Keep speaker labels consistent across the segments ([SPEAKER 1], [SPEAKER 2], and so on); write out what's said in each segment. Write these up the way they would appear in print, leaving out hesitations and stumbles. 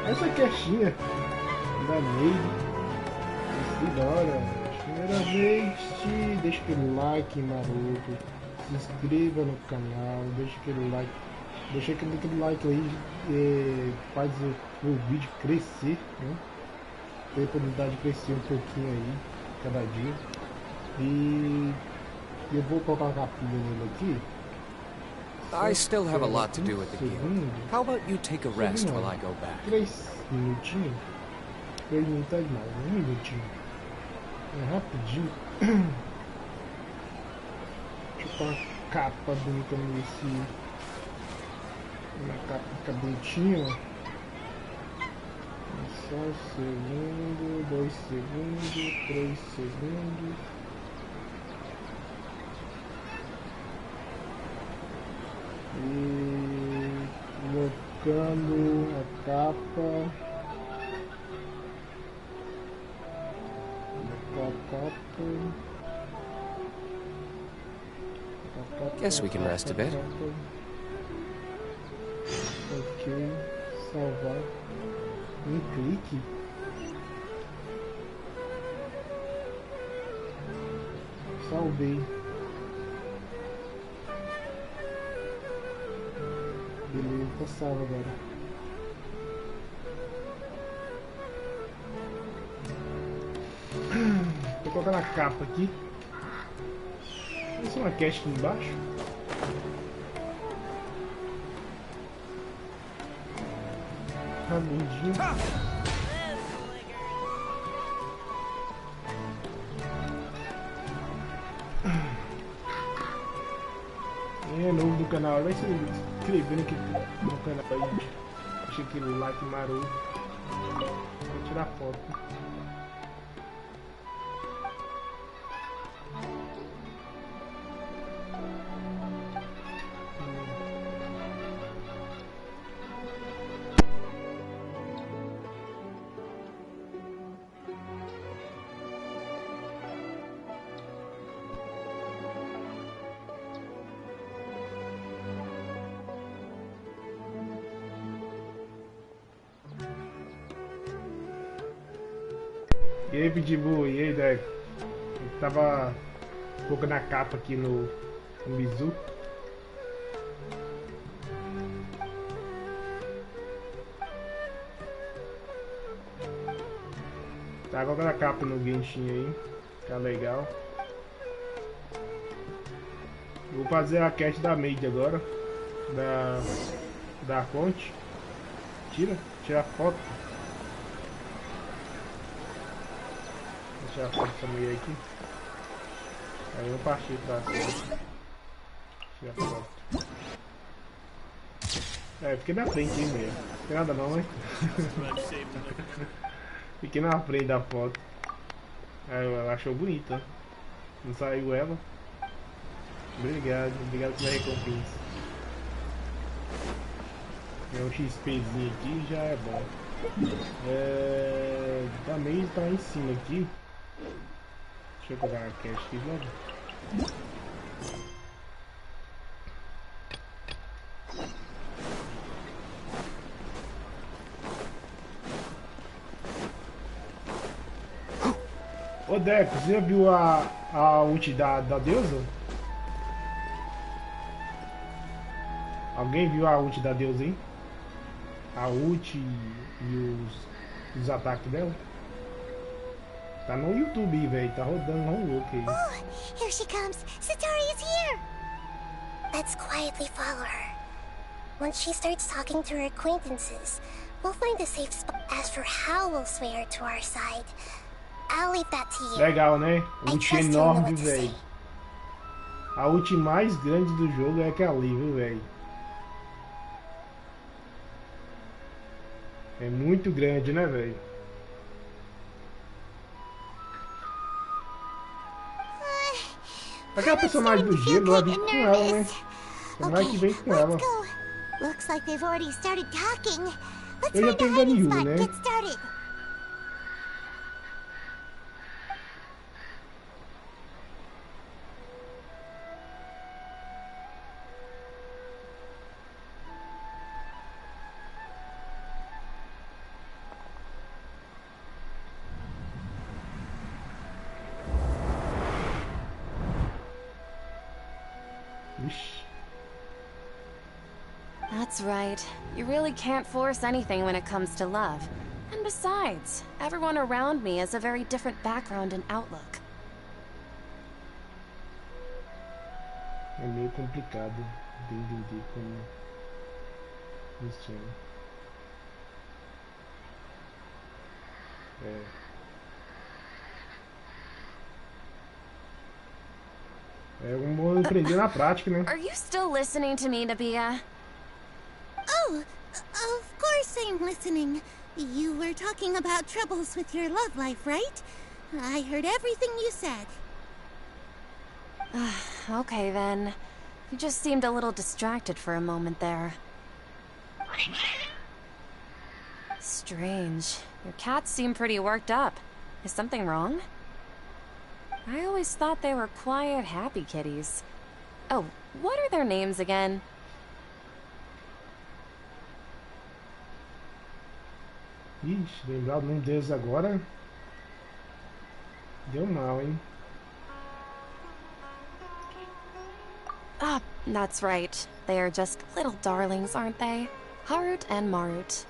[SPEAKER 1] essa caixinha da Nahida. Que da hora. Primeira vez, deixa aquele like maroto, se inscreva no canal, deixa aquele like aí, faz o vídeo crescer, né? Tem a oportunidade de crescer um pouquinho aí, cada dia. E eu vou colocar uma capinha nele aqui.
[SPEAKER 2] I still have a lot to do with the guild. How about you take a rest while I go back?
[SPEAKER 1] 3 minutinhos. 3 minutos é demais, 1 minutinho. É rapidinho. Deixa eu pôr uma capa bonita nesse. Uma capa fica bonitinha. Só 1 segundo, 2 segundos, 3 segundos. E colocando a capa.
[SPEAKER 2] Guess we can rest a bit.
[SPEAKER 1] Ok, salvar. Um clique. Salvei. Beleza, tá salvo agora. Vou colocar na capa aqui. Isso é uma cache aqui embaixo. Rapidinho. Quem é novo do canal, vai se inscrevendo aqui no canal aí. Deixa aquele like maroto. Vou tirar foto. E aí, Pitbull, e aí, Deco? Eu tava colocando a capa aqui no bizu. Tá colocando a capa no Genshin aí, tá legal. Vou fazer a cast da maid agora, da fonte. Tira a foto. Deixa eu tirar a foto dessa mulher aqui. Aí eu parti pra cima. Tira a foto. Fiquei na frente, hein, mulher. Não tem nada não, né? Fiquei na frente da foto. Aí ela achou bonita. Não saiu ela. Obrigado pela recompensa. Tem um XPzinho aqui, já é bom. Também tá em cima aqui. Deixa eu colocar a cache aqui logo. Ô Deco, você já viu a ult da deusa? Alguém viu a ult da deusa, hein? A ult e os ataques dela? Tá no YouTube, velho. Tá rodando não louco aí.
[SPEAKER 3] Oh, here she comes. Satori is here. Let's quietly follow her. Once she starts talking to her acquaintances, we'll find a safe spot. As for how we'll sway her to our side, I'll leave that to you.
[SPEAKER 1] Legal, né? Ult enorme, velho. A ult mais grande do jogo é aquela ali, viu, velho? É muito grande, né, velho? Aquela personagem do gelo, ela vem com ela, né? Não vai que vem com ela. Eu já tenho Ganyu, né?
[SPEAKER 4] That's right. You really can't force anything when it comes to love. And besides, everyone around me has a very different background and outlook.
[SPEAKER 1] É meio complicado de entender como funciona. É um aprender na prática, né?
[SPEAKER 4] Are you still listening to me, Nahida?
[SPEAKER 3] Oh, of course I'm listening. You were talking about troubles with your love life, right? I heard everything you said.
[SPEAKER 4] Okay then. You just seemed a little distracted for a moment there. Strange. Your cats seem pretty worked up. Is something wrong? I always thought they were quiet, happy kitties. Oh, what are their names again?
[SPEAKER 1] Ixi, lembrar o nome deles agora. Deu mal, hein?
[SPEAKER 4] Ah, that's right. They are just little darlings, aren't they? Harut and Marut.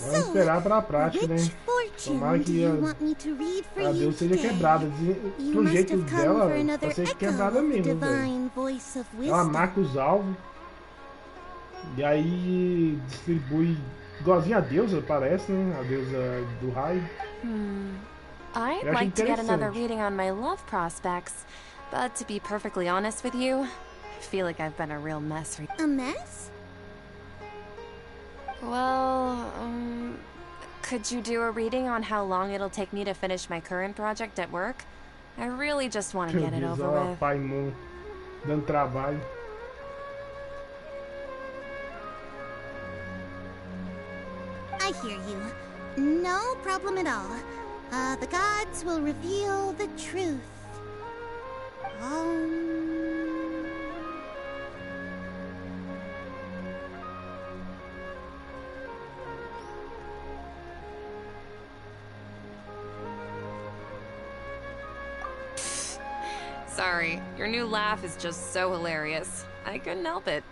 [SPEAKER 1] Vamos esperar para a prática, né? Tomara que a Deus seja quebrada. Pro jeito dela, ela seja quebrada mesmo, velho. Ela marca os alvos. E aí distribui igualzinho a deusa, parece, né? A deusa do raio.
[SPEAKER 4] I'd like to get another reading on my love prospects, but to be perfectly honest with you, I feel like I've been a real mess.
[SPEAKER 3] A mess?
[SPEAKER 4] Well, could you do a reading on how long it'll take me to finish my current project at work? I really just want to get it over with.
[SPEAKER 1] Pai não dando trabalho.
[SPEAKER 3] I hear you. No problem at all. The gods will reveal the truth.
[SPEAKER 4] Sorry, your new laugh is just so hilarious. I couldn't help it.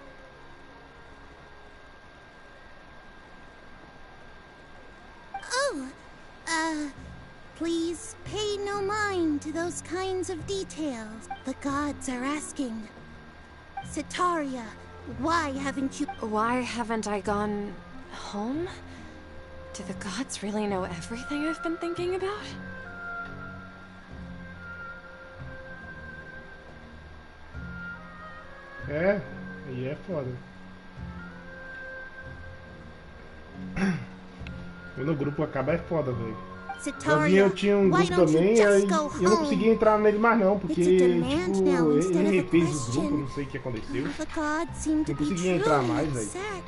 [SPEAKER 3] Please pay no mind to those kinds of details. The gods are asking. Sitaria, why haven't you...
[SPEAKER 4] Why haven't I gone... home? Do the gods really know everything I've been thinking about?
[SPEAKER 1] É, aí é foda. Quando o grupo acaba é foda, velho. Eu tinha um grupo também, e eu não conseguia entrar nele mais não, porque tipo, ele refez o grupo, não sei o que aconteceu. Não conseguia entrar mais, velho.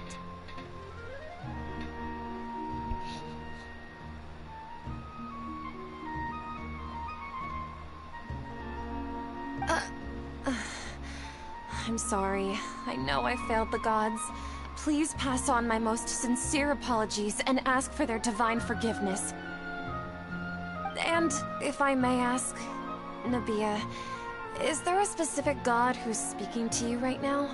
[SPEAKER 4] I'm sorry. I know I failed the gods. Please pass on my most sincere apologies and ask for their divine forgiveness. And, if I may ask, Nahida, is there a specific god who's speaking to you right now?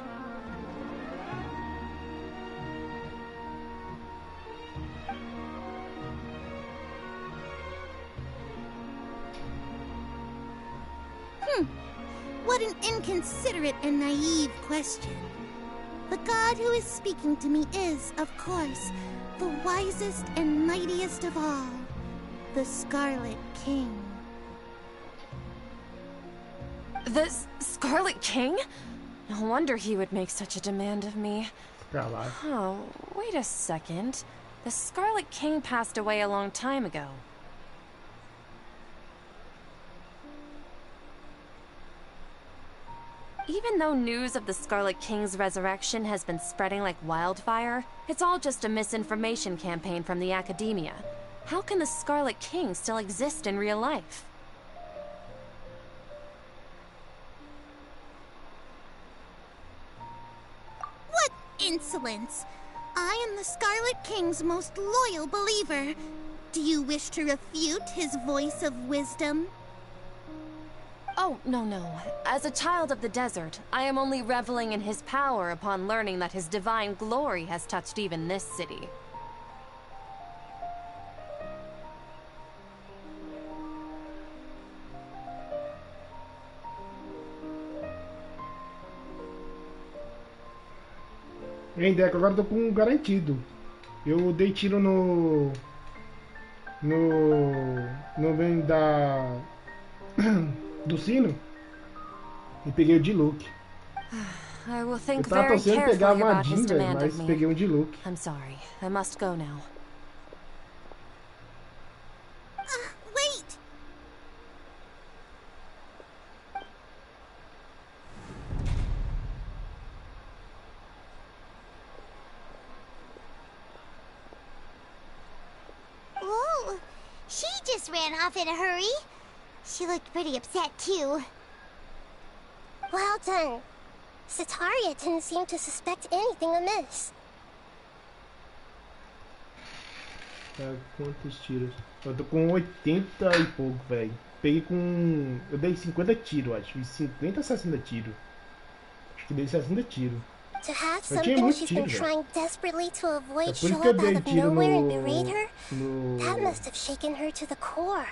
[SPEAKER 3] What an inconsiderate and naive question. The god who is speaking to me is, of course, the wisest and mightiest of all. The Scarlet King.
[SPEAKER 4] The Scarlet King? No wonder he would make such a demand of me. Oh, wait a second. The Scarlet King passed away a long time ago. Even though news of the Scarlet King's resurrection has been spreading like wildfire, it's all just a misinformation campaign from the academia. How can the Scarlet King still exist in real life?
[SPEAKER 3] What insolence! I am the Scarlet King's most loyal believer. Do you wish to refute his voice of wisdom?
[SPEAKER 4] Oh, no. As a child of the desert, I am only reveling in his power upon learning that his divine glory has touched even this city.
[SPEAKER 1] Hein, Deco, agora eu tô com um garantido. Eu dei tiro no bem da do sino e peguei o de Luke.
[SPEAKER 4] I will
[SPEAKER 1] Eu
[SPEAKER 4] think
[SPEAKER 1] tava
[SPEAKER 4] very
[SPEAKER 1] torcendo pegar
[SPEAKER 4] carefully
[SPEAKER 1] uma
[SPEAKER 4] about his
[SPEAKER 1] Jean, velho,
[SPEAKER 4] demand
[SPEAKER 1] mas
[SPEAKER 4] of me.
[SPEAKER 1] peguei um de Luke.
[SPEAKER 4] I'm sorry. I must go now.
[SPEAKER 3] Wait! Whoa! She just ran off in a hurry. She looked pretty upset, too. Well done. Sataria didn't seem to suspect anything amiss.
[SPEAKER 1] Tá, quantos tiros? Eu tô com 80 e pouco, velho. Peguei com... Eu dei 50 tiros, acho. Fiz 50 ou 60 tiros. Acho que dei 60 tiros.
[SPEAKER 3] To have
[SPEAKER 1] Eu tinha
[SPEAKER 3] something
[SPEAKER 1] muito
[SPEAKER 3] she's
[SPEAKER 1] tiro,
[SPEAKER 3] been
[SPEAKER 1] velho.
[SPEAKER 3] trying desperately to
[SPEAKER 1] É
[SPEAKER 3] avoid
[SPEAKER 1] por isso
[SPEAKER 3] show
[SPEAKER 1] que eu
[SPEAKER 3] up
[SPEAKER 1] dei
[SPEAKER 3] out of
[SPEAKER 1] tiro
[SPEAKER 3] nowhere and berate her,
[SPEAKER 1] no...
[SPEAKER 3] that must have shaken her to the core.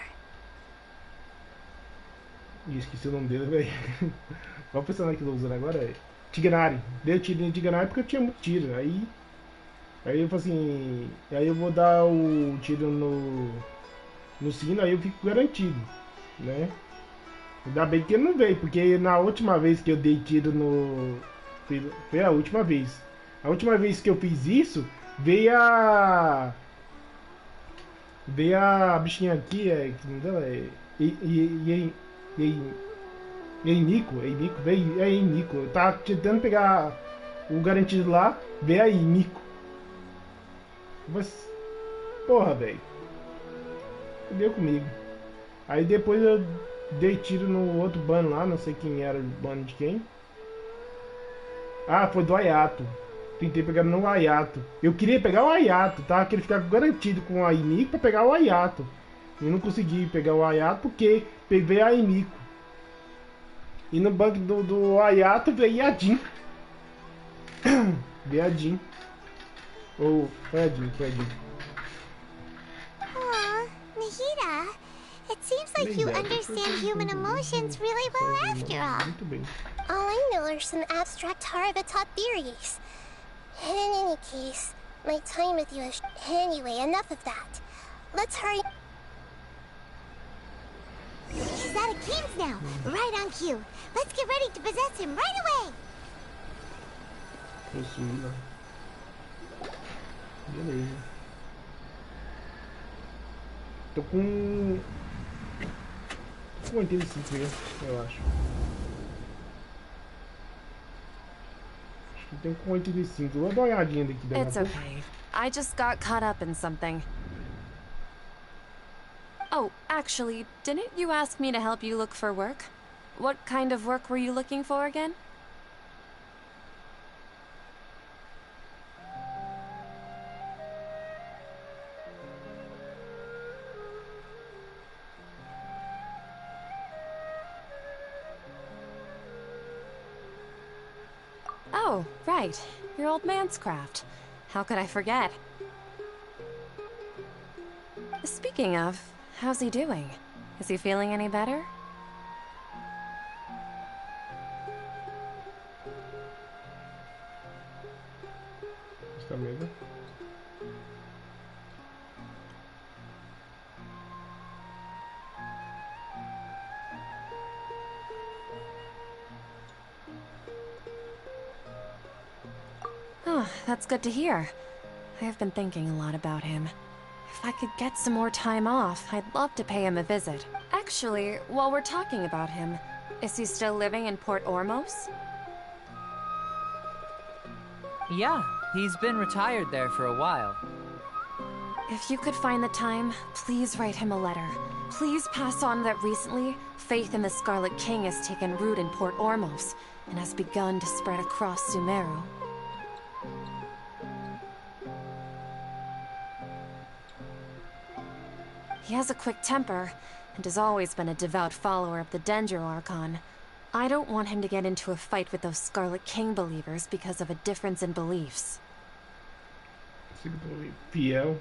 [SPEAKER 1] Ih, esqueci o nome dele, velho. Qual o personagem que eu tô usando agora? É Tiganari. Dei o tiro em Tiganari porque eu tinha muito tiro. Aí eu falei assim... Aí eu vou dar o tiro no sino, aí eu fico garantido, né? Ainda bem que ele não veio, porque na última vez que eu dei tiro no... Foi a última vez. A última vez que eu fiz isso, veio a bichinha aqui, que não dela é... Nico, veio Nico. Eu tava tentando pegar o garantido lá, veio aí, Nico. Mas, porra, velho. Deu comigo. Aí depois eu dei tiro no outro bando lá, não sei quem era o bando de quem. Ah, foi do Ayato. Tentei pegar no Ayato. Eu queria pegar o Ayato, tá? Queria ficar garantido com a Nico pra pegar o Ayato. Eu não consegui pegar o Ayato porque peguei a Nico. E no banco do Ayato veio a Jean. Veio a Jean. Ou foi a Jean.
[SPEAKER 3] Aw, Nahida. It seems like you understand human emotions really well after all.
[SPEAKER 1] Muito bem.
[SPEAKER 3] All I know are some abstract Harvata theories. In any case, my time with you is... Anyway, enough of that. Let's hurry... He's out of games now. Right on cue. Let's get ready to possess him right away.
[SPEAKER 1] Possuída. Beleza. Tô com 85 mesmo, eu acho. Acho que tem com 85. Vou dar uma olhadinha daqui daqui a
[SPEAKER 4] It's
[SPEAKER 1] pouco.
[SPEAKER 4] okay. I just got caught up in something. Oh, actually, didn't you ask me to help you look for work? What kind of work were you looking for again? Oh, right. Your old man's craft. How could I forget? Speaking of, how's he doing? Is he feeling any better?
[SPEAKER 1] Está mesmo?
[SPEAKER 4] Oh, that's good to hear. I have been thinking a lot about him. If I could get some more time off, I'd love to pay him a visit. Actually, while we're talking about him, is he still living in Port Ormos?
[SPEAKER 5] Yeah, he's been retired there for a while.
[SPEAKER 4] If you could find the time, please write him a letter. Please pass on that recently, faith in the Scarlet King has taken root in Port Ormos and has begun to spread across Sumeru. He has a quick temper, and has always been a devout follower of the Dendro Archon. I don't want him to get into a fight with those Scarlet King believers because of a difference in beliefs.
[SPEAKER 1] Seguidor fiel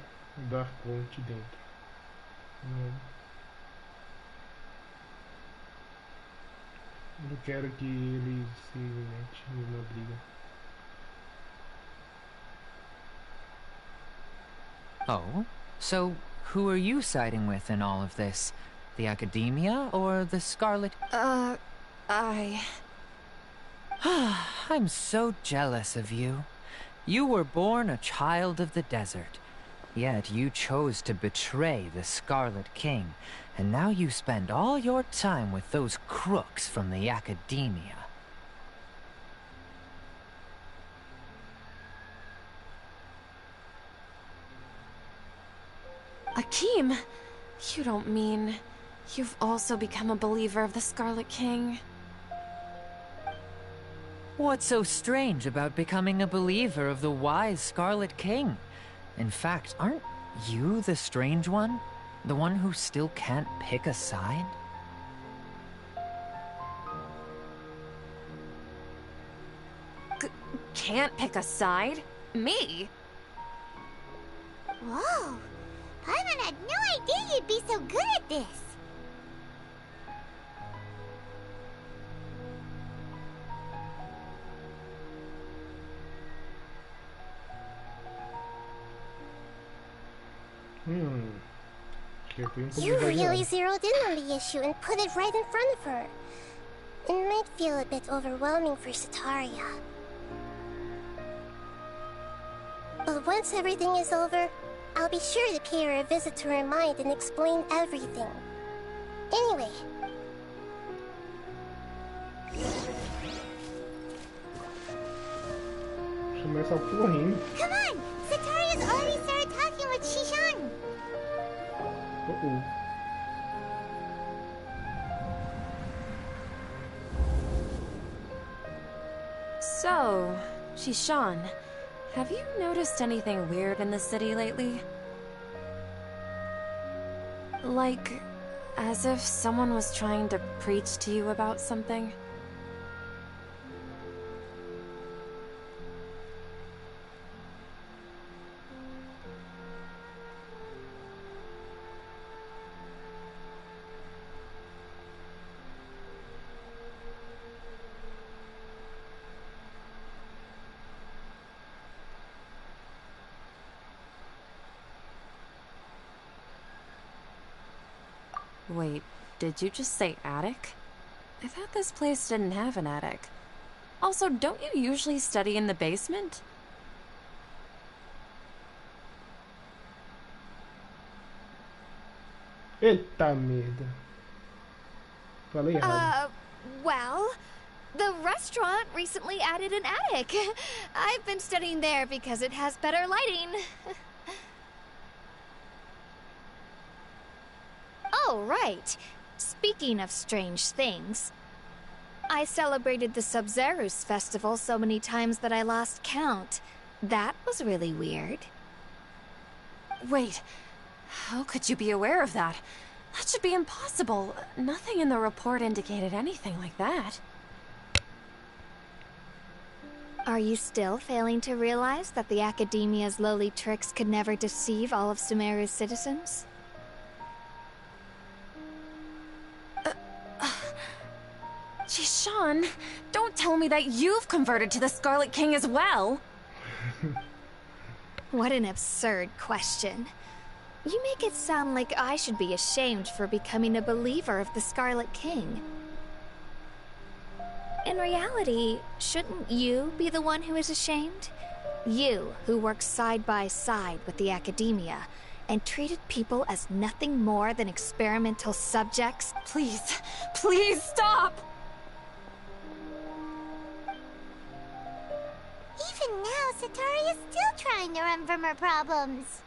[SPEAKER 1] do Arconte dentro. Eu não quero que ele se mete numa briga.
[SPEAKER 5] Oh? So, who are you siding with in all of this? The Academia or the Scarlet... I'm so jealous of you. You were born a child of the desert. Yet you chose to betray the Scarlet King, and now you spend all your time with those crooks from the Academia.
[SPEAKER 4] Akeem, you don't mean you've also become a believer of the Scarlet King?
[SPEAKER 5] What's so strange about becoming a believer of the wise Scarlet King? In fact, aren't you the strange one? The one who still can't pick a side?
[SPEAKER 4] Can't pick a side? Me?
[SPEAKER 3] Whoa! Paimon had no idea you'd be so good at this! You really zeroed in on the issue and put it right in front of her. It might feel a bit overwhelming for Setaria. But once everything is over, I'll be sure to pay her a visit to her mind and explain everything. Anyway.
[SPEAKER 1] Começa correndo.
[SPEAKER 3] Come on! Setaria's already started talking with Shishan!
[SPEAKER 4] So, Shishan, have you noticed anything weird in the city lately? Like, as if someone was trying to preach to you about something? Wait, did you just say attic? I thought this place didn't have an attic. Also, don't you usually study in the basement?
[SPEAKER 1] Eita merda. Falei errado.
[SPEAKER 6] Well, the restaurant recently added an attic. I've been studying there because it has better lighting. Oh, right. Speaking of strange things, I celebrated the Sub-Zerus festival so many times that I lost count. That was really weird.
[SPEAKER 4] Wait, how could you be aware of that? That should be impossible. Nothing in the report indicated anything like that.
[SPEAKER 6] Are you still failing to realize that the Academia's lowly tricks could never deceive all of Sumeru's citizens?
[SPEAKER 4] Jishan, don't tell me that you've converted to the Scarlet King as well!
[SPEAKER 6] What an absurd question. You make it sound like I should be ashamed for becoming a believer of the Scarlet King. In reality, shouldn't you be the one who is ashamed? You, who works side by side with the Academia, and treated people as nothing more than experimental subjects?
[SPEAKER 4] Please, please stop!
[SPEAKER 3] Even now, Setaria's still trying to run from her problems.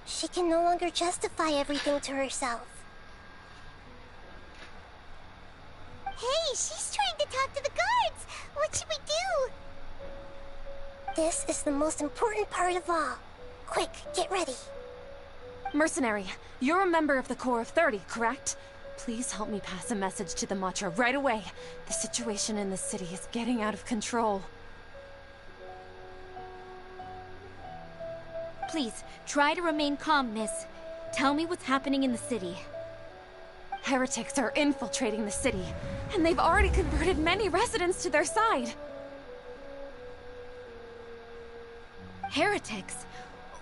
[SPEAKER 3] She can no longer justify everything to herself. Hey, she's trying to talk to the guards! What should we do? This is the most important part of all. Quick, get ready.
[SPEAKER 4] Mercenary, you're a member of the Corps of 30, correct? Please help me pass a message to the Matcha right away. The situation in the city is getting out of control.
[SPEAKER 7] Please, try to remain calm, miss. Tell me what's happening in the city.
[SPEAKER 4] Heretics are infiltrating the city, and they've already converted many residents to their side.
[SPEAKER 7] Heretics?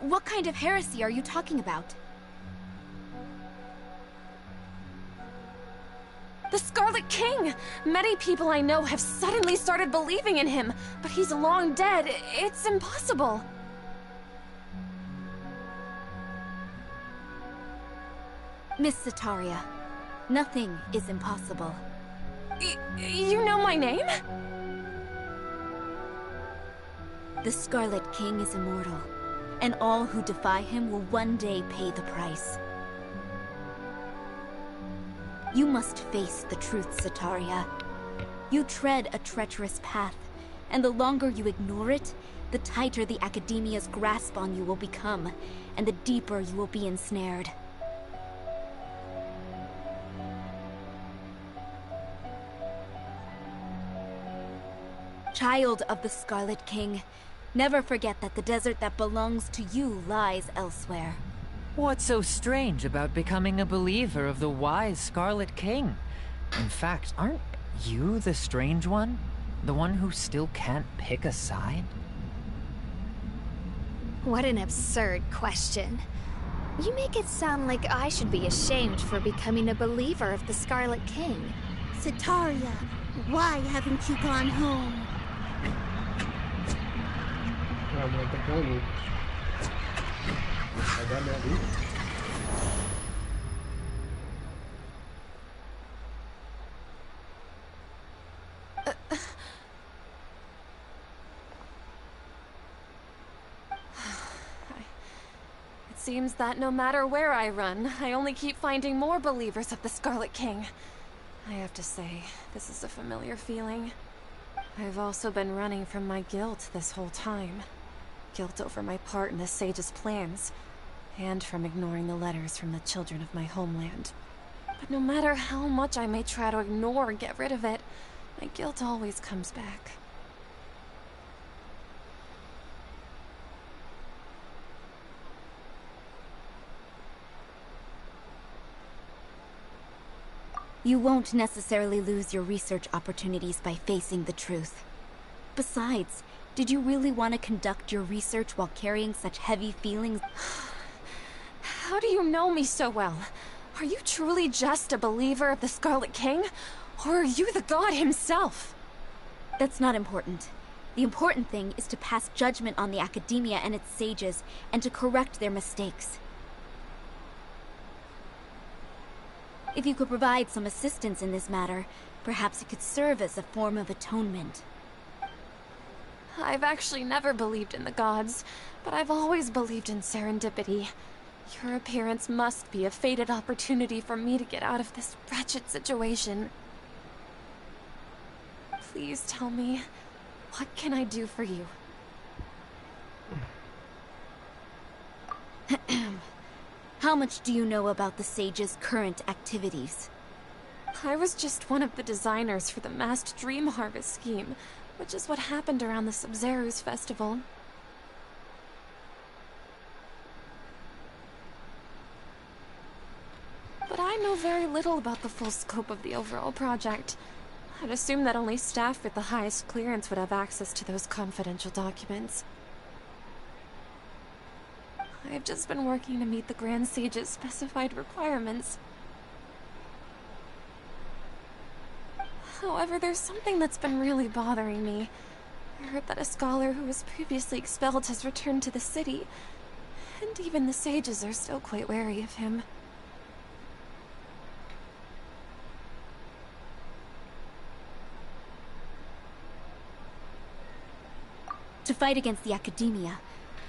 [SPEAKER 7] What kind of heresy are you talking about?
[SPEAKER 4] The Scarlet King! Many people I know have suddenly started believing in him, but he's long dead. It's impossible.
[SPEAKER 7] Miss Sataria, nothing is impossible.
[SPEAKER 4] You know my name?
[SPEAKER 7] The Scarlet King is immortal, and all who defy him will one day pay the price. You must face the truth, Sataria. You tread a treacherous path, and the longer you ignore it, the tighter the Academia's grasp on you will become, and the deeper you will be ensnared. Child of the Scarlet King, never forget that the desert that belongs to you lies elsewhere.
[SPEAKER 5] What's so strange about becoming a believer of the wise Scarlet King? In fact, aren't you the strange one? The one who still can't pick a side?
[SPEAKER 6] What an absurd question. You make it sound like I should be ashamed for becoming a believer of the Scarlet King.
[SPEAKER 8] Sataria, why haven't you gone home?
[SPEAKER 1] Ah, mãe, tá com louco. Vai dar merda aí.
[SPEAKER 4] It seems that no matter where I run, I only keep finding more believers of the Scarlet King. I have to say, this is a familiar feeling. I've also been running from my guilt this whole time. Guilt over my part in the Sage's plans, and from ignoring the letters from the children of my homeland. But no matter how much I may try to ignore and get rid of it, my guilt always comes back.
[SPEAKER 7] You won't necessarily lose your research opportunities by facing the truth. Besides, did you really want to conduct your research while carrying such heavy feelings?
[SPEAKER 4] How do you know me so well? Are you truly just a believer of the Scarlet King? Or are you the god himself?
[SPEAKER 7] That's not important. The important thing is to pass judgment on the Academia and its sages, and to correct their mistakes. If you could provide some assistance in this matter, perhaps it could serve as a form of atonement.
[SPEAKER 4] I've actually never believed in the gods, but I've always believed in serendipity. Your appearance must be a fated opportunity for me to get out of this wretched situation. Please tell me, what can I do for you?
[SPEAKER 7] How much do you know about the Sage's current activities?
[SPEAKER 4] I was just one of the designers for the masked dream harvest scheme, which is what happened around the Sub-Zeru's festival. But I know very little about the full scope of the overall project. I'd assume that only staff with the highest clearance would have access to those confidential documents. I've just been working to meet the Grand Sage's specified requirements. However, there's something that's been really bothering me. I heard that a scholar who was previously expelled has returned to the city, and even the sages are still quite wary of him.
[SPEAKER 7] To fight against the Academia,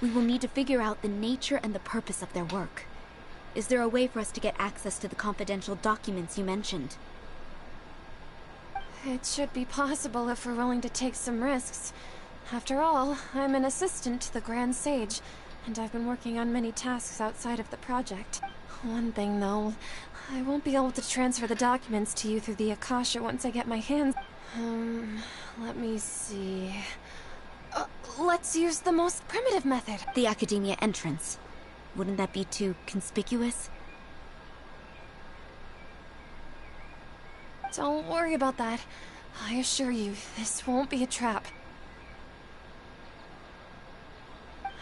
[SPEAKER 7] we will need to figure out the nature and the purpose of their work. Is there a way for us to get access to the confidential documents you mentioned?
[SPEAKER 4] It should be possible if we're willing to take some risks. After all, I'm an assistant to the Grand Sage, and I've been working on many tasks outside of the project. One thing, though, I won't be able to transfer the documents to you through the Akasha once I get my hands... let me see... let's use the most primitive method.
[SPEAKER 7] The Academia entrance. Wouldn't that be too conspicuous?
[SPEAKER 4] Don't worry about that. I assure you, this won't be a trap.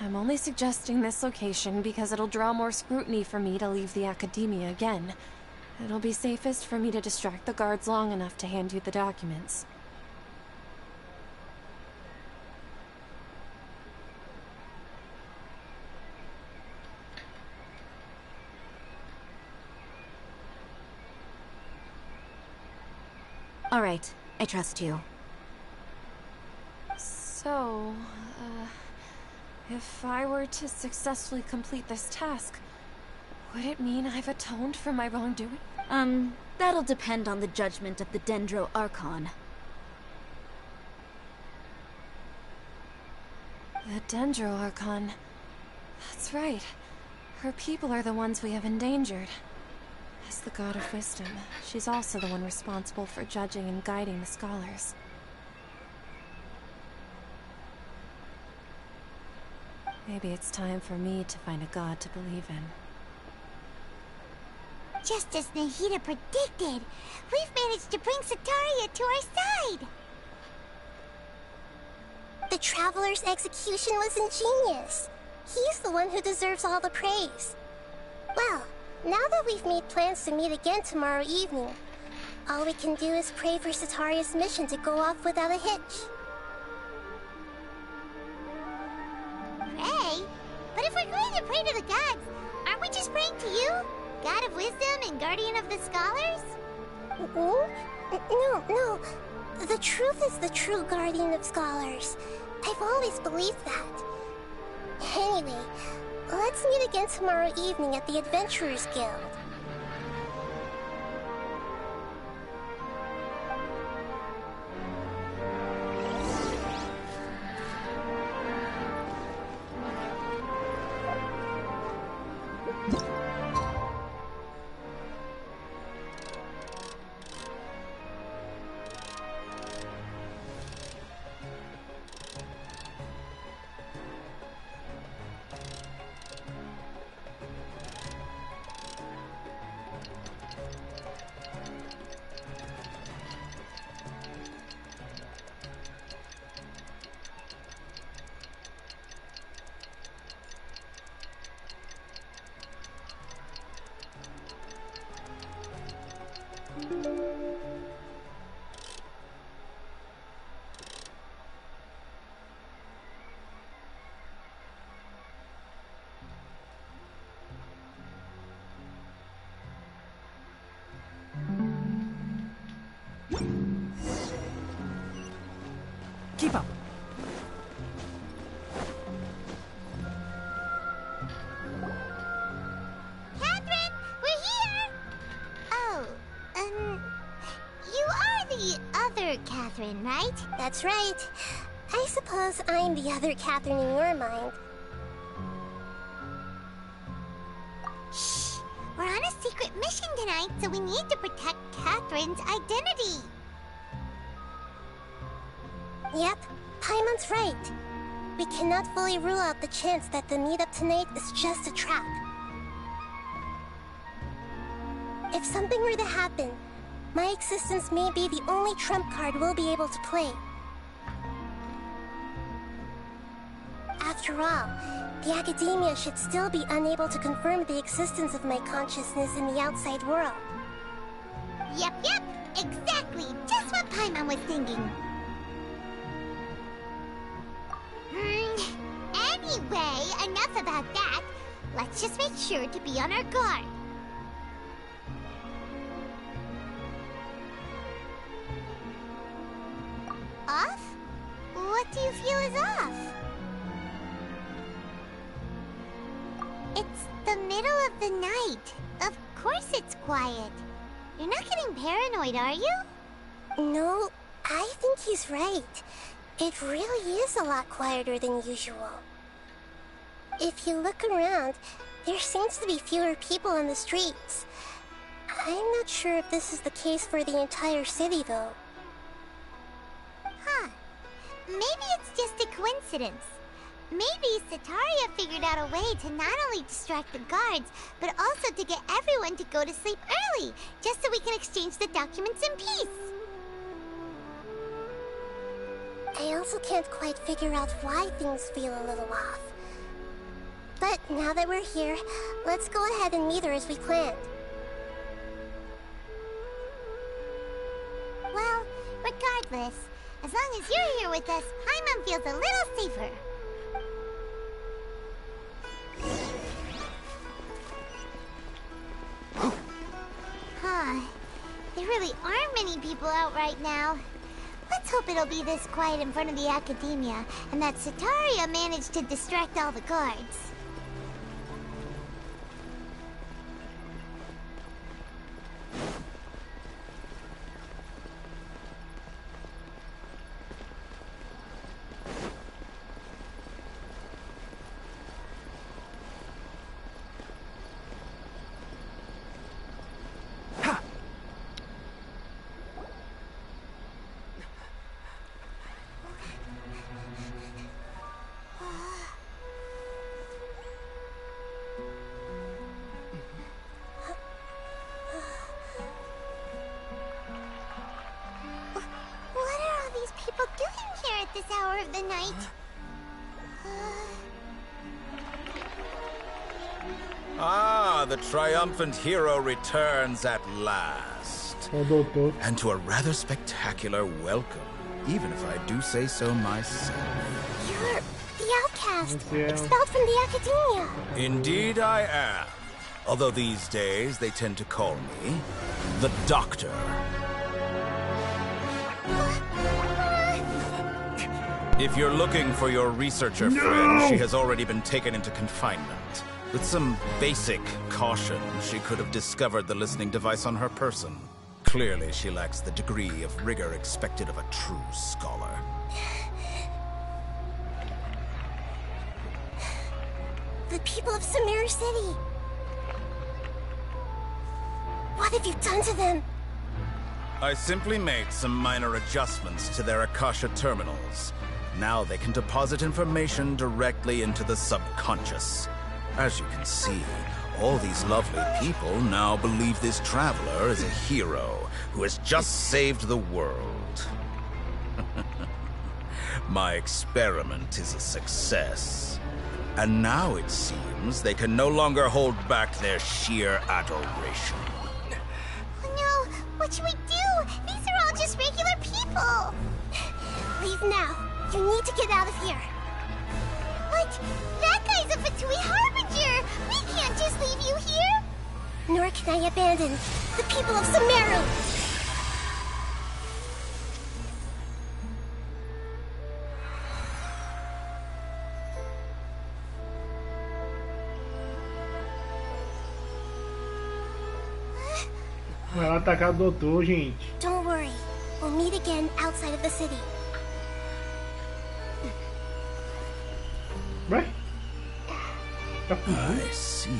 [SPEAKER 4] I'm only suggesting this location because it'll draw more scrutiny for me to leave the Academia again. It'll be safest for me to distract the guards long enough to hand you the documents.
[SPEAKER 7] All right, I trust you.
[SPEAKER 4] So, if I were to successfully complete this task, would it mean I've atoned for my wrongdoing?
[SPEAKER 7] That'll depend on the judgment of the Dendro Archon.
[SPEAKER 4] The Dendro Archon. That's right. Her people are the ones we have endangered. As the God of Wisdom, she's also the one responsible for judging and guiding the scholars. Maybe it's time for me to find a god to believe in.
[SPEAKER 3] Just as Nahida predicted, we've managed to bring Sataria to our side! The Traveler's execution was ingenious. He's the one who deserves all the praise. Well, now that we've made plans to meet again tomorrow evening, all we can do is pray for Sataria's mission to go off without a hitch.
[SPEAKER 8] Pray? But if we're going to pray to the gods, aren't we just praying to you? God of Wisdom and Guardian of the Scholars?
[SPEAKER 3] No. The truth is the true Guardian of Scholars. I've always believed that. Anyway, let's meet again tomorrow evening at the Adventurers Guild.
[SPEAKER 5] Keep up.
[SPEAKER 8] Catherine, we're here! Oh, you are the other Catherine, right?
[SPEAKER 3] That's right. I suppose I'm the other Catherine in your mind.
[SPEAKER 8] Shh! We're on a secret mission tonight, so we need to protect Catherine's identity.
[SPEAKER 3] Yep, Paimon's right. We cannot fully rule out the chance that the meetup tonight is just a trap. If something were to happen, my existence may be the only trump card we'll be able to play. After all, the Academia should still be unable to confirm the existence of my consciousness in the outside world.
[SPEAKER 8] Yep, exactly, just what Paimon was thinking. Anyway, enough about that. Let's just make sure to be on our guard. Off? What do you feel is off? It's the middle of the night. Of course it's quiet. You're not getting paranoid, are you?
[SPEAKER 3] No, I think he's right. It really is a lot quieter than usual. If you look around, there seems to be fewer people on the streets. I'm not sure if this is the case for the entire city, though.
[SPEAKER 8] Huh. Maybe it's just a coincidence. Maybe Sataria figured out a way to not only distract the guards, but also to get everyone to go to sleep early, just so we can exchange the documents in peace.
[SPEAKER 3] I also can't quite figure out why things feel a little off. But now that we're here, let's go ahead and meet her as we planned.
[SPEAKER 8] Well, regardless, as long as you're here with us, Paimon feels a little safer. Huh. There really aren't many people out right now. Let's hope it'll be this quiet in front of the Academia, and that Sataria managed to distract all the guards. This hour of the night.
[SPEAKER 9] Ah, the triumphant hero returns at last. And to a rather spectacular welcome, even if I do say so myself.
[SPEAKER 3] You're the outcast, expelled from the Academia.
[SPEAKER 9] Indeed I am. Although these days they tend to call me the Doctor. If you're looking for your researcher friend, she has already been taken into confinement. With some basic caution, she could have discovered the listening device on her person. Clearly, she lacks the degree of rigor expected of a true scholar.
[SPEAKER 3] The people of Sumeru City. What have you done to them?
[SPEAKER 9] I simply made some minor adjustments to their Akasha terminals. Now they can deposit information directly into the subconscious. As you can see, all these lovely people now believe this traveler is a hero who has just saved the world. My experiment is a success. And now it seems they can no longer hold back their sheer adoration.
[SPEAKER 8] Oh no! What should we do? These are all just regular people!
[SPEAKER 3] Leave now. You need to get out of here.
[SPEAKER 8] What? That guy's a Fatui Harbinger! We can't just leave you here!
[SPEAKER 3] Nor can I abandon the people of Sumeru!
[SPEAKER 1] Vai lá atacar o doutor, gente.
[SPEAKER 3] Don't worry. We'll meet again outside of the city.
[SPEAKER 1] Vai.
[SPEAKER 9] I see.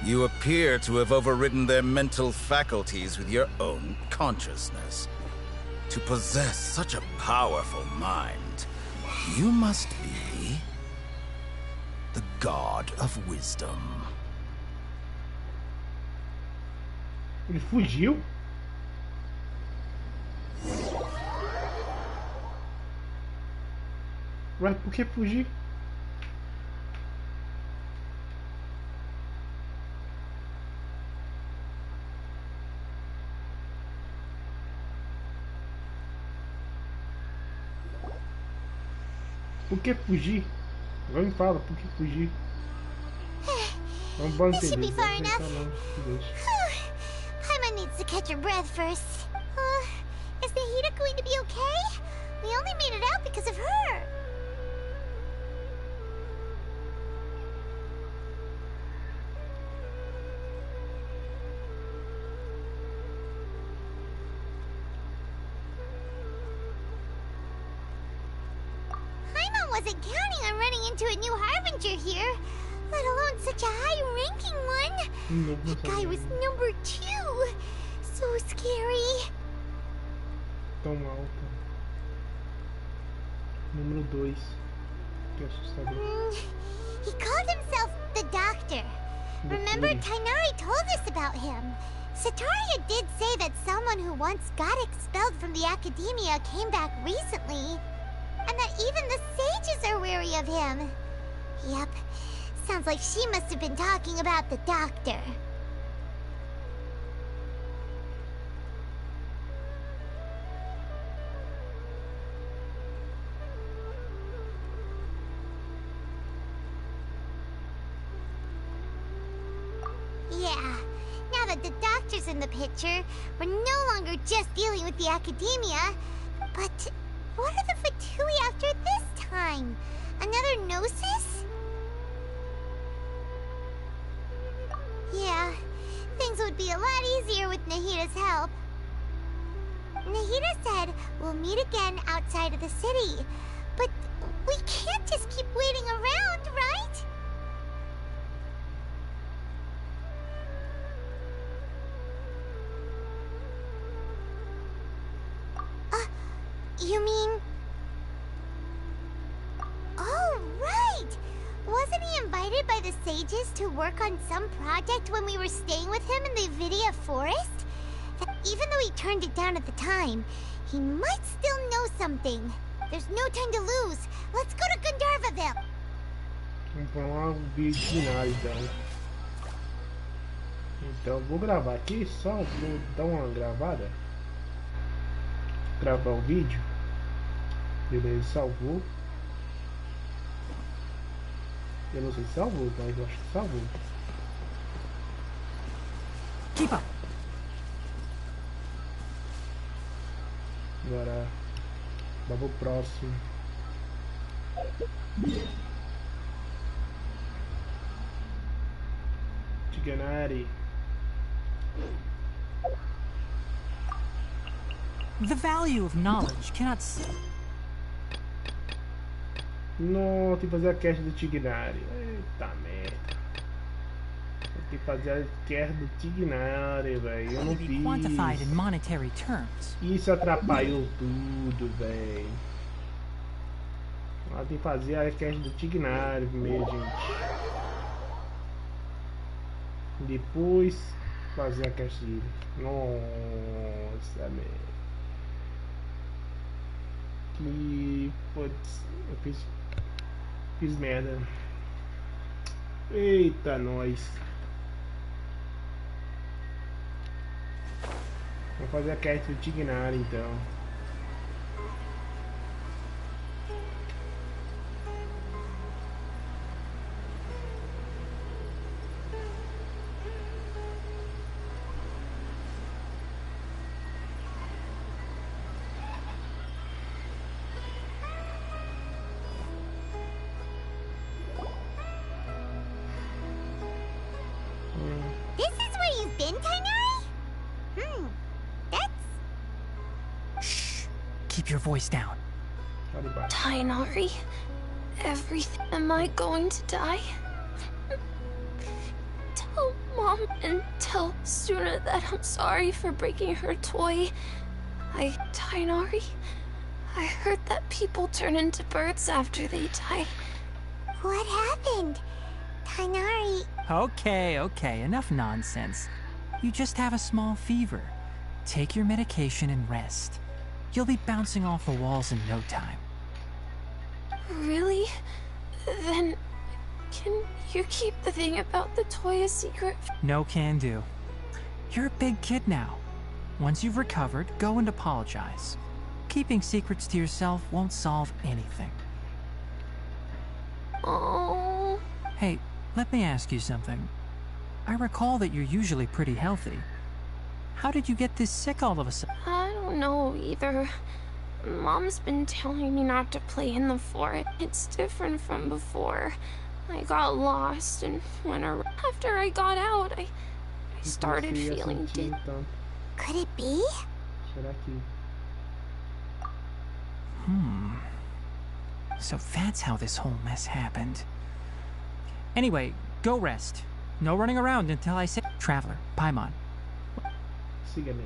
[SPEAKER 9] You appear to have overridden their mental faculties with your own consciousness. To possess such a powerful mind, you must be the god of wisdom.
[SPEAKER 1] Ele fugiu? Ué, por que fugir? Por que fugir? Agora me fala, por que fugir? Vamos embora
[SPEAKER 8] This should be
[SPEAKER 1] entender.
[SPEAKER 8] far enough. Paimon needs to catch her breath first. Is Nahida going to be okay? We only made it out because of her. Paimon wasn't counting on running into a new Harbinger here, let alone such a high-ranking one. The guy was number 2. So scary.
[SPEAKER 1] Tão alta. Número 2. Que assustador.
[SPEAKER 8] He called himself the Doctor. Remember, Tainari told us about him. Sataria did say that someone who once got expelled from the Academia came back recently. And that even the sages are wary of him. Yep. Sounds like she must have been talking about the Doctor. Yeah, now that the Doctor's in the picture, we're no longer just dealing with the Academia. But what are the Fatui after this time? Another Gnosis? Yeah, things would be a lot easier with Nahida's help. Nahida said we'll meet again outside of the city. But we can't just keep waiting around, right? You mean... Oh, right! Wasn't he invited by the sages to work on some project when we were staying with him in the Avidia forest? That even though he turned it down at the time, he might still know something. There's no time to lose. Let's go to Gandharvaville.
[SPEAKER 1] Vamos lá, um vídeo final então. Então vou gravar aqui, só vou dar uma gravada. Gravar o vídeo. Beleza, salvou. Eu não sei se salvou, mas eu acho que salvou.
[SPEAKER 5] Keep up.
[SPEAKER 1] Agora vamos pro próximo. Tiganari.
[SPEAKER 10] The value of knowledge cannot.
[SPEAKER 1] Não, tem que fazer a quest do Tignari. Eita merda. Tem que fazer a quest do Tignari, velho. Eu não fiz.
[SPEAKER 10] Quantified in monetary terms.
[SPEAKER 1] Isso atrapalhou tudo, velho. Lá tem que fazer a quest do Tignari primeiro, gente. Depois fazer a quest dele. Nossa, merda. Que putz, eu fiz merda. Eita, nós. Vamos fazer a quest do Tignari então.
[SPEAKER 10] Your voice down.
[SPEAKER 4] Tainari, everything. Am I going to die? Tell Mom and tell Suna that I'm sorry for breaking her toy. Tainari, I heard that people turn into birds after they die.
[SPEAKER 8] What happened? Tainari...
[SPEAKER 10] Okay, enough nonsense. You just have a small fever. Take your medication and rest. You'll be bouncing off the walls in no time.
[SPEAKER 4] Really? Then, can you keep the thing about the toy a secret?
[SPEAKER 10] No can do. You're a big kid now. Once you've recovered, go and apologize. Keeping secrets to yourself won't solve anything.
[SPEAKER 4] Oh.
[SPEAKER 10] Hey, let me ask you something. I recall that you're usually pretty healthy. How did you get this sick all of a sudden?
[SPEAKER 4] I don't know either. Mom's been telling me not to play in the forest. It's different from before. I got lost and after I got out, I started feeling dizzy.
[SPEAKER 8] Could it be?
[SPEAKER 10] So that's how this whole mess happened. Anyway, go rest. No running around until I say... Traveler, Paimon.
[SPEAKER 1] Siga-me.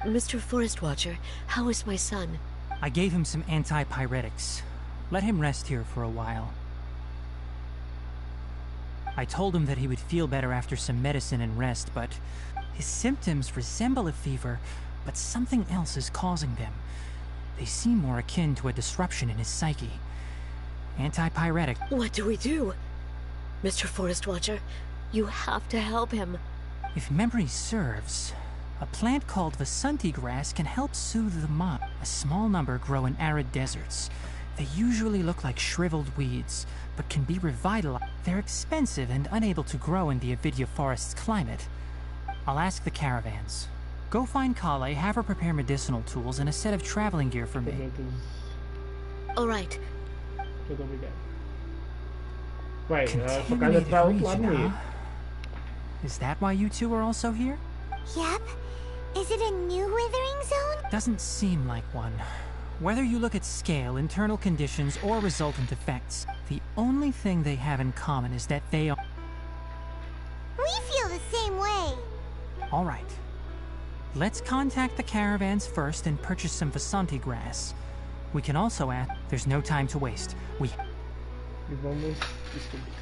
[SPEAKER 11] Mr. Forest Watcher, how is my son?
[SPEAKER 10] I gave him some antipyretics. Let him rest here for a while. I told him that he would feel better after some medicine and rest, but his symptoms resemble a fever, but something else is causing them. They seem more akin to a disruption in his psyche. Antipyretic.
[SPEAKER 11] What do we do? Mr. Forest Watcher, you have to help him.
[SPEAKER 10] If memory serves, a plant called Vasanti grass can help soothe the mind. A small number grow in arid deserts. They usually look like shriveled weeds, but can be revitalized. They're expensive and unable to grow in the Avidya forest's climate. I'll ask the caravans. Go find Kale, have her prepare medicinal tools and a set of traveling gear for me.
[SPEAKER 11] All right.
[SPEAKER 1] Muito obrigado. Vai, sua casa tá ao outro lado mesmo.
[SPEAKER 10] Is that why you two are also here?
[SPEAKER 8] Yep. Is it a new withering zone?
[SPEAKER 10] Doesn't seem like one. Whether you look at scale, internal conditions, or resultant effects, the only thing they have in common is that they are...
[SPEAKER 8] We feel the same way.
[SPEAKER 10] All right. Let's contact the caravans first and purchase some Vasanti grass. We can also add... There's no time to waste.
[SPEAKER 1] E vamos descobrir.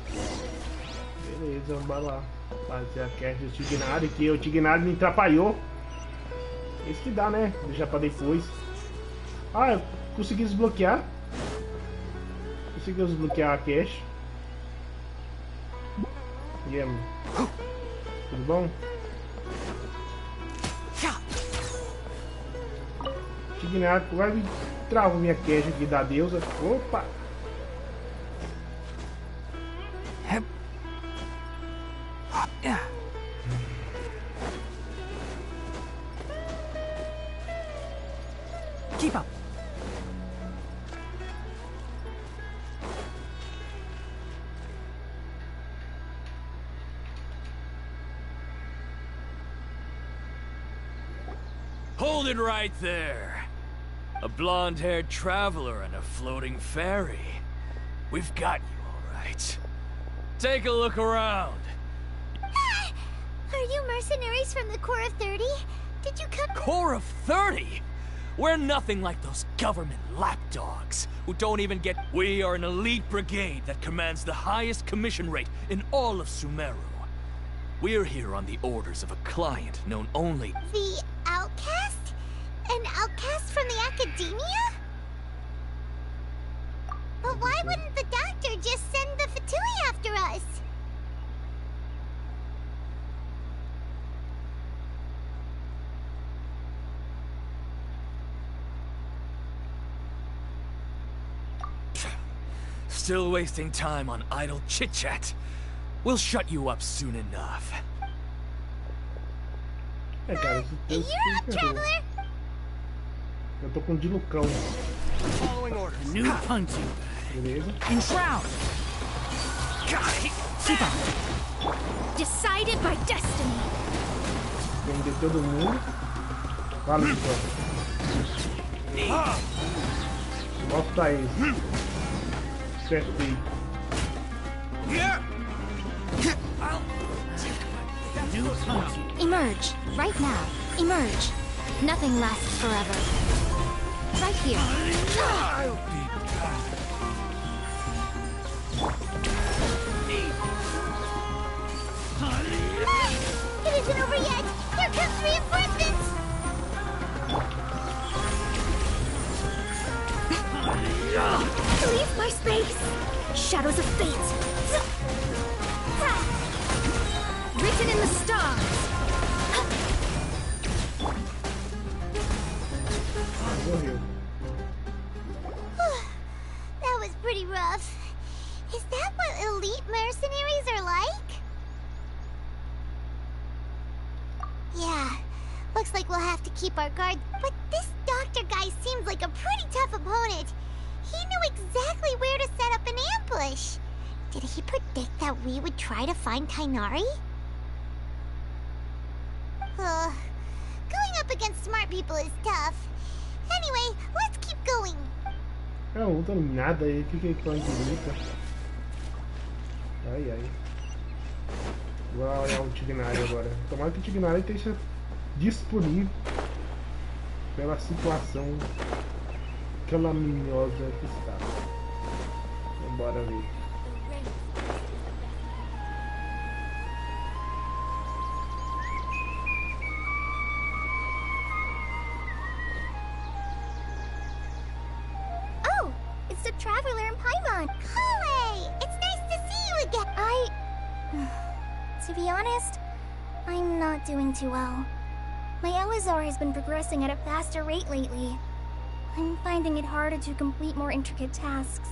[SPEAKER 1] Beleza, vamos lá. Fazer a quest do Tignari, que o Tignari me atrapalhou. Isso que dá, né? Deixar pra depois. Ah, eu consegui desbloquear. Consegui desbloquear a cache. E aí, tudo bom? Tignari, vai me travar minha cache aqui da deusa. Opa!
[SPEAKER 10] Keep up.
[SPEAKER 12] Hold it right there. A blonde-haired traveler and a floating fairy. We've got you, all right. Take a look around.
[SPEAKER 8] Are you mercenaries from the Corps of 30? Did you come...
[SPEAKER 12] Corps of 30? We're nothing like those government lapdogs who don't even get... We are an elite brigade that commands the highest commission rate in all of Sumeru. We're here on the orders of a client known only...
[SPEAKER 8] The outcast? An outcast from the academia? But why wouldn't the doctor just send the Fatui after us?
[SPEAKER 12] Still wasting time on idle chit-chat. We'll shut you up soon enough.
[SPEAKER 1] É, cara,
[SPEAKER 8] You're up, traveler!
[SPEAKER 1] Eu tô com dilucão.
[SPEAKER 12] Following orders.
[SPEAKER 11] New punching.
[SPEAKER 1] Beleza.
[SPEAKER 10] Enshroud! Keep up.
[SPEAKER 6] Decided by destiny.
[SPEAKER 1] Prender todo mundo. Fala, pessoal. Mostra eles. Acertei.
[SPEAKER 6] Emerge. Right now. Emerge. Nothing lasts forever. Right here.
[SPEAKER 8] It isn't over yet! Here comes reinforcements!
[SPEAKER 6] Leave my space! Shadows of fate! Written in the stars!
[SPEAKER 1] Morreu.
[SPEAKER 8] That was pretty rough. Is that what elite mercenaries are like? Yeah, looks like we'll have to keep our guard, but this doctor guy seems like a pretty tough opponent. He knew exactly where to set up an ambush. Did he predict that we would try to find Tainari? Going up against smart people is tough. Anyway, let's keep going.
[SPEAKER 1] Eu não tô nada aí. O que é clã de luta? Ai, ai. Vou olhar o Tignário agora. Tomara que o Tignário esteja disponível pela situação calaminosa que está. Então, bora ver.
[SPEAKER 3] Oh, it's the Traveler in Paimon.
[SPEAKER 8] Kale, it's nice to see you again.
[SPEAKER 3] To be honest, I'm not doing too well. My Elazar has been progressing at a faster rate lately. I'm finding it harder to complete more intricate tasks.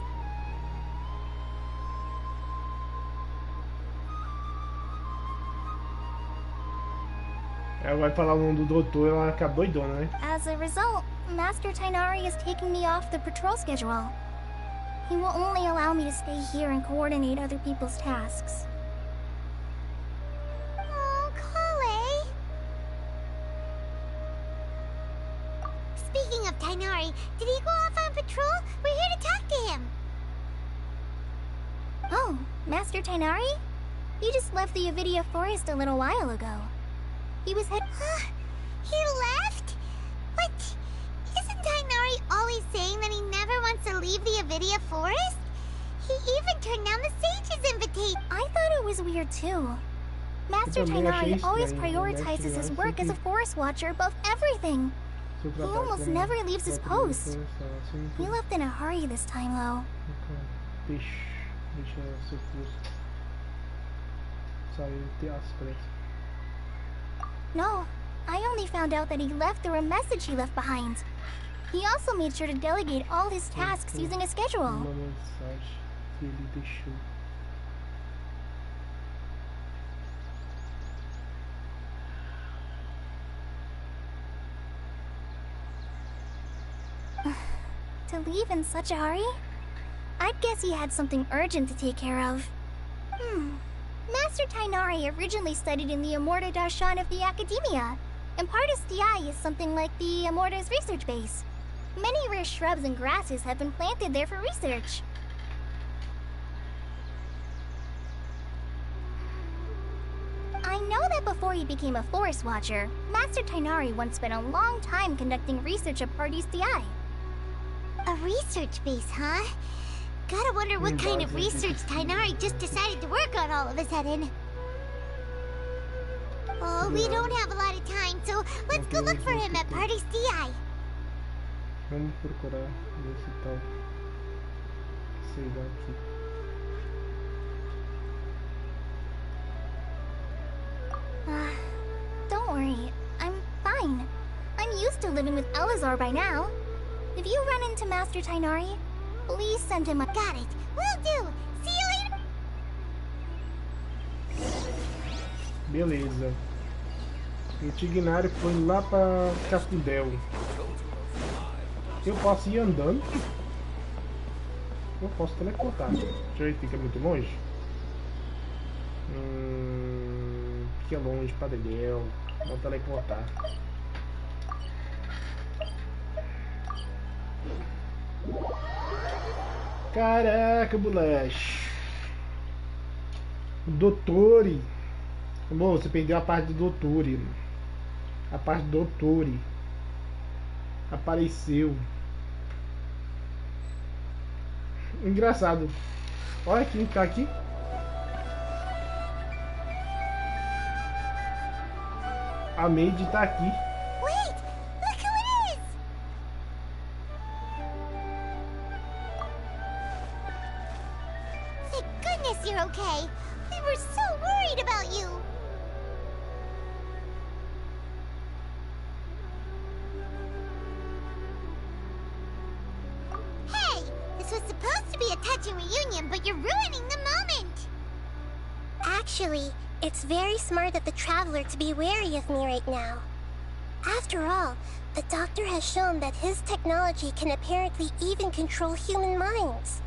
[SPEAKER 1] Ela vai falar o nome do doutor, ela fica doidona, né?
[SPEAKER 3] As a result, Master Tainari is taking me off the patrol schedule. He will only allow me to stay here and coordinate other people's tasks.
[SPEAKER 8] Oh, Kale. Speaking of Tainari, did he go off on patrol? We're here to talk to him.
[SPEAKER 3] Oh, Master Tainari? He just left the Avidia Forest a little while ago. He was head-
[SPEAKER 8] He left? But isn't Tainari always saying that he never wants to leave the Avidia Forest? He even turned down the Sage's invitation.
[SPEAKER 3] I thought it was weird too. Master Tainari always prioritizes his work as a forest watcher above everything. He almost never leaves his post. He left in a hurry this time though.
[SPEAKER 1] Deixa seu curso sair de aspas.
[SPEAKER 3] No, I only found out that he left through a message he left behind. He also made sure to delegate all his tasks using a schedule.
[SPEAKER 1] Uma mensagem que ele deixou.
[SPEAKER 3] To leave in such a hurry? I'd guess he had something urgent to take care of. Master Tainari originally studied in the Amorta Darshan of the Academia, and Partis Di is something like the Amorta's research base. Many rare shrubs and grasses have been planted there for research. I know that before he became a forest watcher, Master Tainari once spent a long time conducting research at Partis Di.
[SPEAKER 8] A research base, huh? Gotta wonder what kind of research Tainari just decided to work on all of a sudden. Oh, we don't have a lot of time, so let's go look for him at Partis Di.
[SPEAKER 1] Vamos procurar esse tal. Sei lá aqui.
[SPEAKER 3] Don't worry, I'm fine. I'm used to living with Elazar by now. If you run into Master Tainari, please send him a—
[SPEAKER 8] Got it. Will do. See you later.
[SPEAKER 1] Beleza. O Tignário foi lá pra Cafundel. Eu posso ir andando. Eu posso teleportar. Deixa eu ver, fica muito longe. Fica longe, Padrilhão. Vou teleportar. Caraca, moleque. Doutore. Bom, você perdeu a parte do Doutore. A parte do Doutore apareceu. Engraçado. Olha quem tá aqui. A Maid tá aqui.
[SPEAKER 8] Wait! Look who it is! Thank goodness you're okay. We were so worried about you. Hey! This was supposed to be a touching reunion, but you're ruining the moment!
[SPEAKER 3] Actually, it's very smart of the Traveler to be wary of me right now. After all, the Doctor has shown that his technology can apparently even control human minds.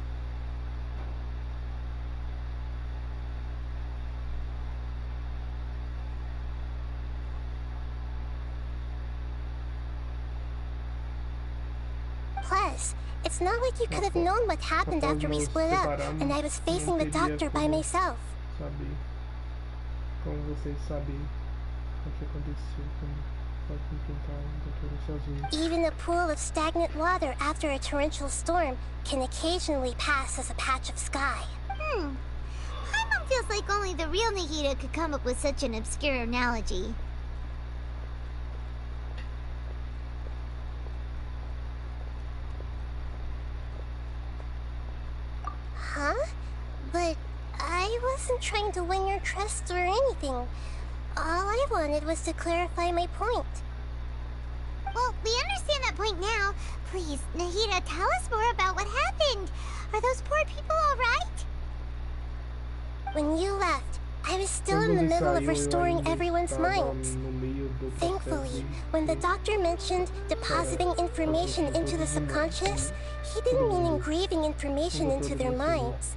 [SPEAKER 3] Plus, it's not like you could have known what happened after we split up, and I was facing the doctor by myself.
[SPEAKER 1] Saber. Como vocês sabem o que aconteceu, como pode enfrentar o doutor sozinho.
[SPEAKER 3] Even a pool of stagnant water after a torrential storm can occasionally pass as a patch of sky.
[SPEAKER 8] Paimon feels like only the real Nahida could come up with such an obscure analogy.
[SPEAKER 3] Huh? But I wasn't trying to win your trust or anything. All I wanted was to clarify my point.
[SPEAKER 8] Well, we understand that point now. Please, Nahida, tell us more about what happened. Are those poor people all right?
[SPEAKER 3] When you left, I was still in the middle of restoring everyone's minds. Thankfully, when the doctor mentioned depositing information into the subconscious, he didn't mean engraving information into their minds.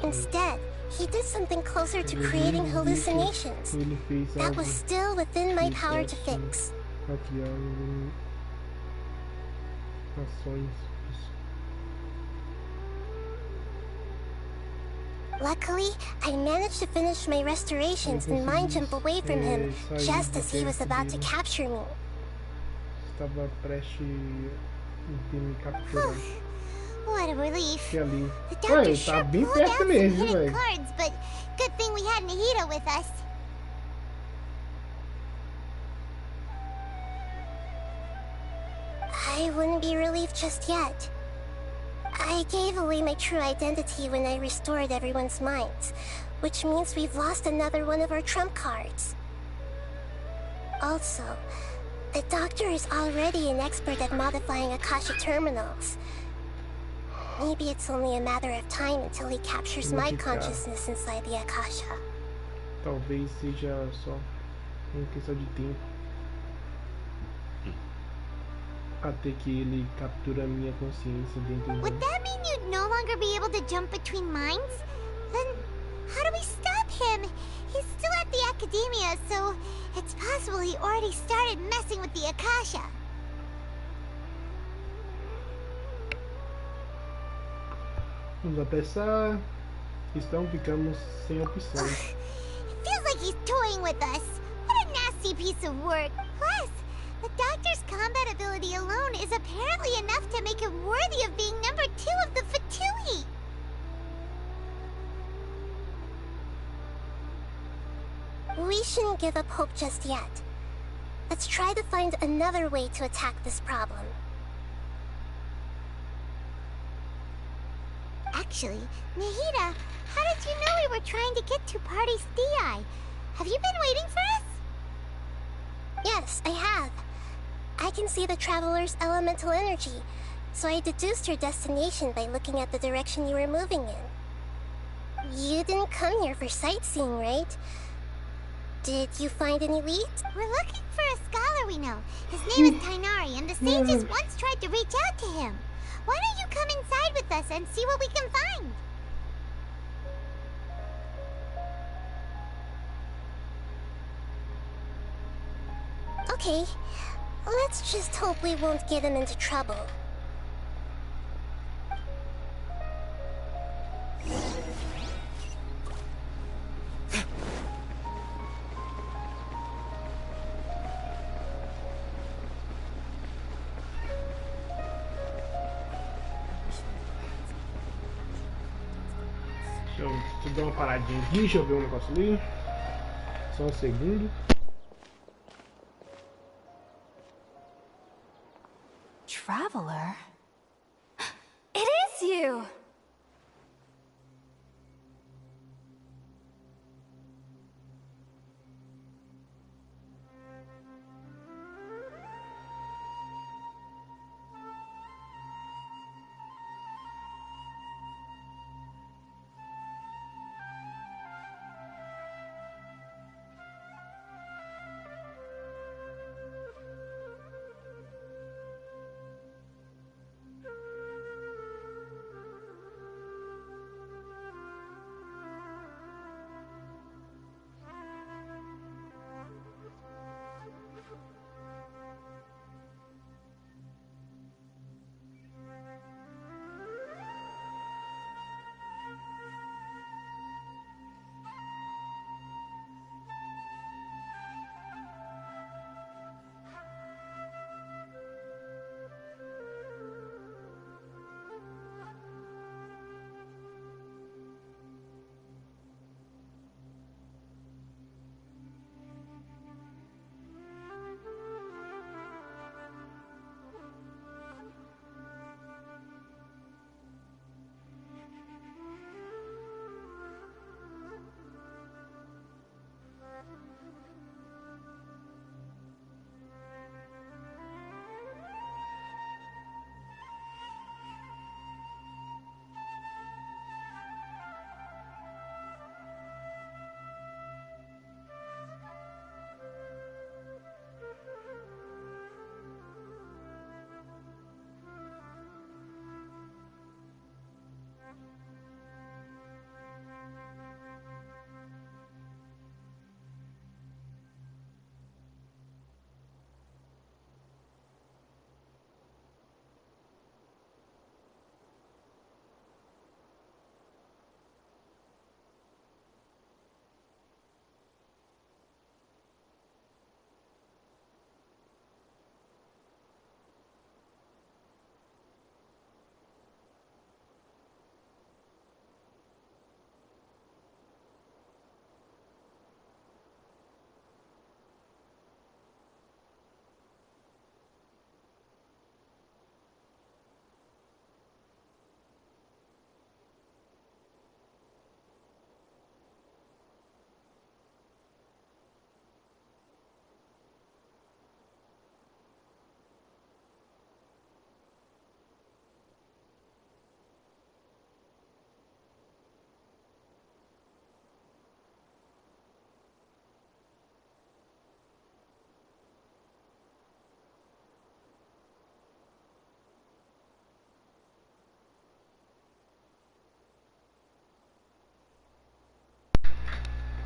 [SPEAKER 3] Instead, he did something closer to creating hallucinations. That was still within my power to fix. Luckily, I managed to finish my restorations and mind jump away from him just as he was about to capture me.
[SPEAKER 1] Estava prestes em me capturar.
[SPEAKER 8] What a relief.
[SPEAKER 1] Ali.
[SPEAKER 8] The doctor
[SPEAKER 1] Ué,
[SPEAKER 8] sure
[SPEAKER 1] tá bem
[SPEAKER 8] pulled out
[SPEAKER 1] perto
[SPEAKER 8] some
[SPEAKER 1] mesmo,
[SPEAKER 8] hidden
[SPEAKER 1] velho.
[SPEAKER 8] cards, but good thing we had Nahida with us.
[SPEAKER 3] I wouldn't be relieved just yet. I gave away my true identity when I restored everyone's minds, which means we've lost another one of our trump cards. Also, the doctor is already an expert at modifying Akasha terminals. Maybe it's only a matter of time until he captures my consciousness inside the Akasha.
[SPEAKER 1] Talvez seja só uma questão de tempo até que ele captura minha consciência dentro
[SPEAKER 8] Would that mean you'd no longer be able to jump between minds? Then how do we stop him? He's still at the Academia, so it's possible he already started messing with the Akasha.
[SPEAKER 1] Vamos apressar. Então ficamos sem opção.
[SPEAKER 8] It feels like he's toying with us. What a nasty piece of work. Plus, the doctor's combat ability alone is apparently enough to make him worthy of being number 2 of the Fatui.
[SPEAKER 3] We shouldn't give up hope just yet. Let's try to find another way to attack this problem.
[SPEAKER 8] Actually, Nahida, how did you know we were trying to get to Party's DI? Have you been waiting for us?
[SPEAKER 3] Yes, I have. I can see the Traveler's elemental energy, so I deduced your destination by looking at the direction you were moving in. You didn't come here for sightseeing, right? Did you find any leads?
[SPEAKER 8] We're looking for a scholar we know. His name is Tainari, and the sages once tried to reach out to him. Why don't you come inside with us and see what we can find?
[SPEAKER 3] Okay, let's just hope we won't get him into trouble.
[SPEAKER 1] Deixa eu dar uma paradinha aqui, deixa eu ver um negócio ali. Só um segundo.
[SPEAKER 4] Traveler? It is you!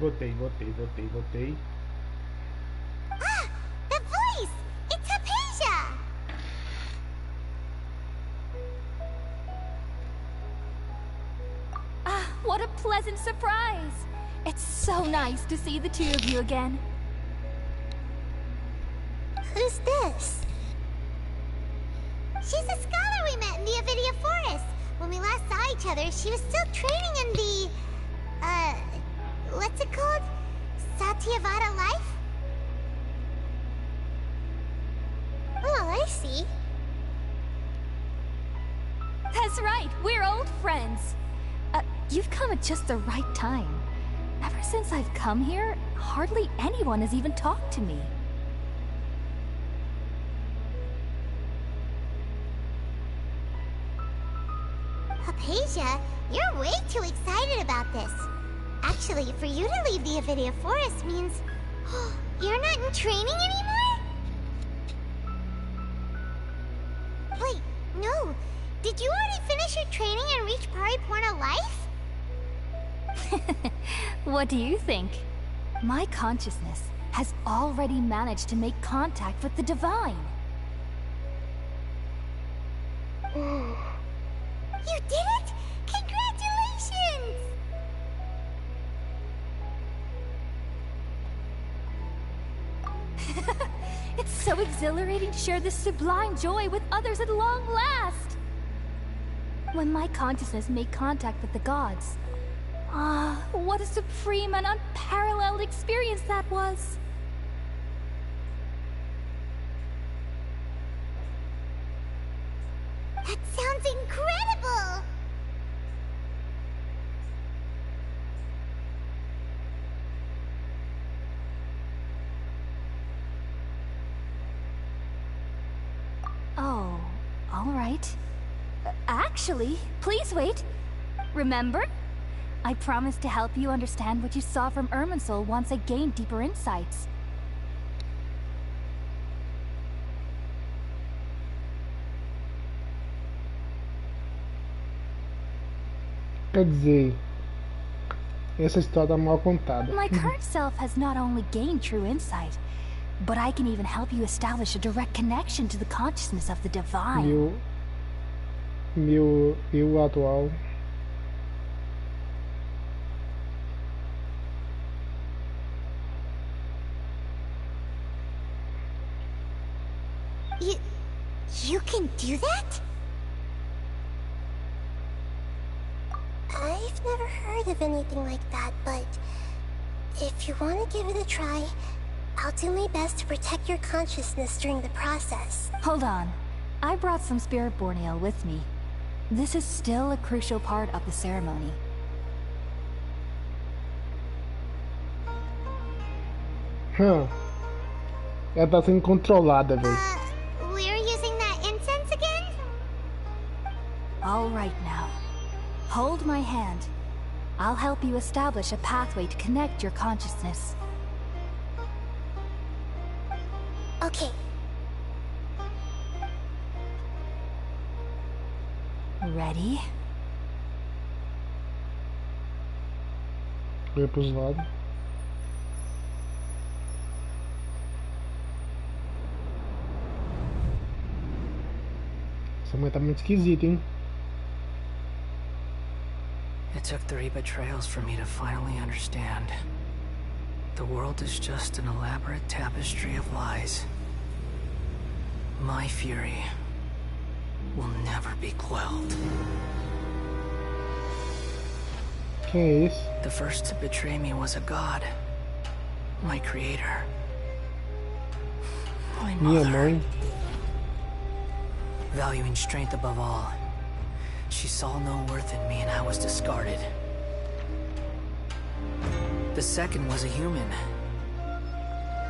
[SPEAKER 1] Votei, votei, votei, votei.
[SPEAKER 8] Ah! The voice! It's Hypatia!
[SPEAKER 7] Ah, what a pleasant surprise! It's so nice to see the two of you again.
[SPEAKER 3] Who's this?
[SPEAKER 8] She's a scholar we met in the Avidia Forest. When we last saw each other, she was still training in the... what's it called? Satyavada life?
[SPEAKER 3] Oh, I see.
[SPEAKER 7] That's right, we're old friends. You've come at just the right time. Ever since I've come here, hardly anyone has even talked to me.
[SPEAKER 8] Hypatia, you're way too excited about this. Actually, for you to leave the Avidia Forest means... you're not in training anymore? Wait, no. Did you already finish your training and reach Pariporna life?
[SPEAKER 7] What do you think? My consciousness has already managed to make contact with the divine.
[SPEAKER 8] You did it! Congratulations!
[SPEAKER 7] It's so exhilarating to share this sublime joy with others at long last! When my consciousness made contact with the gods, what a supreme and unparalleled experience that was!
[SPEAKER 8] That sounds incredible!
[SPEAKER 7] Oh, all right. Actually, please wait. Remember? I promised to help you understand what you saw from Irminsul once I gained deeper insights.
[SPEAKER 1] Quer dizer, essa história tá mal contada.
[SPEAKER 7] My current self has not only gained true insight, but I can even help you establish a direct connection to the consciousness of the divine.
[SPEAKER 1] Eu atual.
[SPEAKER 8] You can do that?
[SPEAKER 3] I've never heard of anything like that, but if you want to give it a try, I'll do my best to protect your consciousness during the process.
[SPEAKER 7] Hold on. I brought some spirit-born ale with me. This is still a crucial part of the ceremony.
[SPEAKER 1] Ela tá sendo controlada, velho.
[SPEAKER 8] We're using that incense again?
[SPEAKER 7] All right now. Hold my hand. I'll help you establish a pathway to connect your consciousness.
[SPEAKER 3] Okay.
[SPEAKER 7] Ready?
[SPEAKER 1] Olha pros lados. Essa mãe tá muito esquisita, hein?
[SPEAKER 5] It took 3 betrayals for me to finally understand. The world is just an elaborate tapestry of lies. My fury will never be quelled.
[SPEAKER 1] Quem é esse?
[SPEAKER 5] The first to betray me was a god. My creator. My
[SPEAKER 1] Minha
[SPEAKER 5] mother.
[SPEAKER 1] mãe.
[SPEAKER 5] Valuing strength above all. She saw no worth in me and I was discarded. The second was a human.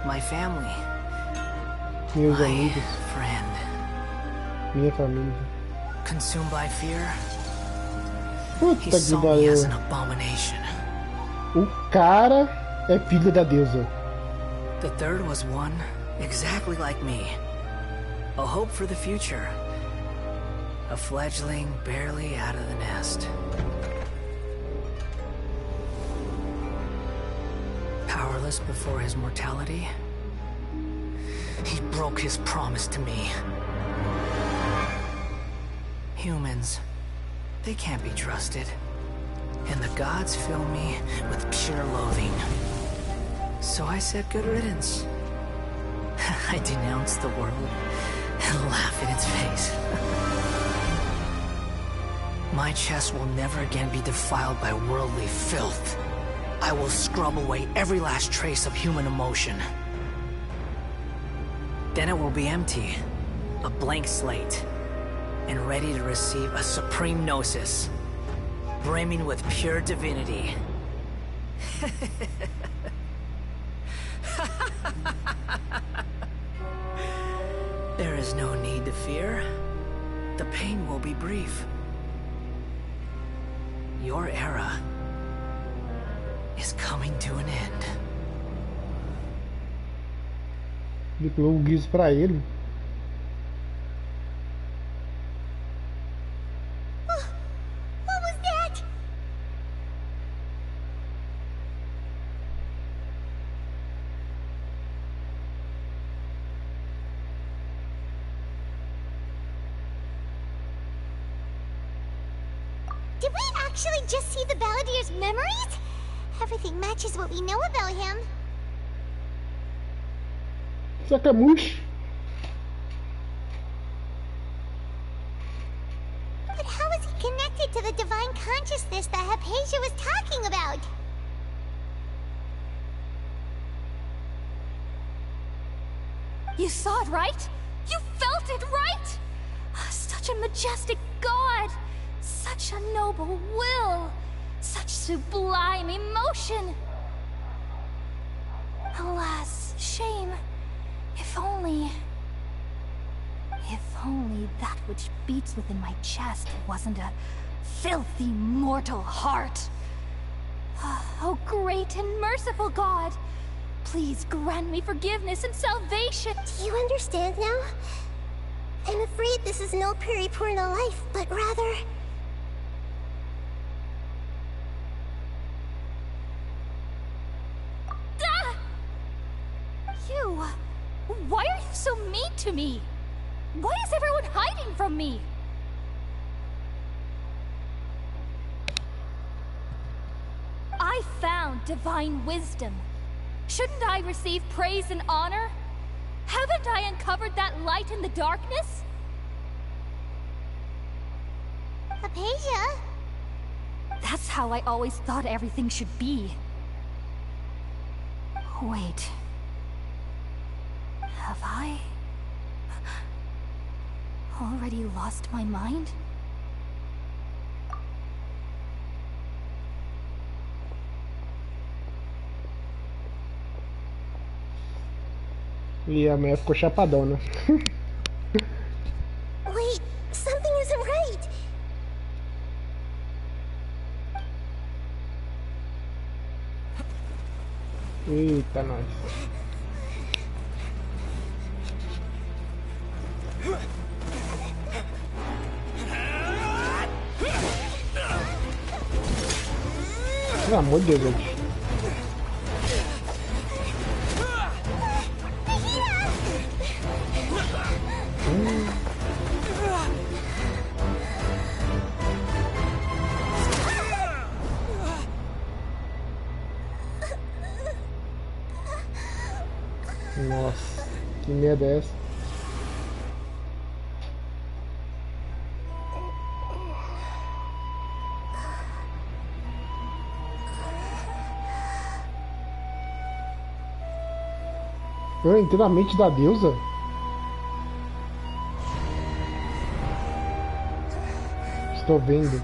[SPEAKER 5] My family.
[SPEAKER 1] Meus
[SPEAKER 5] My
[SPEAKER 1] amigos.
[SPEAKER 5] friend.
[SPEAKER 1] Minha família.
[SPEAKER 5] Consumed by fear,
[SPEAKER 1] Puta
[SPEAKER 5] he
[SPEAKER 1] que
[SPEAKER 5] saw me as an
[SPEAKER 1] pariu.
[SPEAKER 5] abomination.
[SPEAKER 1] O cara é filho da deusa.
[SPEAKER 5] The third was one exactly like me. A hope for the future. A fledgling barely out of the nest.
[SPEAKER 10] jealous before his mortality? He broke his promise to me. Humans, they can't be trusted. And the gods fill me with pure loathing. So I said good riddance. I denounced the world and laugh in its face. My chest will never again be defiled by worldly filth. I will scrub away every last trace of human emotion. Then it will be empty, a blank slate, and ready to receive a supreme gnosis, brimming with pure divinity. There is no need to fear. The pain will be brief. Your era is coming to an end.
[SPEAKER 1] Ele pegou o guiz pra ele.
[SPEAKER 8] What was that? Did we actually just see the Balladeer's memories? Everything matches what we know about him.
[SPEAKER 1] Sacamush.
[SPEAKER 8] But how is he connected to the divine consciousness that Hypatia was talking about?
[SPEAKER 4] You saw it, right? You felt it, right? Such a majestic god! Such a noble will! Such sublime emotion! Alas, shame. If only that which beats within my chest wasn't a filthy mortal heart. Oh, great and merciful God! Please grant me forgiveness and salvation!
[SPEAKER 3] Do you understand now? I'm afraid this is no Purna life, but rather...
[SPEAKER 4] Ah! You... Why are you so mean to me? Why is everyone hiding from me? I found divine wisdom. Shouldn't I receive praise and honor? Haven't I uncovered that light in the darkness?
[SPEAKER 8] Hypatia?
[SPEAKER 4] That's how I always thought everything should be. Wait. Have I already lost my mind?
[SPEAKER 1] E a mulher ficou chapadona.
[SPEAKER 3] Wait, something isn't right.
[SPEAKER 1] Eita, nós. Pelo amor de Deus, gente. Nossa, que merda é essa? Eu entrei na mente da deusa? Estou vendo.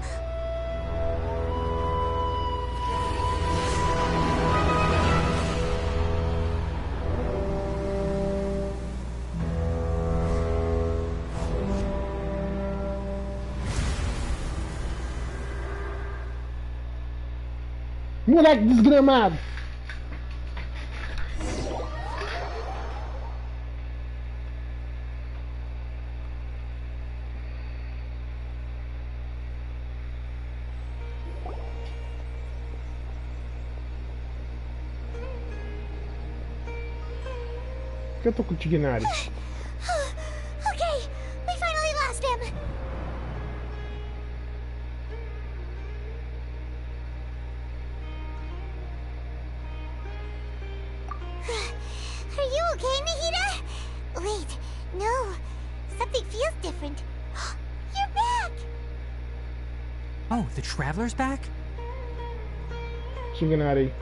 [SPEAKER 1] Moleque desgramado! que eu tô com o Tignari?
[SPEAKER 8] Okay, we finally lost him. Are you okay, Nahida? Wait, no. Something feels different. You're back!
[SPEAKER 10] Oh, the Traveler's back?
[SPEAKER 1] Tignari.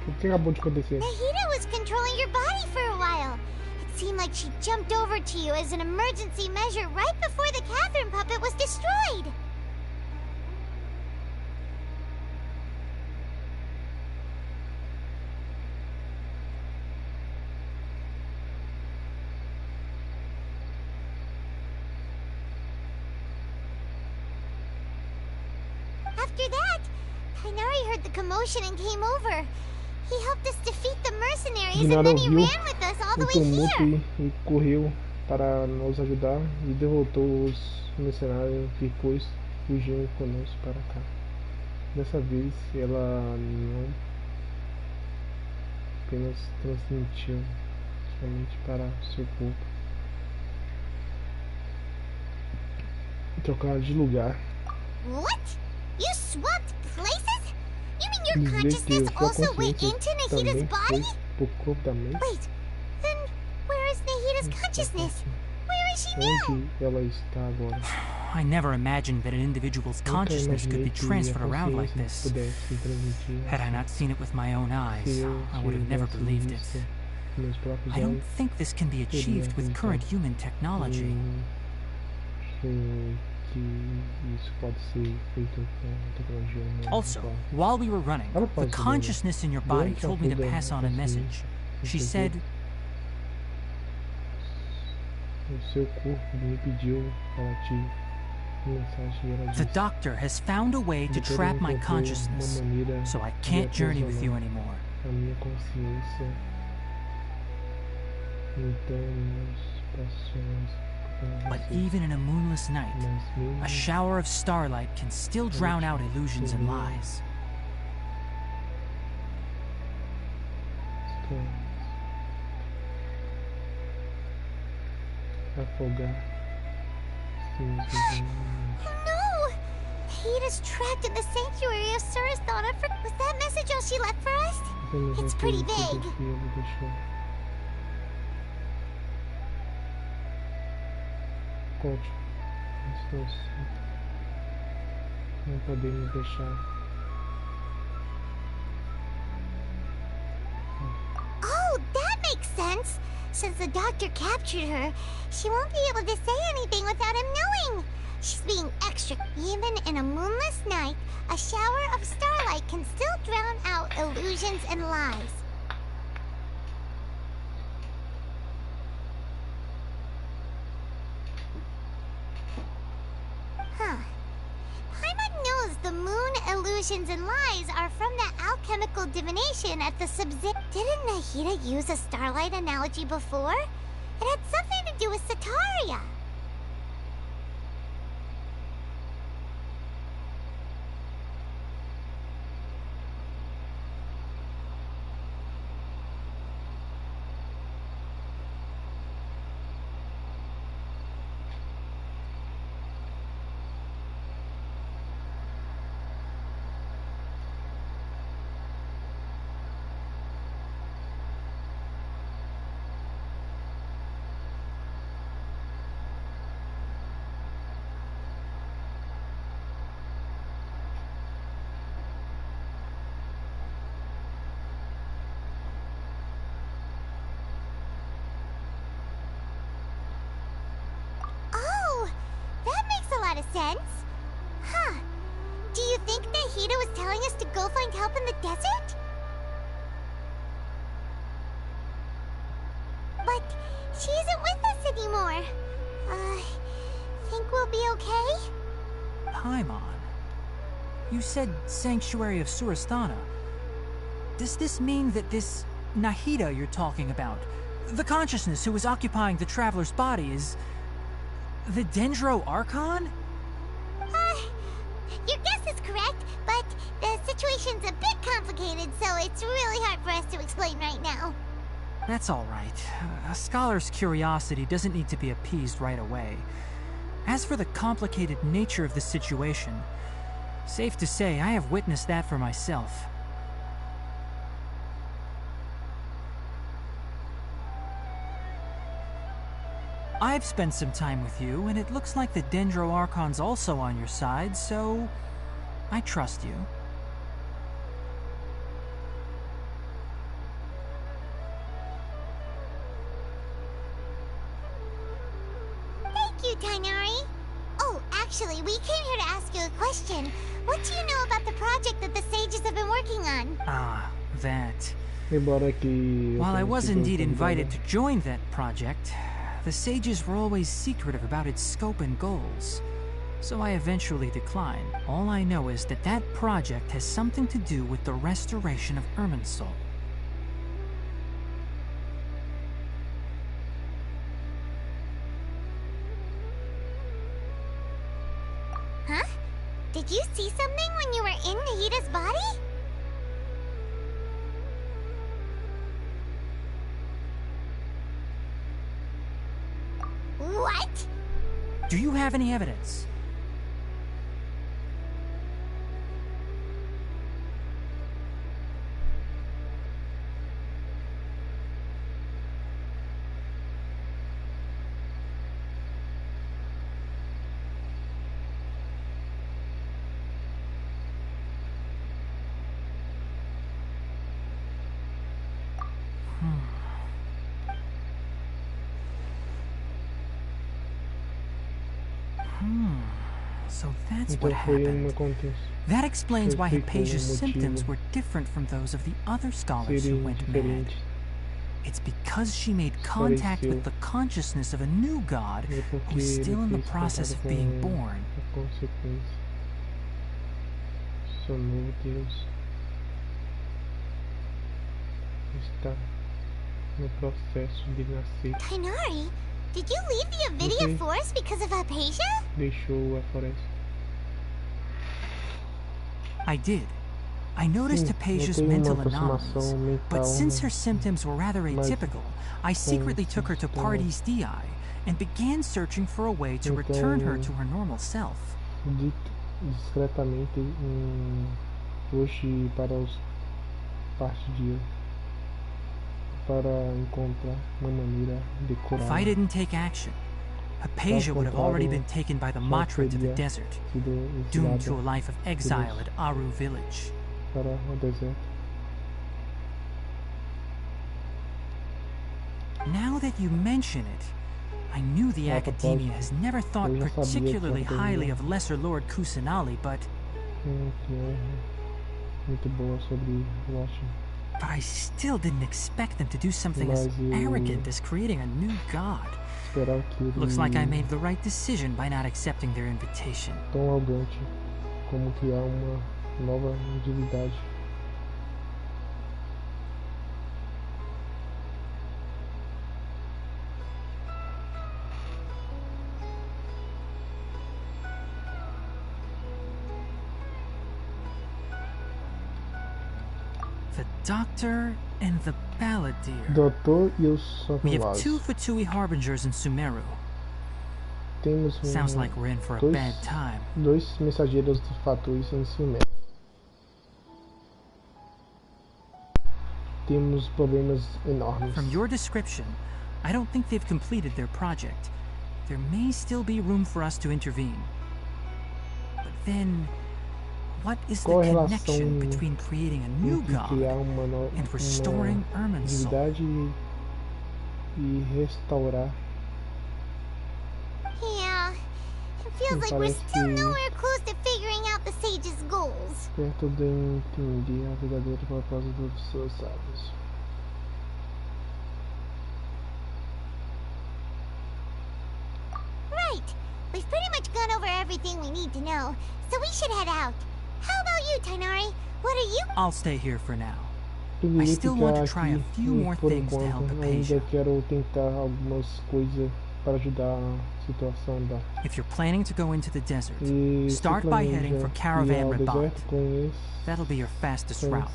[SPEAKER 1] O que acabou de acontecer?
[SPEAKER 8] Nahida was controlling your body for a while. It seemed like she jumped over to you as an emergency measure right before the Catherine puppet was destroyed. After that, Kainari heard the commotion and came over. He helped us defeat the mercenaries and then he ran with us all the way here.
[SPEAKER 1] E correu para nos ajudar e derrotou os mercenários e depois fugiu conosco para cá. Dessa vez ela não apenas transmitiu somente para seu corpo. Trocaram de lugar.
[SPEAKER 8] What? You swapped places? You mean your consciousness also went into Nahida's body? Wait, then where is Nahida's consciousness? Where is she now?
[SPEAKER 1] Ela está agora.
[SPEAKER 10] I never imagined that an individual's consciousness could be transferred around like this. Had I not seen it with my own eyes, I would have never believed it. I don't think this can be achieved with current human technology. Also, while we were running, the consciousness in your body told me to pass on a message. She said, "The doctor has found a way to trap my consciousness, so I can't journey with you anymore." But even in a moonless night, a shower of starlight can still drown out illusions and lies.
[SPEAKER 8] No! Nahida's trapped in the sanctuary of Surasthana. Was that message all she left for us? It's pretty vague.
[SPEAKER 1] Não podemos deixar.
[SPEAKER 8] Oh, that makes sense. Since the doctor captured her, she won't be able to say anything without him knowing. She's being extra. Even in a moonless night, a shower of starlight can still drown out illusions and lies. Paimon knows the moon illusions and lies are from that alchemical divination at the Didn't Nahida use a starlight analogy before? It had something to do with Sataria. Of sense. Huh. Do you think Nahida was telling us to go find help in the desert? But she isn't with us anymore. Think we'll be okay?
[SPEAKER 10] Paimon, you said Sanctuary of Surasthana. Does this mean that this Nahida you're talking about, the consciousness who was occupying the Traveler's body, is the Dendro Archon?
[SPEAKER 8] situation's a bit complicated, so it's really hard for us to explain right now.
[SPEAKER 10] That's all right. A scholar's curiosity doesn't need to be appeased right away. As for the complicated nature of the situation, safe to say I have witnessed that for myself. I've spent some time with you, and it looks like the Dendro Archon's also on your side, so I trust you.
[SPEAKER 8] Thank you, Tainari. Oh, actually, we came here to ask you a question. What do you know about the project that the sages have been working on?
[SPEAKER 10] Ah, that.
[SPEAKER 1] While
[SPEAKER 10] While I was indeed invited to join that project, the sages were always secretive about its scope and goals. So I eventually declined. All I know is that that project has something to do with the restoration of Irminsul.
[SPEAKER 8] Huh? Did you see something when you were in Nahida's body? What?
[SPEAKER 10] Do you have any evidence? So that's what happened. That explains why Hypatia's symptoms were different from those of the other scholars who went mad. It's because she made contact with the consciousness of a new god who is still in the process of being born.
[SPEAKER 8] Tainari, did you leave the Avidia Forest because of Hypatia?
[SPEAKER 10] I did. I noticed Hypatia's mental anomalies, but since her symptoms were rather atypical, I secretly took her to Party's DI and began searching for a way to return her to her normal self. If I didn't take action, Hypatia would have already been taken by the Matra to the desert, doomed to a life of exile at Aru village. Now that you mention it, I knew the Academia has never thought particularly highly of Lesser Lord Kusanali, but I still didn't expect them to do something as arrogant as creating a new god. Looks like I made the right decision by not accepting their invitation. The Doctor and the Balladeer. We have two Fatui Harbingers in Sumeru. Sounds like we're in for a bad time.
[SPEAKER 1] Dois mensageiros de Fatuis em Sumeru. Temos problemas enormes.
[SPEAKER 10] From your description, I don't think they've completed their project. There may still be room for us to intervene. But then, what is the connection between creating a new god and restoring Irminsul?
[SPEAKER 8] Yeah, it feels like we're still nowhere close to figuring out the sage's goals.
[SPEAKER 1] Perto de entender a verdadeira propósito dos seus sábios.
[SPEAKER 8] Right, we've pretty much gone over everything we need to know, so we should head out. How about you, Tainari? What are you?
[SPEAKER 10] I'll stay here for now. I still want to try a few more things to help Hypatia.
[SPEAKER 1] Quero tentar algumas coisas para ajudar a situação da.
[SPEAKER 10] If you're planning to go into the desert,
[SPEAKER 1] E se
[SPEAKER 10] start by heading for
[SPEAKER 1] planeja ir
[SPEAKER 10] Caravan
[SPEAKER 1] ao
[SPEAKER 10] Ribat.
[SPEAKER 1] deserto, conheça.
[SPEAKER 10] That'll be your fastest route.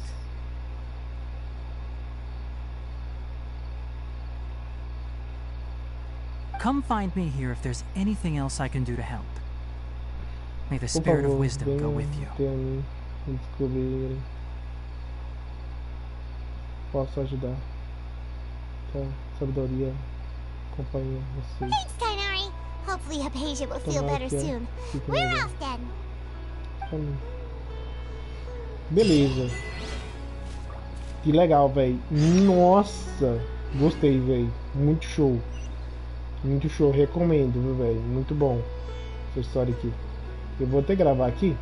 [SPEAKER 10] Come find me here if there's anything else I can do to help. May the
[SPEAKER 1] Por
[SPEAKER 10] spirit of
[SPEAKER 1] favor,
[SPEAKER 10] wisdom go
[SPEAKER 1] venha
[SPEAKER 10] with you.
[SPEAKER 1] até mim e descobrir. Posso ajudar. Tá? Sabedoria acompanha vocês.
[SPEAKER 8] Thanks, Tainari. Hopefully Hypatia will feel
[SPEAKER 1] Tomara
[SPEAKER 8] better
[SPEAKER 1] que
[SPEAKER 8] soon.
[SPEAKER 1] fique
[SPEAKER 8] We're
[SPEAKER 1] melhor.
[SPEAKER 8] off then.
[SPEAKER 1] Beleza. Que legal, velho. Nossa. Gostei, velho. Muito show. Muito show. Recomendo, viu, velho. Muito bom. Essa história aqui. Eu vou até gravar aqui.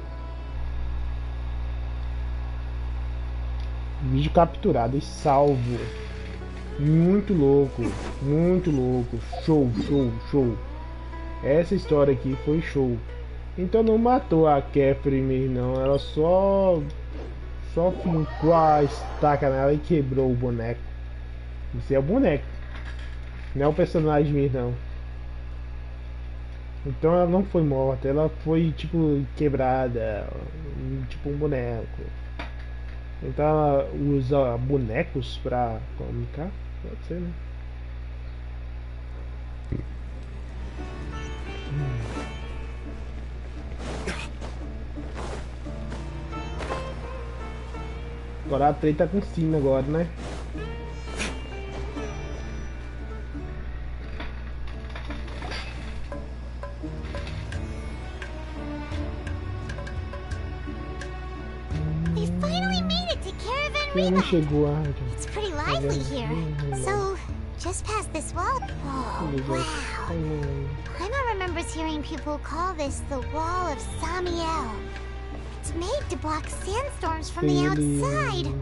[SPEAKER 1] Vídeo capturado e salvo. Muito louco. Muito louco. Show, show, show. Essa história aqui foi show. Então não matou a Catherine mesmo, não. Ela só fincou a estaca nela e quebrou o boneco. Isso é o boneco. Não é o personagem mesmo, não. Então ela não foi morta. Ela foi, tipo, quebrada. Tipo um boneco. Então ela usa bonecos pra comunicar? Pode ser, né? Agora a treta tá com cima agora, né?
[SPEAKER 8] We finally made it to Caravan
[SPEAKER 1] Finalmente
[SPEAKER 8] Ribat.
[SPEAKER 1] chegou a
[SPEAKER 8] It's pretty lively here. So, just past this wall. Oh, wow. Paimon remembers hearing people call this the Wall of Samiel. It's made to block sandstorms from the outside.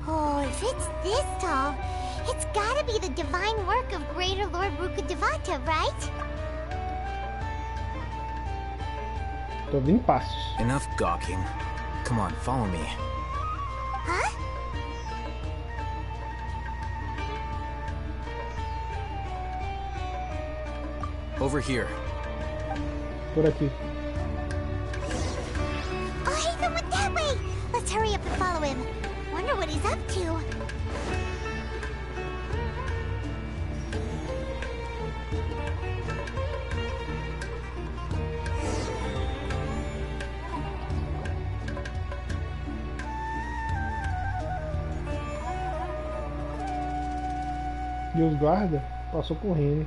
[SPEAKER 8] Oh, if it's this tall, it's gotta be the divine work of Greater Lord Rukkhadevata, right?
[SPEAKER 1] Tô ouvindo passos.
[SPEAKER 13] Enough gawking. Come on, follow me.
[SPEAKER 8] Huh?
[SPEAKER 13] Over here.
[SPEAKER 1] Por aqui.
[SPEAKER 8] Oh, Haven went that way! Let's hurry up and follow him. Wonder what he's up to.
[SPEAKER 1] E os guardas passou correndo.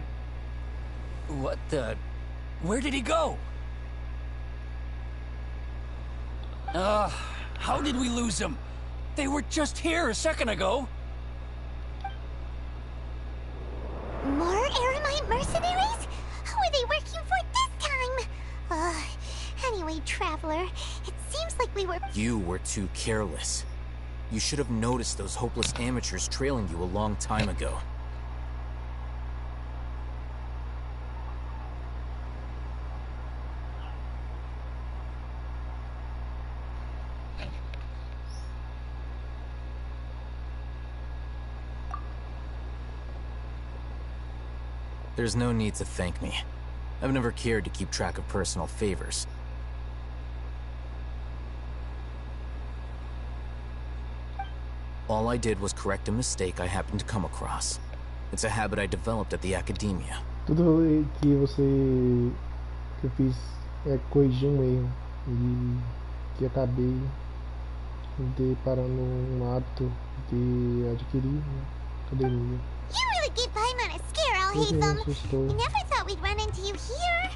[SPEAKER 12] What the... Where did he go? How did we lose him? They were just here a second ago.
[SPEAKER 8] More Eremite mercenaries? Who are they working for this time? Anyway, Traveler, it seems like we were...
[SPEAKER 13] You were too careless. You should have noticed those hopeless amateurs trailing you a long time ago. There's no need to thank me. I've never cared to keep track of personal favors. All I did was correct a mistake I happened to come across. It's a habit I developed at the academia.
[SPEAKER 1] Tudo que você que eu fiz é corrigir um erro e que acabei deparando um hábito de adquirir na academia.
[SPEAKER 8] You really gave Paimon a scare, Alhaitham. We never thought we'd run into you here.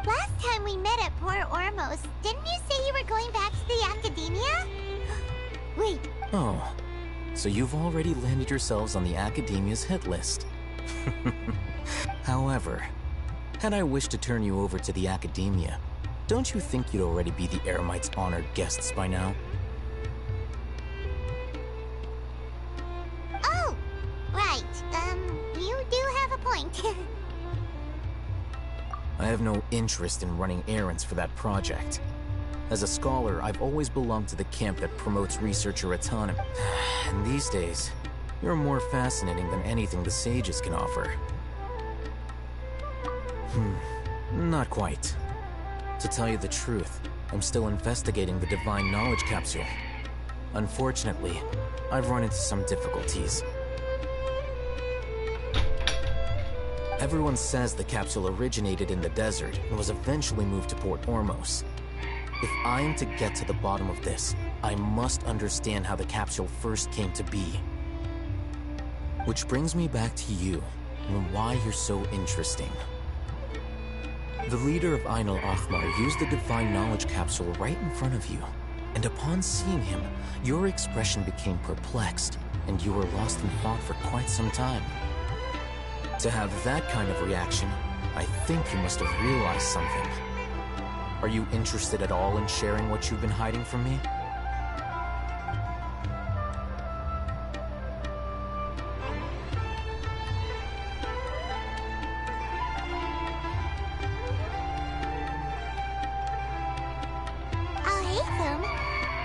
[SPEAKER 8] Last time we met at Port Ormos, didn't you say you were going back to the academia? Wait.
[SPEAKER 13] Oh, so you've already landed yourselves on the academia's hit list. However, had I wished to turn you over to the academia, don't you think you'd already be the Eremites' honored guests by now?
[SPEAKER 8] Oh, right. You do have a point.
[SPEAKER 13] I have no interest in running errands for that project. As a scholar, I've always belonged to the camp that promotes researcher autonomy. And these days, you're more fascinating than anything the sages can offer. Not quite. To tell you the truth, I'm still investigating the Divine Knowledge Capsule. Unfortunately, I've run into some difficulties. Everyone says the capsule originated in the desert and was eventually moved to Port Ormos. If I am to get to the bottom of this, I must understand how the capsule first came to be. Which brings me back to you, and why you're so interesting. The leader of Ainul Ahmar used the Divine Knowledge Capsule right in front of you, and upon seeing him, your expression became perplexed, and you were lost in thought for quite some time. To have that kind of reaction, I think you must have realized something. Are you interested at all in sharing what you've been hiding from me?
[SPEAKER 8] Oh, Haytham,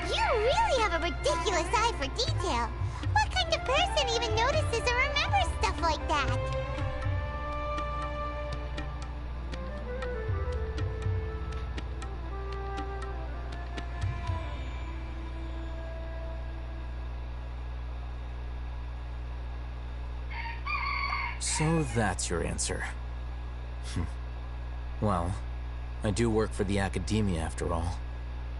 [SPEAKER 8] you really have a ridiculous eye for detail. What kind of person even notices or remembers stuff like that?
[SPEAKER 13] So that's your answer. Well, I do work for the Academia after all.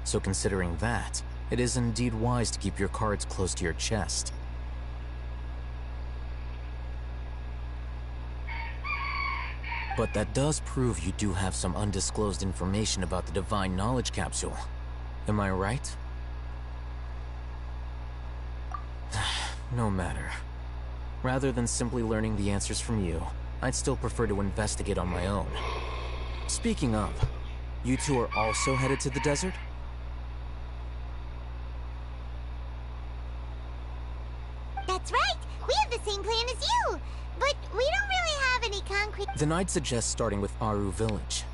[SPEAKER 13] So considering that, it is indeed wise to keep your cards close to your chest. But that does prove you do have some undisclosed information about the Divine Knowledge Capsule. Am I right? No matter. Rather than simply learning the answers from you, I'd still prefer to investigate on my own. Speaking of, you two are also headed to the desert?
[SPEAKER 8] That's right! We have the same plan as you! But we don't really have any concrete...
[SPEAKER 13] Then I'd suggest starting with Aru Village.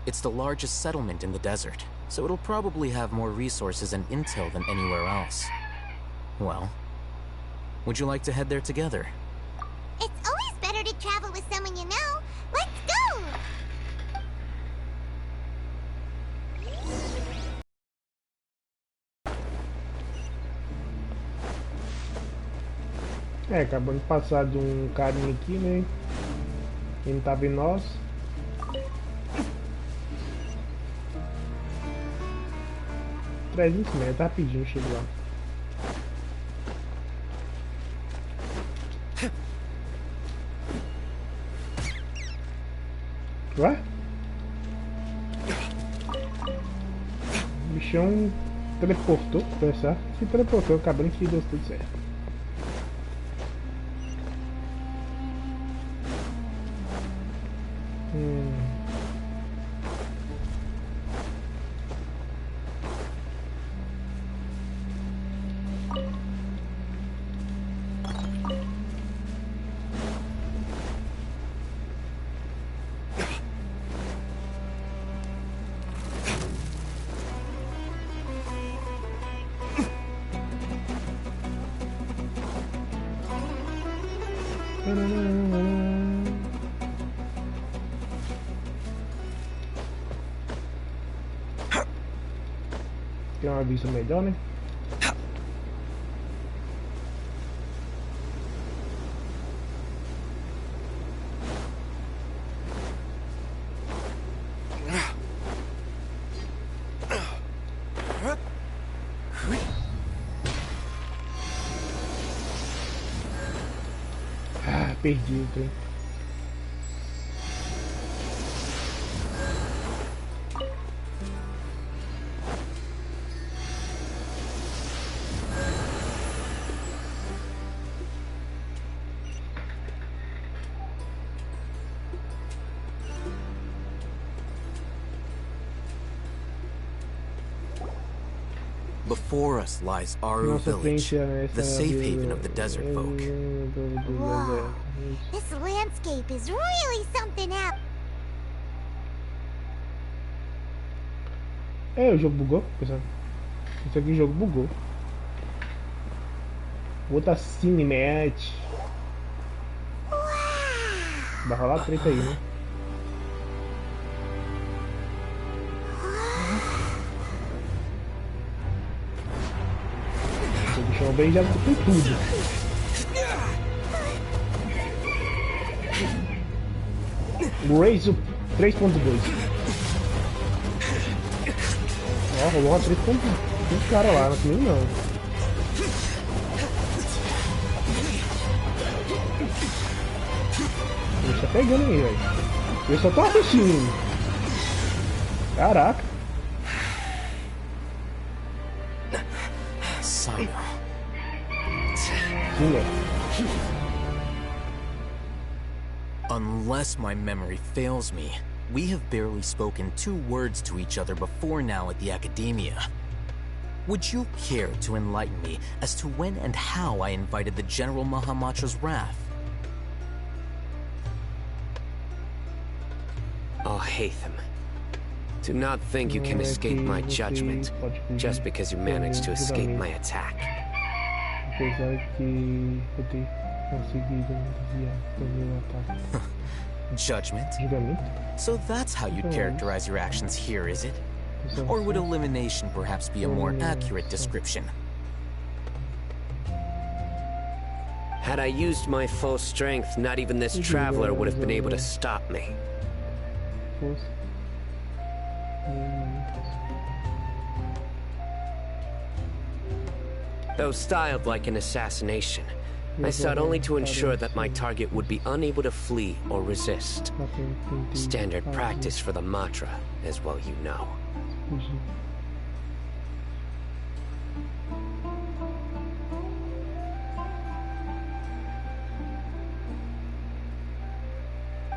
[SPEAKER 13] It's the largest settlement in the desert, so it'll probably have more resources and intel than anywhere else. Well, would you like to head there together?
[SPEAKER 8] It's always better to travel with someone you know. Let's go!
[SPEAKER 1] Acabamos de passar de carinha aqui, né? Ele não tava em nós. $300, rapidinho, chego lá. Ué? O bichão teleportou, pensar. Se teleportou, acabou que deu tudo certo. Tem uma vista melhor, né? Ah, perdi o trem.
[SPEAKER 13] Before us lies Aru Village, the safe haven of the desert folk.
[SPEAKER 8] Whoa, this landscape is really something else.
[SPEAKER 1] É, o jogo bugou, pessoal. Isso aqui o jogo bugou. Outra cinematic. Vai rolar treta aí, né? Então vem já com tudo. Raise 3.2. Ó, rolou uma 3.2. Tem cara lá, mas comigo não. Ele tá pegando aí, velho. Eu só tô assistindo. Caraca.
[SPEAKER 13] Sino. Unless my memory fails me, we have barely spoken 2 words to each other before now at the Academia. Would you care to enlighten me as to when and how I invited the General Mahamatra's wrath?
[SPEAKER 14] Oh, Hatham. Do not think you can escape my judgment just because you managed to escape my attack.
[SPEAKER 13] Judgment? So that's how you'd characterize your actions here, is it? Or would elimination perhaps be a more accurate description?
[SPEAKER 14] Had I used my full strength, not even this traveler would have been able to stop me. Though styled like an assassination, I sought only to ensure that my target would be unable to flee or resist. Standard practice for the Matra, as well you know.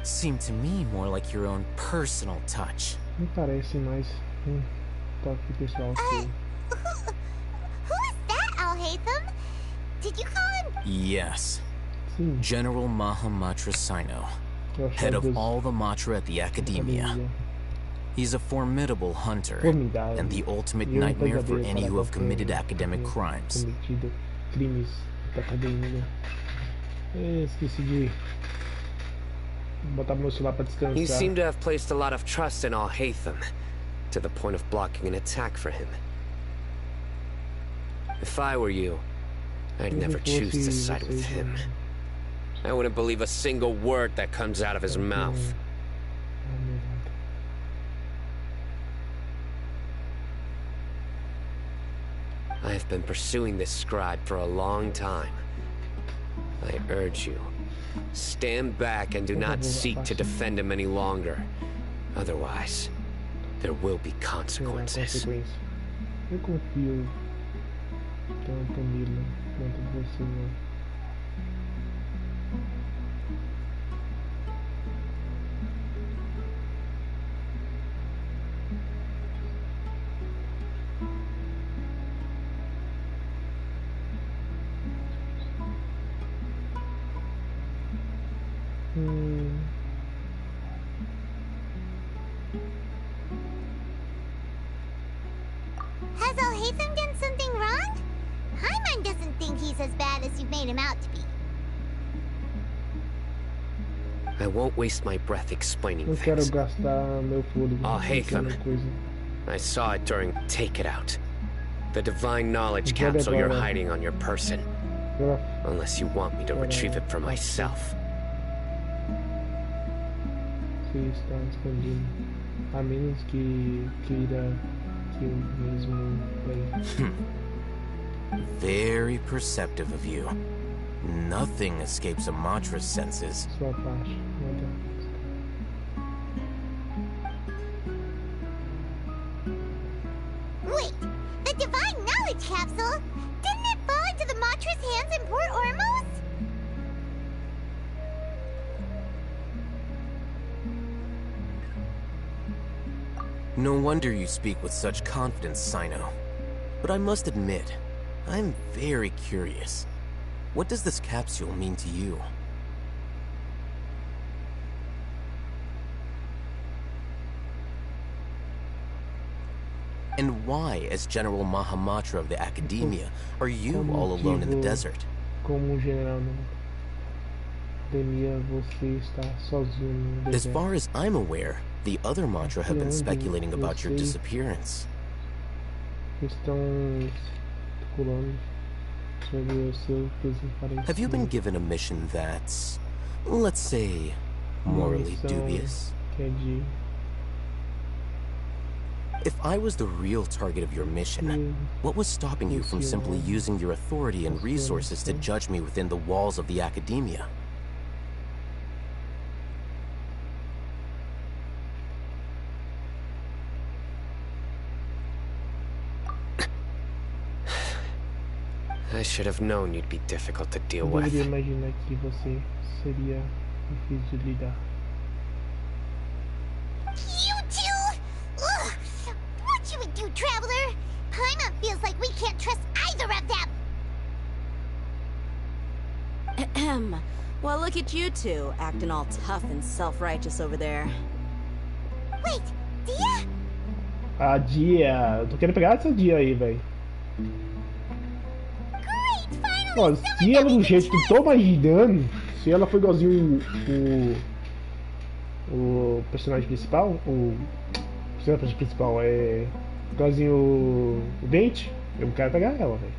[SPEAKER 13] Seemed to me more like your own personal touch.
[SPEAKER 1] Me parece mais toque pessoal seu.
[SPEAKER 8] Who is that, Al-Haytham? Did you call him?
[SPEAKER 13] Yes. General Mahamatra Sino, head of all the Matra at the Academia. He's a formidable hunter, and the ultimate nightmare for any who have committed academic crimes.
[SPEAKER 14] You seem to have placed a lot of trust in Al-Haytham, to the point of blocking an attack for him. If I were you, I'd never choose to side with him. I wouldn't believe a single word that comes out of his mouth. I have been pursuing this scribe for a long time. I urge you, stand back and do not seek to defend him any longer. Otherwise, there will be consequences.
[SPEAKER 1] Eu confio tanto nele quanto você, né?
[SPEAKER 8] Has Al-Haytham done something wrong? Hyman doesn't think he's as bad as you've made him out to be.
[SPEAKER 14] I won't waste my breath explaining
[SPEAKER 1] Eu quero
[SPEAKER 14] things.
[SPEAKER 1] gastar meu fôlego.
[SPEAKER 14] Al-Haytham, I saw it during Take It Out. The divine knowledge capsule you're hiding on your person. Unless you want me to retrieve it for myself.
[SPEAKER 1] Se está escondido. A menos que queira que eu mesmo venha.
[SPEAKER 13] Very perceptive of you. Nothing escapes a Matra's senses.
[SPEAKER 1] Sua parte.
[SPEAKER 8] Wait, the divine knowledge capsule? Didn't it fall into the Matra's hands in Port Ormos?
[SPEAKER 13] No wonder you speak with such confidence, Sino. But I must admit, I'm very curious. What does this capsule mean to you? And why, as General Mahamatra of the Academia, are you all alone in the desert?
[SPEAKER 1] Como general da Academia, você está sozinho no deserto.
[SPEAKER 13] As far as I'm aware, the other Matra have been speculating about your disappearance.
[SPEAKER 1] Estão especulando
[SPEAKER 13] Have you been given a mission that's, let's say, morally dubious? If I was the real target of your mission, what was stopping you from simply using your authority and resources to judge me within the walls of the academia?
[SPEAKER 14] I should have known you'd be difficult to deal with.
[SPEAKER 1] Eu imaginar que você seria difícil de lidar.
[SPEAKER 8] You two! Ugh! What you would do, Traveler? Paimon feels like we can't trust either of them!
[SPEAKER 7] Ahem. Well, look at you two, acting all tough and self-righteous over there.
[SPEAKER 8] Wait, Dia?
[SPEAKER 1] A Dia... Eu tô querendo pegar essa Dia aí, velho. Ó, se ela do jeito que eu tô imaginando, se ela for igualzinho o personagem principal, o personagem principal é igualzinho o Dente, eu quero pegar ela, velho.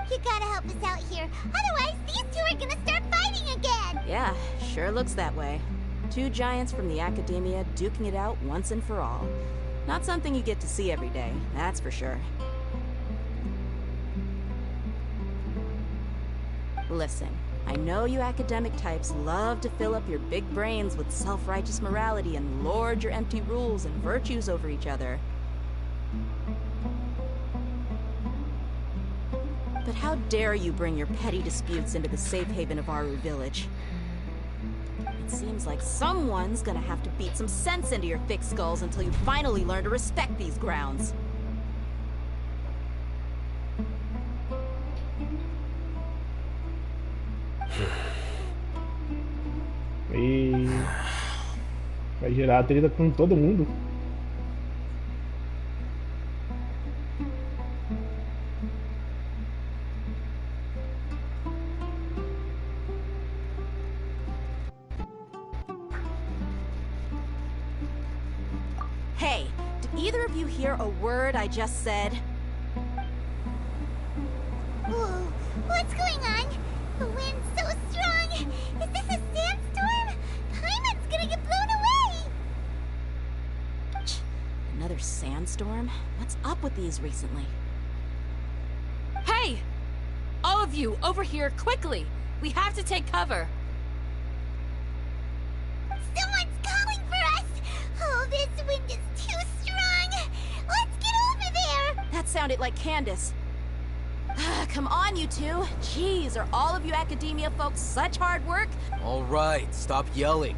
[SPEAKER 8] You gotta help us out here, otherwise these two are gonna start fighting again!
[SPEAKER 7] Yeah, sure looks that way. Two giants from the academia duking it out once and for all. Not something you get to see every day, that's for sure. Listen, I know you academic types love to fill up your big brains with self-righteous morality and lord your empty rules and virtues over each other. But how dare you bring your petty disputes into the safe haven of Aru Village? It seems like someone's gonna have to beat some sense into your thick skulls until you finally learn to respect these grounds.
[SPEAKER 1] E vai gerar a treta com todo mundo.
[SPEAKER 7] Hey, did either of you hear a word I just said?
[SPEAKER 8] Whoa, what's going on? The wind's so strong! Is this a sandstorm? Paimon's gonna get blown away!
[SPEAKER 7] Another sandstorm? What's up with these recently?
[SPEAKER 4] Hey! All of you, over here, quickly! We have to take cover!
[SPEAKER 8] Someone's calling for us! Oh, this wind is too strong! Let's get over there!
[SPEAKER 7] That sounded like Candace. Come on, you two. Jeez, are all of you academia folks such hard work?
[SPEAKER 13] All right, stop yelling.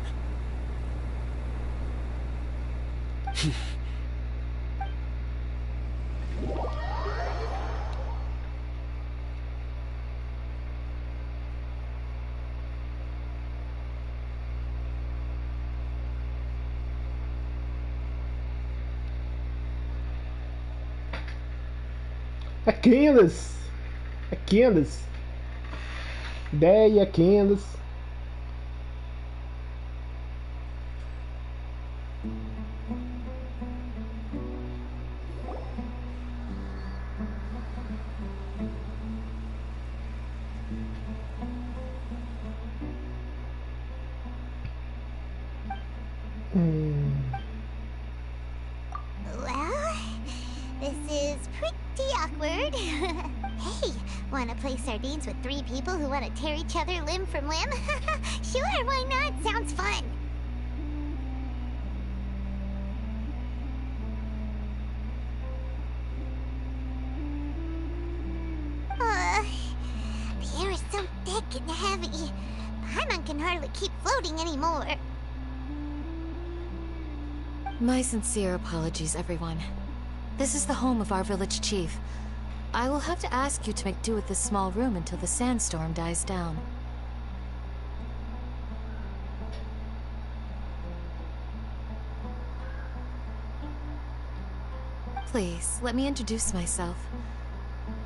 [SPEAKER 1] É Candace! É Candace! Ideia, Candace!
[SPEAKER 8] Well, this is pretty awkward. Hey, wanna play sardines with three people who wanna tear each other limb from limb? Sure, why not? Sounds fun. The air is so thick and heavy. Paimon can hardly keep floating anymore.
[SPEAKER 4] My sincere apologies, everyone. This is the home of our village chief. I will have to ask you to make do with this small room until the sandstorm dies down. Please, let me introduce myself.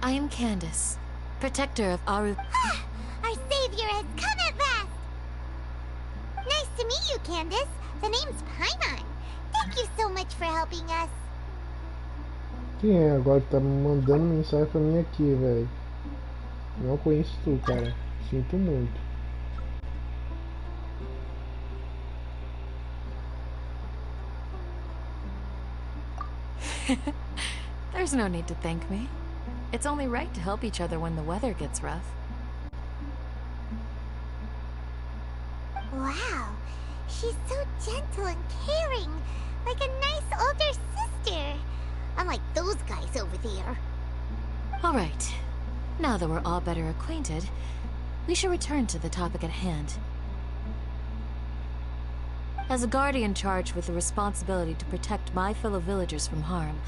[SPEAKER 4] I am Candace, protector of Aru...
[SPEAKER 8] Our savior has come at last! Nice to meet you, Candace. The name's Paimon. Thank you so much for helping us.
[SPEAKER 1] Quem é agora que tá mandando mensagem pra mim aqui, velho? Não conheço tu, cara. Sinto muito.
[SPEAKER 4] There's no need to thank me. It's only right to help each other when the weather gets rough.
[SPEAKER 8] Wow, she's so gentle and caring, like a nice older sister. Unlike those guys over there.
[SPEAKER 4] All right. Now that we're all better acquainted, we should return to the topic at hand. As a guardian charged with the responsibility to protect my fellow villagers from harm,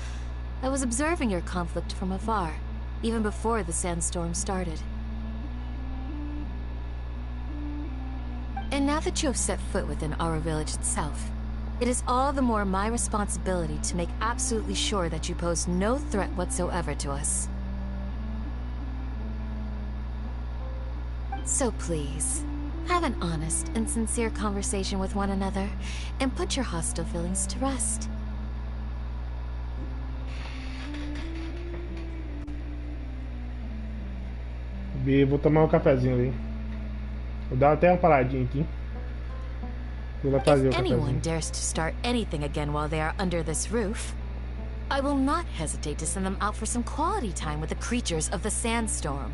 [SPEAKER 4] I was observing your conflict from afar, even before the sandstorm started. And now that you have set foot within our village itself, it is all the more my responsibility to make absolutely sure that you pose no threat whatsoever to us. So please, have an honest and sincere conversation with one another, and put your hostile feelings to rest.
[SPEAKER 1] Vou tomar um cafezinho ali. Vou dar até uma paradinha aqui. Vou lá fazer o
[SPEAKER 4] If anyone
[SPEAKER 1] cafezinho.
[SPEAKER 4] dares to start anything again while they are under this roof, I will not hesitate to send them out for some quality time with the creatures of the sandstorm.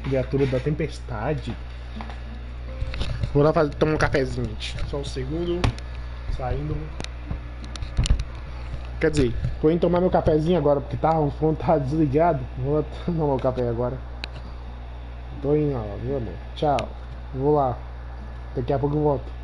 [SPEAKER 1] Criatura da tempestade. Vou lá fazer, tomar um cafezinho, gente. Só um segundo. Saindo. Quer dizer, tô indo tomar meu cafezinho agora, porque o fone tá desligado. Vou lá tomar o café agora. Tô indo lá, viu, amor? Tchau. Vou lá. Daqui a pouco eu volto.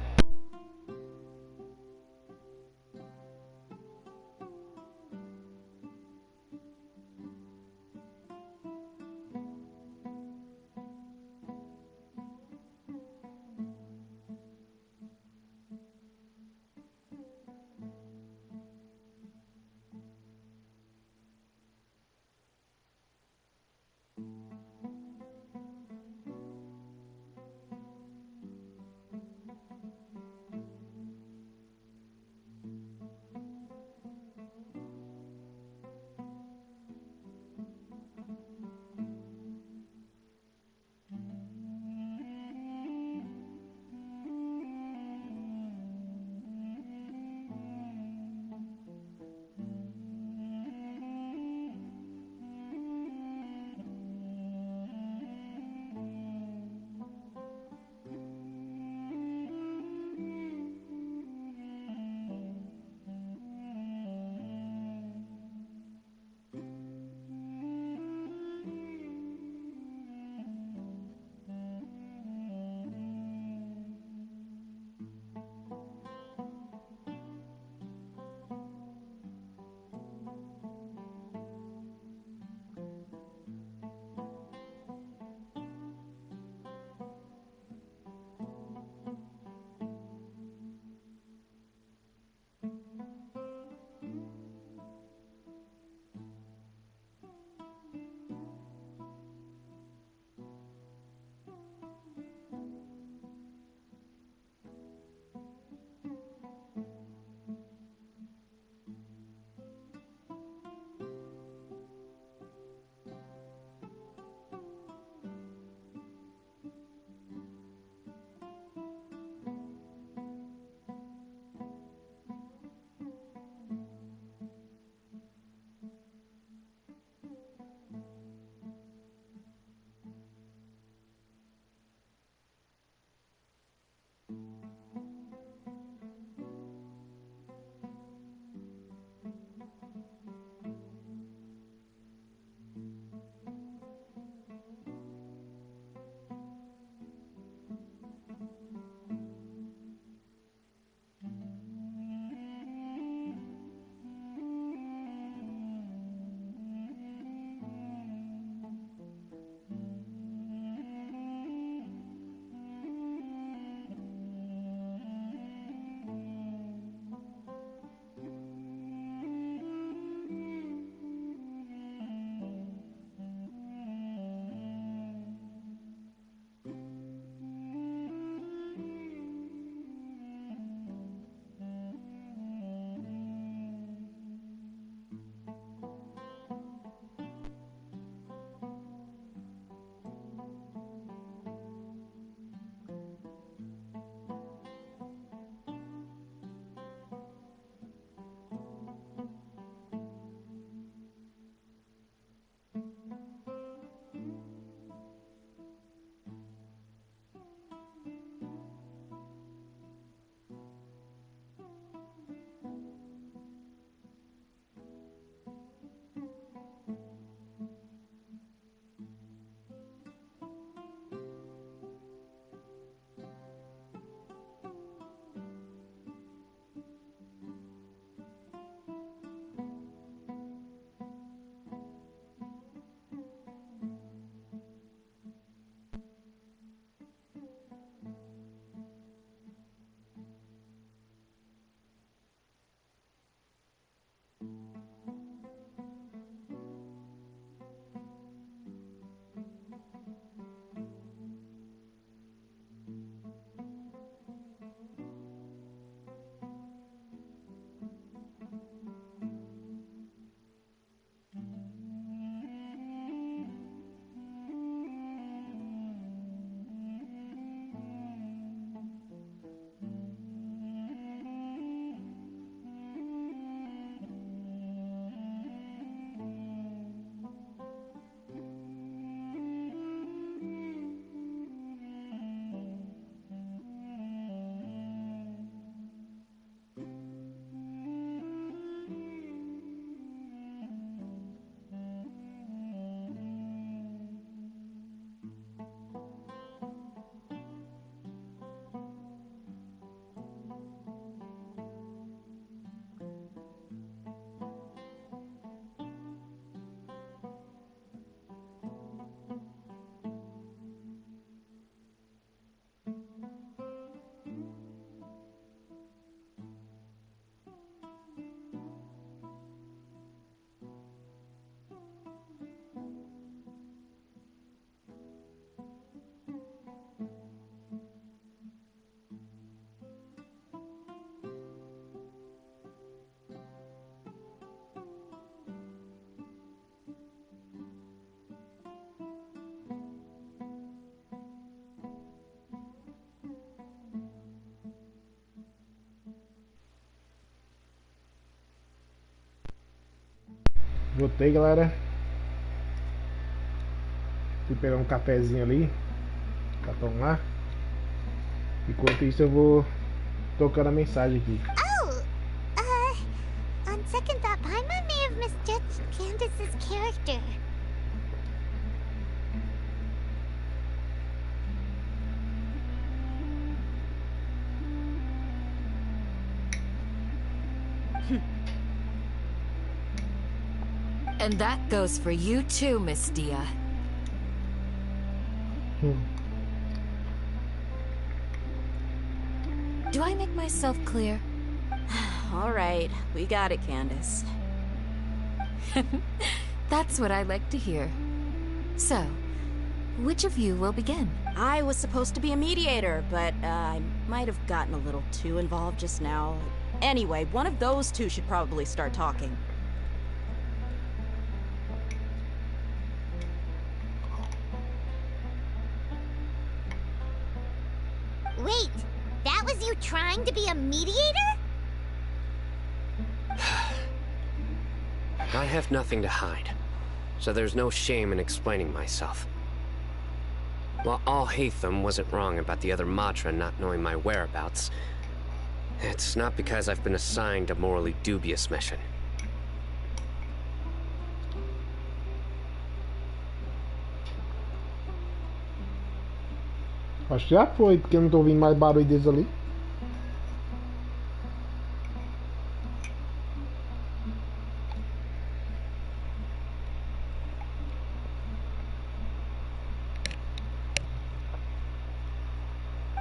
[SPEAKER 1] Voltei, galera. Fui pegar um cafezinho ali pra tomar. Enquanto isso eu vou tocando a mensagem aqui.
[SPEAKER 8] On second thought, Paimon may have misjudged Candace's character.
[SPEAKER 4] And that goes for you too, Miss Dia. Do I make myself clear?
[SPEAKER 7] All right, we got it, Candace.
[SPEAKER 4] That's what I like to hear. So, which of you will begin?
[SPEAKER 7] I was supposed to be a mediator, but I might have gotten a little too involved just now. Anyway, one of those two should probably start talking.
[SPEAKER 8] Wait, that was you trying to be a mediator?
[SPEAKER 14] I have nothing to hide, so there's no shame in explaining myself. While Al-Haytham wasn't wrong about the other Matra not knowing my whereabouts, it's not because I've been assigned a morally dubious mission.
[SPEAKER 1] Acho que já foi, porque eu não tô ouvindo mais barulho deles ali.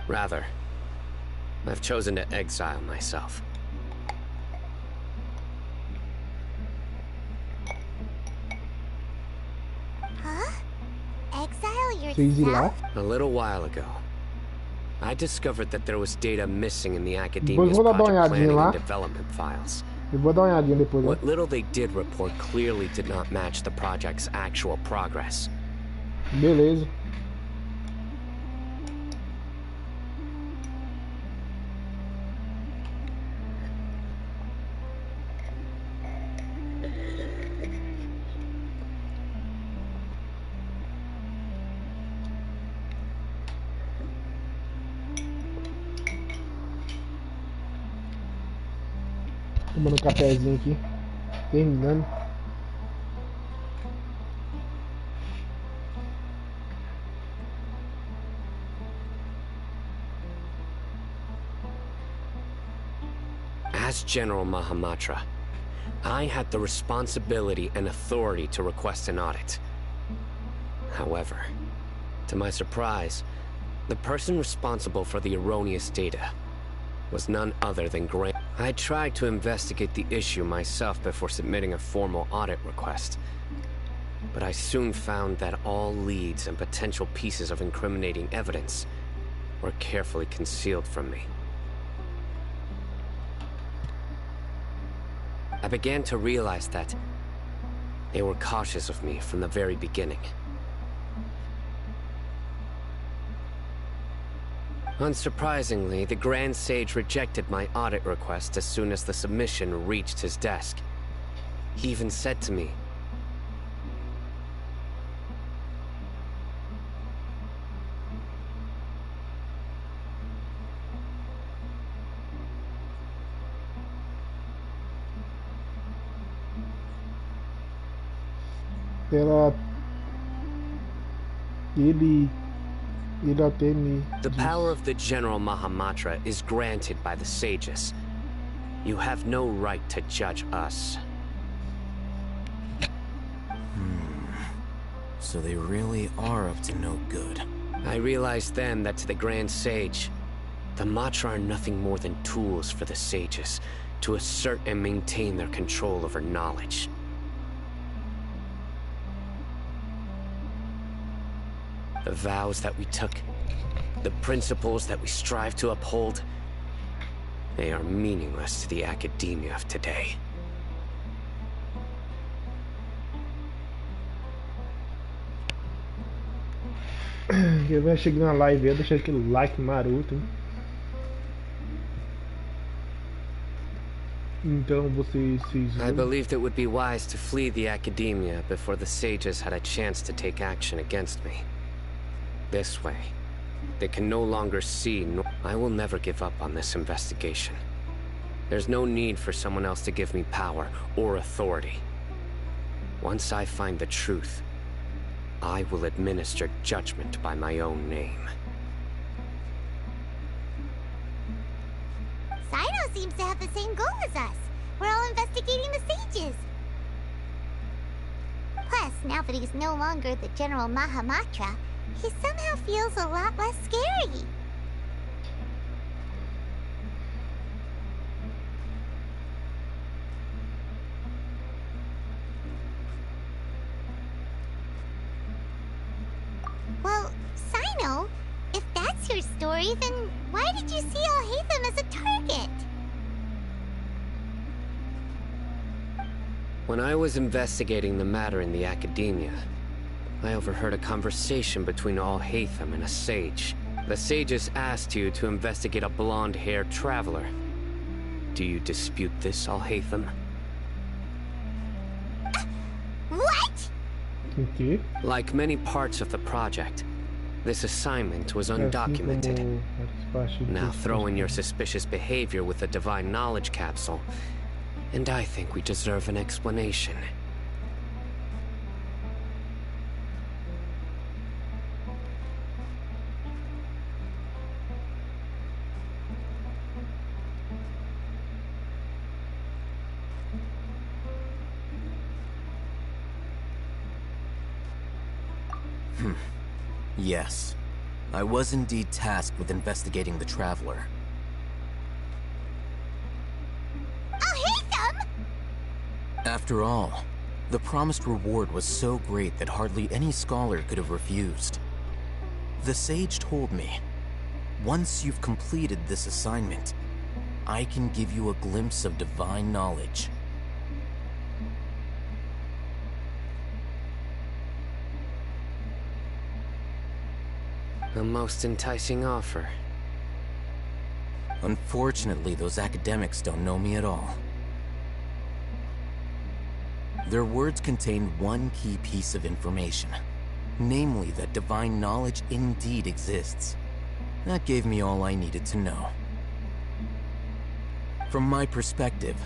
[SPEAKER 14] Rather, I've chosen to exile myself.
[SPEAKER 8] Huh? Exile yourself?
[SPEAKER 14] A little while ago, I discovered that there was data missing in the Academia's project planning and development files. What little they did report clearly did not match the project's actual progress.
[SPEAKER 1] Beleza. Tomando um cafezinho aqui. Terminando.
[SPEAKER 14] As General Mahamatra, I had the responsibility and authority to request an audit. However, to my surprise, the person responsible for the erroneous data was none other than Grant. I tried to investigate the issue myself before submitting a formal audit request, but I soon found that all leads and potential pieces of incriminating evidence were carefully concealed from me. I began to realize that they were cautious of me from the very beginning. Unsurprisingly, the Grand Sage rejected my audit request as soon as the submission reached his desk. He even said to me, the power of the General Mahamatra is granted by the sages. You have no right to judge us.
[SPEAKER 13] So they really are up to no good.
[SPEAKER 14] I realized then that to the Grand Sage, the Matra are nothing more than tools for the sages to assert and maintain their control over knowledge. The vows that we took, the principles that we strive to uphold, they are meaningless to the academia of today.
[SPEAKER 1] Quem vai chegando na live aí, deixa aquele like maroto. Então você se
[SPEAKER 14] I believed it would be wise to flee the academia before the sages had a chance to take action against me. This way, they can no longer see nor... I will never give up on this investigation. There's no need for someone else to give me power or authority. Once I find the truth, I will administer judgment by my own name.
[SPEAKER 8] Sino seems to have the same goal as us. We're all investigating the sages. Plus, now that he's no longer the General Mahamatra, he somehow feels a lot less scary. Well, Sino, if that's your story, then why did you see Alhaitham as a target?
[SPEAKER 14] When I was investigating the matter in the academia, I overheard a conversation between Alhaitham and a sage. The sages asked you to investigate a blonde-haired traveler. Do you dispute this, Alhaitham?
[SPEAKER 8] What?
[SPEAKER 1] Okay.
[SPEAKER 14] Like many parts of the project, this assignment was undocumented. Now throw in your suspicious behavior with the Divine Knowledge Capsule, and I think we deserve an explanation.
[SPEAKER 13] Yes. I was indeed tasked with investigating the Traveler.
[SPEAKER 8] Alhaitham!
[SPEAKER 13] After all, the promised reward was so great that hardly any scholar could have refused. The sage told me, once you've completed this assignment, I can give you a glimpse of divine knowledge.
[SPEAKER 14] A most enticing offer.
[SPEAKER 13] Unfortunately, those academics don't know me at all. Their words contained one key piece of information, namely that divine knowledge indeed exists. That gave me all I needed to know. From my perspective,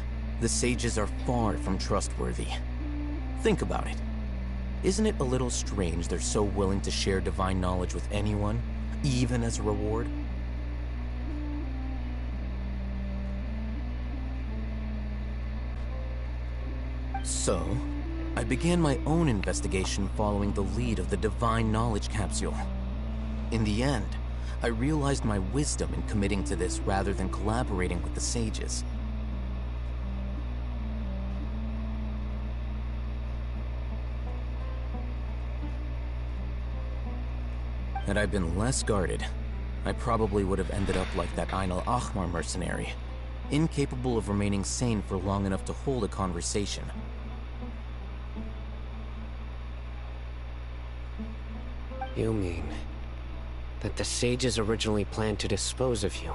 [SPEAKER 13] the sages are far from trustworthy. Think about it. Isn't it a little strange they're so willing to share divine knowledge with anyone, even as a reward? So, I began my own investigation following the lead of the Divine Knowledge Capsule. In the end, I realized my wisdom in committing to this rather than collaborating with the sages. Had I been less guarded, I probably would have ended up like that Ain al-Ahmar mercenary, incapable of remaining sane for long enough to hold a conversation.
[SPEAKER 14] You mean that the sages originally planned to dispose of you,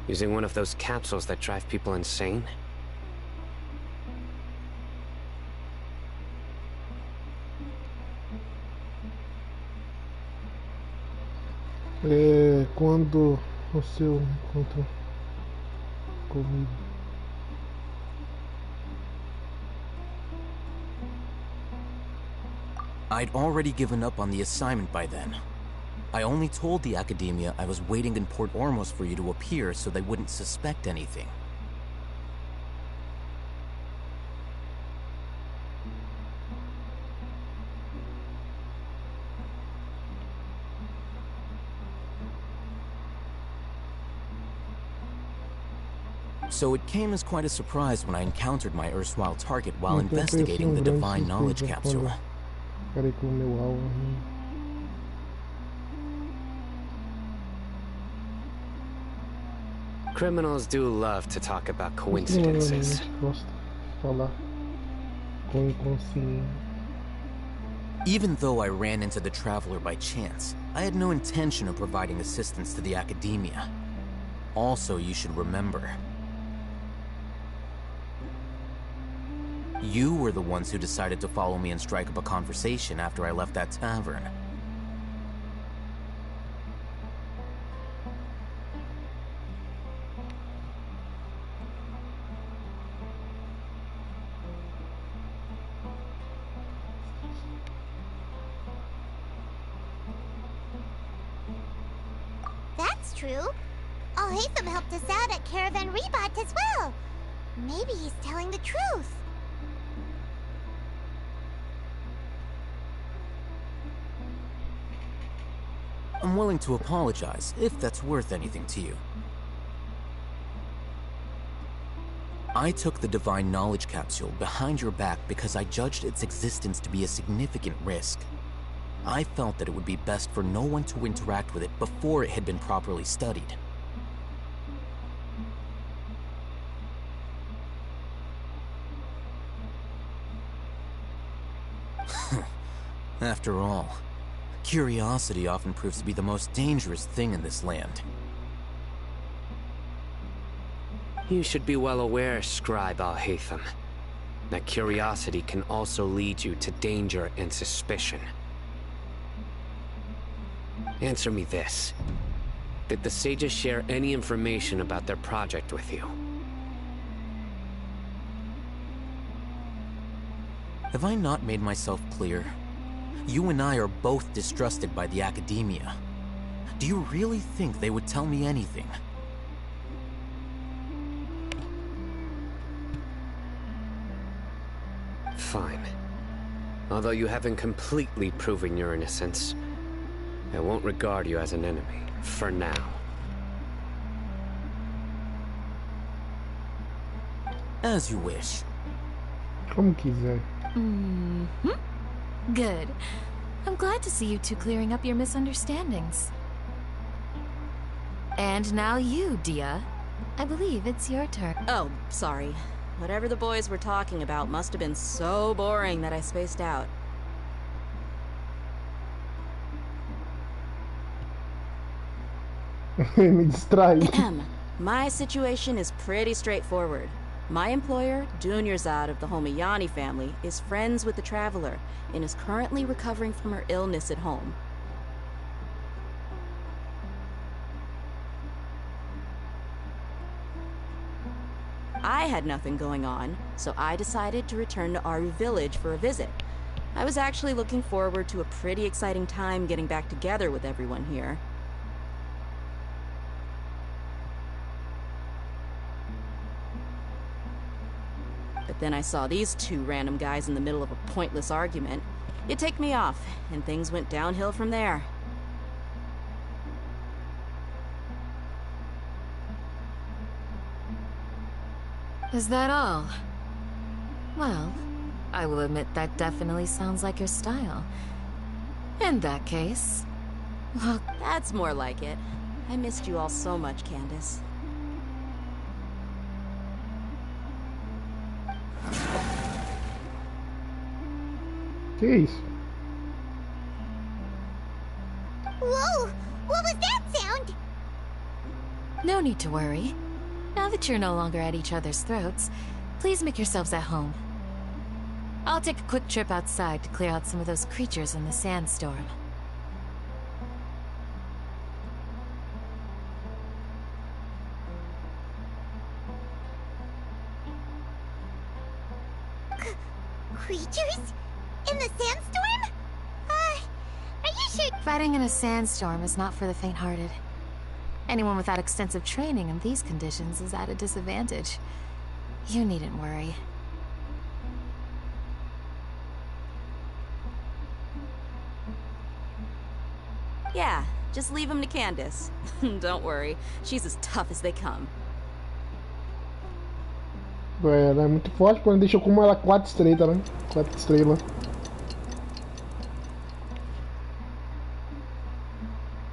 [SPEAKER 14] using one of those capsules that drive people insane?
[SPEAKER 1] Quando o seu encontro comigo.
[SPEAKER 13] I'd already given up on the assignment by then. I only told the Academia I was waiting in Port Ormos for you to appear so they wouldn't suspect anything. So it came as quite a surprise when I encountered my erstwhile target while investigating the Divine Knowledge Capsule.
[SPEAKER 14] Criminals do love to talk about coincidences.
[SPEAKER 13] Even though I ran into the Traveler by chance, I had no intention of providing assistance to the Academia. Also, you should remember, You were the ones who decided to follow me and strike up a conversation after I left that tavern.
[SPEAKER 8] That's true. Al-Haytham helped us out at Caravan Rebat as well. Maybe he's telling the truth.
[SPEAKER 13] I'm willing to apologize, if that's worth anything to you. I took the Divine Knowledge Capsule behind your back because I judged its existence to be a significant risk. I felt that it would be best for no one to interact with it before it had been properly studied. After all, curiosity often proves to be the most dangerous thing in this land.
[SPEAKER 14] You should be well aware, Scribe Al-Haytham, that curiosity can also lead you to danger and suspicion. Answer me this. Did the sages share any information about their project with you?
[SPEAKER 13] Have I not made myself clear? You and I are both distrusted by the Academia. Do you really think they would tell me anything?
[SPEAKER 14] Fine. Although you haven't completely proven your innocence, I won't regard you as an enemy, for now.
[SPEAKER 13] As you wish.
[SPEAKER 1] Como quiser.
[SPEAKER 4] Good. I'm glad to see you two clearing up your misunderstandings. And now you, Dia. I believe it's your turn.
[SPEAKER 15] Oh, sorry. Whatever the boys were talking about must have been so boring that I spaced out.
[SPEAKER 1] Me distrai.
[SPEAKER 15] My situation is pretty straightforward. My employer, Dunyarzad of the Homayani family, is friends with the Traveler and is currently recovering from her illness at home. I had nothing going on, so I decided to return to Aru Village for a visit. I was actually looking forward to a pretty exciting time getting back together with everyone here. But then I saw these two random guys in the middle of a pointless argument. It ticked me off, and things went downhill from there.
[SPEAKER 4] Is that all? Well, I will admit that definitely sounds like your style. In that case... well,
[SPEAKER 15] that's more like it. I missed you all so much, Candace.
[SPEAKER 1] Que isso?
[SPEAKER 8] Whoa! What was that sound?
[SPEAKER 4] No need to worry. Now that you're no longer at each other's throats, please make yourselves at home. I'll take a quick trip outside to clear out some of those creatures in the sandstorm.
[SPEAKER 8] Creatures? In the sandstorm? Are you sure?
[SPEAKER 4] Fighting in a sandstorm is not for the faint-hearted. Anyone without extensive training in these conditions is at a disadvantage. You needn't worry.
[SPEAKER 15] Yeah, just leave him to Candace. Don't worry, she's as tough as they come.
[SPEAKER 1] Ela é muito forte, porém deixou como ela 4 estrelas, né? 4 estrelas.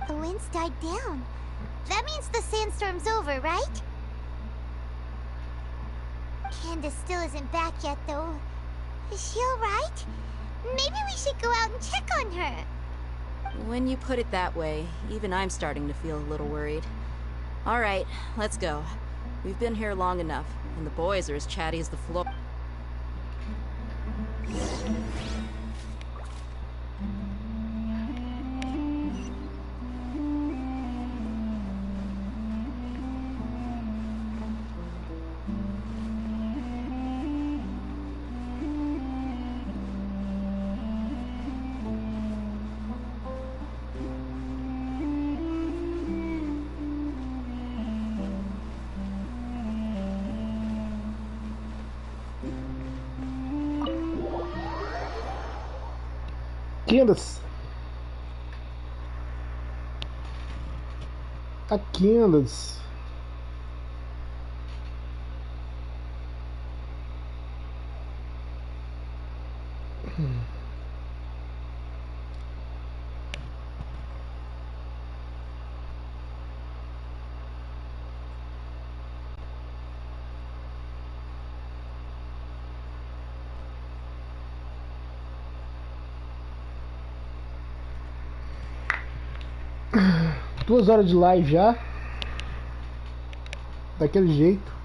[SPEAKER 8] The winds died down. That means the sandstorm's over, right? Candace still isn't back yet, though. Is she alright? Maybe we should go out and check on her.
[SPEAKER 15] When you put it that way, even I'm starting to feel a little worried. Alright, let's go. We've been here long enough, and the boys are as chatty as the floor.
[SPEAKER 1] Candace. A Candace. Duas horas de live já. Daquele jeito.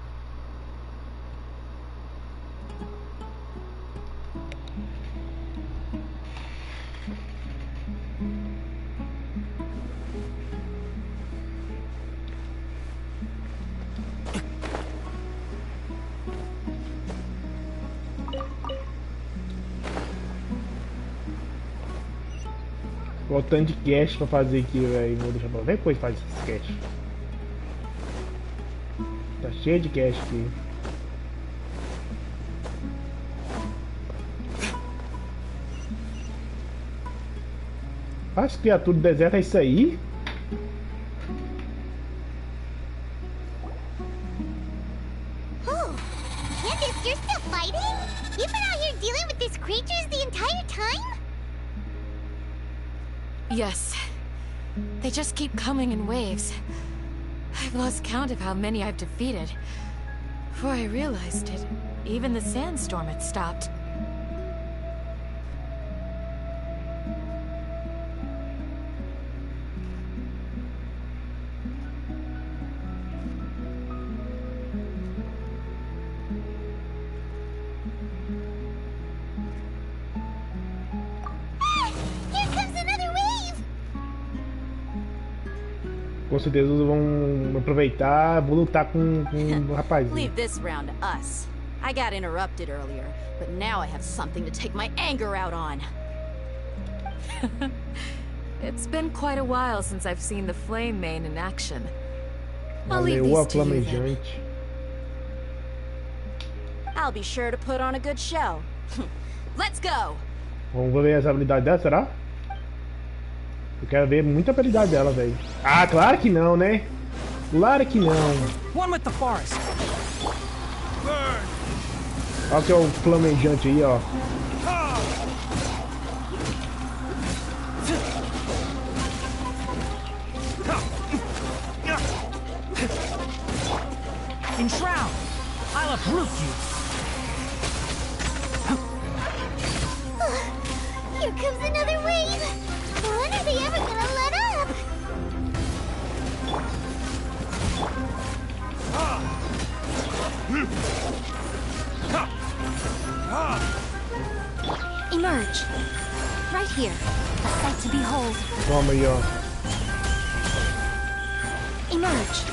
[SPEAKER 1] Olha o tanto de cash pra fazer aqui, velho. Vou deixar pra ver depois faz esse cash. Tá cheio de cash aqui. As criaturas do deserto é isso aí?
[SPEAKER 8] Oh, Candace, you're still fighting? You've been out here dealing with these creatures the entire time?
[SPEAKER 4] Yes. They just keep coming in waves. I've lost count of how many I've defeated. Before I realized it, even the sandstorm had stopped.
[SPEAKER 1] Com certeza vão aproveitar, vou lutar com o rapazinho.
[SPEAKER 15] Leave this round to us. I got interrupted earlier, but now I have something to take my anger out on.
[SPEAKER 4] It's been quite a while since I've seen the Flame Mane in action. I'll
[SPEAKER 1] Valeu,
[SPEAKER 4] leave these to you then.
[SPEAKER 1] flamejante.
[SPEAKER 15] I'll be sure to put on a good show. Let's go!
[SPEAKER 1] Vamos ver as habilidades dela, será? Eu quero ver muita habilidade dela, velho. Ah, claro que não, né? Claro que não.
[SPEAKER 10] One with the forest.
[SPEAKER 1] Olha que é o flamejante aí, ó.
[SPEAKER 10] Enshroud! I'll uproot you!
[SPEAKER 8] Here comes another wave! When are they ever gonna let up?
[SPEAKER 7] Emerge. Right here. A sight to behold.
[SPEAKER 1] Toma aí, ó.
[SPEAKER 7] Emerge.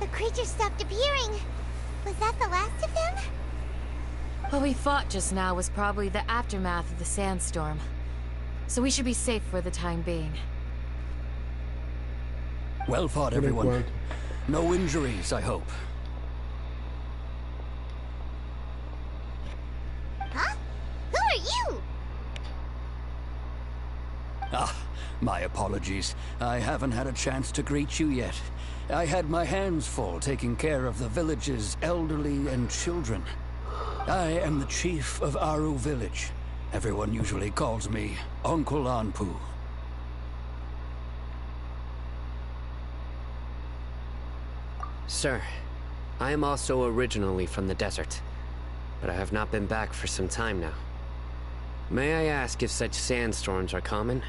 [SPEAKER 8] The creatures stopped appearing. Was that the last of them?
[SPEAKER 4] What we fought just now was probably the aftermath of the sandstorm. So we should be safe for the time being.
[SPEAKER 16] Well fought, everyone. No injuries, I hope.
[SPEAKER 8] Huh? Who are you?
[SPEAKER 16] Ah, my apologies. I haven't had a chance to greet you yet. I had my hands full taking care of the village's elderly and children. I am the chief of Aru village. Everyone usually calls me Uncle Anpu.
[SPEAKER 14] Sir, I am also originally from the desert, but I have not been back for some time now. May I ask if such sandstorms are common?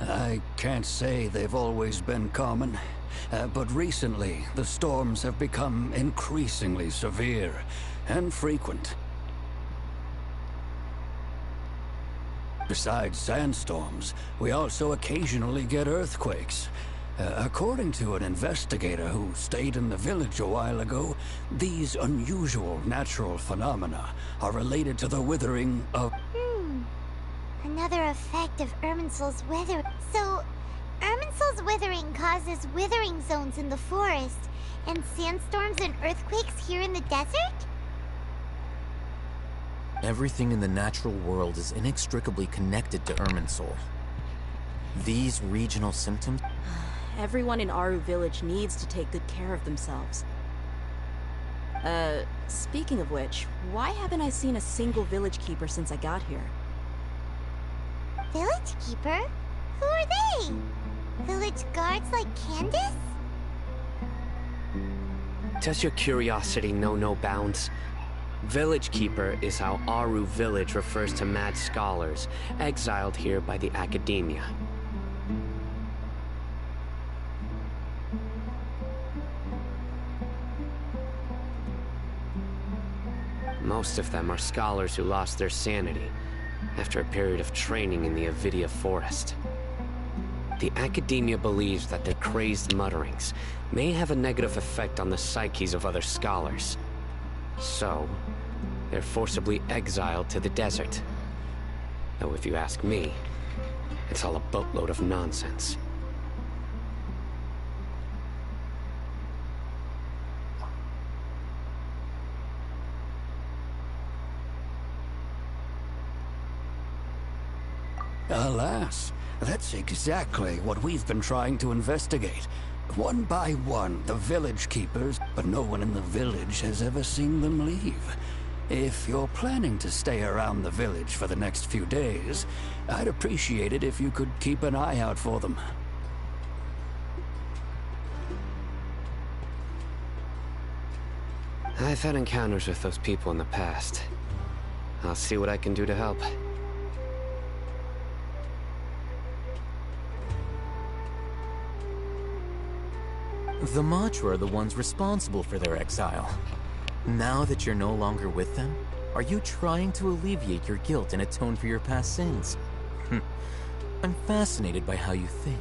[SPEAKER 16] I can't say they've always been common, but recently the storms have become increasingly severe and frequent. Besides sandstorms, we also occasionally get earthquakes. According to an investigator who stayed in the village a while ago, these unusual natural phenomena are related to the withering of...
[SPEAKER 8] Another effect of Irminsul's weather. So, Irminsul's withering causes withering zones in the forest, and sandstorms and earthquakes here in the desert?
[SPEAKER 13] Everything in the natural world is inextricably connected to Irminsul. These regional symptoms...
[SPEAKER 15] Everyone in Aru Village needs to take good care of themselves. Speaking of which, why haven't I seen a single village keeper since I got here?
[SPEAKER 8] Village keeper? Who are they? Village guards like Candace?
[SPEAKER 14] Does your curiosity know no bounds? Village Keeper is how Aru Village refers to mad scholars exiled here by the Academia. Most of them are scholars who lost their sanity after a period of training in the Avidia Forest. The Academia believes that their crazed mutterings may have a negative effect on the psyches of other scholars. So, they're forcibly exiled to the desert. Though if you ask me, it's all a boatload of nonsense.
[SPEAKER 16] Alas, that's exactly what we've been trying to investigate. One by one, the village keepers, but no one in the village has ever seen them leave. If you're planning to stay around the village for the next few days, I'd appreciate it if you could keep an eye out for them.
[SPEAKER 14] I've had encounters with those people in the past. I'll see what I can do to help.
[SPEAKER 13] The Matra are the ones responsible for their exile. Now that you're no longer with them, are you trying to alleviate your guilt and atone for your past sins? I'm fascinated by how you think.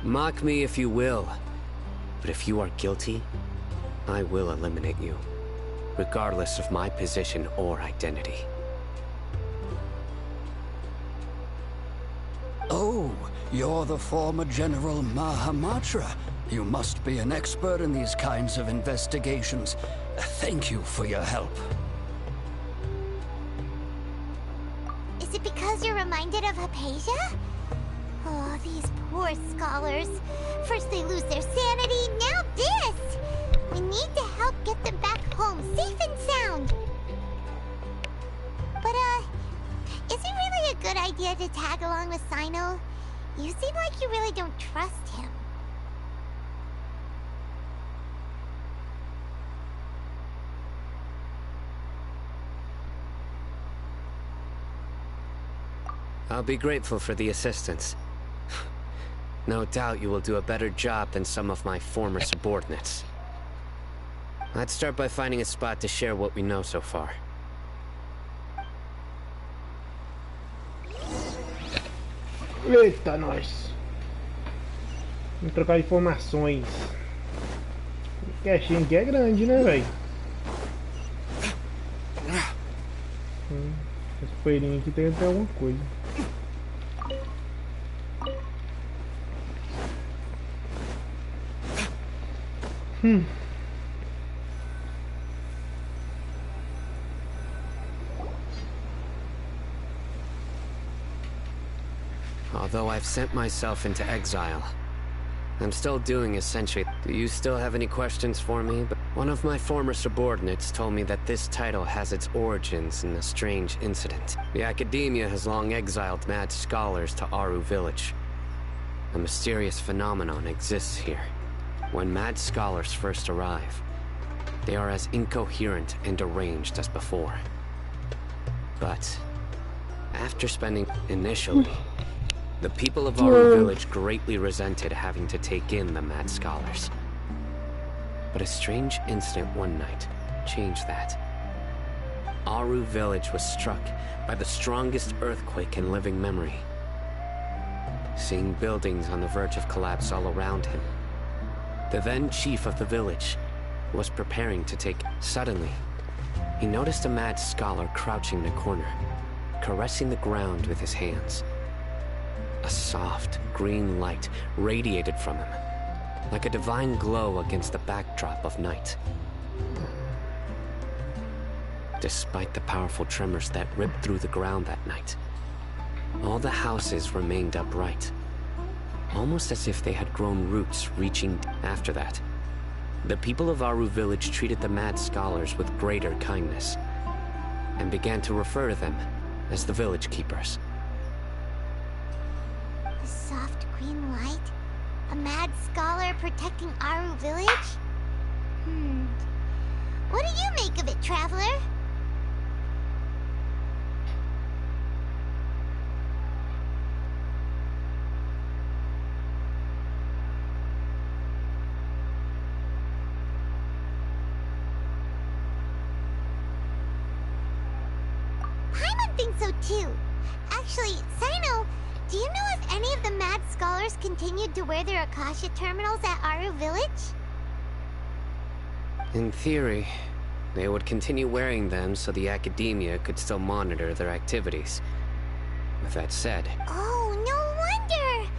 [SPEAKER 14] Mock me if you will, but if you are guilty, I will eliminate you, regardless of my position or identity.
[SPEAKER 16] Oh, you're the former General Mahamatra. You must be an expert in these kinds of investigations. Thank you for your help.
[SPEAKER 8] Is it because you're reminded of Hypatia? Oh, these poor scholars. First they lose their sanity, now this! We need to help get them back home, safe and sound. But, is it really a good idea to tag along with Sino? You seem like you really don't trust him.
[SPEAKER 14] I'll be grateful for the assistance. No doubt you will do a better job than some of my former subordinates. Let's start by finding a spot to share what we know so far.
[SPEAKER 1] Eita, nós! Vamos trocar informações. O caixinho aqui é grande, né, velho? Esse poeirinho aqui tem até alguma coisa.
[SPEAKER 14] Although I've sent myself into exile, I'm still doing essentially. Do you still have any questions for me? But one of my former subordinates told me that this title has its origins in a strange incident. The Academia has long exiled mad scholars to Aru Village. A mysterious phenomenon exists here. When mad scholars first arrive, they are as incoherent and deranged as before. But after spending initially, the people of Aru village greatly resented having to take in the mad scholars. But a strange incident one night changed that. Aru village was struck by the strongest earthquake in living memory. Seeing buildings on the verge of collapse all around him, the then chief of the village was preparing to take... Suddenly, he noticed a mad scholar crouching in a corner, caressing the ground with his hands. A soft, green light radiated from him, like a divine glow against the backdrop of night. Despite the powerful tremors that ripped through the ground that night, all the houses remained upright, almost as if they had grown roots reaching. After that, the people of Aru village treated the mad scholars with greater kindness, and began to refer to them as the village keepers.
[SPEAKER 8] A soft green light? A mad scholar protecting Aru village? What do you make of it, traveler? Paimon thinks so too. Actually, Sino, do you know if any of the mad scholars continued to wear their Akasha terminals at Aru village?
[SPEAKER 14] In theory, they would continue wearing them so the academia could still monitor their activities. With that said...
[SPEAKER 8] Oh, no wonder!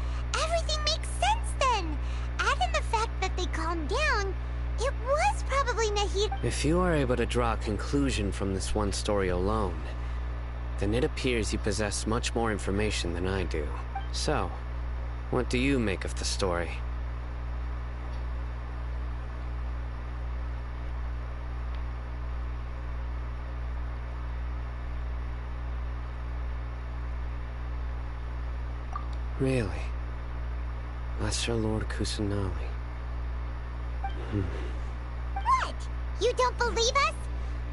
[SPEAKER 8] Everything makes sense then! Add in the fact that they calmed down, it was probably Nahida.
[SPEAKER 14] If you are able to draw a conclusion from this one story alone, then it appears you possess much more information than I do. So, what do you make of the story? Really? Lesser Lord Kusanali.
[SPEAKER 8] What? You don't believe us?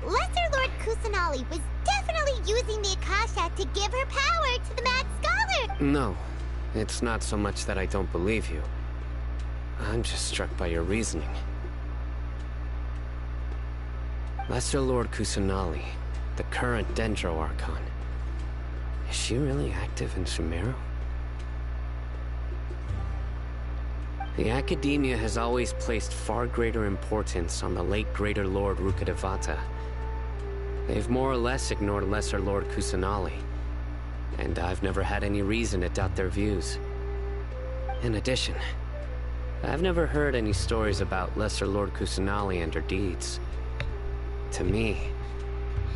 [SPEAKER 8] Lesser Lord Kusanali was definitely using the Akasha to give her power to the mad scholar!
[SPEAKER 14] No, it's not so much that I don't believe you. I'm just struck by your reasoning. Lesser Lord Kusanali, the current Dendro Archon, is she really active in Sumeru? The Academia has always placed far greater importance on the late Greater Lord Rukkhadevata. They've more or less ignored Lesser Lord Kusanali, and I've never had any reason to doubt their views. In addition, I've never heard any stories about Lesser Lord Kusanali and her deeds. To me,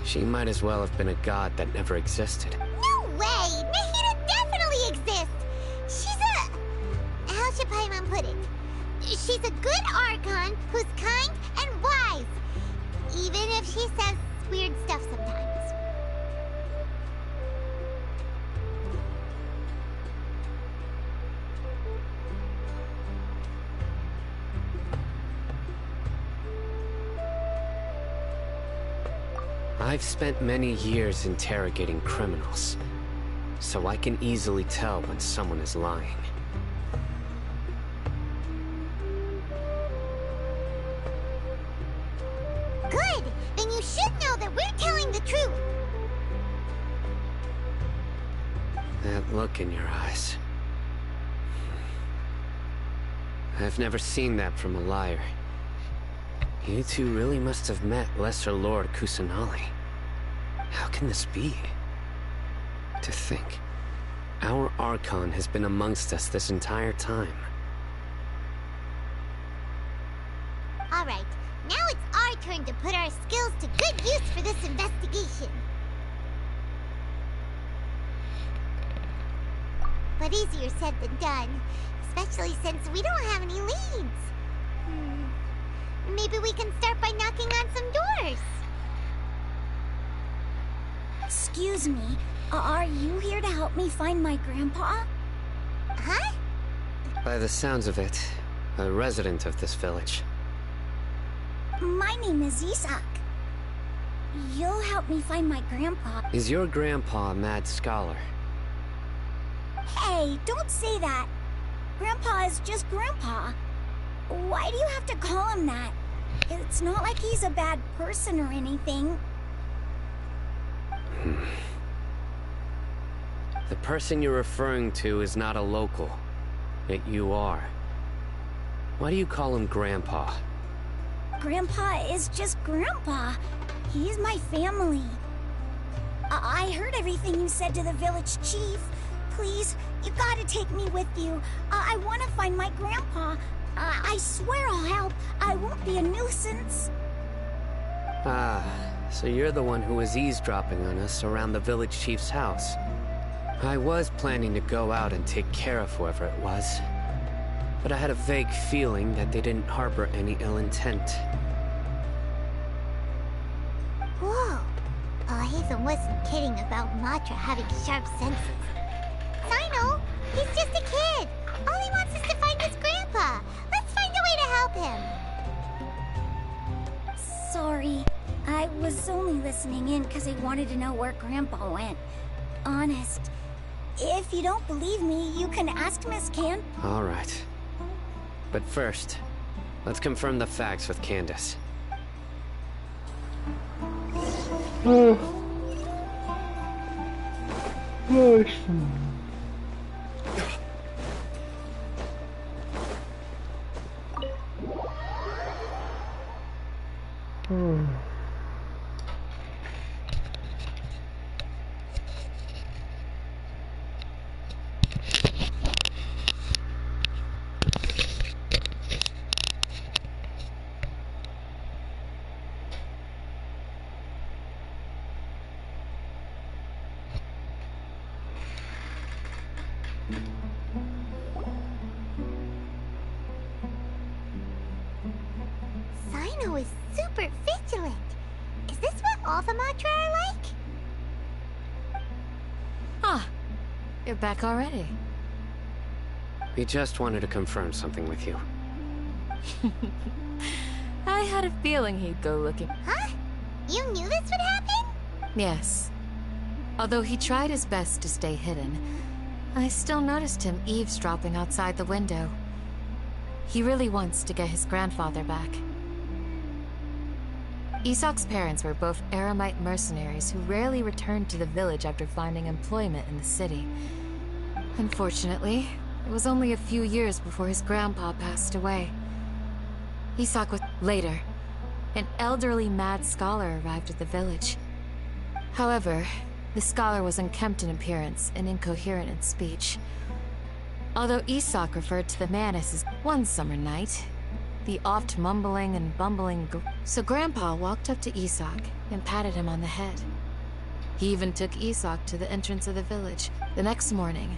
[SPEAKER 14] she might as well have been a god that never existed.
[SPEAKER 8] No way! Nahida definitely exists! She's a... How should Paimon put it? She's a good Archon who's kind and wise, even if she says weird stuff sometimes.
[SPEAKER 14] I've spent many years interrogating criminals, so I can easily tell when someone is lying.
[SPEAKER 8] Good! Then you should know that we're telling the truth!
[SPEAKER 14] That look in your eyes. I've never seen that from a liar. You two really must have met Lesser Lord Kusanali. How can this be? To think, our Archon has been amongst us this entire time.
[SPEAKER 8] Alright, now it's our turn to put our skills to good use for this investigation. But easier said than done, especially since we don't have any leads. Maybe we can start by knocking on some doors.
[SPEAKER 17] Excuse me, are you here to help me find my grandpa?
[SPEAKER 8] Huh?
[SPEAKER 14] By the sounds of it, a resident of this village.
[SPEAKER 17] My name is Isak. You'll help me find my grandpa.
[SPEAKER 14] Is your grandpa a mad scholar?
[SPEAKER 17] Hey, don't say that. Grandpa is just Grandpa. Why do you have to call him that? It's not like he's a bad person or anything.
[SPEAKER 14] The person you're referring to is not a local. Yet you are. Why do you call him Grandpa?
[SPEAKER 17] Grandpa is just Grandpa. He's my family. I heard everything you said to the village chief. Please, you gotta take me with you. I want to find my grandpa. I swear I'll help. I won't be a nuisance.
[SPEAKER 14] Ah, so you're the one who was eavesdropping on us around the village chief's house. I was planning to go out and take care of whoever it was. But I had a vague feeling that they didn't harbor any ill intent.
[SPEAKER 8] Whoa. Oh, Hazen wasn't kidding about Matra having sharp senses. Sino, he's just a kid. All he wants is to find his grandpa. Let's find a way to help him.
[SPEAKER 17] Sorry. I was only listening in because I wanted to know where Grandpa went. Honest. If you don't believe me, you can ask Miss Can.
[SPEAKER 14] All right. But first, let's confirm the facts with Candace.
[SPEAKER 8] Sino is super vigilant. Is this what all the Matra are like?
[SPEAKER 4] Ah, you're back already.
[SPEAKER 14] We just wanted to confirm something with you.
[SPEAKER 4] I had a feeling he'd go looking.
[SPEAKER 8] Huh? You knew this would happen?
[SPEAKER 4] Yes. Although he tried his best to stay hidden, I still noticed him eavesdropping outside the window. He really wants to get his grandfather back. Isak's parents were both Aramite mercenaries who rarely returned to the village after finding employment in the city. Unfortunately, it was only a few years before his grandpa passed away. Isak was later. An elderly mad scholar arrived at the village. However, the scholar was unkempt in appearance and incoherent in speech. Although Isak referred to the man as his one summer night, the oft mumbling and bumbling so Grandpa walked up to Isak and patted him on the head. He even took Isak to the entrance of the village. The next morning,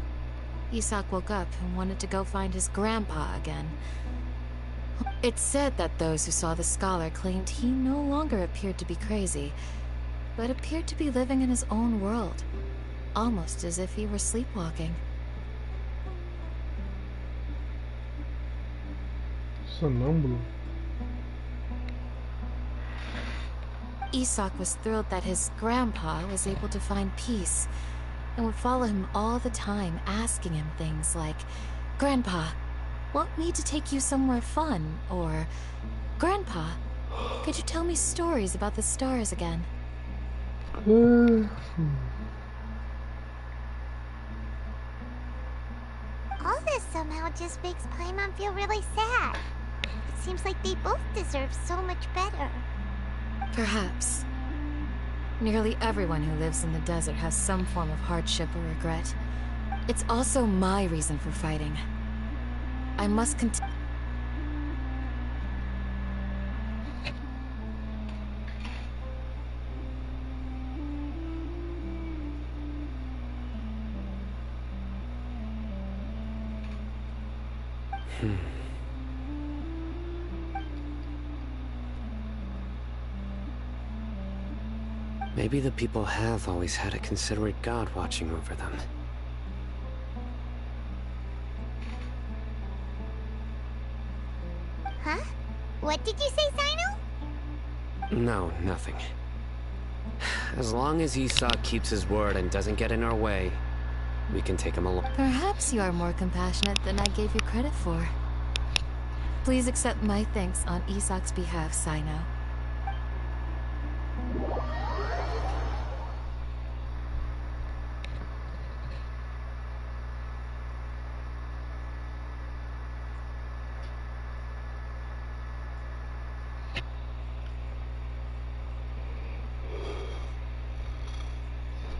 [SPEAKER 4] Isak woke up and wanted to go find his grandpa again. It's said that those who saw the scholar claimed he no longer appeared to be crazy, but appeared to be living in his own world, almost as if he were sleepwalking.
[SPEAKER 1] Sonâmbulo.
[SPEAKER 4] Isak was thrilled that his grandpa was able to find peace, and would follow him all the time, asking him things like, "Grandpa, want me to take you somewhere fun?" Or, "Grandpa, could you tell me stories about the stars again?"
[SPEAKER 8] All this somehow just makes Paimon feel really sad. It seems like they both deserve so much better.
[SPEAKER 4] Perhaps. Nearly everyone who lives in the desert has some form of hardship or regret. It's also my reason for fighting. I must continue.
[SPEAKER 14] Maybe the people have always had a considerate god watching over them.
[SPEAKER 8] What did you say, Sino?
[SPEAKER 14] No, nothing. As long as Esau keeps his word and doesn't get in our way, we can take him along.
[SPEAKER 4] Perhaps you are more compassionate than I gave you credit for. Please accept my thanks on Isak's behalf, Sino.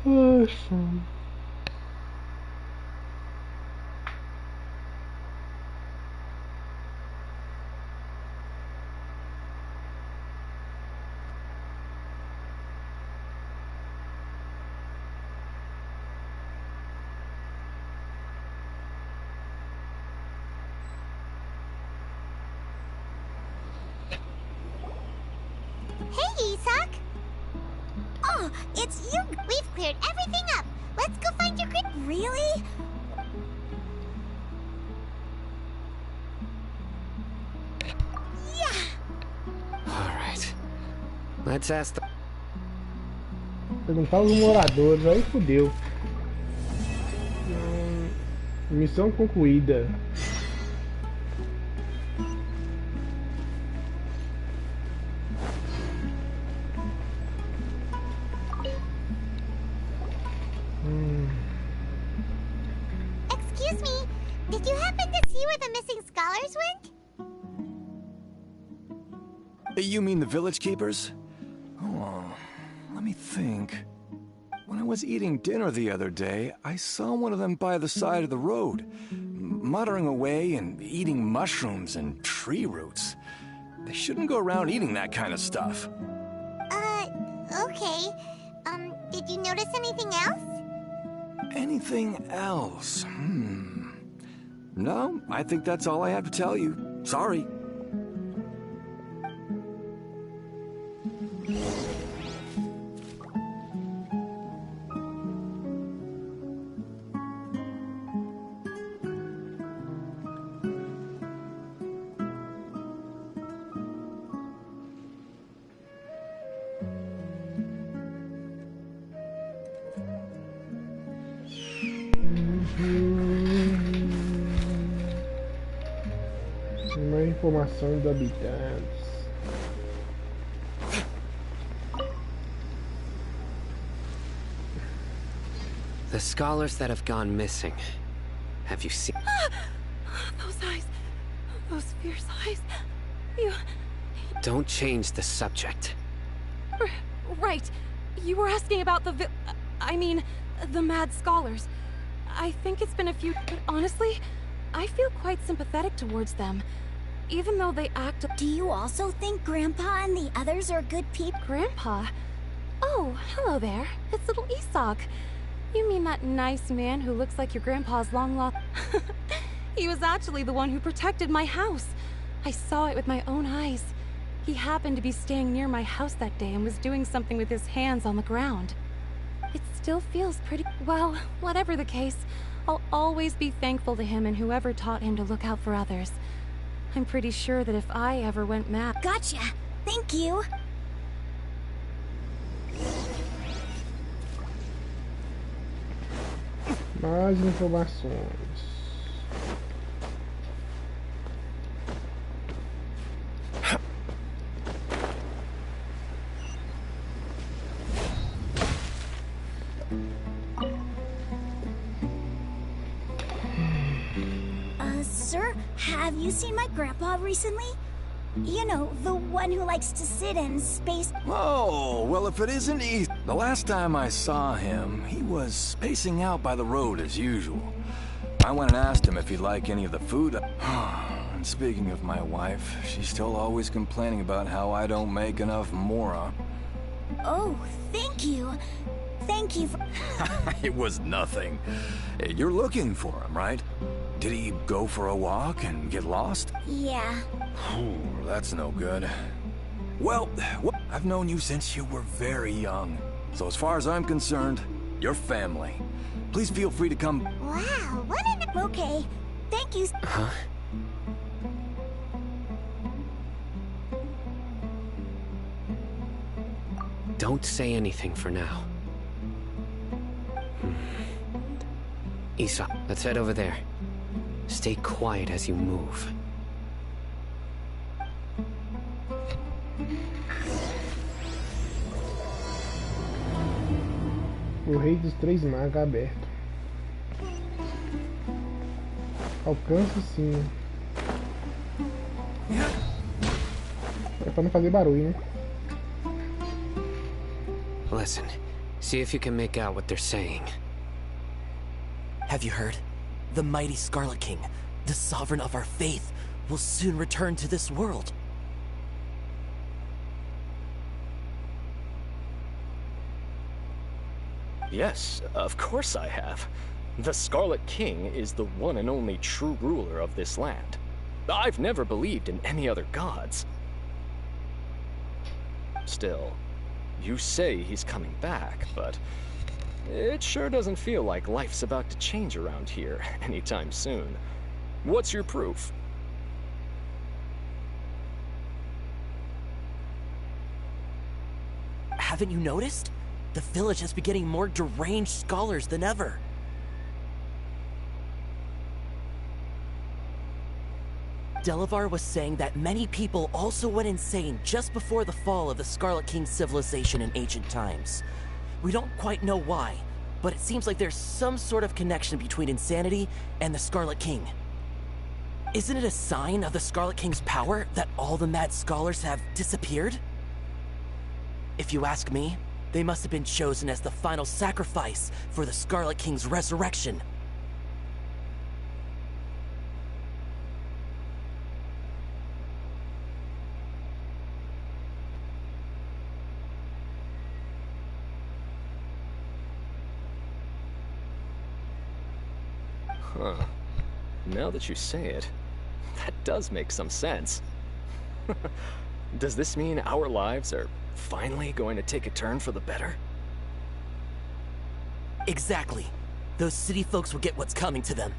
[SPEAKER 1] Awesome.
[SPEAKER 8] Hey, Isak!
[SPEAKER 17] Oh, it's you!
[SPEAKER 8] We've cleared everything up. Let's go find your grip.
[SPEAKER 17] Really? Yeah!
[SPEAKER 14] Alright. Let's ask the...
[SPEAKER 1] Perguntar aos moradores, aí fodeu. Missão concluída.
[SPEAKER 8] Excuse me, did you happen to see where the missing scholars went?
[SPEAKER 18] You mean the village keepers? Oh, let me think. When I was eating dinner the other day, I saw one of them by the side of the road, muttering away and eating mushrooms and tree roots. They shouldn't go around eating that kind of stuff.
[SPEAKER 8] Okay. Did you notice anything else?
[SPEAKER 18] Anything else? No, I think that's all I have to tell you. Sorry.
[SPEAKER 1] Mais informações dos habitantes.
[SPEAKER 14] The scholars that have gone missing. Have you seen...
[SPEAKER 4] Those eyes. Those fierce eyes. You...
[SPEAKER 14] Don't change the subject.
[SPEAKER 4] Right. You were asking about I mean, the mad scholars. I think it's been a few... But honestly, I feel quite sympathetic towards them. Even though they act...
[SPEAKER 17] Do you also think Grandpa and the others are good people?
[SPEAKER 4] Grandpa? Oh, hello there. It's little Isak. You mean that nice man who looks like your grandpa's long-lost... He was actually the one who protected my house. I saw it with my own eyes. He happened to be staying near my house that day and was doing something with his hands on the ground. It still feels pretty... Well, whatever the case, I'll always be thankful to him and whoever taught him to look out for others. I'm pretty sure that if I ever went mad...
[SPEAKER 17] Gotcha! Thank you!
[SPEAKER 1] Mais informações.
[SPEAKER 17] Sir, have you seen my grandpa recently? You know, the one who likes to sit and space...
[SPEAKER 18] Oh, well, if it isn't easy. The last time I saw him, he was spacing out by the road as usual. I went and asked him if he'd like any of the food. And speaking of my wife, she's still always complaining about how I don't make enough mora.
[SPEAKER 17] Oh, thank you. Thank you for...
[SPEAKER 18] It was nothing. Hey, you're looking for him, right? Did he go for a walk and get lost?
[SPEAKER 17] Yeah.
[SPEAKER 18] That's no good. Well, I've known you since you were very young. So as far as I'm concerned, you're family. Please feel free to come...
[SPEAKER 8] Wow, what an...
[SPEAKER 17] Okay, thank you.
[SPEAKER 14] Huh? Don't say anything for now. Isa, let's head over there. Stay quiet as you move.
[SPEAKER 1] O Rei dos Três Magos aberto. Alcance sim. É pra não fazer barulho, né?
[SPEAKER 14] Listen, see if you can make out what they're saying.
[SPEAKER 19] Have you heard? The mighty Scarlet King, the sovereign of our faith, will soon return to this world.
[SPEAKER 20] Yes, of course I have. The Scarlet King is the one and only true ruler of this land. I've never believed in any other gods. Still, you say he's coming back, but it sure doesn't feel like life's about to change around here anytime soon. What's your proof?
[SPEAKER 19] Haven't you noticed? The village has been getting more deranged scholars than ever. Delavar was saying that many people also went insane just before the fall of the Scarlet King's civilization in ancient times. We don't quite know why, but it seems like there's some sort of connection between insanity and the Scarlet King. Isn't it a sign of the Scarlet King's power that all the mad scholars have disappeared? If you ask me, they must have been chosen as the final sacrifice for the Scarlet King's resurrection.
[SPEAKER 20] Huh. Now that you say it, that does make some sense. Does this mean our lives are finally going to take a turn for the better?
[SPEAKER 19] Exactly. Those city folks will get what's coming to them.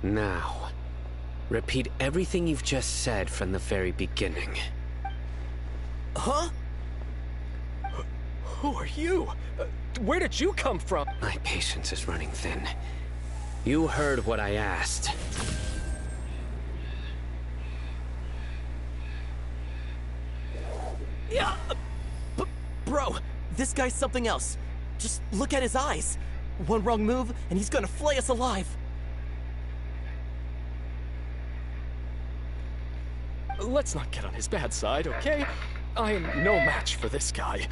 [SPEAKER 14] Now, repeat everything you've just said from the very beginning.
[SPEAKER 20] Huh? Who are you? Where did you come from?
[SPEAKER 14] My patience is running thin. You heard what I asked.
[SPEAKER 19] Yeah, bro, this guy's something else. Just look at his eyes. One wrong move, and he's gonna flay us alive.
[SPEAKER 20] Let's not get on his bad side, okay? I am no match for this guy.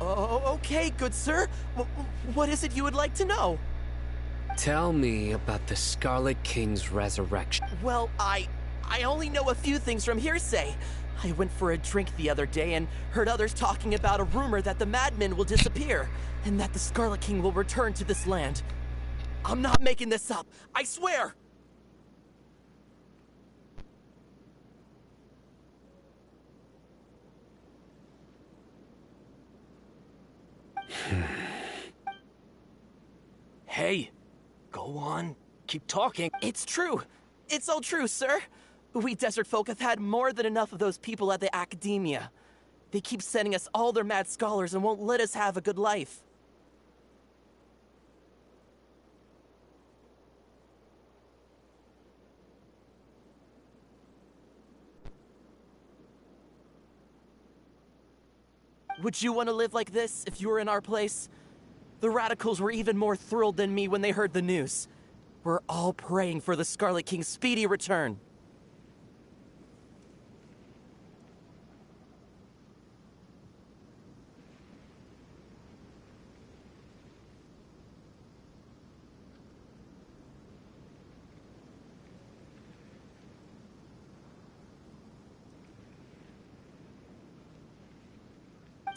[SPEAKER 19] Oh, okay, good sir. What is it you would like to know?
[SPEAKER 14] Tell me about the Scarlet King's resurrection.
[SPEAKER 19] Well, I only know a few things from hearsay. I went for a drink the other day and heard others talking about a rumor that the madmen will disappear, and that the Scarlet King will return to this land. I'm not making this up, I swear!
[SPEAKER 20] Hey, go on, keep talking.
[SPEAKER 19] It's true. It's all true, sir. We desert folk have had more than enough of those people at the academia. They keep sending us all their mad scholars and won't let us have a good life. Would you want to live like this if you were in our place? The radicals were even more thrilled than me when they heard the news. We're all praying for the Scarlet King's speedy return.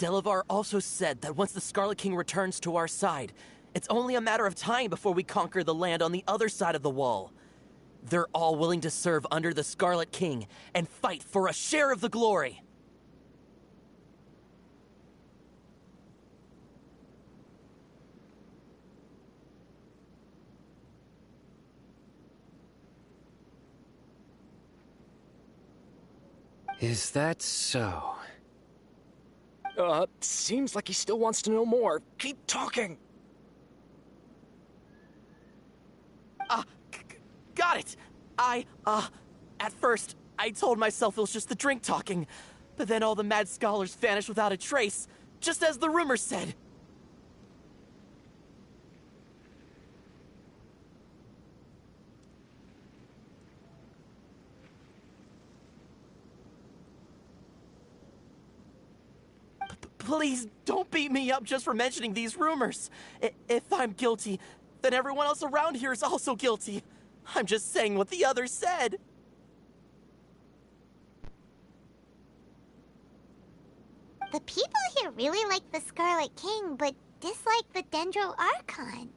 [SPEAKER 19] Delavar also said that once the Scarlet King returns to our side, it's only a matter of time before we conquer the land on the other side of the wall. They're all willing to serve under the Scarlet King and fight for a share of the glory.
[SPEAKER 14] Is that so?
[SPEAKER 20] Seems like he still wants to know more. Keep talking.
[SPEAKER 19] Got it! At first, I told myself it was just the drink talking, but then all the mad scholars vanished without a trace, just as the rumor said. Please, don't beat me up just for mentioning these rumors. If I'm guilty, then everyone else around here is also guilty. I'm just saying what the others said.
[SPEAKER 8] The people here really like the Scarlet King, but dislike the Dendro Archon.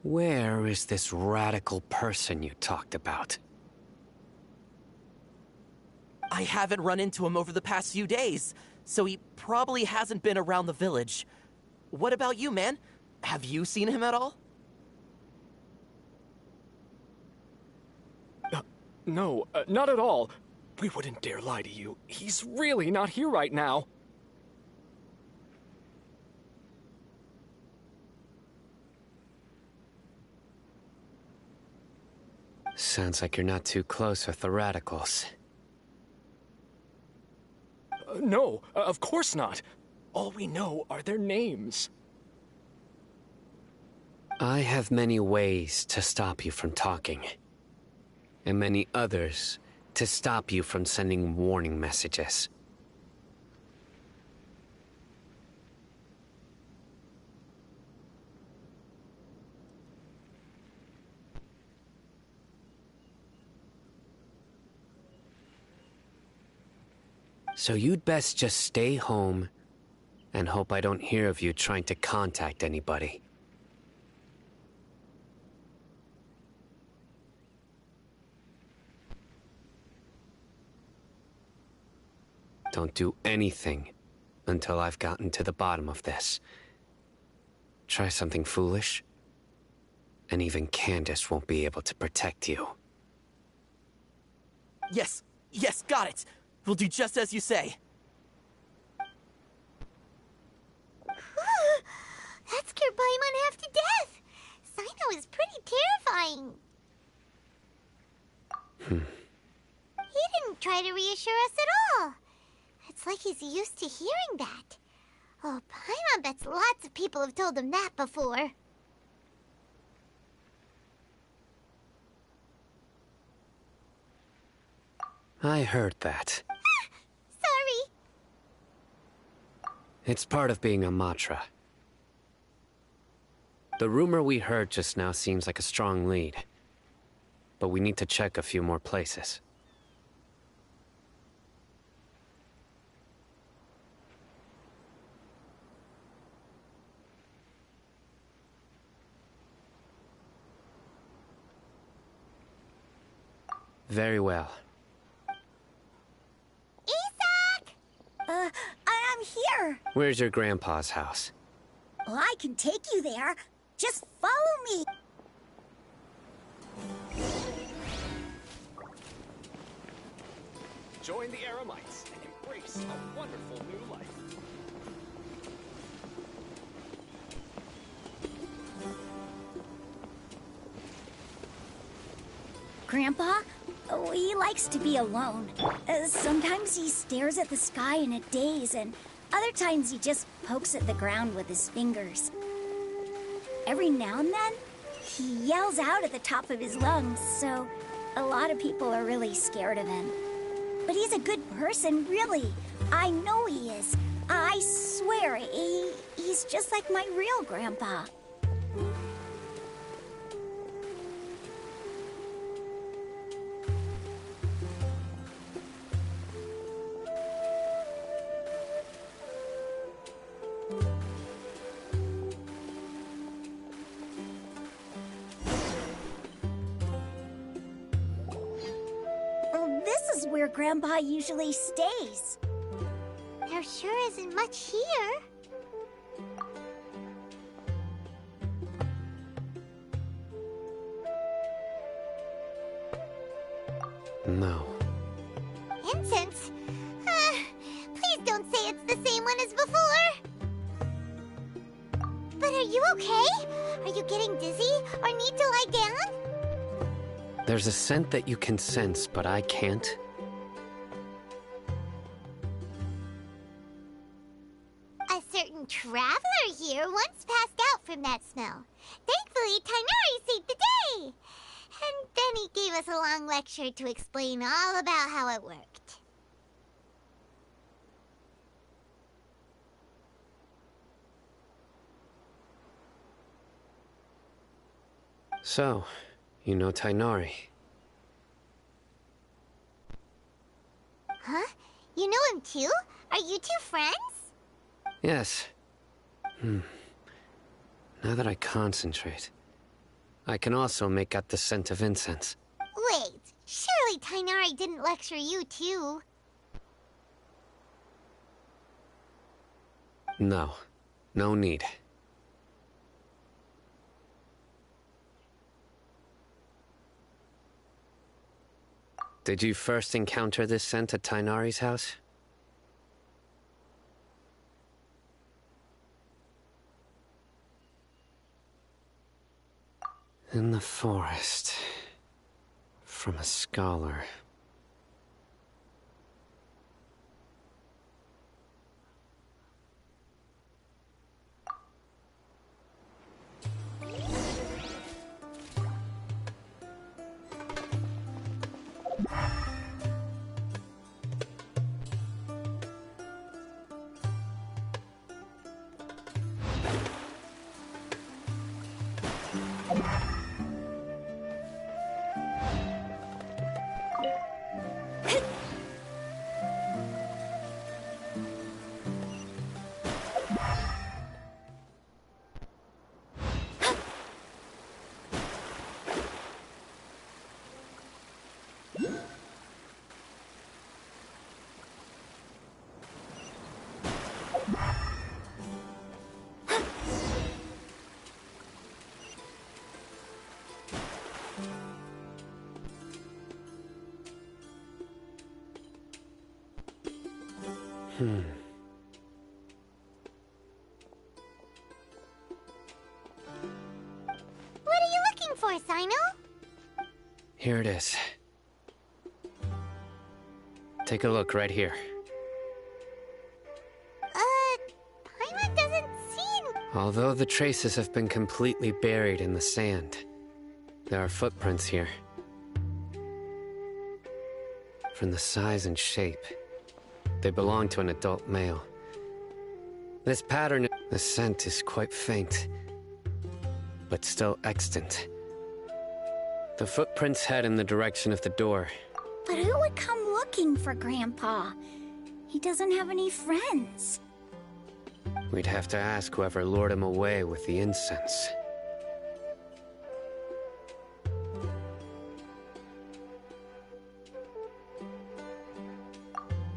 [SPEAKER 14] Where is this radical person you talked about?
[SPEAKER 19] I haven't run into him over the past few days, so he probably hasn't been around the village. What about you, man? Have you seen him at all?
[SPEAKER 20] No, not at all. We wouldn't dare lie to you. He's really not here right now.
[SPEAKER 14] Sounds like you're not too close with the radicals.
[SPEAKER 20] No, of course not. All we know are their names.
[SPEAKER 14] I have many ways to stop you from talking. And many others to stop you from sending warning messages. So you'd best just stay home and hope I don't hear of you trying to contact anybody. Don't do anything until I've gotten to the bottom of this. Try something foolish, and even Candace won't be able to protect you.
[SPEAKER 19] Yes, got it. We'll do just as you say.
[SPEAKER 8] That scared Paimon half to death. Sino is pretty terrifying. He didn't try to reassure us at all. It's like he's used to hearing that. Oh, Paimon bets lots of people have told him that before.
[SPEAKER 14] I heard that.
[SPEAKER 8] Sorry.
[SPEAKER 14] It's part of being a Matra. The rumor we heard just now seems like a strong lead. But we need to check a few more places. Very well.
[SPEAKER 17] Isak! I'm here.
[SPEAKER 14] Where's your grandpa's house?
[SPEAKER 17] Well, I can take you there. Just follow me.
[SPEAKER 20] Join the Eremites and embrace a wonderful new life.
[SPEAKER 17] Grandpa? Oh, he likes to be alone. Sometimes he stares at the sky in a daze, and other times he just pokes at the ground with his fingers. Every now and then, he yells out at the top of his lungs, so a lot of people are really scared of him. But he's a good person, really. I know he is. I swear, he's just like my real grandpa. is where Grandpa usually stays.
[SPEAKER 8] There sure isn't much here.
[SPEAKER 14] No.
[SPEAKER 8] Incense? Please don't say it's the same one as before. But are you okay? Are you getting dizzy or need to lie down?
[SPEAKER 14] There's a scent that you can sense, but I can't.
[SPEAKER 8] A certain traveler here once passed out from that smell. Thankfully, Tainari saved the day. And then he gave us a long lecture to explain all about how it worked.
[SPEAKER 14] So, you know Tainari.
[SPEAKER 8] Huh? You know him too? Are you two friends?
[SPEAKER 14] Yes. Now that I concentrate, I can also make out the scent of incense.
[SPEAKER 8] Wait, surely Tainari didn't lecture you too?
[SPEAKER 14] No. No need. Did you first encounter this scent at Tainari's house? In the forest. From a scholar.
[SPEAKER 8] What are you looking for, Sino?
[SPEAKER 14] Here it is. Take a look right here.
[SPEAKER 8] Paimon doesn't seem...
[SPEAKER 14] Although the traces have been completely buried in the sand, there are footprints here. From the size and shape, they belong to an adult male. This pattern, the scent is quite faint, but still extant. The footprints head in the direction of the door.
[SPEAKER 17] But who would come looking for Grandpa? He doesn't have any friends.
[SPEAKER 14] We'd have to ask whoever lured him away with the incense.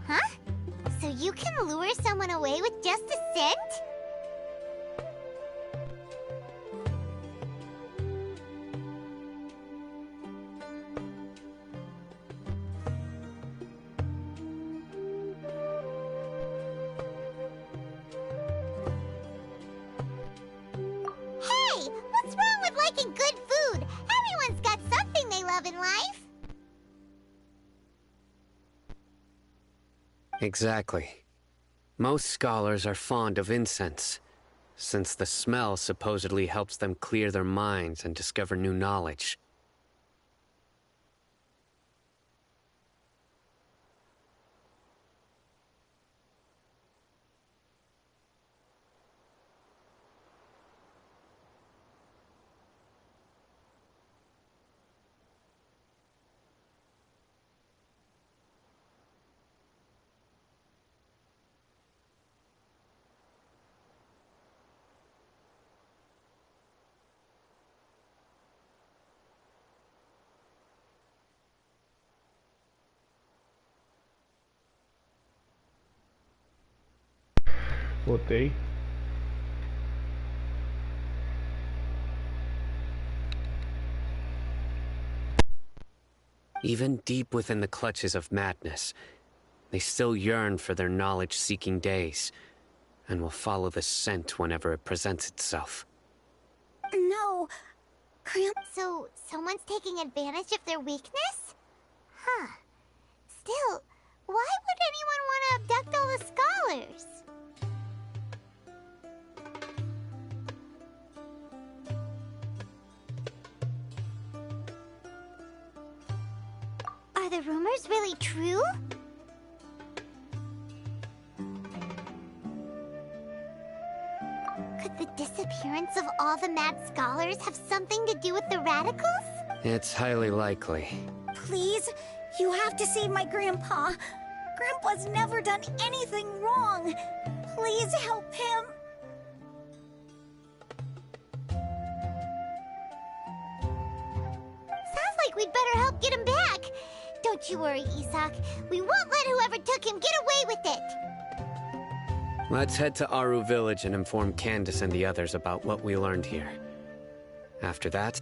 [SPEAKER 8] Huh? So you can lure someone away with just a scent? Hey! What's wrong with liking good food? Everyone's got something they love in life.
[SPEAKER 14] Exactly. Most scholars are fond of incense, since the smell supposedly helps them clear their minds and discover new knowledge.
[SPEAKER 1] Botei.
[SPEAKER 14] Even deep within the clutches of madness, they still yearn for their knowledge-seeking days, and will follow the scent whenever it presents itself.
[SPEAKER 17] No,
[SPEAKER 8] So, someone's taking advantage of their weakness? Huh. Still, why would anyone want to abduct all the scholars? Are the rumors really true? Could the disappearance of all the mad scholars have something to do with the radicals?
[SPEAKER 14] It's highly likely.
[SPEAKER 17] please, you have to save my grandpa. Grandpa's never done anything wrong. Please help him.
[SPEAKER 8] Sounds like we'd better help get him back. Don't you worry, Isak. We won't let whoever took him get away with it.
[SPEAKER 14] Let's head to Aru Village and inform Candace and the others about what we learned here. After that...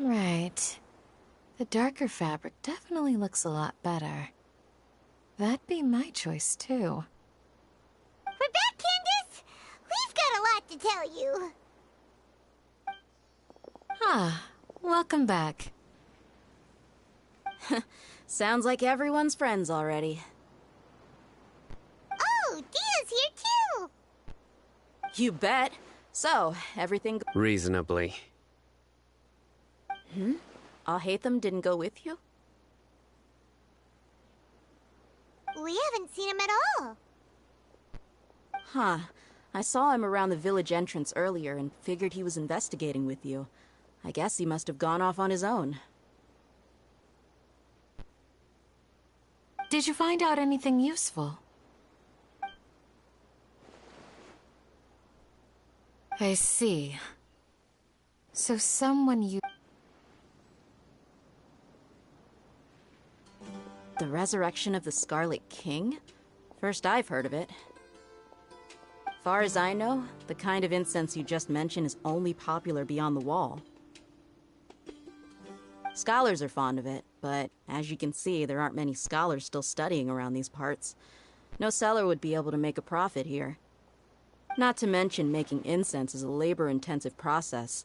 [SPEAKER 4] Right. The darker fabric definitely looks a lot better. That'd be my choice, too.
[SPEAKER 8] We're back, Candace! We've got a lot to tell you.
[SPEAKER 4] Ah, welcome back.
[SPEAKER 15] Sounds like everyone's friends already.
[SPEAKER 8] Oh, Dia's here too!
[SPEAKER 15] You bet. So, everything...
[SPEAKER 14] Reasonably.
[SPEAKER 15] Alhaitham didn't go with you?
[SPEAKER 8] We haven't seen him at all.
[SPEAKER 15] Huh. I saw him around the village entrance earlier and figured he was investigating with you. I guess he must have gone off on his own.
[SPEAKER 4] Did you find out anything useful? I see. So someone you...
[SPEAKER 15] The resurrection of the Scarlet King? First I've heard of it. Far as I know, the kind of incense you just mentioned is only popular beyond the wall. Scholars are fond of it, but as you can see, there aren't many scholars still studying around these parts. No seller would be able to make a profit here. Not to mention, making incense is a labor-intensive process.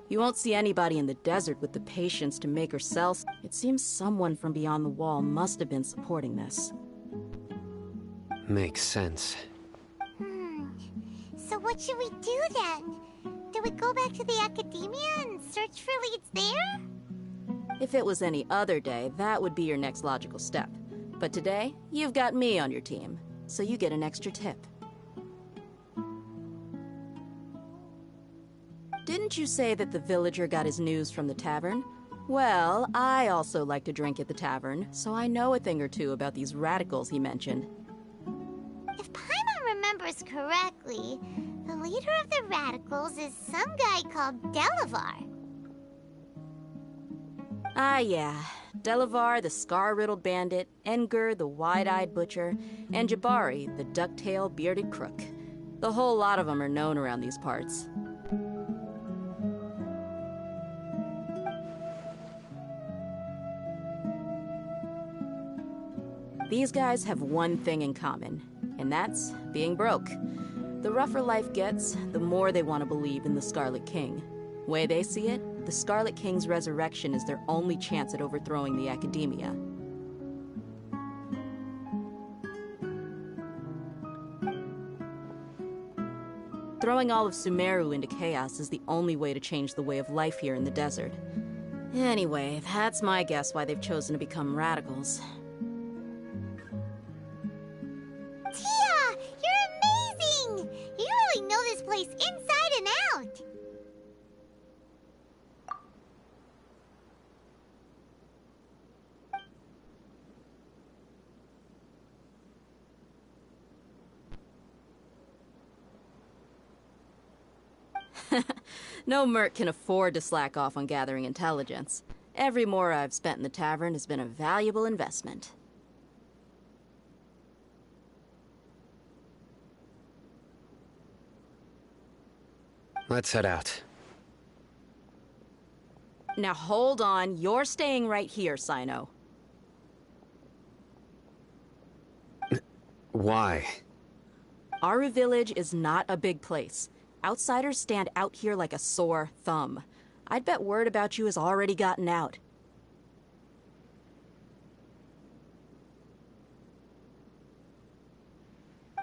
[SPEAKER 15] You won't see anybody in the desert with the patience to make or sell. It seems someone from beyond the wall must have been supporting this.
[SPEAKER 14] Makes sense.
[SPEAKER 8] So what should we do then? Do we go back to the academia and search for leads there?
[SPEAKER 15] If it was any other day, that would be your next logical step. But today, you've got me on your team, so you get an extra tip. Didn't you say that the villager got his news from the tavern? Well, I also like to drink at the tavern, so I know a thing or two about these radicals he mentioned.
[SPEAKER 8] If Paimon remembers correctly, the leader of the radicals is some guy called Delavar.
[SPEAKER 15] Ah, yeah. Delavar, the scar-riddled bandit, Engur, the wide-eyed butcher, and Jabari, the duck-tailed bearded crook. The whole lot of them are known around these parts. These guys have one thing in common, and that's being broke. The rougher life gets, the more they want to believe in the Scarlet King. Way they see it, the Scarlet King's resurrection is their only chance at overthrowing the Academia. Throwing all of Sumeru into chaos is the only way to change the way of life here in the desert. Anyway, that's my guess why they've chosen to become radicals.
[SPEAKER 8] Tia! You're amazing! You really know this place inside and out!
[SPEAKER 15] No merc can afford to slack off on gathering intelligence. Every mora I've spent in the tavern has been a valuable investment.
[SPEAKER 14] Let's head out.
[SPEAKER 15] Now hold on, you're staying right here, Sino.
[SPEAKER 14] Why?
[SPEAKER 15] Aru Village is not a big place. Outsiders stand out here like a sore thumb. I'd bet word about you has already gotten out.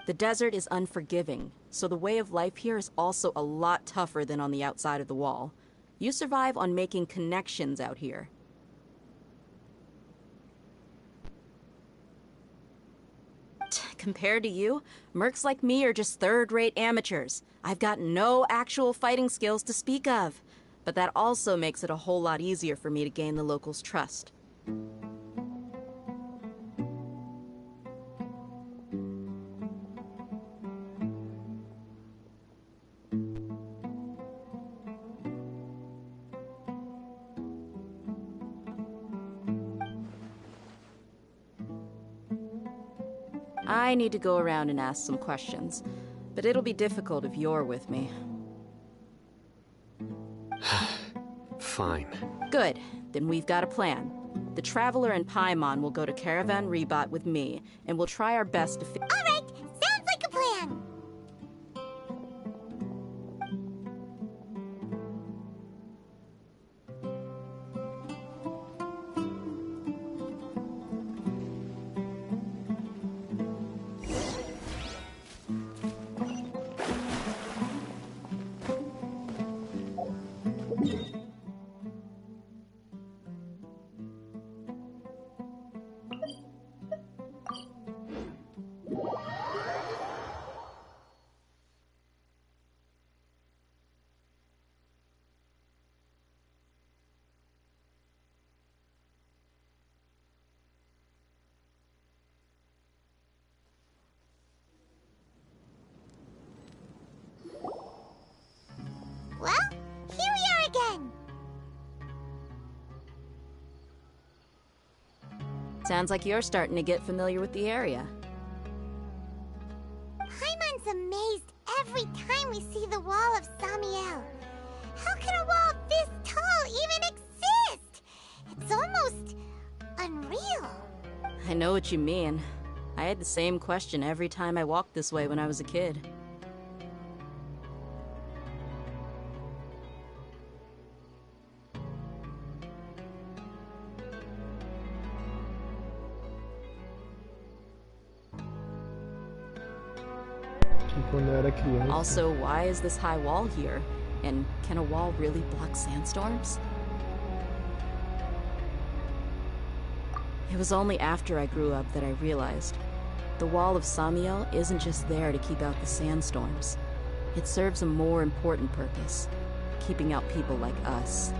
[SPEAKER 15] The desert is unforgiving, so the way of life here is also a lot tougher than on the outside of the wall. You survive on making connections out here. Compared to you, mercs like me are just third-rate amateurs. I've got no actual fighting skills to speak of. But that also makes it a whole lot easier for me to gain the locals' trust. I need to go around and ask some questions, but it'll be difficult if you're with me.
[SPEAKER 14] Fine.
[SPEAKER 15] Good. Then we've got a plan. The Traveler and Paimon will go to Caravan Rebot with me, and we'll try our best to
[SPEAKER 8] Alright, sounds like a plan! Well, here we are again!
[SPEAKER 15] Sounds like you're starting to get familiar with the area.
[SPEAKER 8] Paimon's amazed every time we see the wall of Samiel. How can a wall this tall even exist? It's almost unreal.
[SPEAKER 15] I know what you mean. I had the same question every time I walked this way when I was a kid. Also, why is this high wall here? And can a wall really block sandstorms? It was only after I grew up that I realized the wall of Samiel isn't just there to keep out the sandstorms. It serves a more important purpose, keeping out people like us.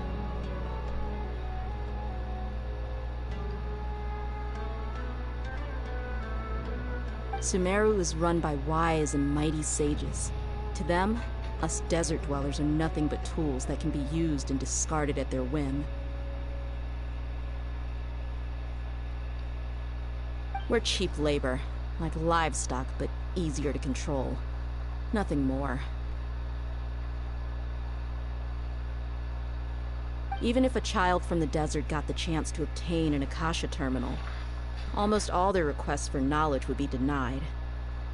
[SPEAKER 15] Sumeru is run by wise and mighty sages. To them, us desert dwellers are nothing but tools that can be used and discarded at their whim. We're cheap labor, like livestock, but easier to control. Nothing more. Even if a child from the desert got the chance to obtain an Akasha terminal, almost all their requests for knowledge would be denied.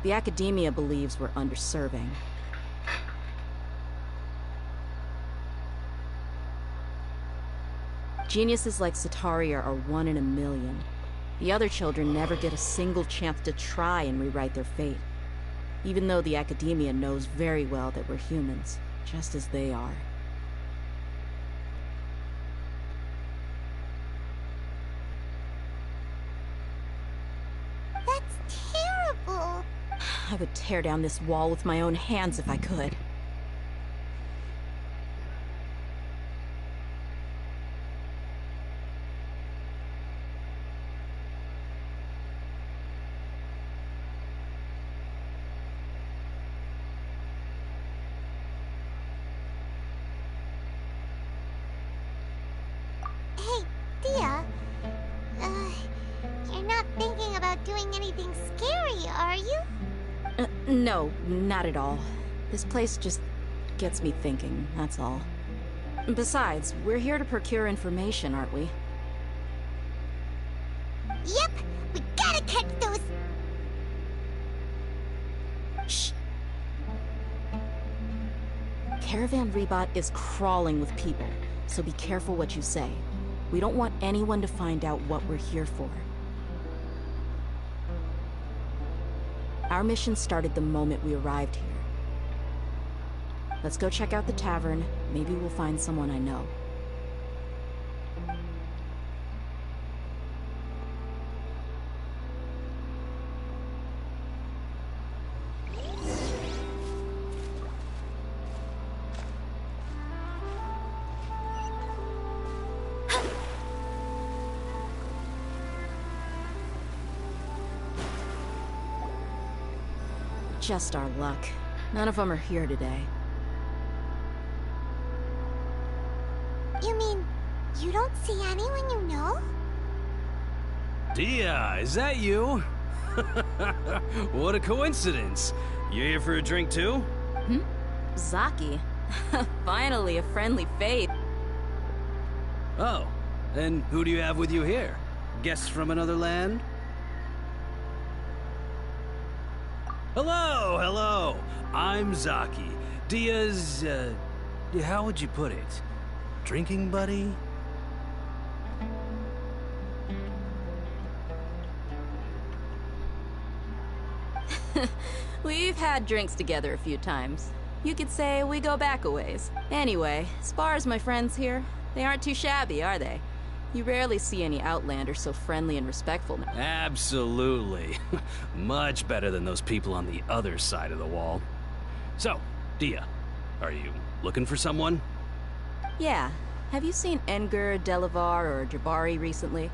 [SPEAKER 15] The academia believes we're underserving. Geniuses like Sataria are one in a million. The other children never get a single chance to try and rewrite their fate, even though the academia knows very well that we're humans, just as they are. I would tear down this wall with my own hands if I could.
[SPEAKER 8] Hey, Dia. You're not thinking about doing anything scary, are you?
[SPEAKER 15] No, not at all. This place just gets me thinking, that's all. Besides, we're here to procure information, aren't we?
[SPEAKER 8] Yep, we gotta catch those...
[SPEAKER 15] Shh. Caravan Rebot is crawling with people, so be careful what you say. We don't want anyone to find out what we're here for. Our mission started the moment we arrived here. Let's go check out the tavern. Maybe we'll find someone I know. Just our luck. None of them are here today.
[SPEAKER 8] You mean, you don't see anyone you know?
[SPEAKER 21] Dia, is that you? What a coincidence. You here for a drink too?
[SPEAKER 15] Zaki. Finally, a friendly face.
[SPEAKER 21] Oh, and who do you have with you here? Guests from another land? Hello, hello. I'm Zaki. Dia's, how would you put it? Drinking buddy?
[SPEAKER 15] We've had drinks together a few times. You could say we go back a ways. Anyway, as far as my friends here, they aren't too shabby, are they? You rarely see any Outlanders so friendly and respectful.
[SPEAKER 21] Absolutely. Much better than those people on the other side of the wall. So, Dia, are you looking for someone?
[SPEAKER 15] Yeah. Have you seen Engur, Delavar, or Jabari recently?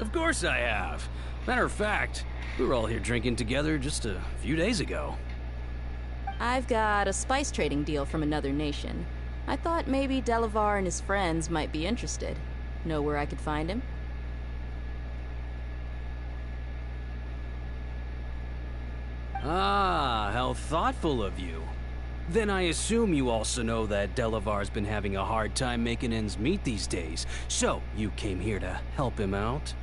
[SPEAKER 21] Of course I have. Matter of fact, we were all here drinking together just a few days ago.
[SPEAKER 15] I've got a spice trading deal from another nation. I thought maybe Delavar and his friends might be interested. Know where I could find him?
[SPEAKER 21] Ah, how thoughtful of you. Then I assume you also know that Delavar's been having a hard time making ends meet these days, so you came here to help him out?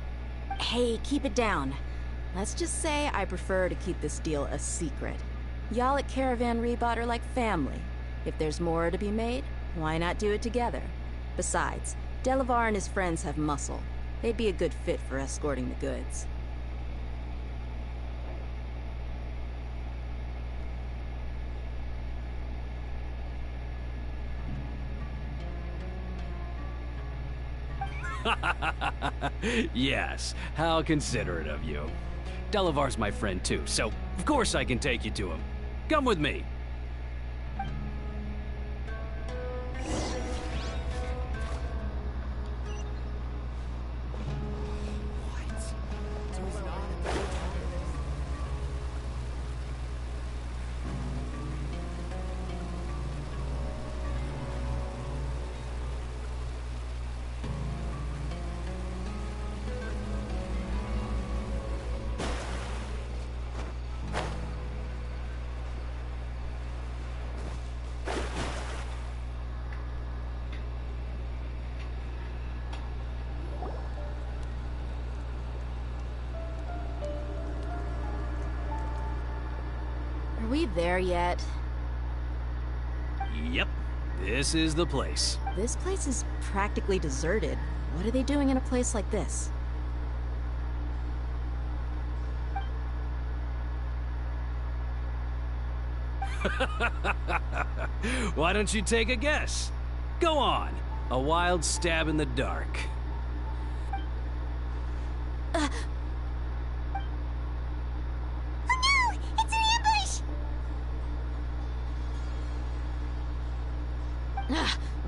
[SPEAKER 15] Hey, keep it down. Let's just say I prefer to keep this deal a secret. Y'all at Caravan Rebot are like family. If there's more to be made, why not do it together? Besides, Delavar and his friends have muscle. They'd be a good fit for escorting the goods.
[SPEAKER 21] Yes, how considerate of you. Delavar's my friend too, so of course I can take you to him. Come with me.
[SPEAKER 15] Are we there yet?
[SPEAKER 21] Yep, this is the place.
[SPEAKER 15] This place is practically deserted. What are they doing in a place like this?
[SPEAKER 21] Why don't you take a guess? Go on. A wild stab in the dark.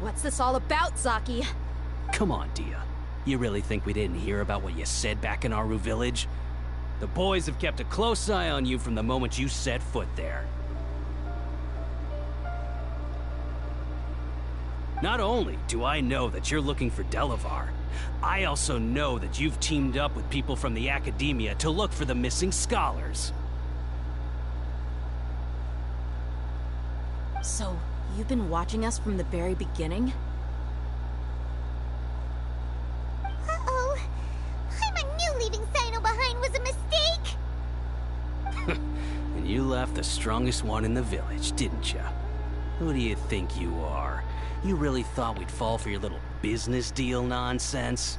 [SPEAKER 6] What's this all about, Zaki?
[SPEAKER 21] Come on, Dia. You really think we didn't hear about what you said back in Aru village? The boys have kept a close eye on you from the moment you set foot there. Not only do I know that you're looking for Delavar, I also know that you've teamed up with people from the Academia to look for the missing scholars.
[SPEAKER 15] So, you've been watching us from the very beginning?
[SPEAKER 8] Uh-oh. I knew leaving Sino behind was a mistake!
[SPEAKER 21] And you left the strongest one in the village, didn't you? Who do you think you are? You really thought we'd fall for your little business deal nonsense?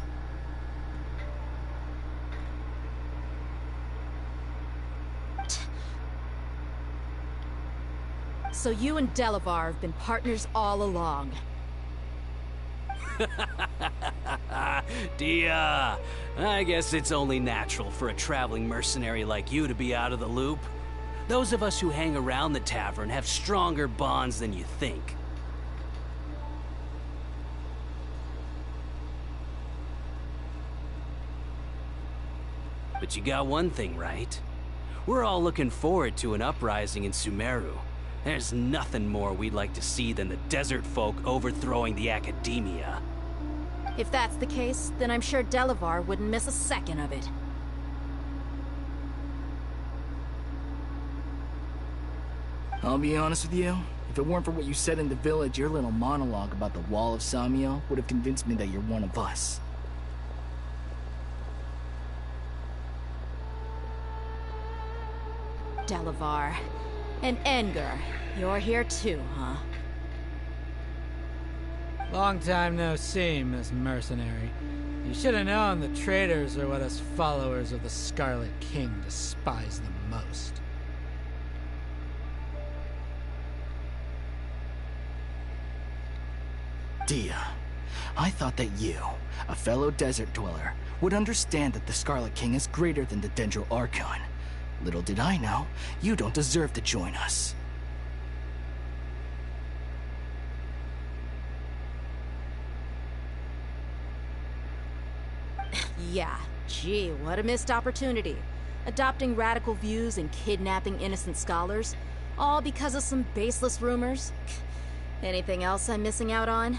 [SPEAKER 15] So you and Delavar have been partners all along.
[SPEAKER 21] Dia, I guess it's only natural for a traveling mercenary like you to be out of the loop. Those of us who hang around the tavern have stronger bonds than you think. But you got one thing right. We're all looking forward to an uprising in Sumeru. There's nothing more we'd like to see than the desert folk overthrowing the Academia.
[SPEAKER 15] If that's the case, then I'm sure Delavar wouldn't miss a second of it.
[SPEAKER 2] I'll be honest with you. If it weren't for what you said in the village, your little monologue about the Wall of Samiel would have convinced me that you're one of us.
[SPEAKER 15] Delavar. And Engar, you're here too, huh?
[SPEAKER 22] Long time no see, Miss Mercenary. You should have known the traitors are what us followers of the Scarlet King despise the most.
[SPEAKER 2] Dia, I thought that you, a fellow desert dweller, would understand that the Scarlet King is greater than the Dendro Archon. Little did I know, you don't deserve to join us.
[SPEAKER 15] Yeah, gee, what a missed opportunity. Adopting radical views and kidnapping innocent scholars, all because of some baseless rumors. Anything else I'm missing out on?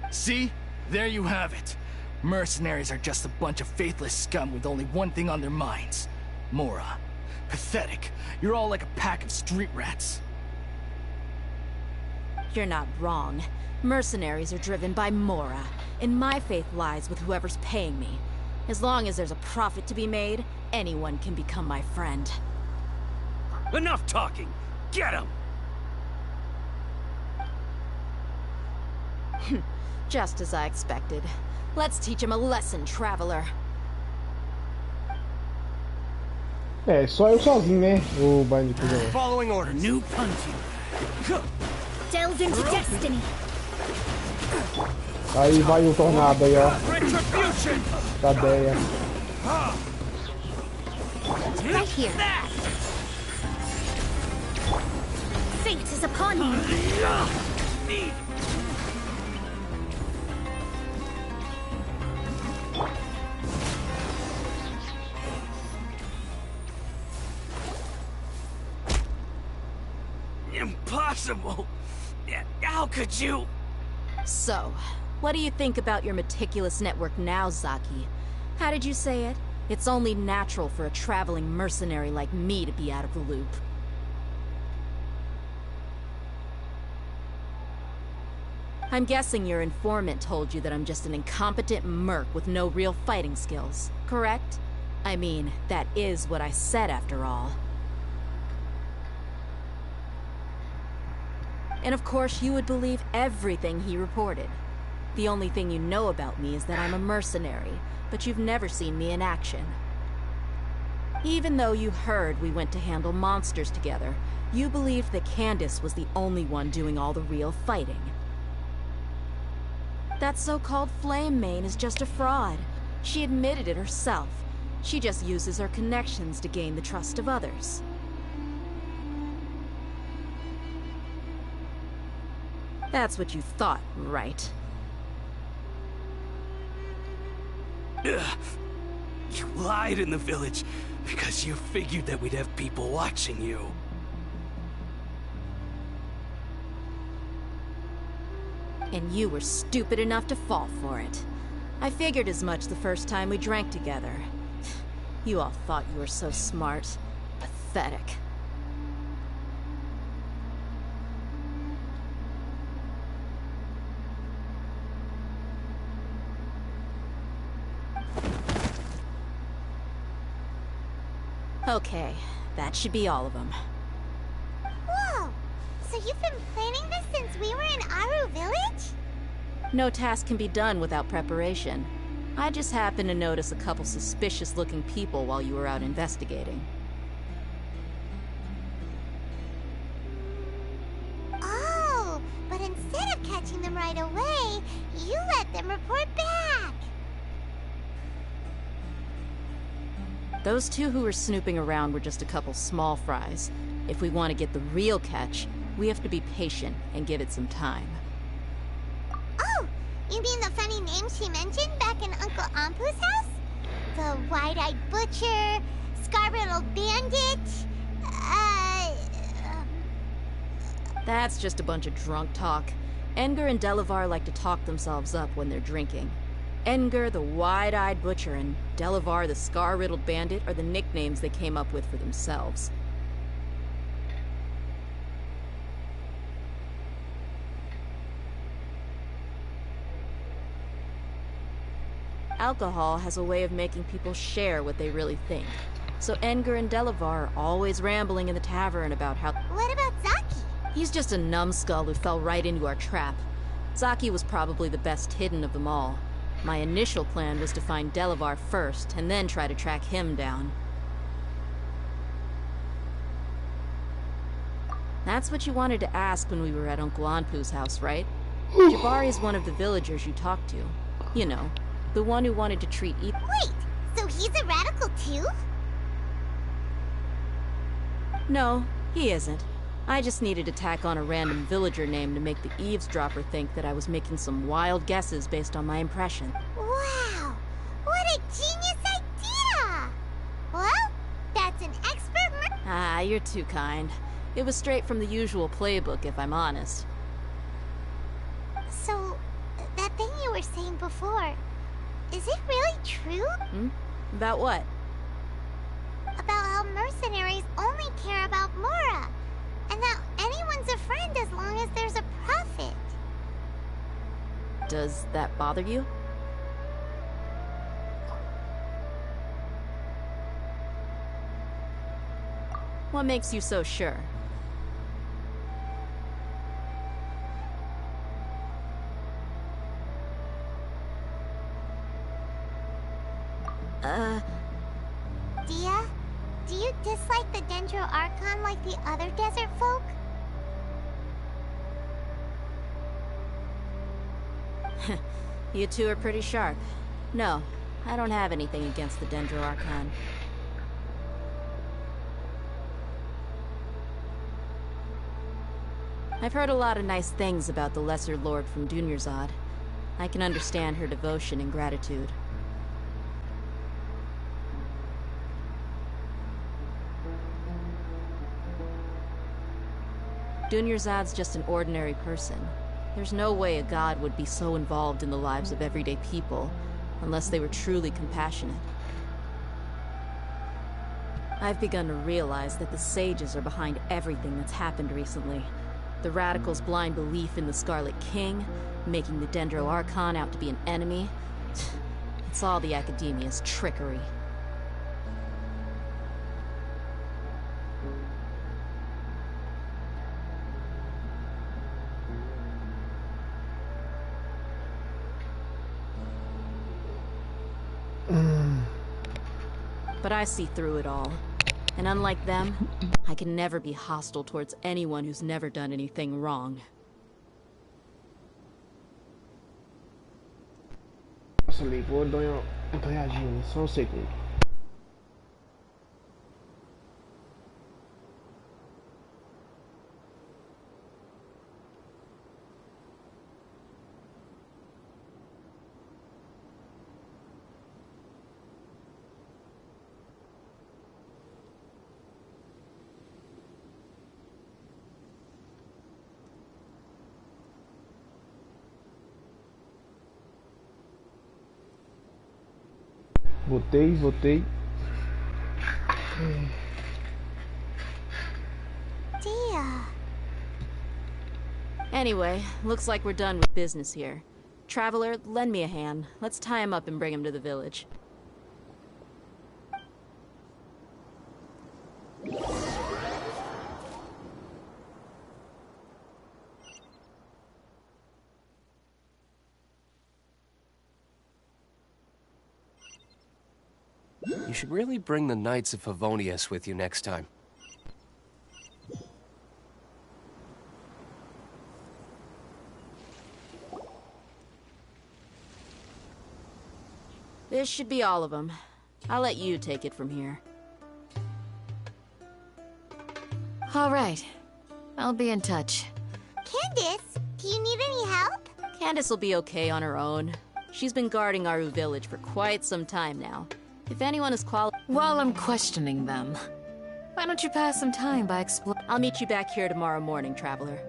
[SPEAKER 2] See? There you have it. Mercenaries are just a bunch of faithless scum with only one thing on their minds. Mora. Pathetic. You're all like a pack of street rats.
[SPEAKER 15] You're not wrong. Mercenaries are driven by Mora, and my faith lies with whoever's paying me. As long as there's a profit to be made, anyone can become my friend.
[SPEAKER 21] Enough talking! Get him!
[SPEAKER 15] Just as I expected. Let's teach him a lesson, traveler.
[SPEAKER 1] É, só eu sozinho, né? O Bandido.
[SPEAKER 19] Following order, new punch.
[SPEAKER 17] Delve into destiny.
[SPEAKER 1] Aí vai o tornado aí, ó. Cadeia.
[SPEAKER 17] Right here. Fate is upon you.
[SPEAKER 21] Impossible! How could you?
[SPEAKER 15] So, what do you think about your meticulous network now, Zaki? How did you say it? It's only natural for a traveling mercenary like me to be out of the loop. I'm guessing your informant told you that I'm just an incompetent merc with no real fighting skills, correct? I mean, that is what I said after all. And of course, you would believe everything he reported. The only thing you know about me is that I'm a mercenary, but you've never seen me in action. Even though you heard we went to handle monsters together, you believed that Candace was the only one doing all the real fighting. That so-called Flame Mane is just a fraud. She admitted it herself. She just uses her connections to gain the trust of others. That's what you thought, right?
[SPEAKER 21] You lied in the village because you figured that we'd have people watching you.
[SPEAKER 15] And you were stupid enough to fall for it. I figured as much the first time we drank together. You all thought you were so smart. Pathetic. Okay, that should be all of them.
[SPEAKER 8] Whoa! So you've been planning this since we were in Aru Village?
[SPEAKER 15] No task can be done without preparation. I just happened to notice a couple suspicious-looking people while you were out investigating.
[SPEAKER 8] Oh, but instead of catching them right away, you let them report back!
[SPEAKER 15] Those two who were snooping around were just a couple small fries. If we want to get the real catch, we have to be patient and give it some time.
[SPEAKER 8] Oh, you mean the funny name she mentioned back in Uncle Ampu's house? The wide-eyed butcher, scar-riddled bandit,
[SPEAKER 15] That's just a bunch of drunk talk. Edgar and Delavar like to talk themselves up when they're drinking. Edgar, the wide-eyed butcher, and Delavar, the scar-riddled bandit, are the nicknames they came up with for themselves. Alcohol has a way of making people share what they really think. So Edgar and Delavar are always rambling in the tavern about how—
[SPEAKER 8] What about Zaki?
[SPEAKER 15] He's just a numbskull who fell right into our trap. Zaki was probably the best hidden of them all. My initial plan was to find Delavar first, and then try to track him down. That's what you wanted to ask when we were at Uncle Anpu's house, right? Jabari is one of the villagers you talked to. You know, the one who wanted to treat
[SPEAKER 8] Wait, so he's a radical too?
[SPEAKER 15] No, he isn't. I just needed to tack on a random villager name to make the eavesdropper think that I was making some wild guesses based on my impression.
[SPEAKER 8] Wow! What a genius idea! Well, that's an expert
[SPEAKER 15] Ah, you're too kind. It was straight from the usual playbook, if I'm honest.
[SPEAKER 8] So, that thing you were saying before, is it really true?
[SPEAKER 15] About what?
[SPEAKER 8] About how mercenaries only care about Mora, and that anyone's a friend as long as there's a profit.
[SPEAKER 15] Does that bother you? What makes you so sure?
[SPEAKER 8] Dia, do you dislike the Dendro Archon like the other desert folk?
[SPEAKER 15] You two are pretty sharp. No, I don't have anything against the Dendro Archon. I've heard a lot of nice things about the Lesser Lord from Dunyarzad. I can understand her devotion and gratitude. Dunyarzad's just an ordinary person. There's no way a god would be so involved in the lives of everyday people, unless they were truly compassionate. I've begun to realize that the sages are behind everything that's happened recently. The Radicals' blind belief in the Scarlet King, making the Dendro Archon out to be an enemy. It's all the Academia's trickery. But I see through it all. And unlike them, I can never be hostile towards anyone who's never done anything wrong.
[SPEAKER 1] Nossa, ligou, dou uma olhadinha, só um segundo. Votei.
[SPEAKER 8] Dia.
[SPEAKER 15] Anyway, looks like we're done with business here. Traveler, lend me a hand. Let's tie him up and bring him to the village.
[SPEAKER 9] You should really bring the Knights of Favonius with you next time.
[SPEAKER 15] This should be all of them. I'll let you take it from here.
[SPEAKER 4] All right. I'll be in touch.
[SPEAKER 8] Candace, do you need any help?
[SPEAKER 15] Candace will be okay on her own. She's been guarding Aru village for quite some time now. If anyone is
[SPEAKER 4] While I'm questioning them, why don't you pass some time by exploring?
[SPEAKER 15] I'll meet you back here tomorrow morning, Traveler.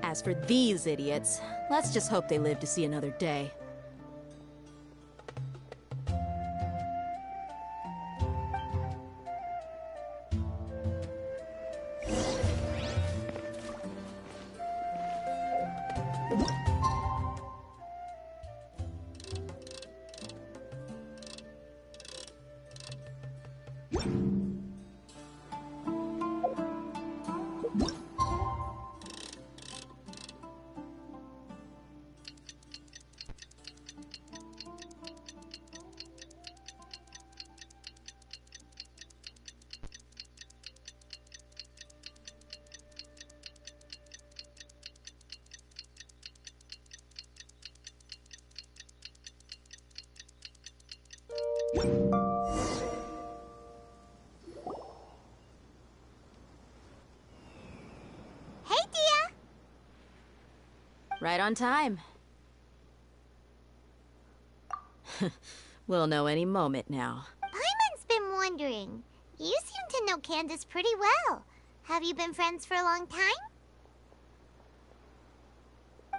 [SPEAKER 15] As for these idiots, let's just hope they live to see another day. Right on time. We'll know any moment now.
[SPEAKER 8] Paimon's been wondering. You seem to know Candace pretty well. Have you been friends for a long time?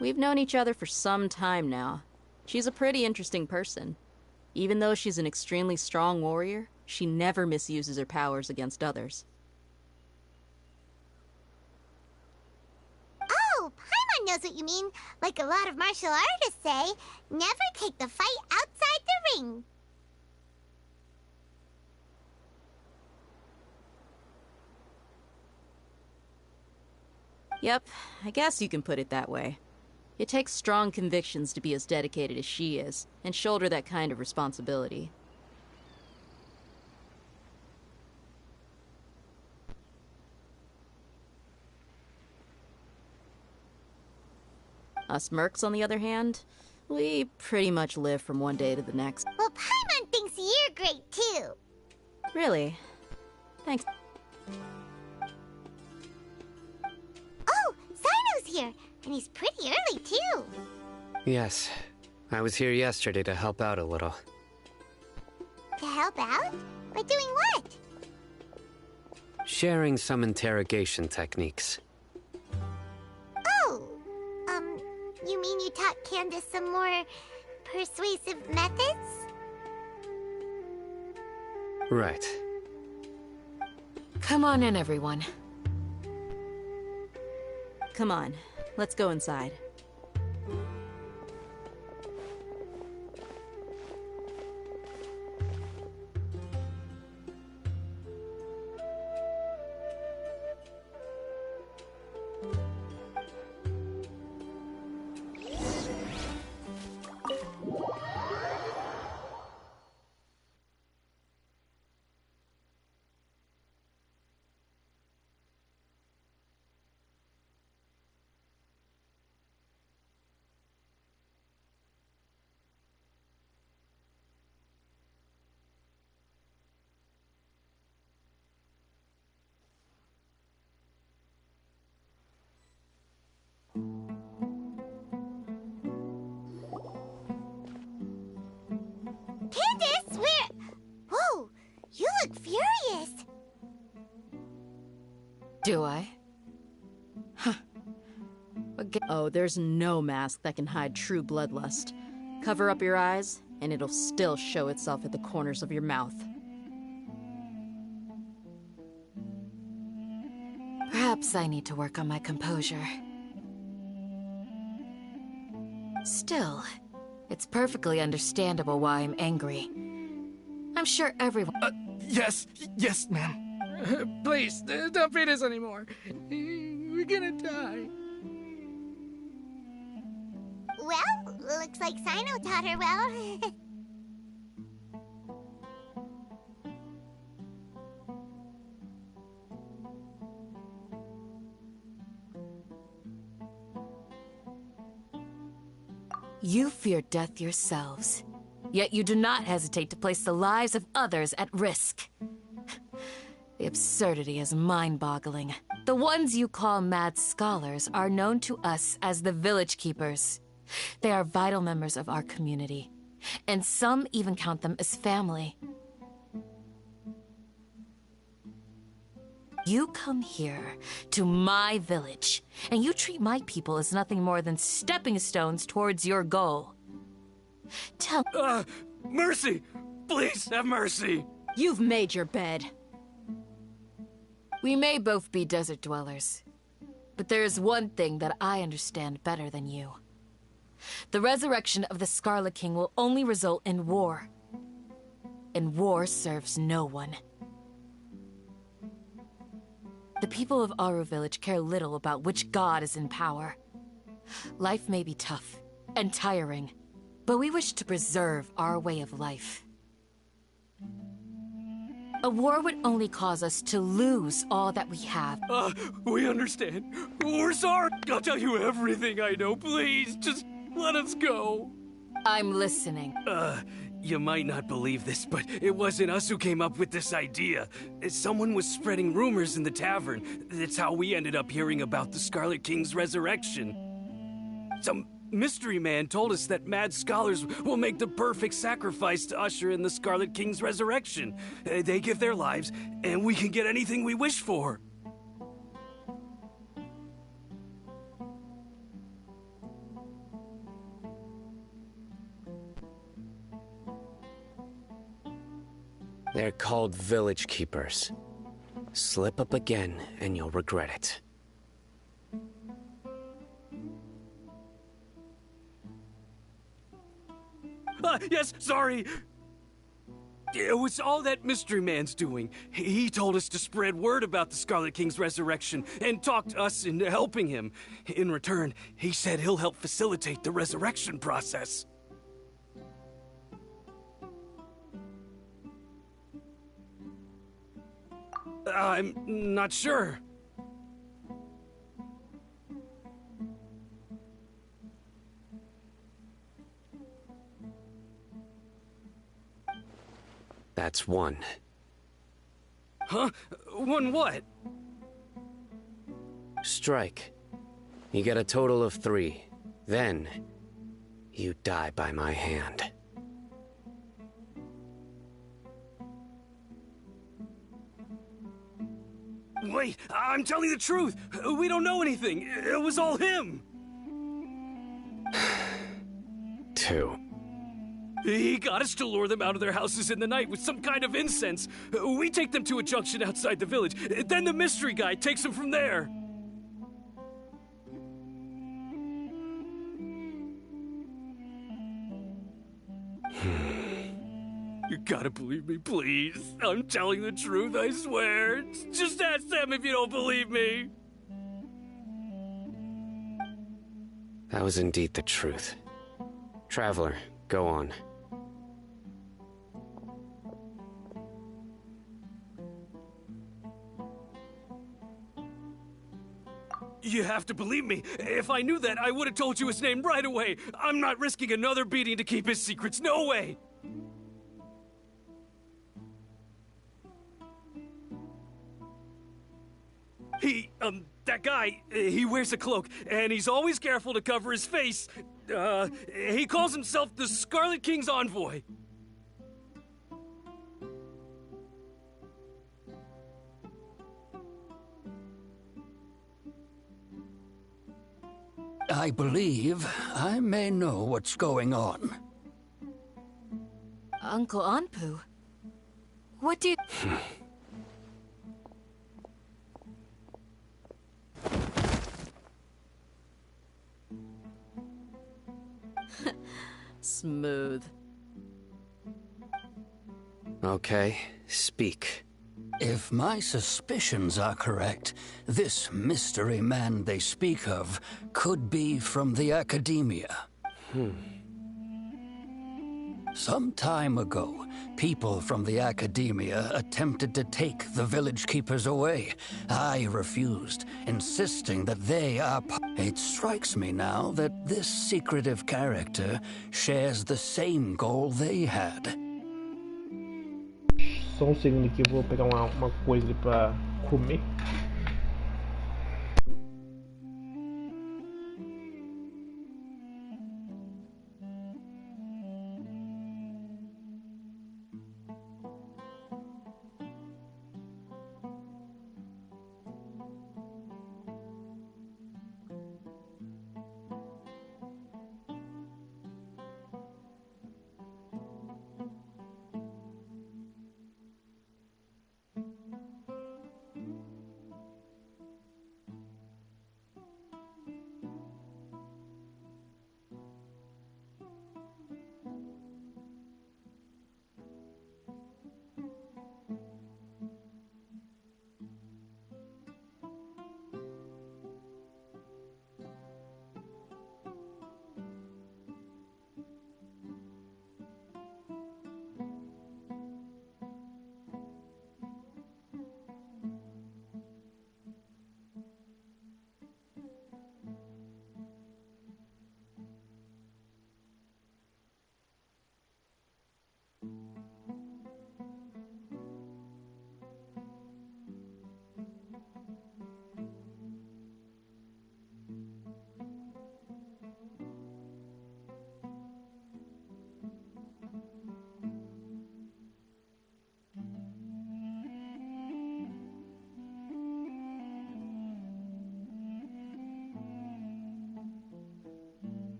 [SPEAKER 15] We've known each other for some time now. She's a pretty interesting person. Even though she's an extremely strong warrior, she never misuses her powers against others.
[SPEAKER 8] Oh, Paimon knows what you mean. Like a lot of martial artists say, never take the fight outside the ring.
[SPEAKER 15] Yep, I guess you can put it that way. It takes strong convictions to be as dedicated as she is, and shoulder that kind of responsibility. Us mercs, on the other hand, we pretty much live from one day to the next.
[SPEAKER 8] Well, Paimon thinks you're great, too.
[SPEAKER 15] Really? Thanks.
[SPEAKER 8] Oh, Zino's here, and he's pretty early, too.
[SPEAKER 14] Yes. I was here yesterday to help out a little.
[SPEAKER 8] To help out? By doing what?
[SPEAKER 14] Sharing some interrogation techniques.
[SPEAKER 8] Oh, you mean you taught Candace some more persuasive methods?
[SPEAKER 14] Right.
[SPEAKER 4] Come on in, everyone.
[SPEAKER 15] Come on, let's go inside.
[SPEAKER 8] Candace, where... Whoa, you look furious.
[SPEAKER 4] Do I? Huh.
[SPEAKER 15] Oh, there's no mask that can hide true bloodlust. Cover up your eyes, and it'll still show itself at the corners of your mouth.
[SPEAKER 4] Perhaps I need to work on my composure. Still, it's perfectly understandable why I'm angry. I'm sure everyone...
[SPEAKER 2] Yes, ma'am.
[SPEAKER 22] Please, don't feed us anymore. We're gonna die.
[SPEAKER 8] Well, looks like Sino taught her well.
[SPEAKER 4] You fear death yourselves, yet you do not hesitate to place the lives of others at risk. The absurdity is mind-boggling. The ones you call mad scholars are known to us as the Village Keepers. They are vital members of our community, and some even count them as family. You come here, to my village, and you treat my people as nothing more than stepping stones towards your goal. Tell—
[SPEAKER 12] Mercy! Please, have mercy!
[SPEAKER 15] You've made your bed.
[SPEAKER 4] We may both be desert dwellers, but there is one thing that I understand better than you. The resurrection of the Scarlet King will only result in war. And war serves no one. The people of Aru Village care little about which god is in power. Life may be tough and tiring, but we wish to preserve our way of life. A war would only cause us to lose all that we have.
[SPEAKER 12] We understand. We're sorry. I'll tell you everything I know. Please, just let us go.
[SPEAKER 4] I'm listening.
[SPEAKER 21] You might not believe this, but it wasn't us who came up with this idea. Someone was spreading rumors in the tavern. That's how we ended up hearing about the Scarlet King's resurrection. Some mystery man told us that mad scholars will make the perfect sacrifice to usher in the Scarlet King's resurrection. They give their lives, and we can get anything we wish for.
[SPEAKER 14] They're called Village Keepers. Slip up again, and you'll regret it.
[SPEAKER 21] Yes, sorry. It was all that mystery man's doing. He told us to spread word about the Scarlet King's resurrection and talked us into helping him. In return, he said he'll help facilitate the resurrection process. I'm not sure.
[SPEAKER 14] That's one.
[SPEAKER 21] Huh? One what?
[SPEAKER 14] Strike. You get a total of 3. Then, you die by my hand.
[SPEAKER 21] Wait, I'm telling the truth. We don't know anything. It was all him.
[SPEAKER 14] 2.
[SPEAKER 21] He got us to lure them out of their houses in the night with some kind of incense. We take them to a junction outside the village. Then the mystery guy takes them from there. You gotta believe me, please. I'm telling the truth, I swear. Just ask them if you don't believe me.
[SPEAKER 14] That was indeed the truth. Traveler, go on.
[SPEAKER 21] You have to believe me. If I knew that, I would have told you his name right away. I'm not risking another beating to keep his secrets. No way! That guy, he wears a cloak, and he's always careful to cover his face. He calls himself the Scarlet King's envoy.
[SPEAKER 16] I believe I may know what's going on.
[SPEAKER 4] Uncle Anpu? What do you...
[SPEAKER 15] Smooth.
[SPEAKER 14] Okay, speak.
[SPEAKER 16] If my suspicions are correct, this mystery man they speak of could be from the Academia. Some time ago, people from the Academia attempted to take the village keepers away. I refused, insisting that they are... It strikes me now that this secretive character shares the same goal they had.
[SPEAKER 1] Só um segundo aqui, eu vou pegar uma coisa ali pra comer.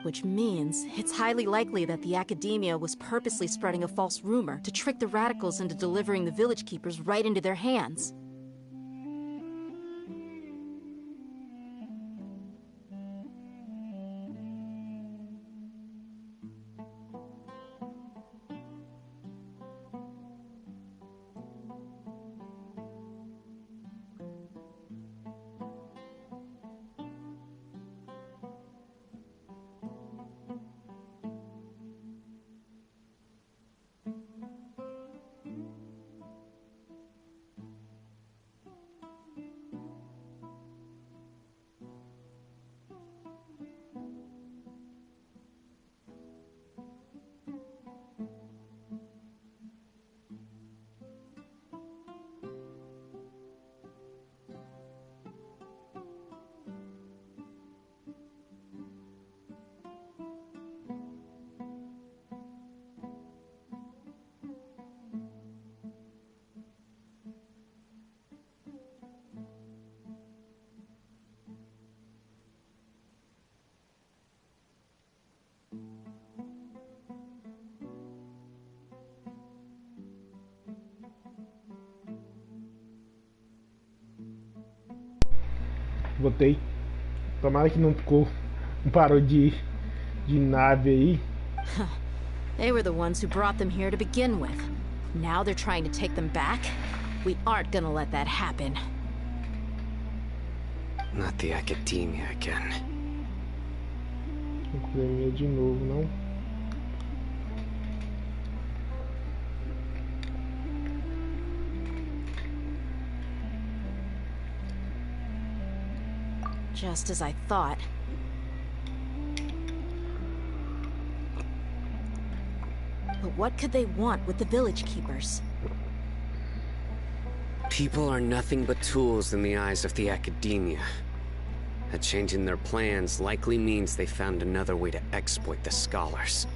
[SPEAKER 15] Which means it's highly likely that the Academia was purposely spreading a false rumor to trick the radicals into delivering the village keepers right into their hands.
[SPEAKER 1] Botei. Tomara que não ficou. Não parou de nave aí.
[SPEAKER 15] They were the ones who brought them here to begin with. Now they're trying to take them back? We aren't gonna let that happen.
[SPEAKER 14] Not the Academia again.
[SPEAKER 1] Academia de novo, não?
[SPEAKER 15] Just as I thought. But what could they want with the village keepers?
[SPEAKER 14] People are nothing but tools in the eyes of the Academia. A change in their plans likely means they found another way to exploit the scholars.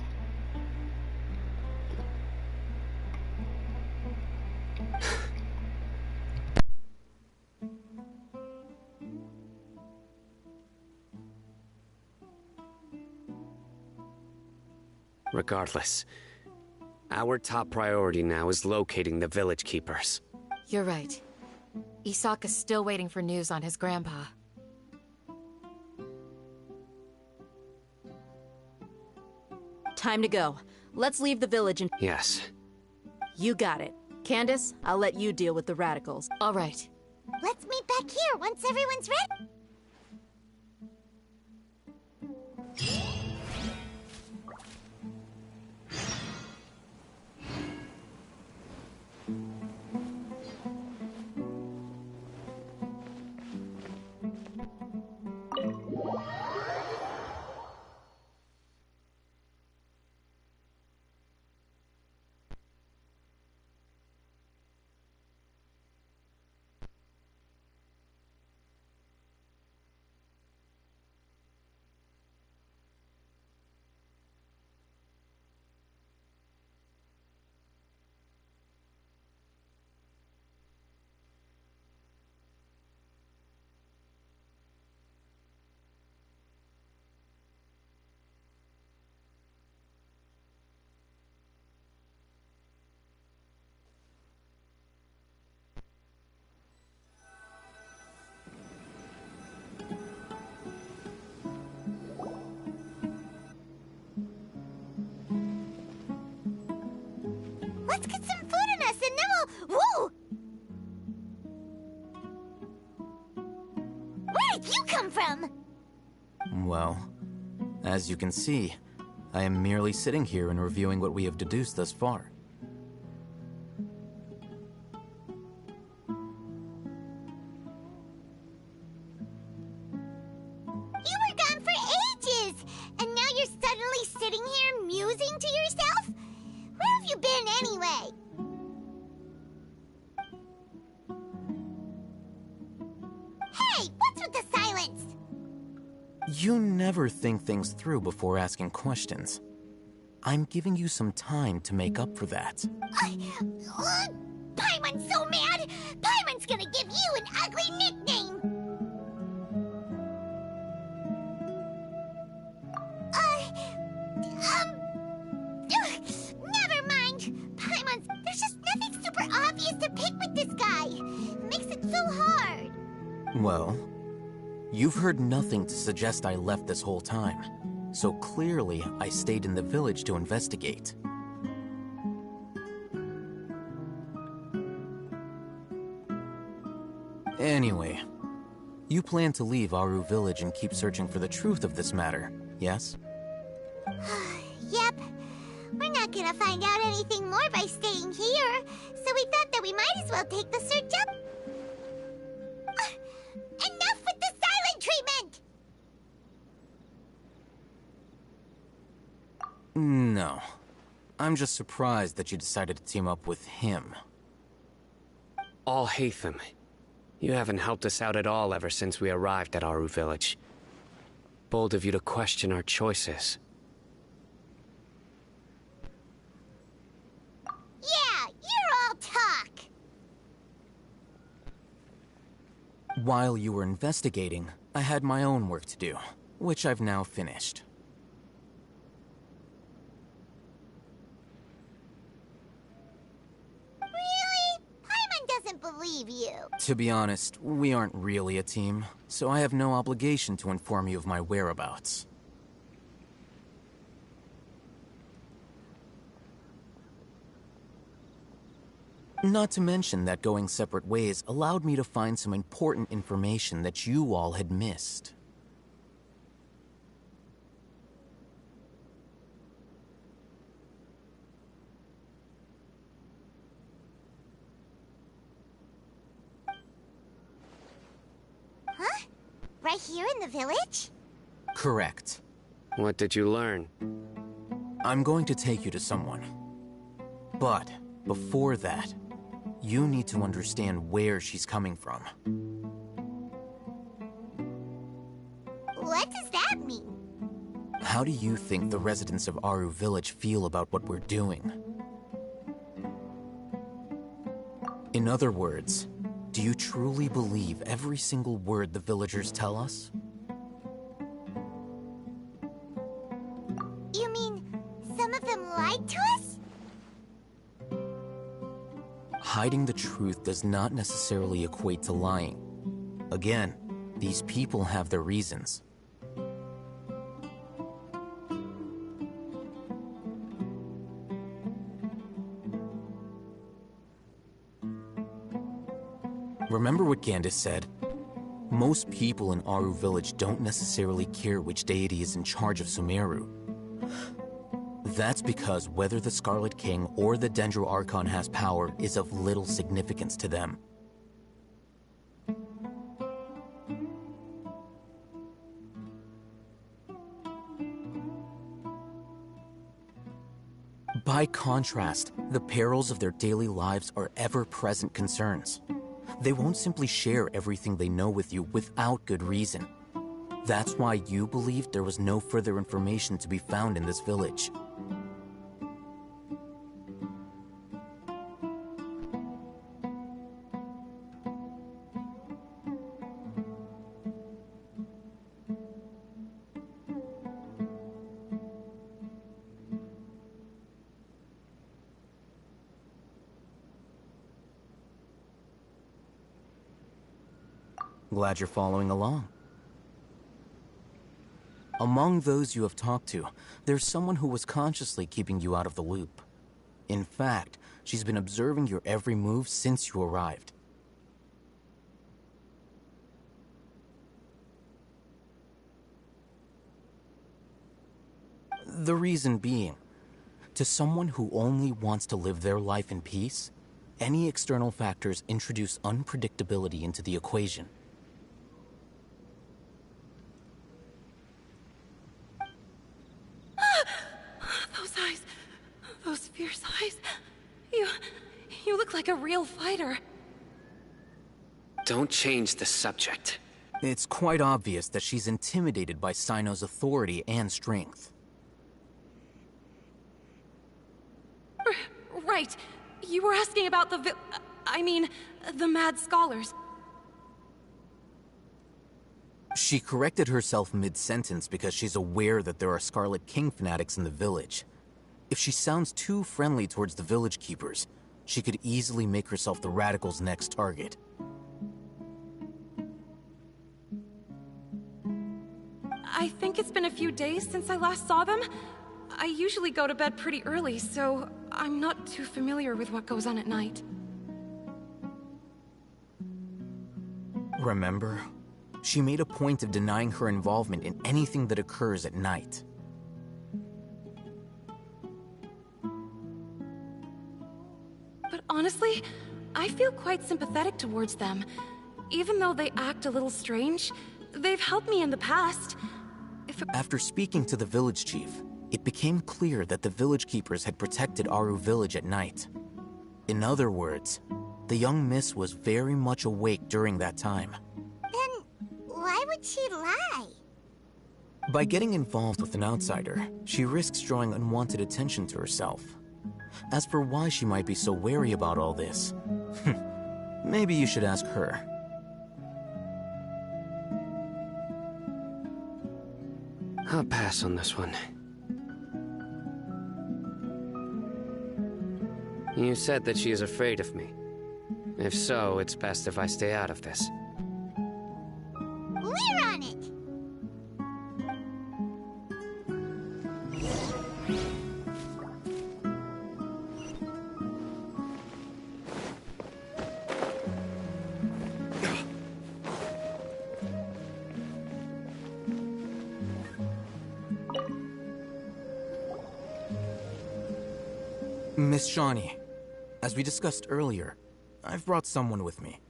[SPEAKER 14] Regardless, our top priority now is locating the village keepers.
[SPEAKER 5] You're right. Isak is still waiting for news on his grandpa.
[SPEAKER 15] Time to go. Let's leave the village and—
[SPEAKER 14] Yes.
[SPEAKER 15] You got it. Candace, I'll let you deal with the radicals.
[SPEAKER 5] All right.
[SPEAKER 8] Let's meet back here once everyone's ready. Let's get some food in us and then we'll... Whoa! Where did you come from?
[SPEAKER 13] Well, as you can see, I am merely sitting here and reviewing what we have deduced thus far.
[SPEAKER 8] You were gone for ages! And now you're suddenly sitting here musing to yourself? Where have you been anyway? Hey, what's with the silence?
[SPEAKER 13] You never think things through before asking questions. I'm giving you some time to make up for that.
[SPEAKER 8] Paimon's so mad! Paimon's gonna give you an ugly nickname! Never mind! Paimon's... There's just nothing super obvious to pick with this guy. It makes it so hard.
[SPEAKER 13] Well, you've heard nothing to suggest I left this whole time. So clearly, I stayed in the village to investigate. Anyway, you plan to leave Aru village and keep searching for the truth of this matter, yes?
[SPEAKER 8] Yep. We're not gonna find out anything more by staying here, so we thought that we might as well take the search up. Enough with the silent treatment!
[SPEAKER 13] No. I'm just surprised that you decided to team up with him.
[SPEAKER 14] Alhaitham, you haven't helped us out at all ever since we arrived at Aru village. Bold of you to question our choices.
[SPEAKER 8] Yeah, you're all talk!
[SPEAKER 13] While you were investigating, I had my own work to do, which I've now finished.
[SPEAKER 8] Really? Paimon doesn't believe you.
[SPEAKER 13] To be honest, we aren't really a team, so I have no obligation to inform you of my whereabouts. Not to mention that going separate ways allowed me to find some important information that you all had missed.
[SPEAKER 8] Huh? Right here in the village?
[SPEAKER 13] Correct.
[SPEAKER 14] What did you learn?
[SPEAKER 13] I'm going to take you to someone. But before that, you need to understand where she's coming from.
[SPEAKER 8] What does that mean?
[SPEAKER 13] How do you think the residents of Aru village feel about what we're doing? In other words, do you truly believe every single word the villagers tell us?
[SPEAKER 8] You mean, some of them lied to us?
[SPEAKER 13] Hiding the truth does not necessarily equate to lying. Again, these people have their reasons. Remember what Gandis said? Most people in Aru village don't necessarily care which deity is in charge of Sumeru. That's because whether the Scarlet King or the Dendro Archon has power is of little significance to them. By contrast, the perils of their daily lives are ever-present concerns. They won't simply share everything they know with you without good reason. That's why you believed there was no further information to be found in this village. Glad you're following along. Among those you have talked to, there's someone who was consciously keeping you out of the loop. In fact, she's been observing your every move since you arrived. The reason being, to someone who only wants to live their life in peace, any external factors introduce unpredictability into the equation.
[SPEAKER 4] Those fierce eyes. You look like a real fighter.
[SPEAKER 14] Don't change the subject.
[SPEAKER 13] It's quite obvious that she's intimidated by Sino's authority and strength.
[SPEAKER 4] Right. You were asking about the the mad scholars.
[SPEAKER 13] She corrected herself mid-sentence because she's aware that there are Scarlet King fanatics in the village. If she sounds too friendly towards the village keepers, she could easily make herself the Radicals' next target.
[SPEAKER 4] I think it's been a few days since I last saw them. I usually go to bed pretty early, so I'm not too familiar with what goes on at night.
[SPEAKER 13] Remember? She made a point of denying her involvement in anything that occurs at night.
[SPEAKER 4] But honestly, I feel quite sympathetic towards them. Even though they act a little strange, they've helped me in the past.
[SPEAKER 13] After speaking to the village chief, it became clear that the village keepers had protected Aru village at night. In other words, the young miss was very much awake during that time.
[SPEAKER 8] Then why would she lie?
[SPEAKER 13] By getting involved with an outsider, she risks drawing unwanted attention to herself. As for why she might be so wary about all this, maybe you should ask her.
[SPEAKER 14] I'll pass on this one. You said that she is afraid of me. If so, it's best if I stay out of this.
[SPEAKER 8] We're on it!
[SPEAKER 13] Miss Shawnee, as we discussed earlier, I've brought someone with me.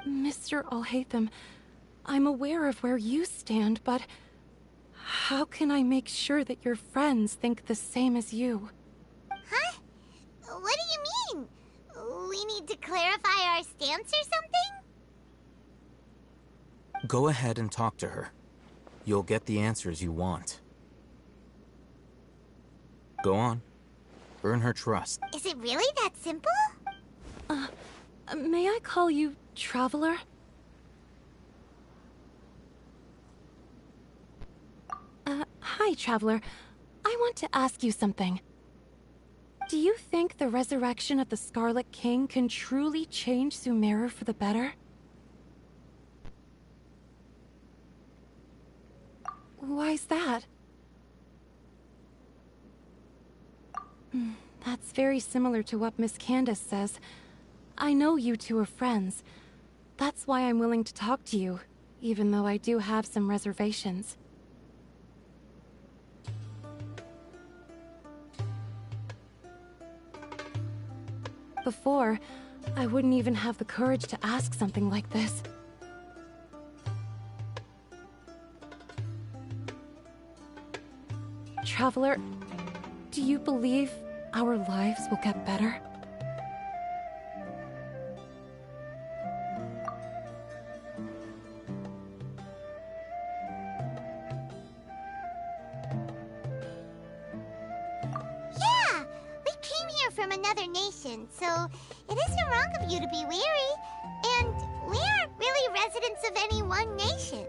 [SPEAKER 4] Mr. Alhaitham, I'm aware of where you stand, but how can I make sure that your friends think the same as you?
[SPEAKER 8] Huh? What do you mean? We need to clarify our stance or something?
[SPEAKER 13] Go ahead and talk to her. You'll get the answers you want. Go on. Earn her trust.
[SPEAKER 8] Is it really that simple?
[SPEAKER 4] May I call you Traveler?
[SPEAKER 5] Hi, Traveler. I want to ask you something. Do you think the resurrection of the Scarlet King can truly change Sumeru for the better? Why's that? That's very similar to what Miss Candace says. I know you two are friends. That's why I'm willing to talk to you, even though I do have some reservations. Before, I wouldn't even have the courage to ask something like this. Traveler, do you believe our lives will get better?
[SPEAKER 8] Yeah! We came here from another nation, so it isn't wrong of you to be weary. And we aren't really residents of any one nation.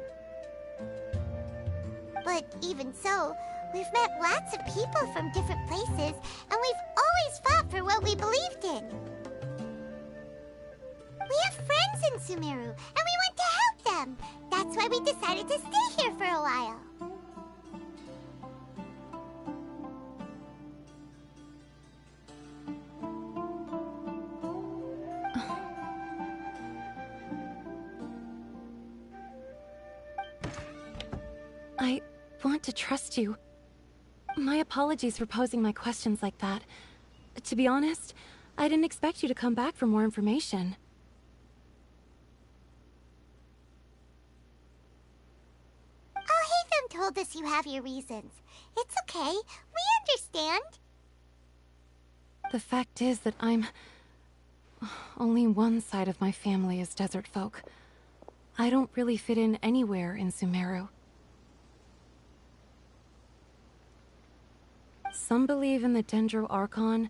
[SPEAKER 8] But even so, we've met lots of people from different places, and we've always fought for what we believed in. We have friends in Sumeru, and we want to help them. That's why we decided to stay here for a while.
[SPEAKER 5] I want to trust you. My apologies for posing my questions like that. To be honest, I didn't expect you to come back for more information.
[SPEAKER 8] Alhaitham told us you have your reasons. It's okay. We understand.
[SPEAKER 5] The fact is that only one side of my family is desert folk. I don't really fit in anywhere in Sumeru. Some believe in the Dendro Archon,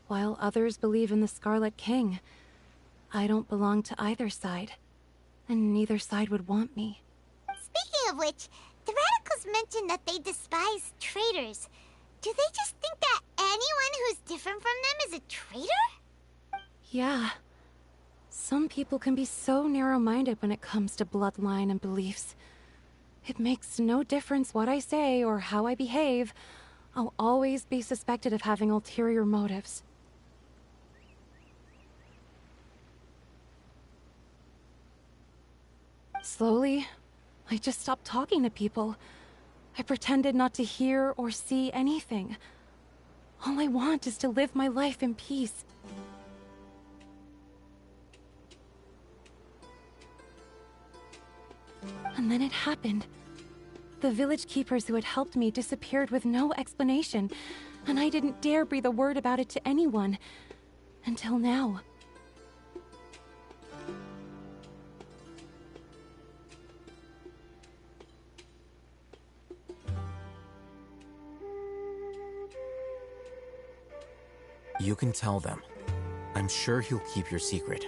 [SPEAKER 5] while others believe in the Scarlet King. I don't belong to either side, and neither side would want me.
[SPEAKER 8] Speaking of which, the Radicals mentioned that they despise traitors. Do they just think that anyone who's different from them is a traitor?
[SPEAKER 5] Yeah. Some people can be so narrow-minded when it comes to bloodline and beliefs. It makes no difference what I say or how I behave. I'll always be suspected of having ulterior motives. Slowly, I just stopped talking to people. I pretended not to hear or see anything. All I want is to live my life in peace. And then it happened. The village keepers who had helped me disappeared with no explanation, and I didn't dare breathe a word about it to anyone. Until now.
[SPEAKER 13] You can tell them. I'm sure he'll keep your secret.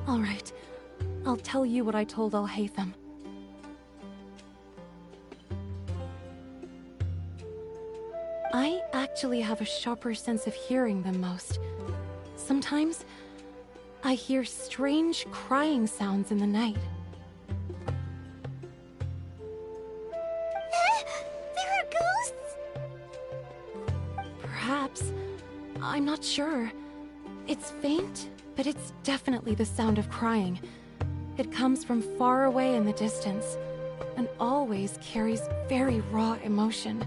[SPEAKER 5] All right. I'll tell you what I told Alhaitham. I actually have a sharper sense of hearing than most. Sometimes, I hear strange crying sounds in the night.
[SPEAKER 8] There are ghosts?
[SPEAKER 5] Perhaps. I'm not sure. It's faint, but it's definitely the sound of crying. It comes from far away in the distance, and always carries very raw emotion.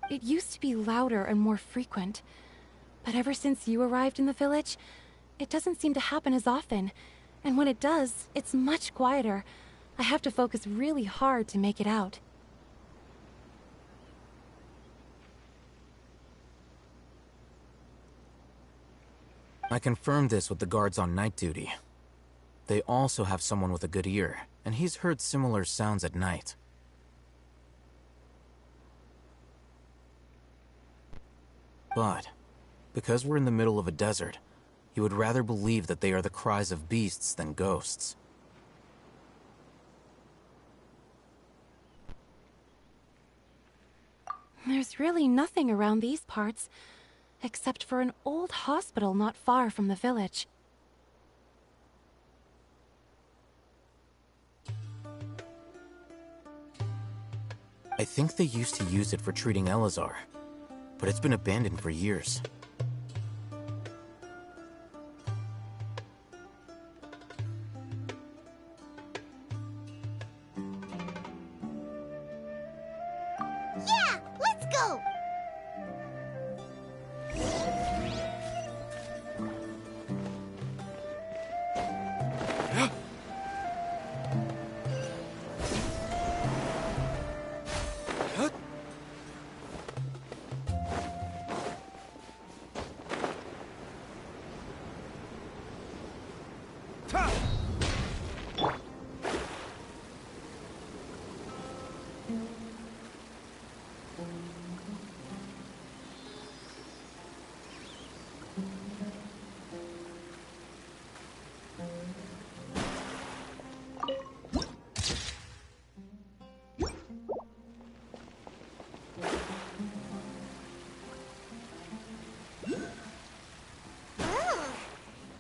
[SPEAKER 5] It used to be louder and more frequent. But ever since you arrived in the village, it doesn't seem to happen as often. And when it does, it's much quieter. I have to focus really hard to make it out.
[SPEAKER 13] I confirmed this with the guards on night duty. They also have someone with a good ear, and he's heard similar sounds at night. But, because we're in the middle of a desert, he would rather believe that they are the cries of beasts than ghosts.
[SPEAKER 5] There's really nothing around these parts, except for an old hospital not far from the village.
[SPEAKER 13] I think they used to use it for treating Elazar, but it's been abandoned for years.
[SPEAKER 8] Yeah, let's go!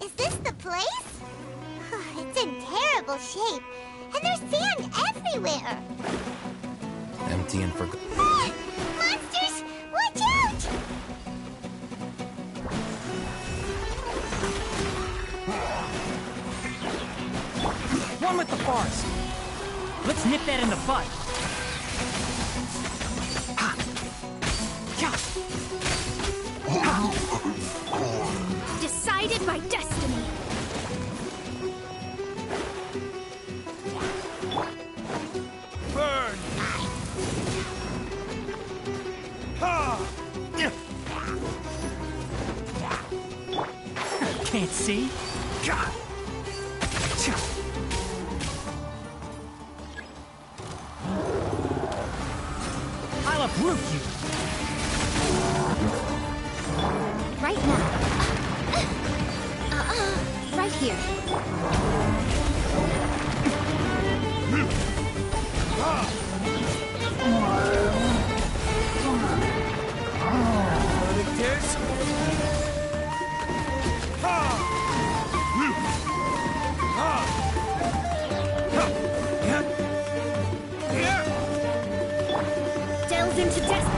[SPEAKER 8] Is this the place? It's in terrible shape, and there's sand everywhere.
[SPEAKER 13] Empty and forgotten.
[SPEAKER 8] Ah! Monsters! Watch out!
[SPEAKER 10] One with the bars! Let's nip that in the bud!
[SPEAKER 6] Decided by destiny.
[SPEAKER 12] Burn!
[SPEAKER 10] Can't see? I'll uproot you!
[SPEAKER 6] Right now. Right here. Delves into destiny.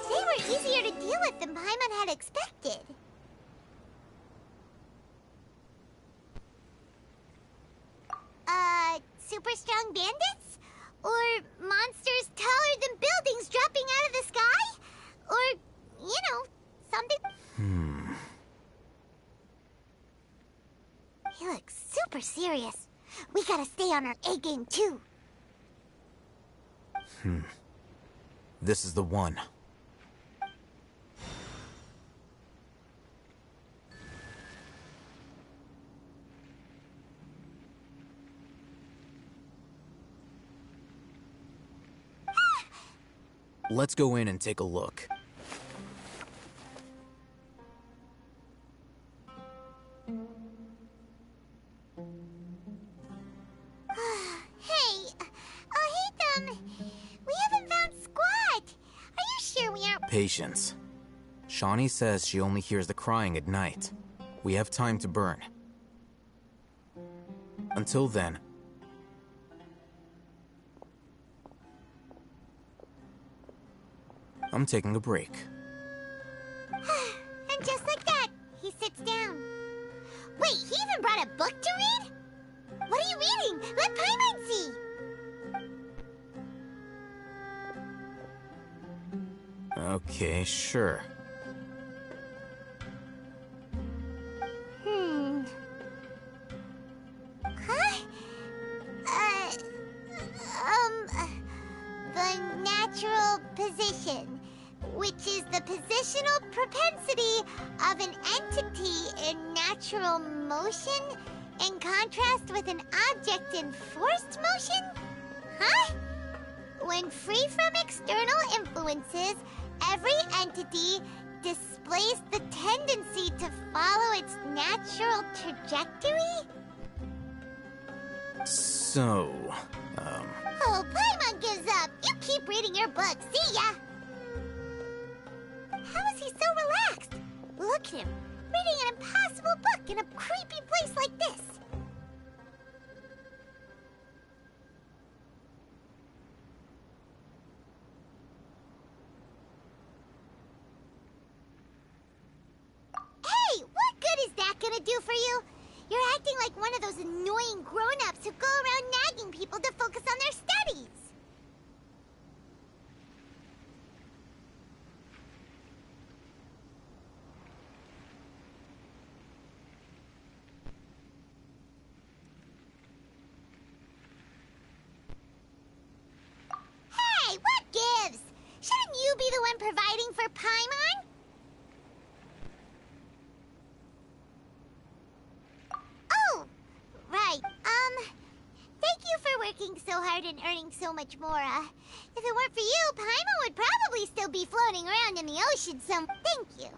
[SPEAKER 8] They were easier to deal with than Paimon had expected. Super strong bandits? Or monsters taller than buildings dropping out of the sky? Or, something... He looks super serious. We gotta stay on our A-game, too.
[SPEAKER 13] This is the one. Let's go in and take a look.
[SPEAKER 8] We haven't found Squat. Are you sure we aren't...
[SPEAKER 13] Patience. Shawnee says she only hears the crying at night. We have time to burn. Until then... I'm taking a break.
[SPEAKER 8] And just like that, he sits down. Wait, book to read? What are you reading? Let Paimon see!
[SPEAKER 13] Okay, sure.
[SPEAKER 8] Huh? The natural position, which is the positional propensity of an entity in natural motion in contrast with an object in forced motion? Huh? When free from external influences, every entity displays the tendency to follow its natural trajectory?
[SPEAKER 13] So,
[SPEAKER 8] Oh, Paimon gives up. You keep reading your book. See ya! How is he so relaxed? Look at him, reading an impossible book in a creepy place like this. Hey, what good is that gonna do for you? You're acting like one of those annoying grown-ups who go around nagging people to focus on their studies. Hey, what gives? Shouldn't you be the one providing for Paimon? Oh, right. Thank you for working so hard and earning so much more. If it weren't for you, Paimon would probably still be floating around in the ocean some. Thank you.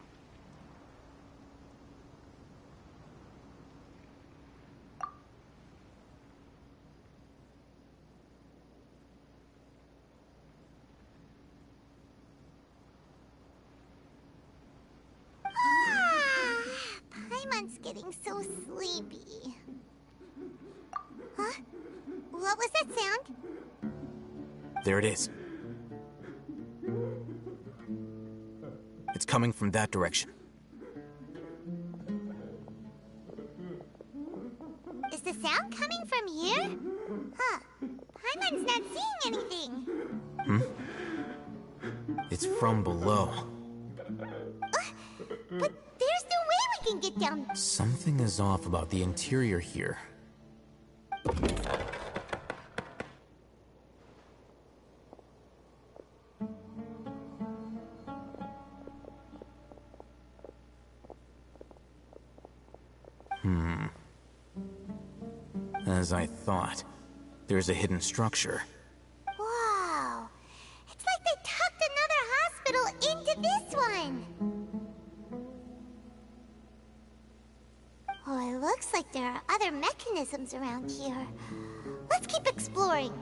[SPEAKER 8] Paimon's getting so sleepy. Huh? What was that sound?
[SPEAKER 13] there it is. It's coming from that direction.
[SPEAKER 8] Is the sound coming from here? Huh. Paimon's not seeing anything.
[SPEAKER 13] It's from below.
[SPEAKER 8] But there's no way we can get down.
[SPEAKER 13] Something is off about the interior here. As I thought, there's a hidden structure.
[SPEAKER 8] Wow. It's like they tucked another hospital into this one. Oh, it looks like there are other mechanisms around here. Let's keep exploring.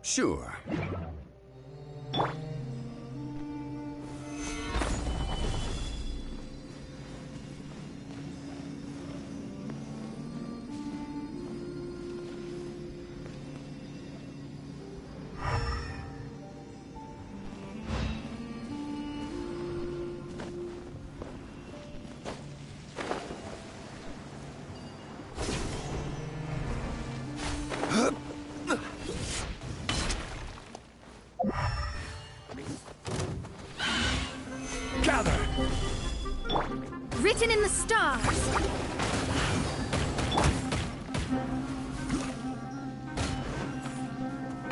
[SPEAKER 3] Sure.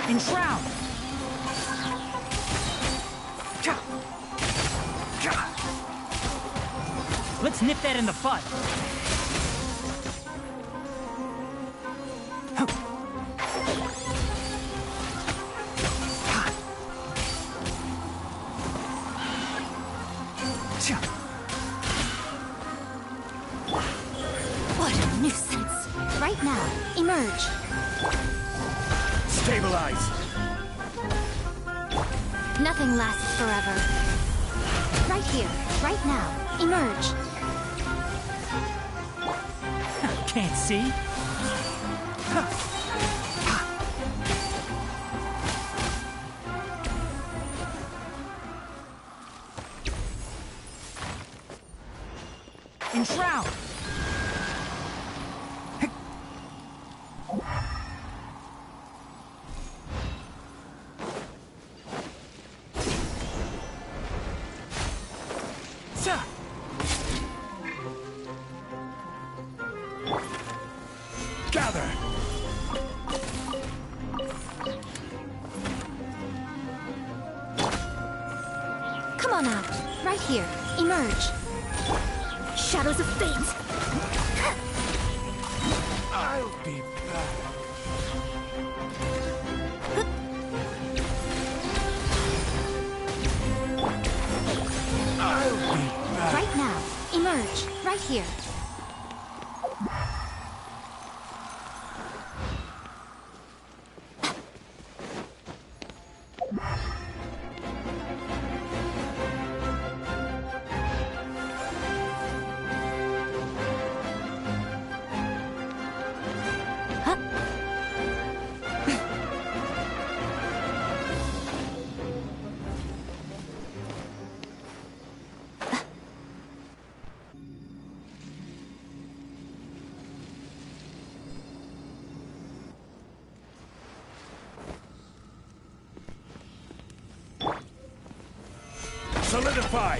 [SPEAKER 10] Enshroud! Let's nip that in the bud.
[SPEAKER 17] What a nuisance. Right now, emerge.
[SPEAKER 18] Stabilize!
[SPEAKER 17] Nothing lasts forever. Right here, right now, emerge.
[SPEAKER 10] Can't see? Enshroud!
[SPEAKER 18] Gather!
[SPEAKER 17] Come on out. Right here, emerge. Shadows of fate.
[SPEAKER 18] I'll be back. I'll be back.
[SPEAKER 17] Right now, emerge. Right here.
[SPEAKER 18] Solidify!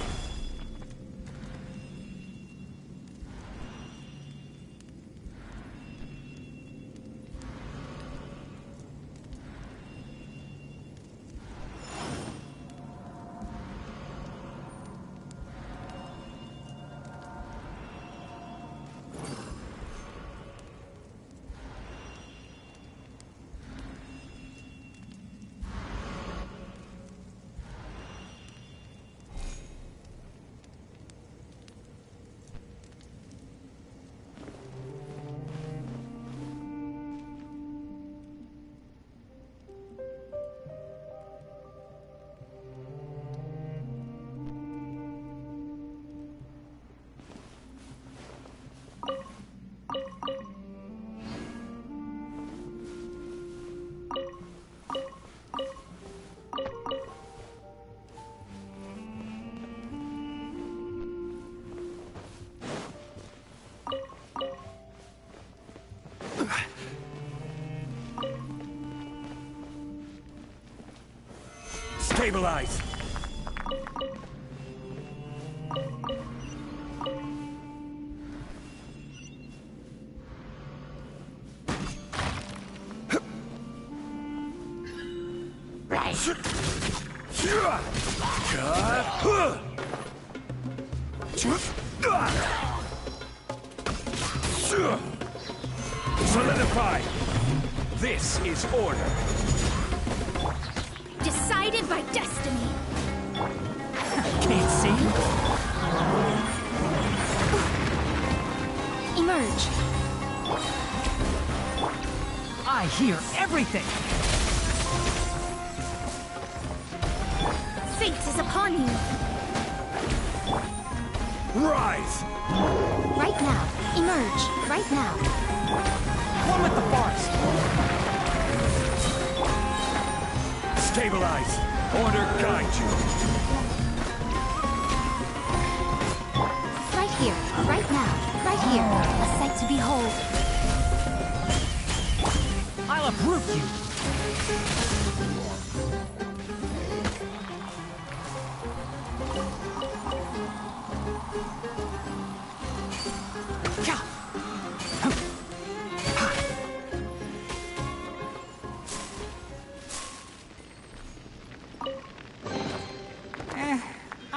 [SPEAKER 18] Stabilize! Solidify! This is order.
[SPEAKER 17] Decided by destiny.
[SPEAKER 10] Can't see?
[SPEAKER 17] Emerge.
[SPEAKER 10] I hear everything!
[SPEAKER 17] Fate is upon you.
[SPEAKER 18] Rise!
[SPEAKER 17] Right now. Emerge. Right now.
[SPEAKER 10] One with the forest!
[SPEAKER 18] Stabilize! Order guide you!
[SPEAKER 17] Right here. Right now. Right here. A sight to behold.
[SPEAKER 10] I'll uproot you!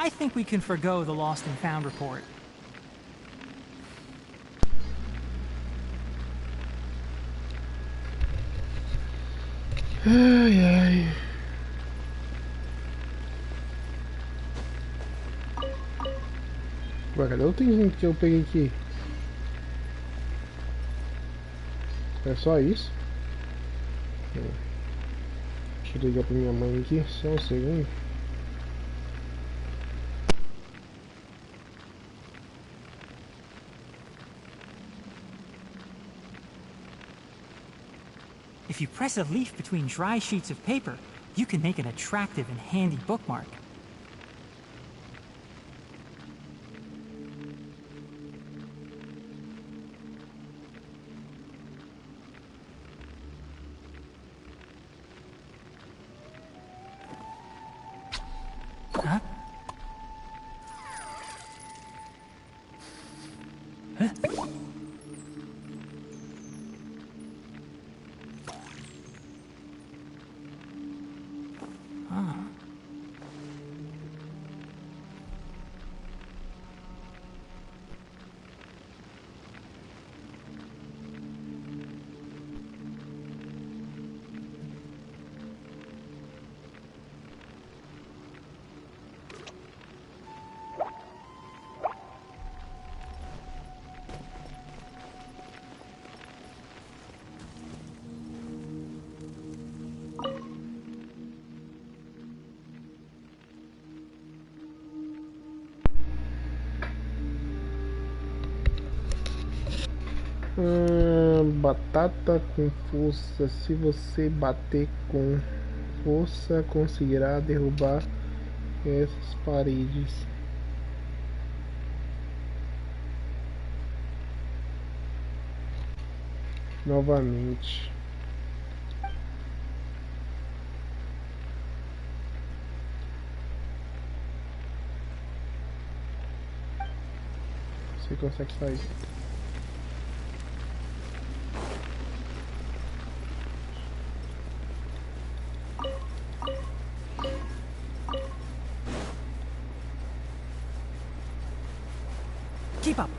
[SPEAKER 10] I think we can forgo the lost and found report.
[SPEAKER 1] Ai, ai. Ué, cadê o itemzinho que eu peguei aqui? É só isso? Deixa eu ligar pra minha mãe aqui, só um segundo.
[SPEAKER 10] If you press a leaf between dry sheets of paper, you can make an attractive and handy bookmark. Huh? Huh?
[SPEAKER 1] Batata com força. Se você bater com força, conseguirá derrubar essas paredes. Novamente. Você consegue sair.
[SPEAKER 10] Keep up.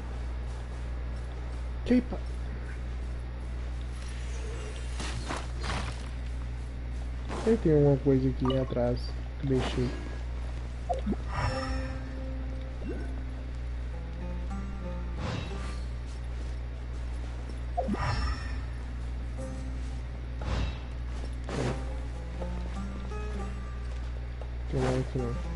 [SPEAKER 1] Keep up. Tem alguma coisa aqui atrás que deixei. Tem nada aqui não.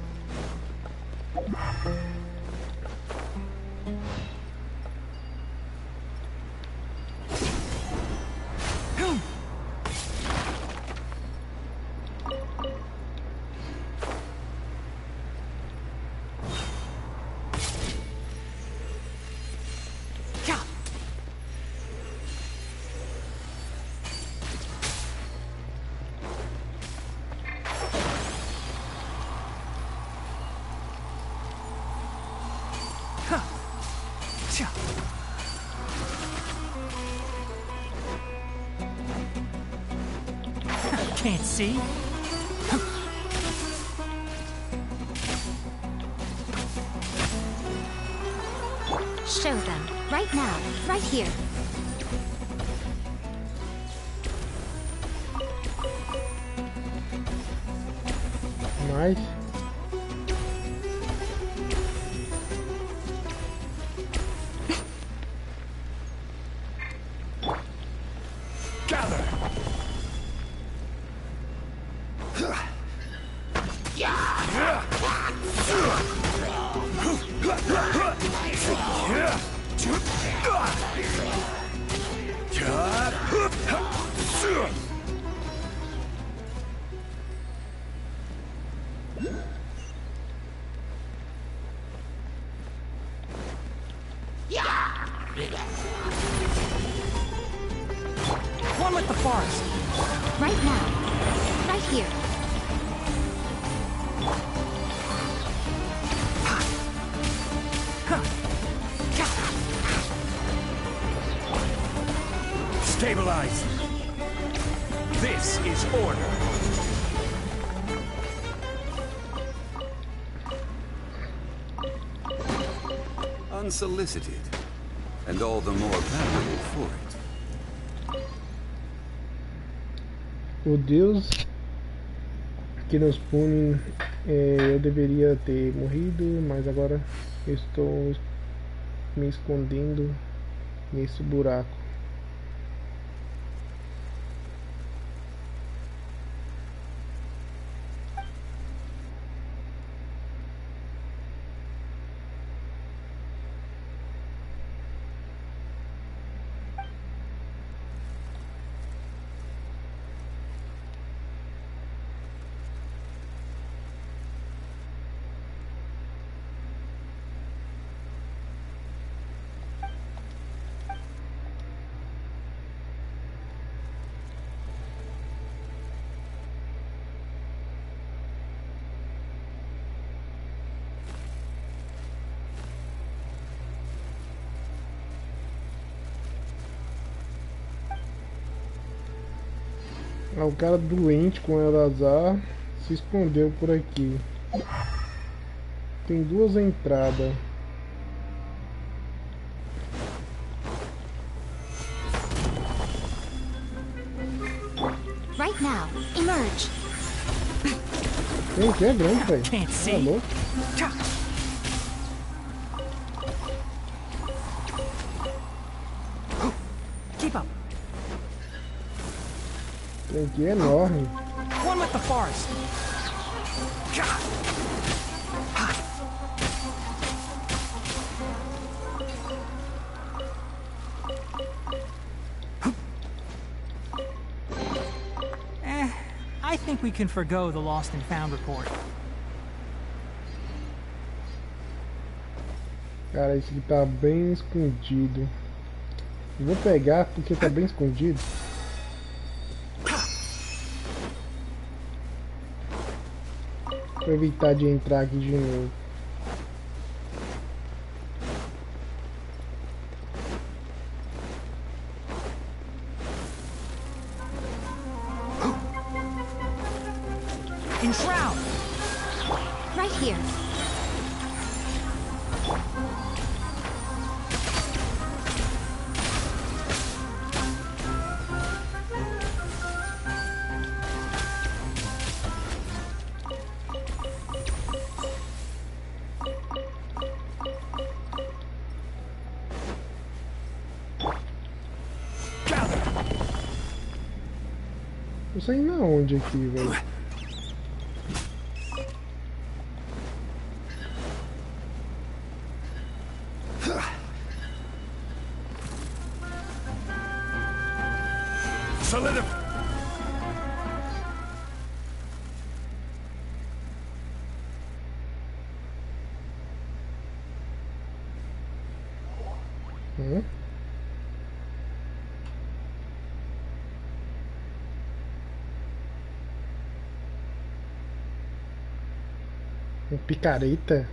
[SPEAKER 10] Can't see.
[SPEAKER 6] Show them. Right now. Right here.
[SPEAKER 1] Nice.
[SPEAKER 18] Gather.
[SPEAKER 10] One with the forest.
[SPEAKER 6] Right now. Right here.
[SPEAKER 18] Stabilize. This is order.
[SPEAKER 3] unsolicited, and all the more valuable for it.
[SPEAKER 1] O Deus que nos pune, eu deveria ter morrido, mas agora eu estou me escondendo nesse buraco. O cara doente com Elazar se escondeu por aqui. Tem duas entradas.
[SPEAKER 7] Right now, emerge.
[SPEAKER 1] Tem que é grande, velho. Tá louco.
[SPEAKER 10] Keep up.
[SPEAKER 1] Tem que é enorme.
[SPEAKER 10] One with the forest. I think we can forgo the lost and found report.
[SPEAKER 1] Cara, esse aqui tá bem escondido. Eu vou pegar porque tá bem escondido. Vou evitar de entrar aqui de novo.
[SPEAKER 7] Enshroud. Right here.
[SPEAKER 1] Tô saindo aonde aqui, velho? Um picareta.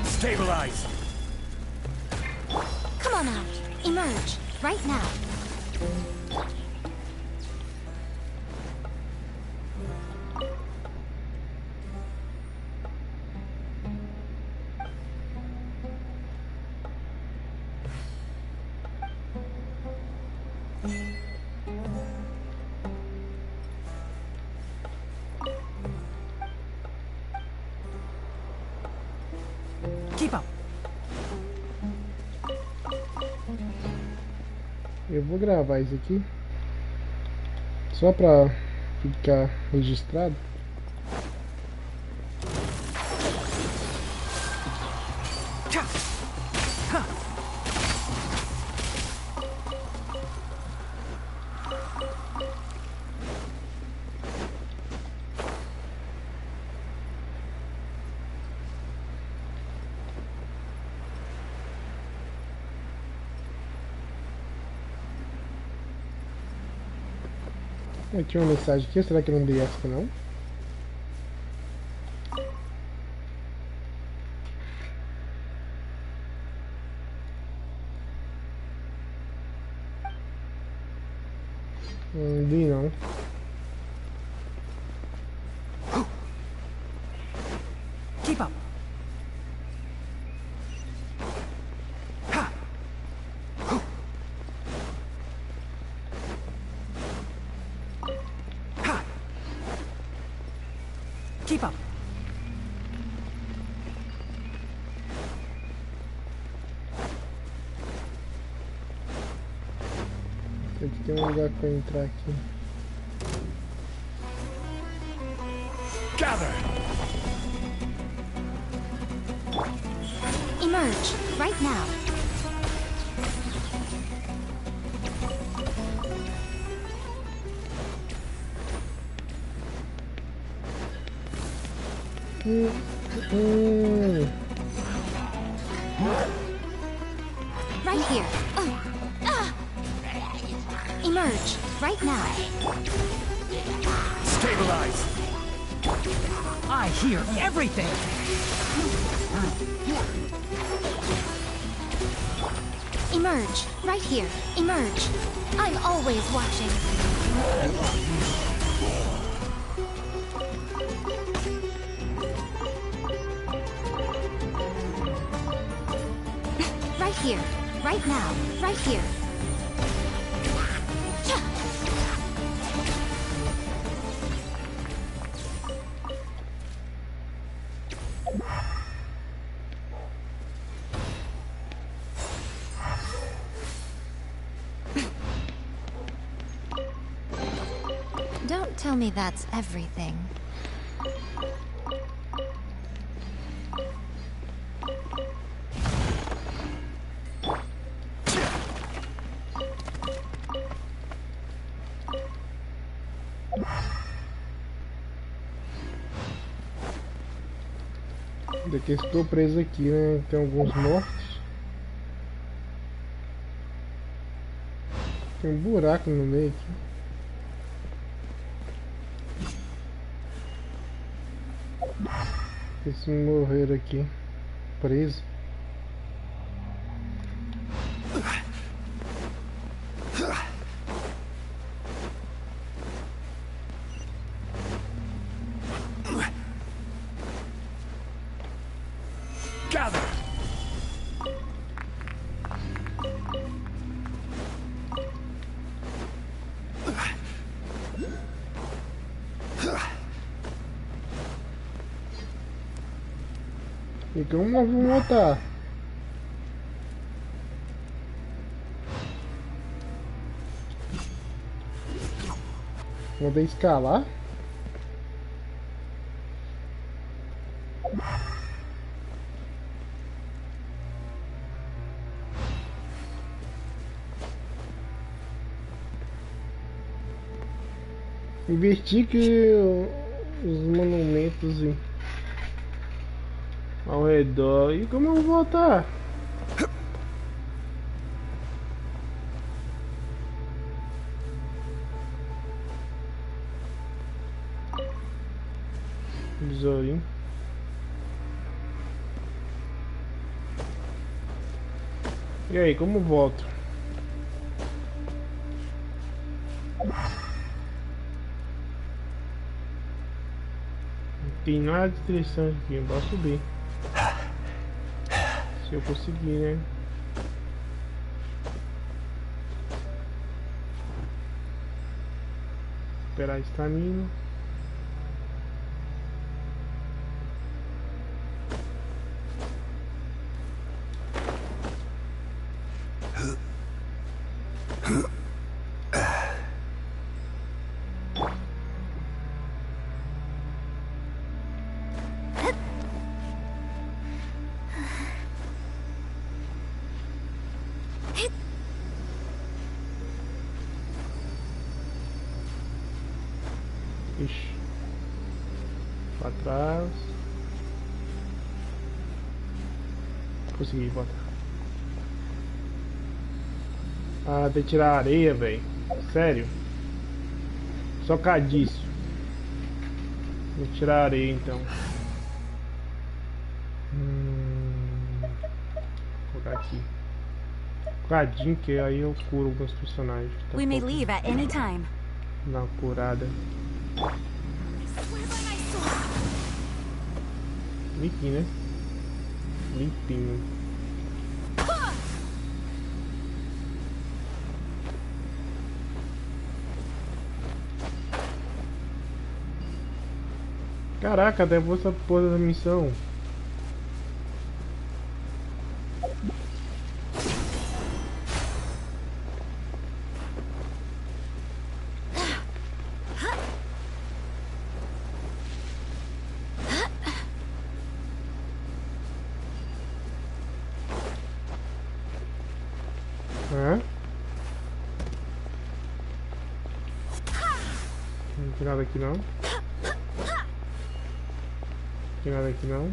[SPEAKER 7] Stabilize. Come on out. Emerge. Right now.
[SPEAKER 10] Keep up.
[SPEAKER 1] Eu vou gravar isso aqui só pra ficar registrado. Tinha uma mensagem aqui, será que eu não dei essa não? Não vi não.
[SPEAKER 10] Keep up. Keep up.
[SPEAKER 1] Aqui tem um lugar pra entrar aqui.
[SPEAKER 7] Gather! Emerge, right now. Right here. Emerge, right now.
[SPEAKER 10] Stabilize. I hear everything.
[SPEAKER 7] Emerge, right here. Emerge. I'm always watching. Right here. Right now. Right here. Don't tell me that's everything.
[SPEAKER 1] Daqui estou preso aqui, né? Tem alguns mortos. Tem um buraco no meio aqui. Esse morrer aqui, preso.
[SPEAKER 7] Gather!
[SPEAKER 1] E como nós vamos voltar? Vou poder escalar? Investigue os monumentos ao redor. E como eu vou voltar? Zoinho. E aí, como volto? Não tem nada de interessante aqui, eu posso subir. Se eu conseguir, né? Esperar a estamina. Ixi. Pra trás. Consegui botar. Ah, tem que tirar a areia, velho. Sério? Socadiço. Vou tirar a areia então. Vou colocar aqui. Cadinho, que aí eu curo alguns personagens.
[SPEAKER 11] We may leave at any time.
[SPEAKER 1] Dá uma curada. Limpinho, né? Limpinho. Caraca, até essa porra da missão. Não tem nada aqui não. Não tem nada aqui não.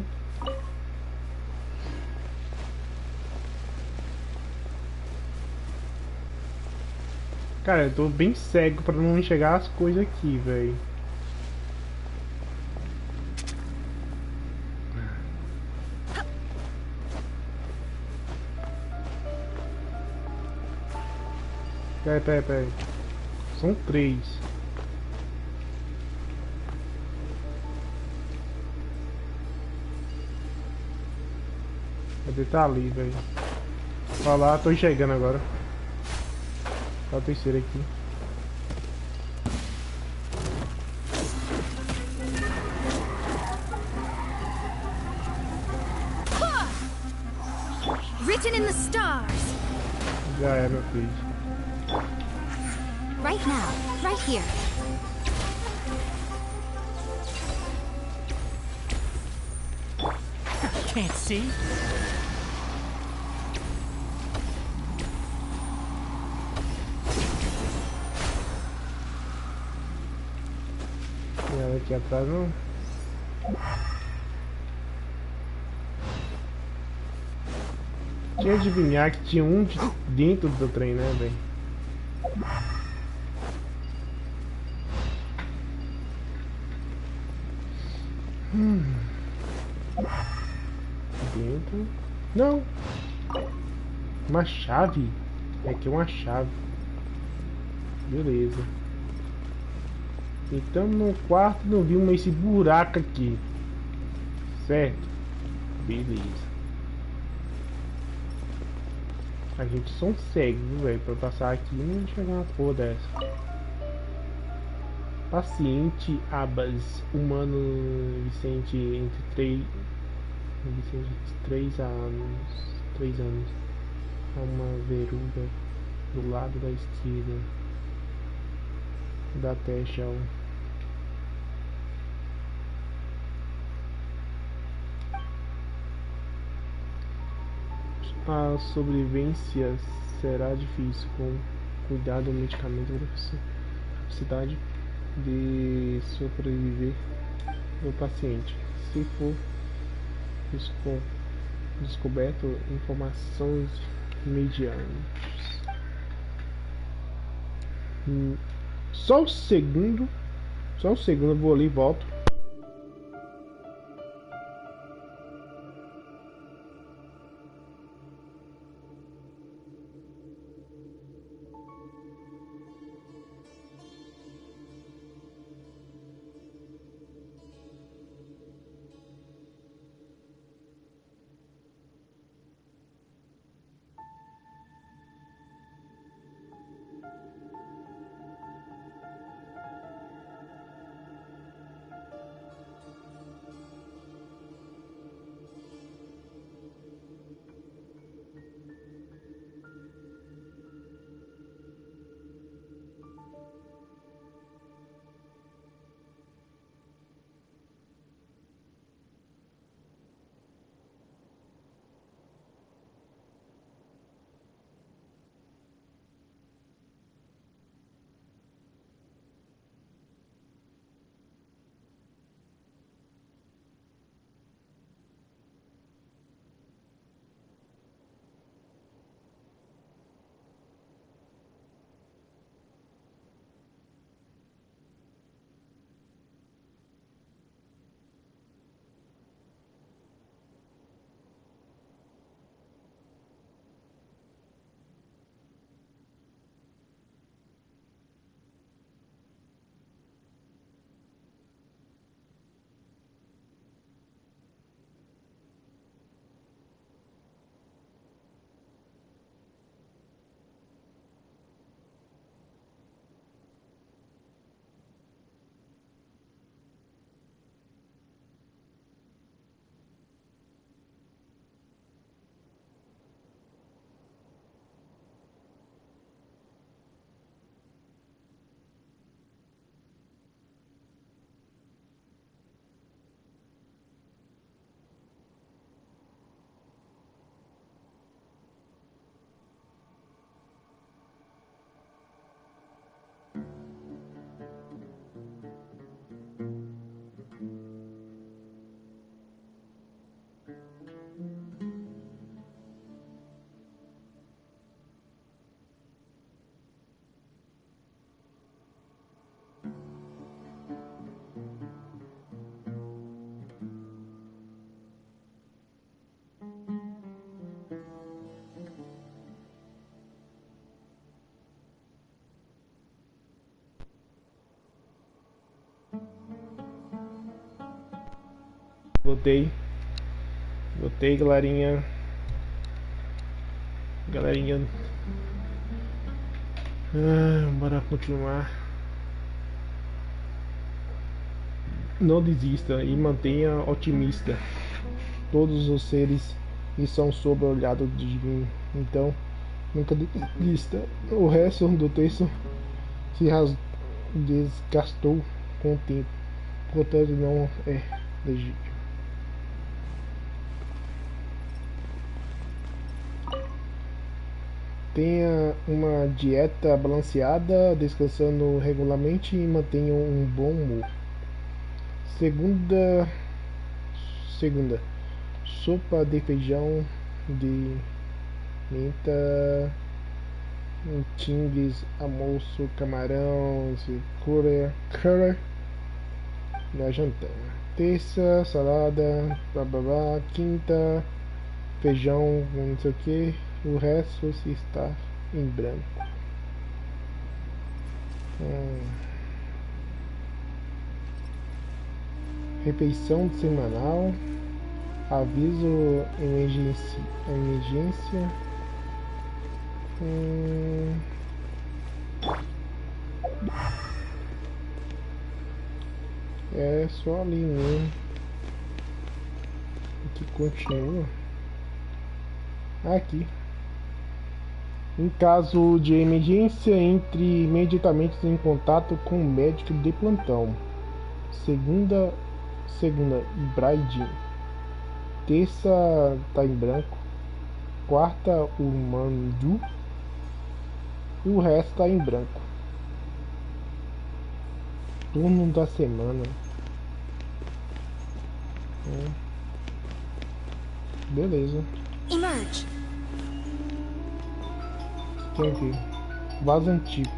[SPEAKER 1] Cara, eu tô bem cego pra não enxergar as coisas aqui, velho. Peraí. São 3. Cadê? Tá ali, velho. Olha lá, tô enxergando agora. Tá o terceiro aqui.
[SPEAKER 6] Written in the stars.
[SPEAKER 1] Já é, meu filho.
[SPEAKER 6] Right now, right here.
[SPEAKER 10] Can't see.
[SPEAKER 1] Tem nada aqui atrás não. Tinha de adivinhar que tinha um dentro do trem, né, velho? Dentro. Não! Uma chave? Aqui é uma chave. Beleza. Então no quarto não vimos esse buraco aqui. Certo? Beleza. A gente são cegos, velho. Pra passar aqui não chegar uma porra dessa. Paciente Abas, humano Vicente entre 3 anos. 3 anos. Há uma verruga do lado da esquerda da testa. A sobrevivência será difícil com cuidado do medicamento da capacidade de sobreviver do paciente. Se for descoberto informações medianas. Só um segundo eu vou ali e volto. Voltei. Voltei, galerinha. Galerinha. Bora continuar. Não desista e mantenha otimista. Todos os seres estão sob o olhado divino. Então, nunca desista. O resto do texto se desgastou com o tempo. Portanto, não é legítimo. Tenha uma dieta balanceada, descansando regularmente e mantenha um bom humor. Segunda, sopa de feijão de menta, tingles, almoço, camarão, curry na janta. Terça, salada, bababá. Quinta, feijão, não sei o que. O resto se está em branco. Refeição semanal. Aviso emergência. É só ali mesmo. Que continua. Aqui. Em caso de emergência, entre imediatamente em contato com o médico de plantão. Segunda, Braidinho. Terça, tá em branco. Quarta, o Mandu. E o resto tá em branco. Turno da semana. Beleza.
[SPEAKER 17] Emerge.
[SPEAKER 1] Tem aqui. Vaso antigo.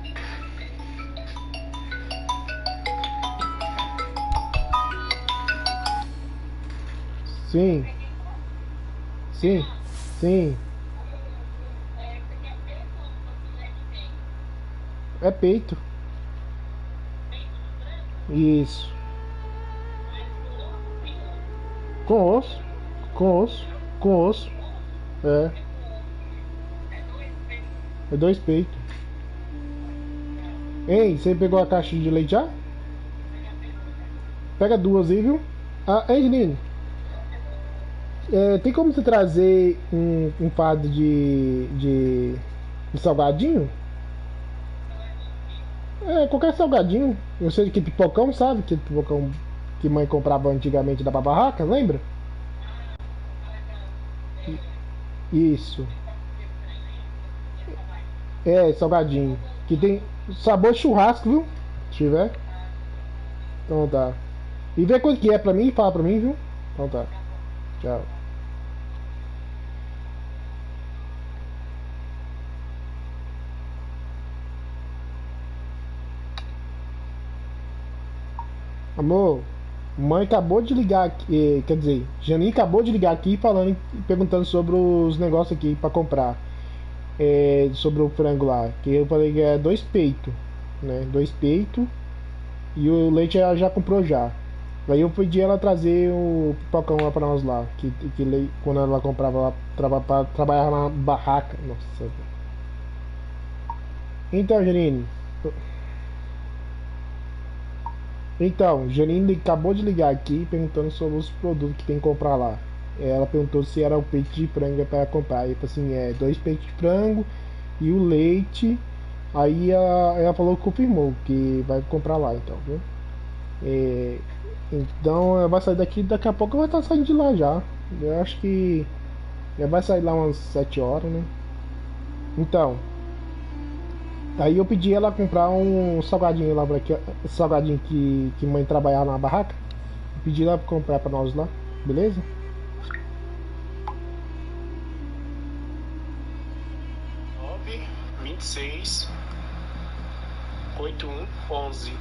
[SPEAKER 1] Sim. Sim. Sim. É peito. Isso. Com osso. Com osso. Com osso. É. É 2 peitos. Ei, você pegou a caixa de leite já? Pega 2 aí, viu? Ah, ei, Nino. Tem como você trazer um fardo de salgadinho? Qualquer salgadinho. Eu sei que pipocão, sabe? Que pipocão que mãe comprava antigamente da barraca, lembra? Isso. Salgadinho. Que tem sabor churrasco, viu? Se tiver. Então tá. E vê quanto que é pra mim, fala pra mim, viu? Então tá. Tchau. Amor, mãe acabou de ligar aqui, quer dizer, Janine acabou de ligar aqui falando, perguntando sobre os negócios aqui pra comprar. Sobre o frango lá, que eu falei que é 2 peitos, né? 2 peitos e o leite ela já comprou já. Aí eu pedi ela trazer o pipocão lá pra nós lá, quando ela comprava lá, trabalhava na barraca. Nossa. Então, Janine. Então, Janine acabou de ligar aqui perguntando sobre os produtos que tem que comprar lá. Ela perguntou se era o peito de frango para comprar. Eu falei assim, 2 peitos de frango e o leite. Aí ela falou que confirmou que vai comprar lá, então, viu? Então ela vai sair daqui a pouco, vai estar saindo de lá já. Eu acho que ela vai sair lá umas 7 horas, né? Então, aí eu pedi ela comprar um salgadinho lá, salgadinho que mãe trabalhava na barraca. Eu pedi ela pra comprar pra nós lá, beleza?
[SPEAKER 11] Nove 26 8111.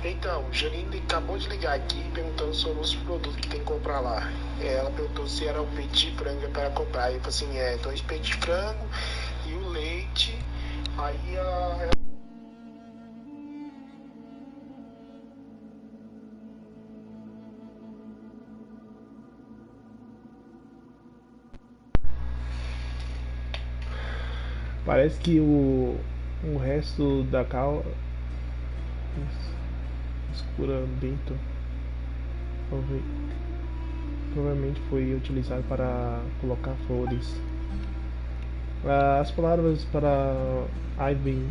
[SPEAKER 11] Então, Janine acabou de ligar aqui perguntando sobre os produtos que tem que comprar lá. Ela perguntou se era o peito de frango para comprar. Eu falei assim, 2 peitos de frango e o leite. Aí a...
[SPEAKER 1] Parece que o resto da cal escuramento provavelmente foi utilizado para colocar flores. As palavras para Ivan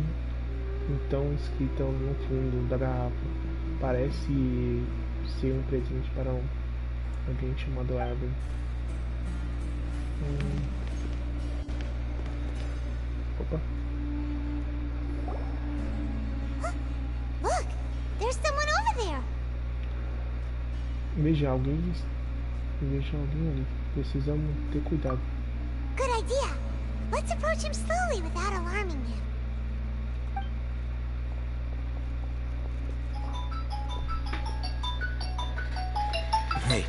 [SPEAKER 1] então escritas no fundo da garrafa parece ser um presente para alguém chamado Ivan. Opa.
[SPEAKER 8] Look, there's someone over there.
[SPEAKER 1] Veja alguém ali. Precisamos ter cuidado.
[SPEAKER 8] Good idea. Let's approach him slowly without alarming him.
[SPEAKER 13] Hey.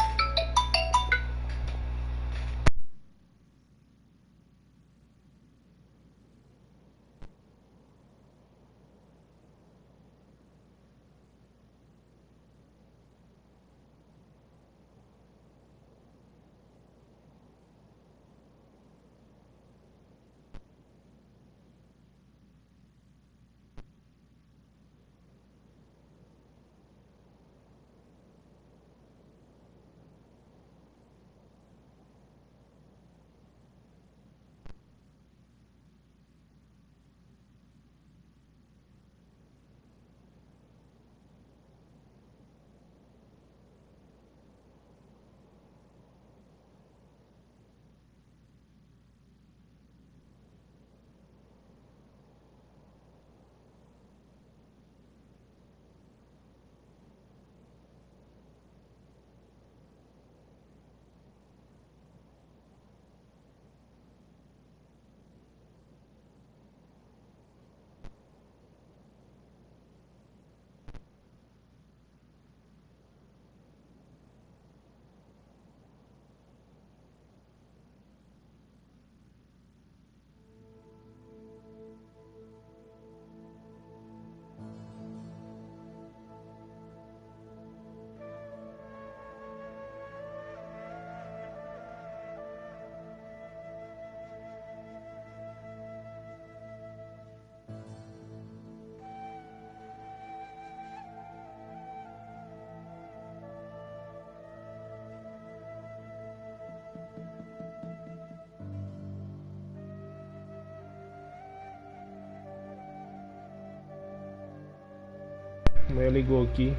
[SPEAKER 1] Ele ligou aqui.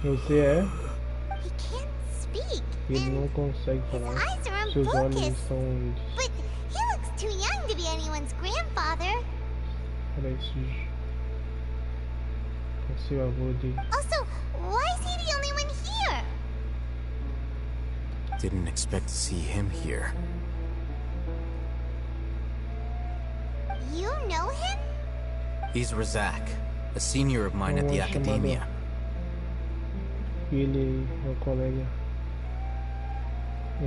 [SPEAKER 1] Você é?
[SPEAKER 8] He can't speak.
[SPEAKER 1] Ele não consegue falar. Seus olhos estão onde?
[SPEAKER 8] But he looks too young to be anyone's grandfather.
[SPEAKER 1] Parece seu avô de.
[SPEAKER 8] Also, why is he the only one here?
[SPEAKER 13] Didn't expect to see him here.
[SPEAKER 8] You know him?
[SPEAKER 13] He's Razak, a senior of mine at the academia.
[SPEAKER 1] Ele é um colega. Há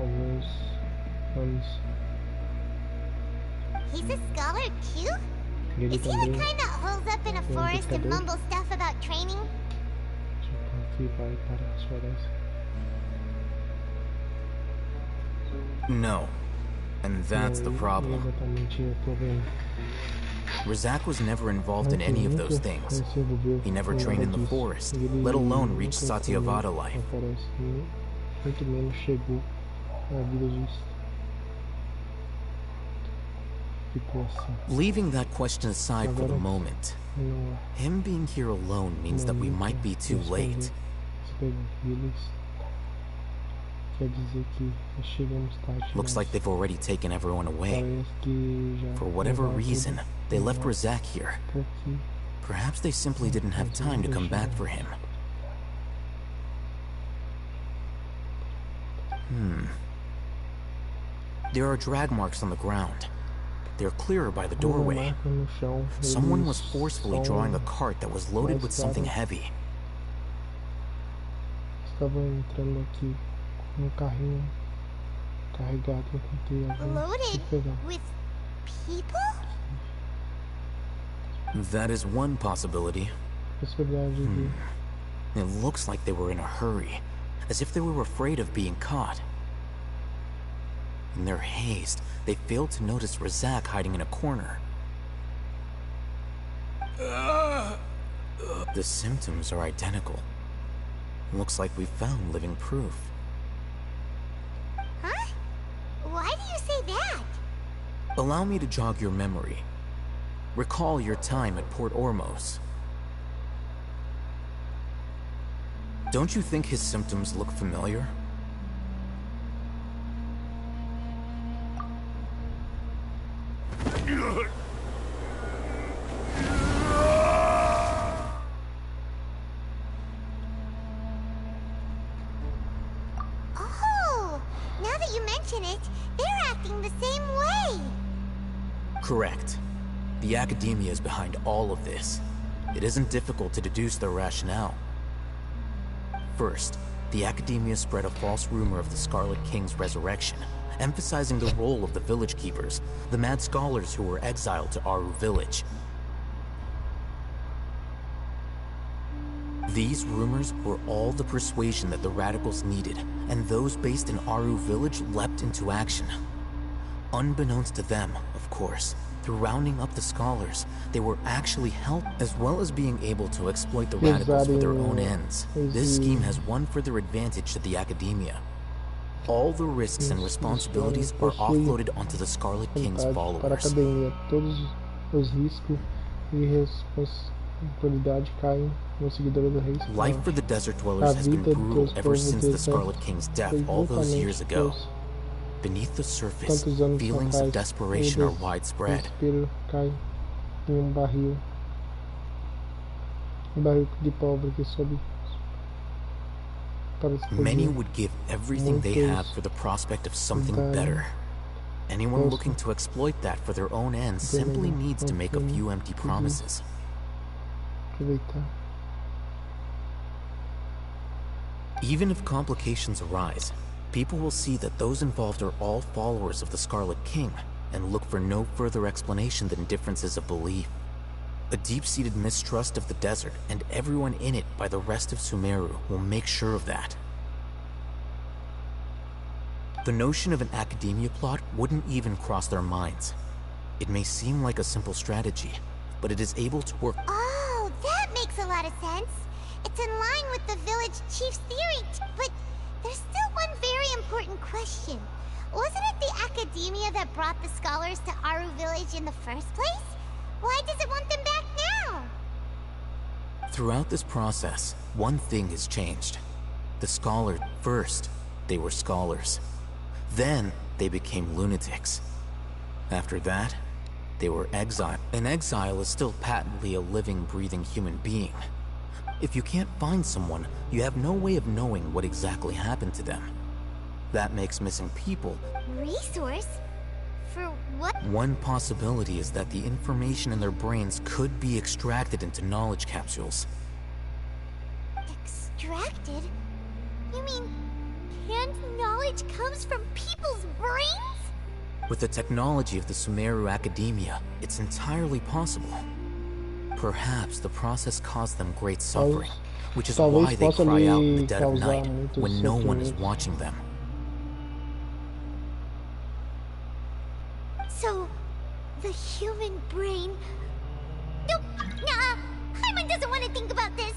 [SPEAKER 1] alguns anos.
[SPEAKER 8] He's a scholar too?
[SPEAKER 1] Ele
[SPEAKER 8] Is he the
[SPEAKER 1] também
[SPEAKER 8] kind that holds up in a forest and mumbles stuff about training?
[SPEAKER 1] Aqui vai para as florestas.
[SPEAKER 13] No. And that's the problem. Razak was never involved in any of those things. He never trained in the forest, let alone reach Satyavada life. Leaving that question aside for the moment, him being here alone means that we might be too late. Looks like they've already taken everyone away. For whatever reason, they left Razak here. Perhaps they simply didn't have time to come back for him. There are drag marks on the ground. They're clearer by the doorway. Someone was forcefully drawing a cart that was loaded with something heavy.
[SPEAKER 8] Loaded with people?
[SPEAKER 13] That is one possibility. It looks like they were in a hurry, as if they were afraid of being caught. In their haste, they failed to notice Razak hiding in a corner. The symptoms are identical. Looks like we found living proof.
[SPEAKER 8] Huh? Why do you say that?
[SPEAKER 13] Allow me to jog your memory. Recall your time at Port Ormos. Don't you think his symptoms look familiar?
[SPEAKER 8] Oh, now that you mention it, they're acting the same way.
[SPEAKER 13] Correct. The Academia is behind all of this. It isn't difficult to deduce their rationale. First, the Academia spread a false rumor of the Scarlet King's resurrection, emphasizing the role of the village keepers, the mad scholars who were exiled to Aru village. These rumors were all the persuasion that the radicals needed, and those based in Aru village leapt into action. Unbeknownst to them, of course, through rounding up the scholars, they were actually helped, as well as being able to exploit the radicals for their own ends. This scheme has one further advantage to the Academia. All the risks and responsibilities are offloaded onto the Scarlet King's followers.
[SPEAKER 1] Para a Academia, todos os riscos e responsabilidade caem no seguidor do rei.
[SPEAKER 13] Life for the Desert Dwellers has been brutal ever since the Scarlet King's death all those years ago. Beneath the surface, feelings of desperation are widespread.
[SPEAKER 1] Cai em barril de pólvora que sobe.
[SPEAKER 13] Many would give everything they have for the prospect of something better. Anyone looking to exploit that for their own ends simply needs to make a few empty promises. Even if complications arise, people will see that those involved are all followers of the Scarlet King and look for no further explanation than differences of belief. A deep-seated mistrust of the desert and everyone in it by the rest of Sumeru will make sure of that. The notion of an Academia plot wouldn't even cross their minds. It may seem like a simple strategy, but it is able to work.
[SPEAKER 8] Oh, that makes a lot of sense. It's in line with the village chief's theory, but there's still one very important question. Wasn't it the Academia that brought the scholars to Aru village in the first place? Why does it want them back now?
[SPEAKER 13] Throughout this process, one thing has changed. The scholars, first, they were scholars. Then, they became lunatics. After that, they were exiled. An exile is still patently a living, breathing human being. If you can't find someone, you have no way of knowing what exactly happened to them. That makes missing people.
[SPEAKER 8] Resource? For what?
[SPEAKER 13] One possibility is that the information in their brains could be extracted into knowledge capsules.
[SPEAKER 8] Extracted? You mean canned knowledge comes from people's brains?
[SPEAKER 13] With the technology of the Sumeru Academia, it's entirely possible. Perhaps the process caused them great suffering, which is why they cry out in the dead of night when no one is watching them.
[SPEAKER 8] So, the human brain... Nope! Nah! Hyman doesn't want to think about this!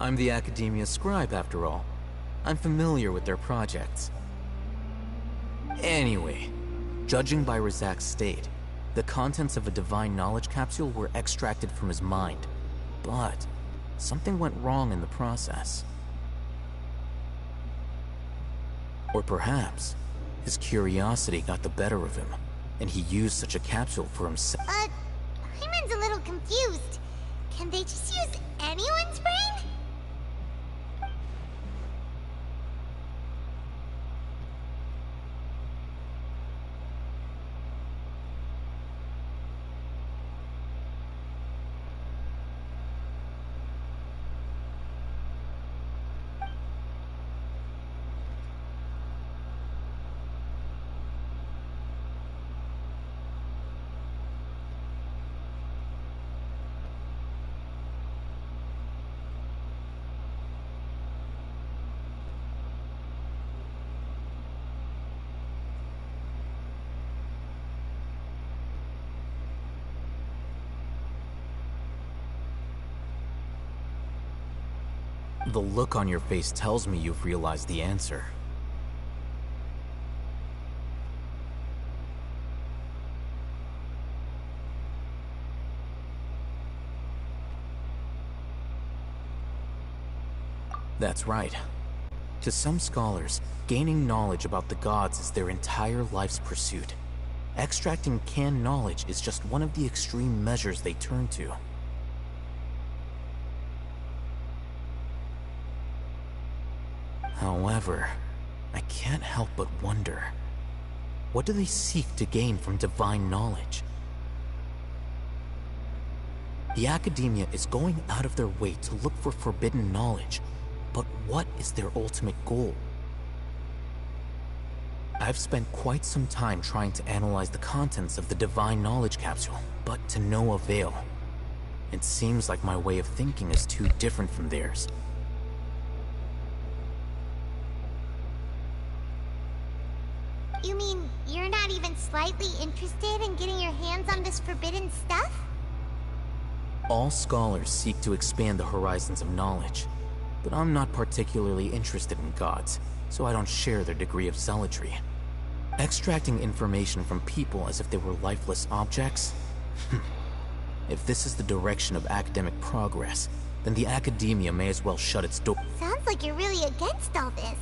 [SPEAKER 13] I'm the Academia scribe, after all. I'm familiar with their projects. Anyway, judging by Razak's state, the contents of a divine knowledge capsule were extracted from his mind. But something went wrong in the process. Or perhaps his curiosity got the better of him, and he used such a capsule for himself.
[SPEAKER 8] Hyman's a little confused. Can they just use anyone's brain?
[SPEAKER 13] The look on your face tells me you've realized the answer. That's right. To some scholars, gaining knowledge about the gods is their entire life's pursuit. Extracting canned knowledge is just one of the extreme measures they turn to. However, I can't help but wonder, what do they seek to gain from divine knowledge? The Academia is going out of their way to look for forbidden knowledge, but what is their ultimate goal? I've spent quite some time trying to analyze the contents of the divine knowledge capsule, but to no avail. It seems like my way of thinking is too different from theirs.
[SPEAKER 8] You mean you're not even slightly interested in getting your hands on this forbidden stuff?
[SPEAKER 13] All scholars seek to expand the horizons of knowledge, but I'm not particularly interested in gods, so I don't share their degree of zealotry. Extracting information from people as if they were lifeless objects? If this is the direction of academic progress, then the Academia may as well shut its door.
[SPEAKER 8] Sounds like you're really against all this.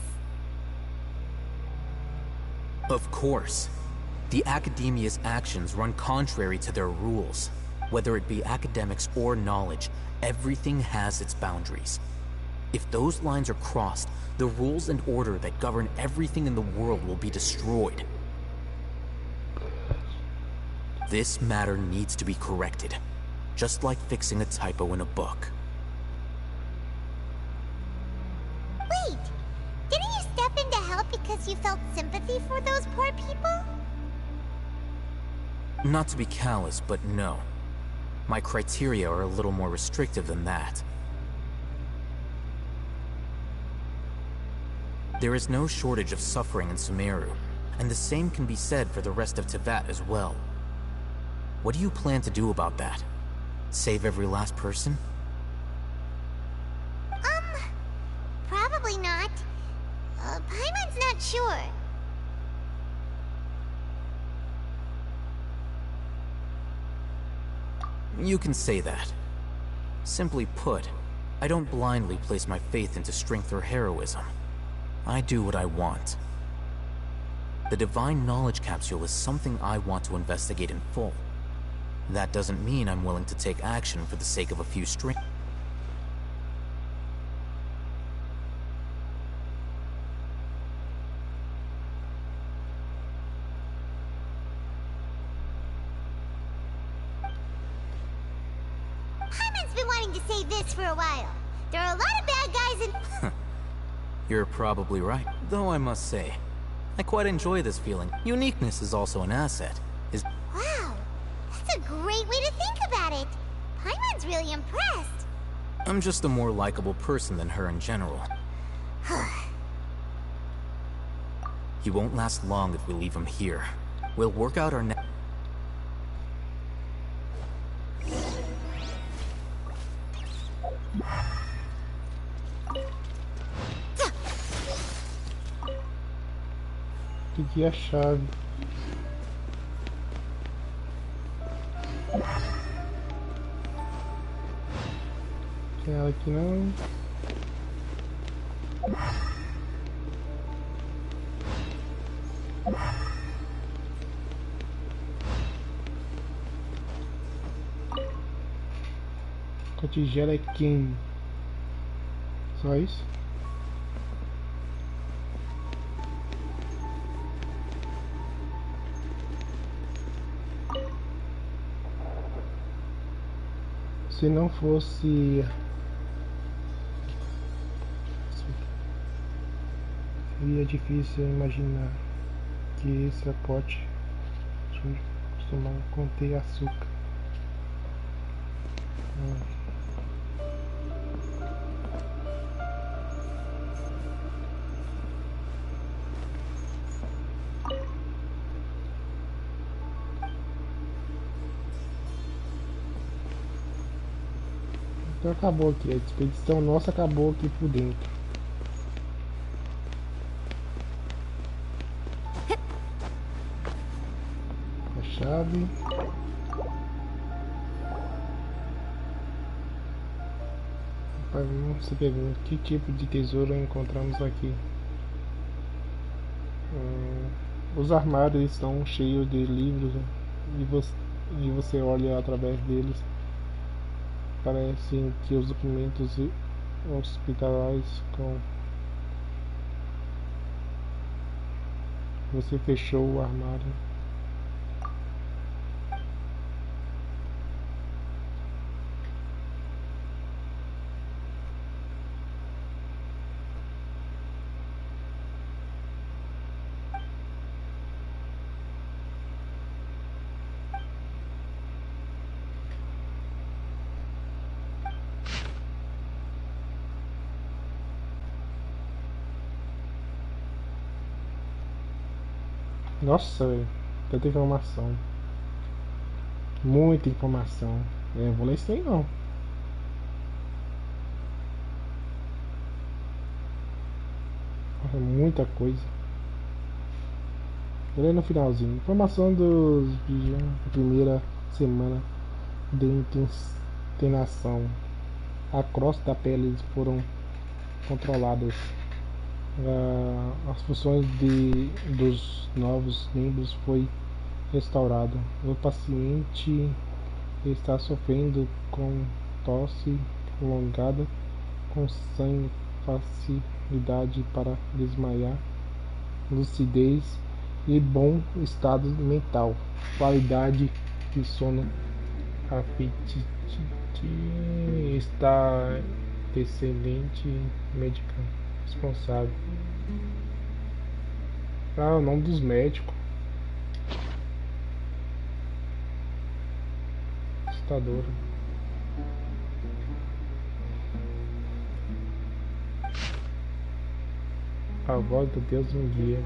[SPEAKER 13] Of course. The Academia's actions run contrary to their rules. Whether it be academics or knowledge, everything has its boundaries. If those lines are crossed, the rules and order that govern everything in the world will be destroyed. This matter needs to be corrected, just like fixing a typo in a book.
[SPEAKER 8] Wait! Didn't you step in to help because you felt sympathy for those poor people?
[SPEAKER 13] Not to be callous, but no. My criteria are a little more restrictive than that. There is no shortage of suffering in Sumeru, and the same can be said for the rest of Teyvat as well. What do you plan to do about that? Save every last person?
[SPEAKER 8] Probably not. Paimon's not sure.
[SPEAKER 13] You can say that. Simply put, I don't blindly place my faith into strength or heroism. I do what I want. The Divine Knowledge Capsule is something I want to investigate in full. That doesn't mean I'm willing to take action for the sake of a few strings.
[SPEAKER 8] Paimon's been wanting to say this for a while. There are a lot of bad guys in...
[SPEAKER 13] You're probably right, though I must say, I quite enjoy this feeling. Uniqueness is also an asset.
[SPEAKER 8] Wow, that's a great way to think about it. Paimon's really impressed.
[SPEAKER 13] I'm just a more likable person than her in general. He won't last long if we leave him here. We'll work out our next...
[SPEAKER 1] Peguei a chave. Tem ela aqui não. A tigela é quem? Só isso? Se não fosse... seria difícil imaginar que esse pote costumava conter açúcar. Então acabou aqui, a expedição nossa acabou aqui por dentro. A chave. Rapaz, você pergunta que tipo de tesouro encontramos aqui. Os armários estão cheios de livros, né? E você olha através deles. Parecem que os documentos hospitalares com. Você fechou o armário. Nossa, velho, tanta informação. Muita informação. Vou ler isso aí não. Nossa, muita coisa. Vou ler no finalzinho. Informação dos da primeira semana de internação. A crosta da pele foram controladas. As funções dos novos membros foi restaurada. O paciente está sofrendo com tosse prolongada, com sangue, facilidade para desmaiar, lucidez e bom estado mental, qualidade de sono, apetite está excelente, médica responsável. O nome dos médicos. Assustadora. A voz do Deus me guia.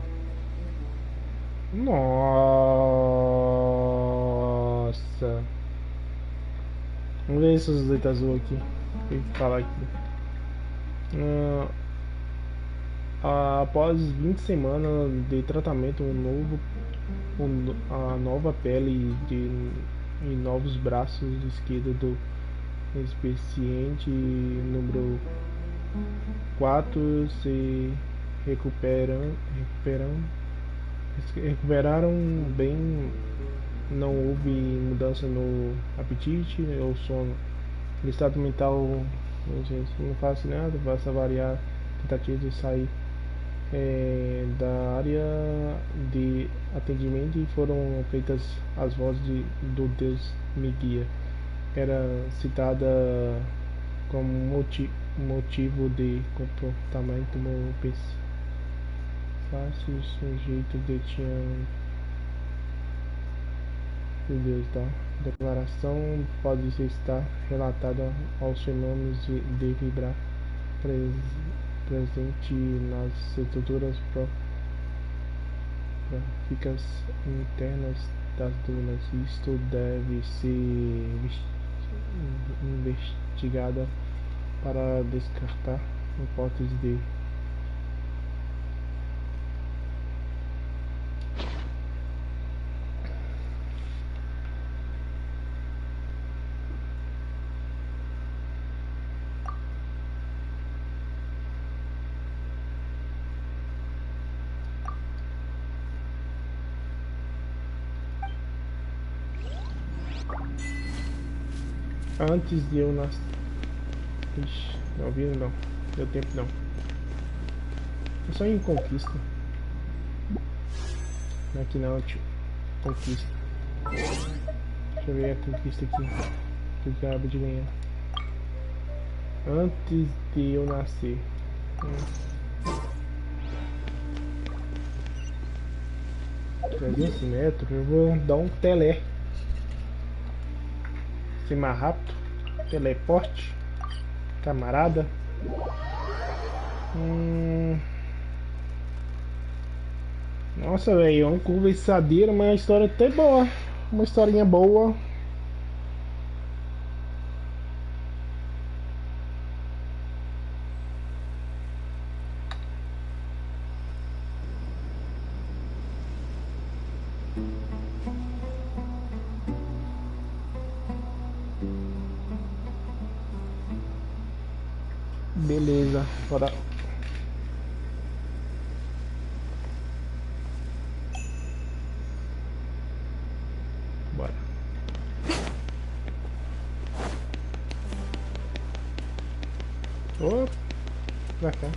[SPEAKER 1] Nossa. Vamos ver essas letras azul aqui. Tem que falar aqui. Após 20 semanas de tratamento, a nova pele e novos braços esquerdos do paciente número 4 se recuperaram bem. Não houve mudança no apetite ou sono. No estado mental, não faço nada, basta variar tentativa de sair da área de atendimento e foram feitas as vozes do Deus me guia. Era citada como motivo de comportamento fácil, o sujeito detinha. Meu Deus, tá? Declaração pode estar relatada aos fenômenos de vibrar presente nas estruturas próficas internas das dunas. Isto deve ser investigada para descartar hipótese de antes de eu nascer. Ixi, não viram não. Deu tempo não. É só em conquista. Aqui não, tio. Conquista. Deixa eu ver a conquista aqui. Que eu acabo de ganhar. Antes de eu nascer. 300 metros. Eu vou dar um telé. Ser mais rápido. Teleporte. Camarada. Nossa, velho, é uma conversadeira, mas a história até boa. Uma historinha boa. Beleza, bora. Bora. Oh, pra cá.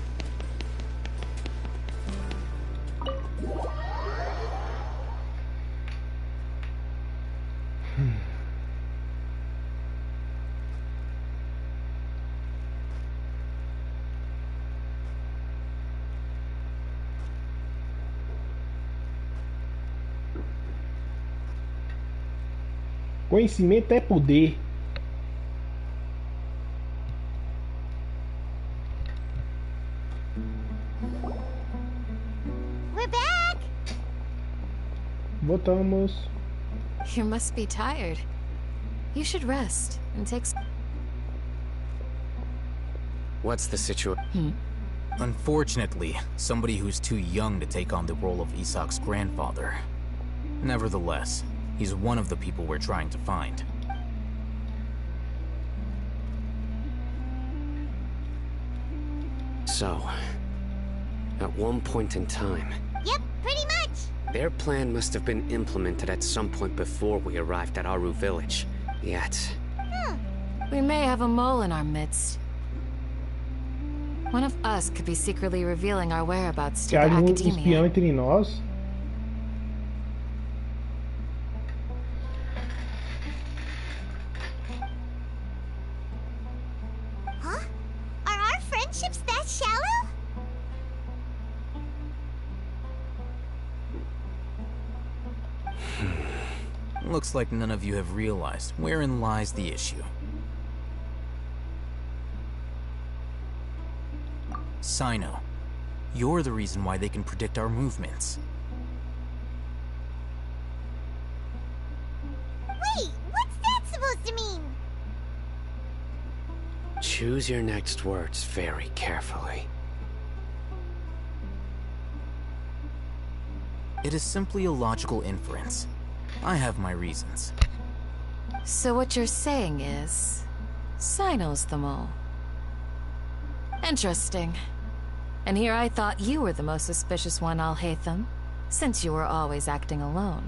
[SPEAKER 1] Conhecimento é poder.
[SPEAKER 8] We're back!
[SPEAKER 1] Voltamos.
[SPEAKER 4] You must be tired. You should rest and take
[SPEAKER 14] What's the situation?
[SPEAKER 13] Unfortunately, somebody who's too young to take on the role of Isak's grandfather. Nevertheless, he's one of the people we're trying to find.
[SPEAKER 14] So, at one point in time,
[SPEAKER 8] Yep, pretty much.
[SPEAKER 14] their plan must have been implemented at some point before we arrived at Aru village. Yet,
[SPEAKER 4] We may have a mole in our midst. One of us could be secretly revealing our whereabouts to
[SPEAKER 1] Que
[SPEAKER 4] the
[SPEAKER 1] haja
[SPEAKER 4] academia.
[SPEAKER 1] espião entre nós.
[SPEAKER 8] Huh? Are our friendships that shallow?
[SPEAKER 13] Looks like none of you have realized wherein lies the issue. Sino, you're the reason why they can predict our movements.
[SPEAKER 8] Wait, what's that supposed to mean?
[SPEAKER 14] choose your next words very carefully.
[SPEAKER 13] It is simply a logical inference. I have my reasons.
[SPEAKER 4] So what you're saying is... Sino's the mole. Interesting. And here I thought you were the most suspicious one, Al-Haytham, since you were always acting alone.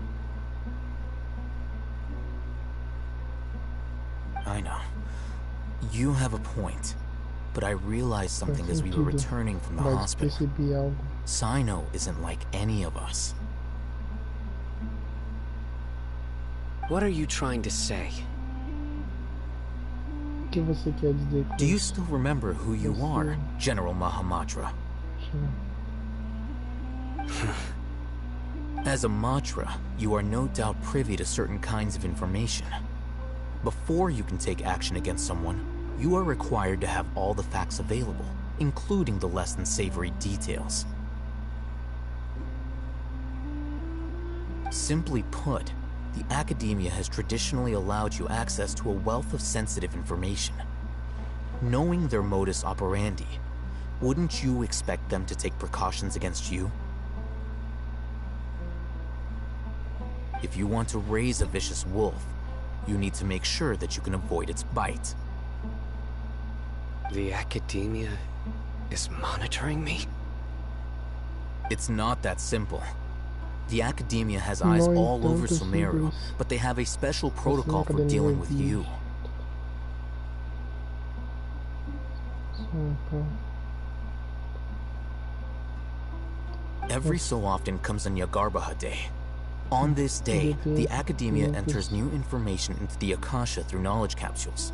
[SPEAKER 13] I know. You have a point. But I realized something as we were returning from the hospital. Sino isn't like any of us.
[SPEAKER 14] What are you trying to say?
[SPEAKER 1] O que você quer dizer com
[SPEAKER 13] Do you still remember who you are, General Mahamatra? As a Matra, you are no doubt privy to certain kinds of information. Before you can take action against someone, you are required to have all the facts available, including the less than savory details. Simply put, the Academia has traditionally allowed you access to a wealth of sensitive information. Knowing their modus operandi, wouldn't you expect them to take precautions against you? If you want to raise a vicious wolf, you need to make sure that you can avoid its bite.
[SPEAKER 14] The Academia is monitoring me?
[SPEAKER 13] It's not that simple. The Academia has eyes all over Sumeru, but they have a special protocol for dealing with you. Every so often comes a Nyagarbaha Day. On this day, the Academia enters new information into the Akasha through knowledge capsules.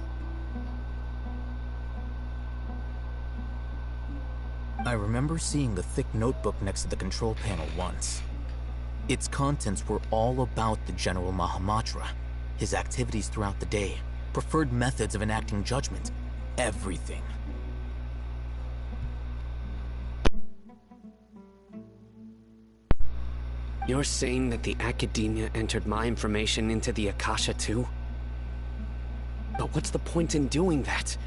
[SPEAKER 13] I remember seeing the thick notebook next to the control panel once. Its contents were all about the General Mahamatra, his activities throughout the day, preferred methods of enacting judgment, everything.
[SPEAKER 14] You're saying that the Academia entered my information into the Akasha too? But what's the point in doing that?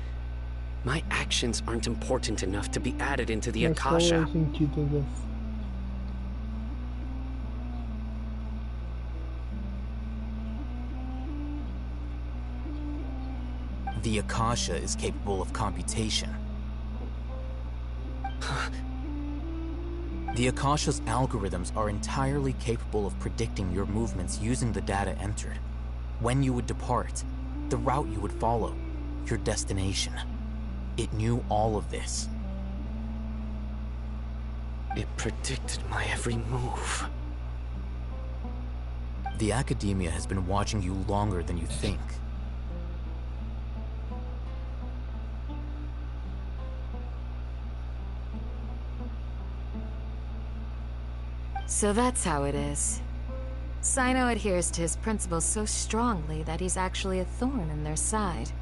[SPEAKER 14] My actions aren't important enough to be added into the Akasha.
[SPEAKER 13] The Akasha is capable of computation. The Akasha's algorithms are entirely capable of predicting your movements using the data entered. When you would depart, the route you would follow, your destination. It knew all of this.
[SPEAKER 14] It predicted my every move.
[SPEAKER 13] The Academia has been watching you longer than you think.
[SPEAKER 4] So that's how it is. Sino adheres to his principles so strongly that he's actually a thorn in their side.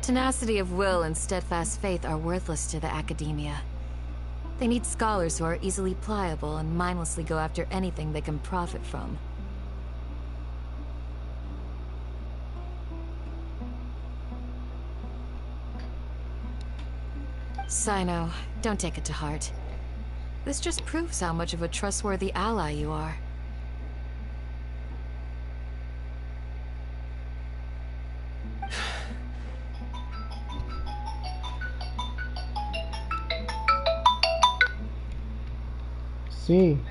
[SPEAKER 4] Tenacity of will and steadfast faith are worthless to the Academia. They need scholars who are easily pliable and mindlessly go after anything they can profit from. Sino, don't take it to heart. This just proves how much of a trustworthy ally you are.
[SPEAKER 1] Sim.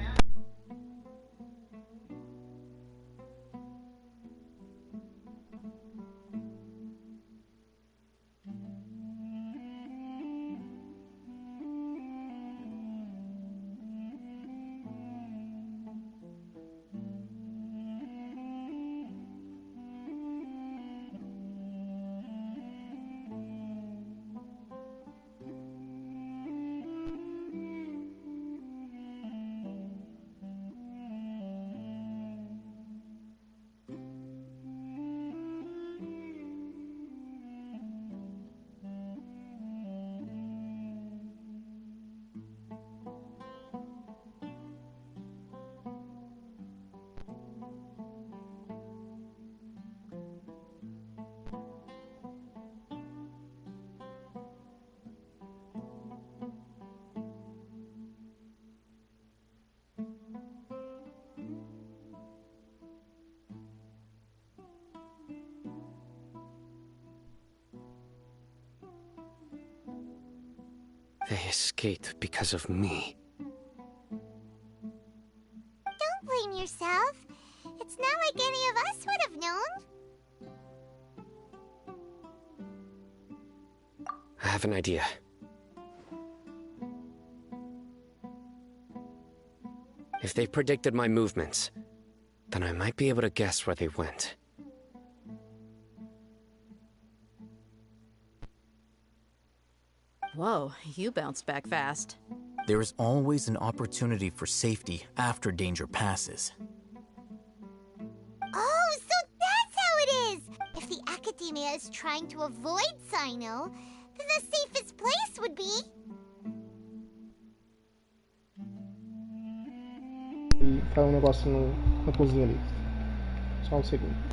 [SPEAKER 14] They escaped because of me.
[SPEAKER 8] Don't blame yourself. It's not like any of us would have known.
[SPEAKER 14] I have an idea. If they predicted my movements, then I might be able to guess where they went.
[SPEAKER 15] Whoa, you bounced back fast.
[SPEAKER 13] There is always an opportunity for safety after danger passes.
[SPEAKER 8] Oh, so that's how it is! If the Academia is trying to avoid Sino, then the safest place would be...
[SPEAKER 1] E faz um negócio na cozinha ali. Só um segundo.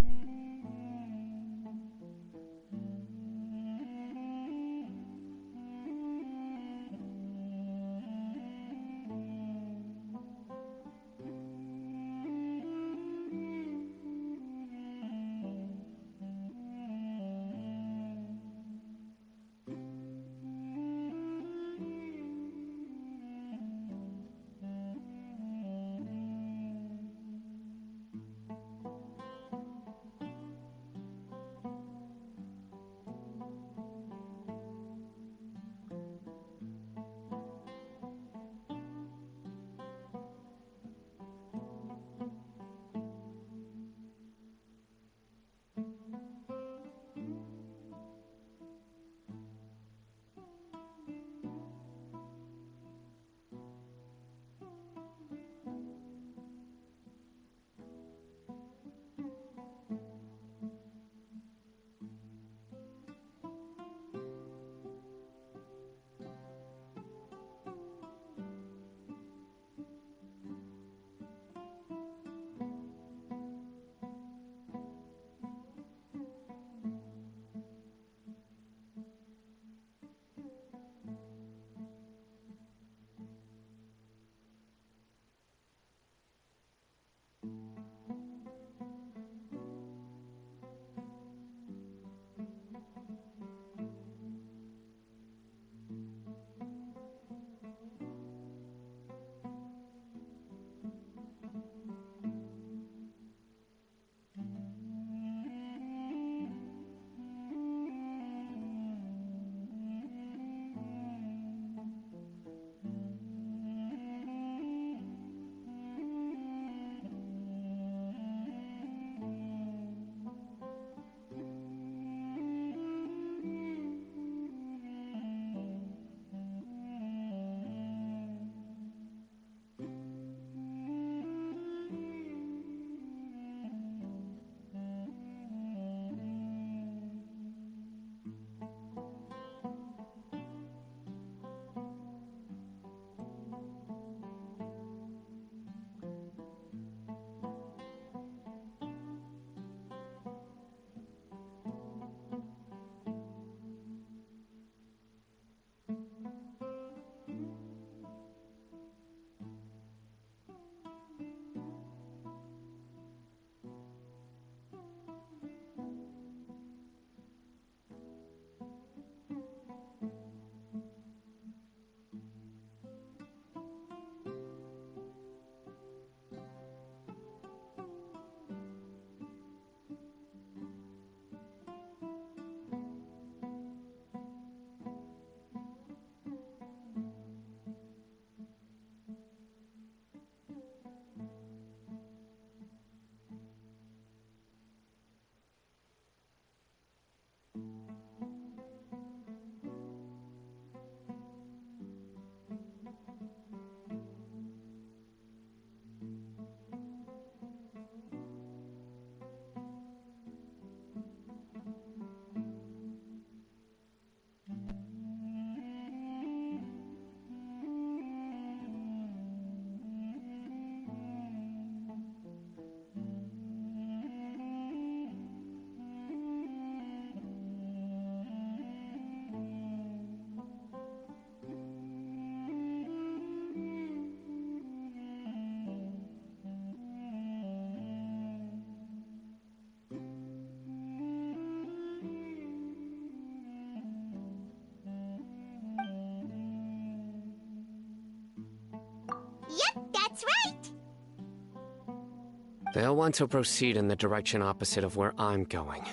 [SPEAKER 14] They'll want to proceed in the direction opposite of where I'm going.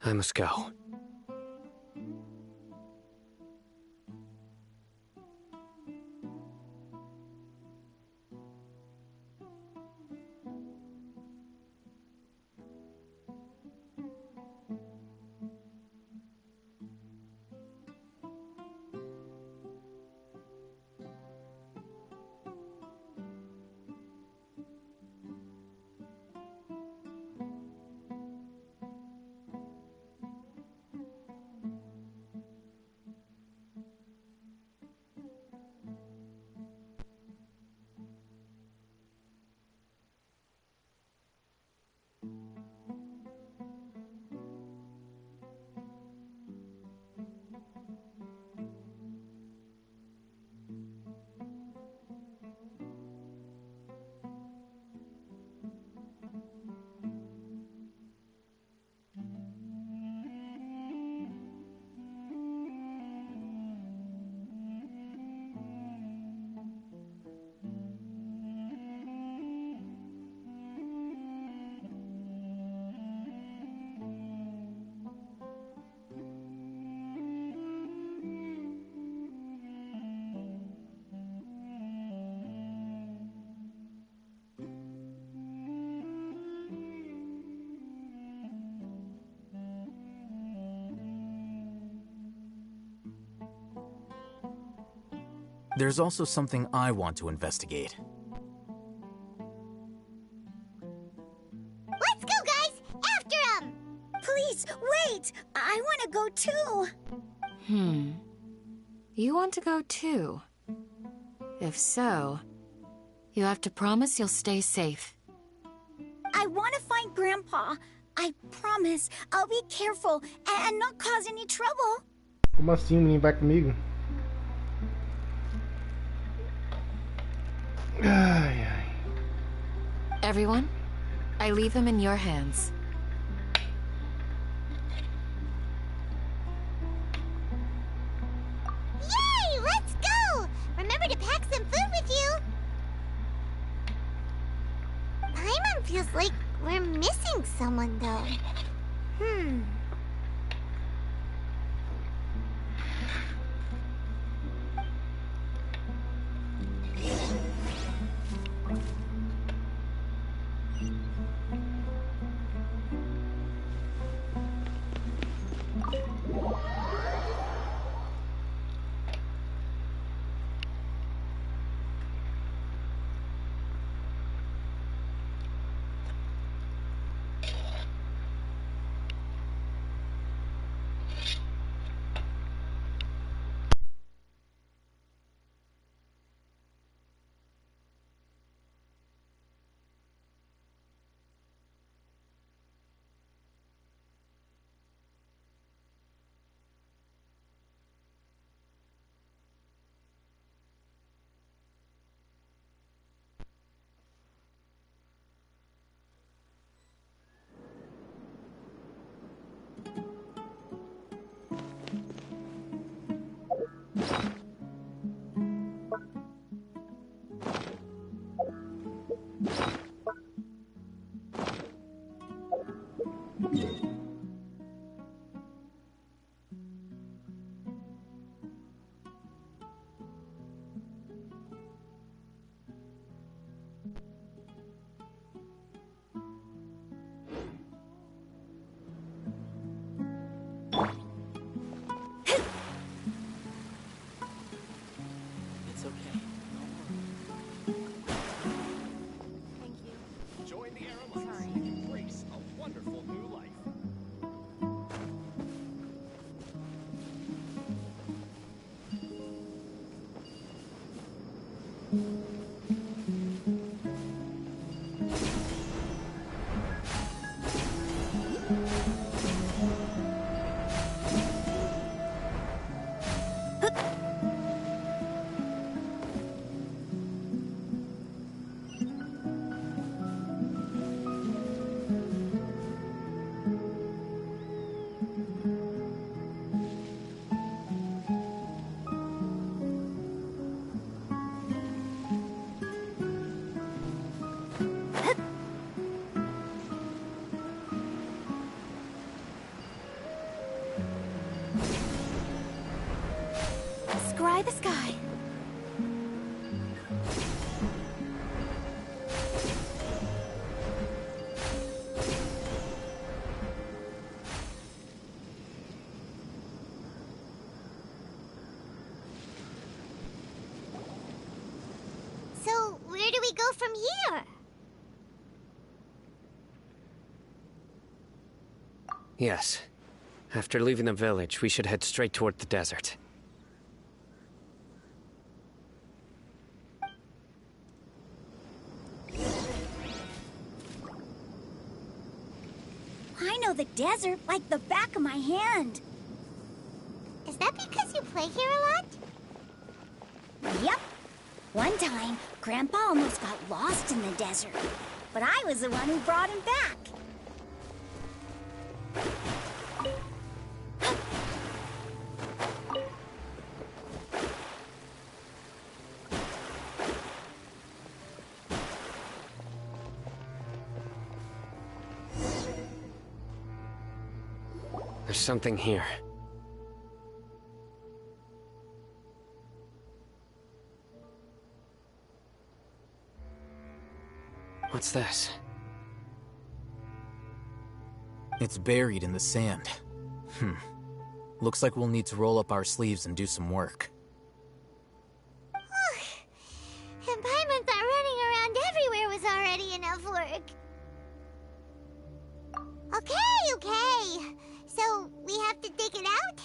[SPEAKER 14] I must go.
[SPEAKER 13] There's also something I want to investigate.
[SPEAKER 17] Let's go, guys! After him! Please, wait! I want to go too!
[SPEAKER 4] You want to go too? If so, you have to promise you'll stay safe.
[SPEAKER 17] I want to find Grandpa. I promise I'll be careful and not cause any trouble.
[SPEAKER 1] Como assim, o menino vai comigo? Ai, ai.
[SPEAKER 4] Everyone, I leave him in your hands.
[SPEAKER 8] Yay! Let's go! Remember to pack some food with you. Paimon feels like we're missing someone, though.
[SPEAKER 17] Scry the sky.
[SPEAKER 8] So, where do we go from here?
[SPEAKER 14] Yes. After leaving the village, we should head straight toward the desert.
[SPEAKER 17] I know the desert like the back of my hand.
[SPEAKER 8] Is that because you play here a lot?
[SPEAKER 17] Yep. One time, Grandpa almost got lost in the desert, but I was the one who brought him back.
[SPEAKER 14] There's something here. What's this?
[SPEAKER 13] It's buried in the sand. Looks like we'll need to roll up our sleeves and do some work.
[SPEAKER 8] And Paimon thought running around everywhere was already enough work. Okay. So, we have to dig it out?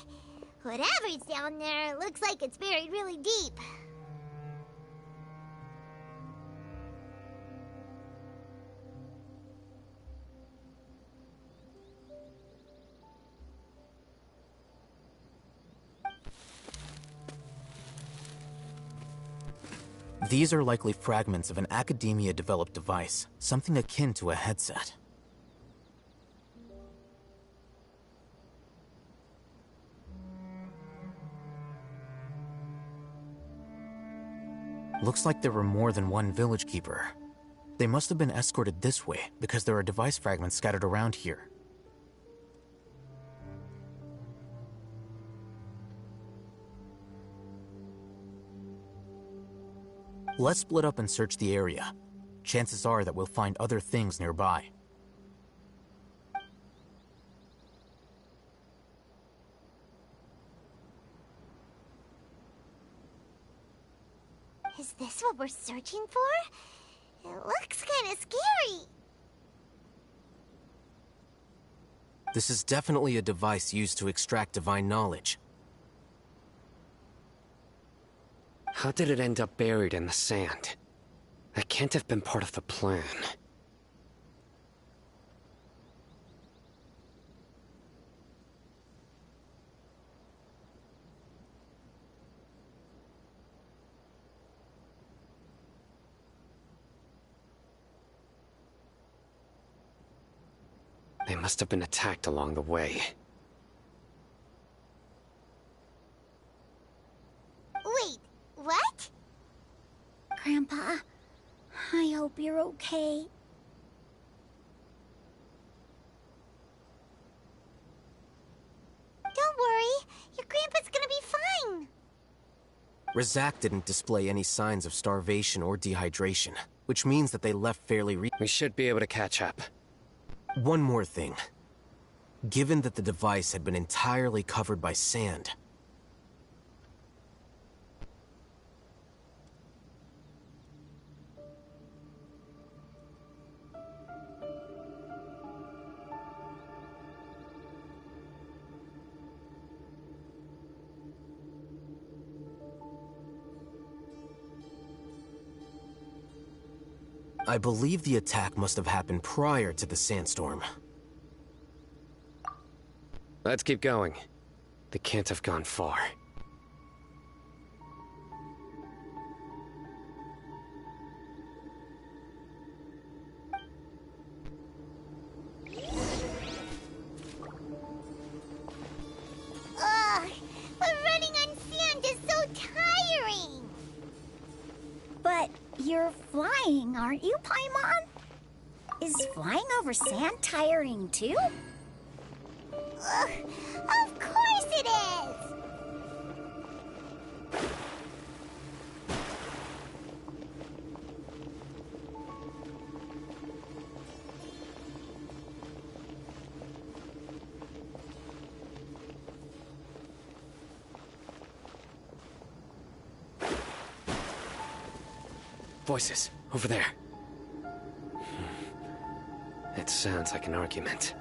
[SPEAKER 8] Whatever's down there, it looks like it's buried really deep.
[SPEAKER 13] These are likely fragments of an Academia-developed device, something akin to a headset. Looks like there were more than one village keeper. They must have been escorted this way, because there are device fragments scattered around here. Let's split up and search the area. Chances are that we'll find other things nearby.
[SPEAKER 8] Is this what we're searching for? It looks kinda scary.
[SPEAKER 13] This is definitely a device used to extract divine knowledge.
[SPEAKER 14] How did it end up buried in the sand? That can't have been part of the plan. They must have been attacked along the way.
[SPEAKER 8] Wait, what?
[SPEAKER 17] Grandpa, I hope you're okay.
[SPEAKER 8] Don't worry, your grandpa's gonna be fine.
[SPEAKER 13] Razak didn't display any signs of starvation or dehydration, which means that they left fairly
[SPEAKER 14] We should be able to catch up.
[SPEAKER 13] One more thing. Given that the device had been entirely covered by sand, I believe the attack must have happened prior to the sandstorm.
[SPEAKER 14] Let's keep going. They can't have gone far.
[SPEAKER 8] Ugh, but running on sand is so tiring.
[SPEAKER 17] But you're flying, aren't you, Paimon? Is flying over sand tiring too?
[SPEAKER 8] Ugh, of course it is!
[SPEAKER 14] Voices, over there. It sounds like an argument.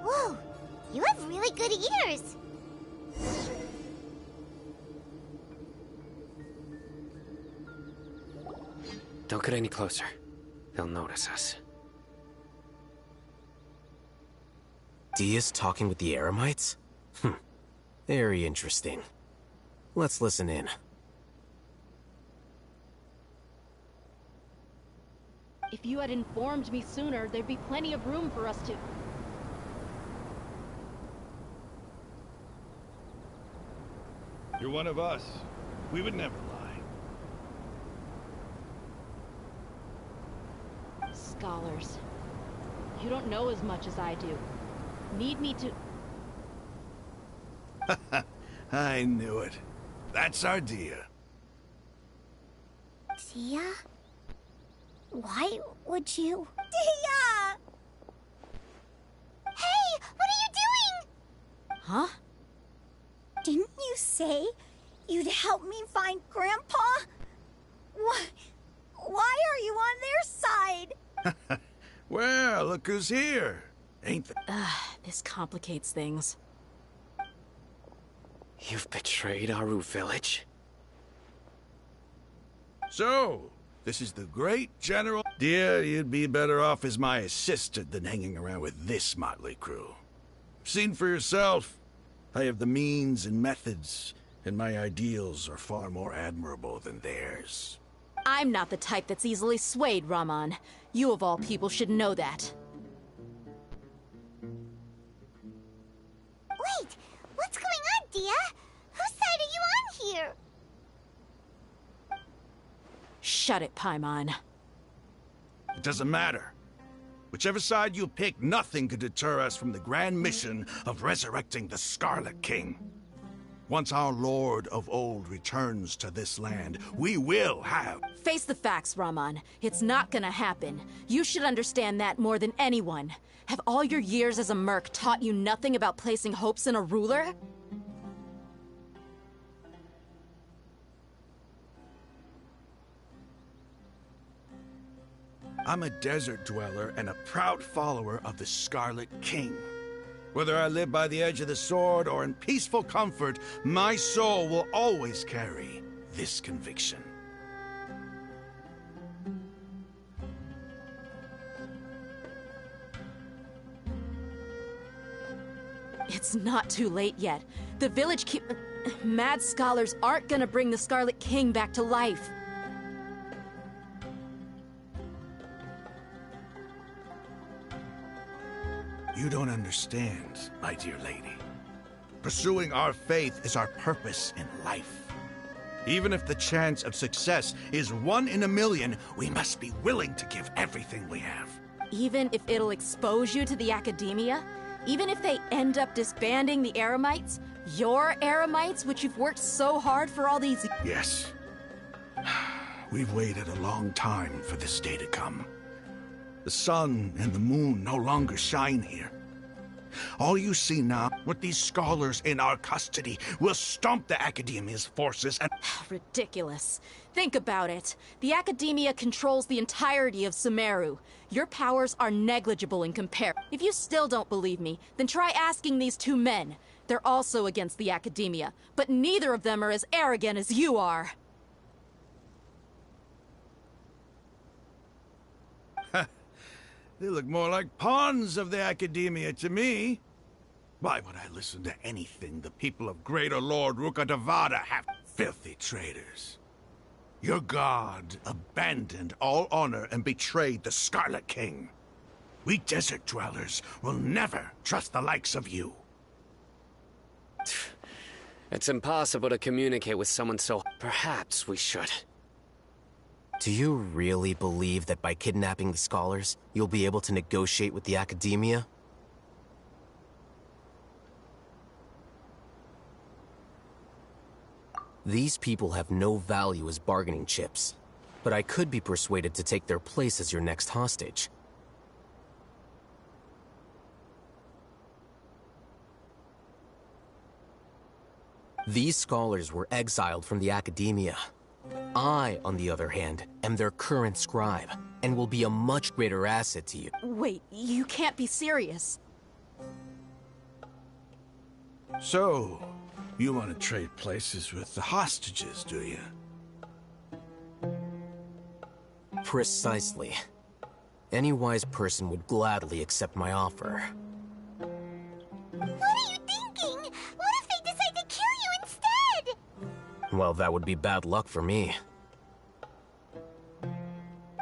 [SPEAKER 8] Whoa, you have really good ears.
[SPEAKER 14] Don't get any closer. They'll notice us.
[SPEAKER 13] Dia's talking with the Eremites? Very interesting. Let's listen in.
[SPEAKER 19] If you had informed me sooner, there'd be plenty of room for us to...
[SPEAKER 20] You're one of us. We would never lie.
[SPEAKER 19] Scholars. You don't know as much as I do. Need me to...
[SPEAKER 20] I knew it. That's our Dia.
[SPEAKER 17] Dia? Why would you... Dia!
[SPEAKER 8] Hey, what are you doing?
[SPEAKER 17] Huh? Didn't you say you'd help me find Grandpa? Why are you on their side?
[SPEAKER 20] Well, look who's here. Ain't th-
[SPEAKER 15] This complicates things.
[SPEAKER 14] You've betrayed Aru village?
[SPEAKER 20] So, this is the great General... Dear, you'd be better off as my assistant than hanging around with this motley crew. Seen for yourself. I have the means and methods, and my ideals are far more admirable than theirs.
[SPEAKER 15] I'm not the type that's easily swayed, Raman. You of all people should know that.
[SPEAKER 8] Wait, what's going on, Dia? Whose side are you on here?
[SPEAKER 15] Shut it, Paimon.
[SPEAKER 20] It doesn't matter. Whichever side you pick, nothing could deter us from the grand mission of resurrecting the Scarlet King. Once our Lord of Old returns to this land, we will have...
[SPEAKER 15] Face the facts, Raman. It's not gonna happen. You should understand that more than anyone. Have all your years as a merc taught you nothing about placing hopes in a ruler?
[SPEAKER 20] I'm a desert dweller and a proud follower of the Scarlet King. Whether I live by the edge of the sword or in peaceful comfort, my soul will always carry this conviction.
[SPEAKER 15] It's not too late yet. The village mad scholars aren't gonna bring the Scarlet King back to life.
[SPEAKER 20] You don't understand, my dear lady. Pursuing our faith is our purpose in life. Even if the chance of success is 1 in a million, we must be willing to give everything we have.
[SPEAKER 15] Even if it'll expose you to the academia? Even if they end up disbanding the Eremites? Your Eremites, which you've worked so hard for all these...
[SPEAKER 20] Yes. We've waited a long time for this day to come. The sun and the moon no longer shine here. All you see now, with these scholars in our custody, will stomp the Academia's forces and...
[SPEAKER 15] Ridiculous. Think about it. The Academia controls the entirety of Sumeru. Your powers are negligible in comparison. If you still don't believe me, then try asking these 2 men. They're also against the Academia, but neither of them are as arrogant as you are.
[SPEAKER 20] They look more like pawns of the Academia to me. Why would I listen to anything the people of Greater Lord Rukkhadevata have? Filthy traitors. Your god abandoned all honor and betrayed the Scarlet King. We desert dwellers will never trust the likes of you.
[SPEAKER 14] It's impossible to communicate with someone so... Perhaps we should.
[SPEAKER 13] Do you really believe that by kidnapping the scholars, you'll be able to negotiate with the Academia? These people have no value as bargaining chips, but I could be persuaded to take their place as your next hostage. These scholars were exiled from the Academia. I, on the other hand, am their current scribe, and will be a much greater asset to you.
[SPEAKER 15] Wait, you can't be serious.
[SPEAKER 20] So, you want to trade places with the hostages, do you?
[SPEAKER 13] Precisely. Any wise person would gladly accept my offer.
[SPEAKER 8] What are you thinking? What if they decide to kill you instead?
[SPEAKER 13] Well, that would be bad luck for me.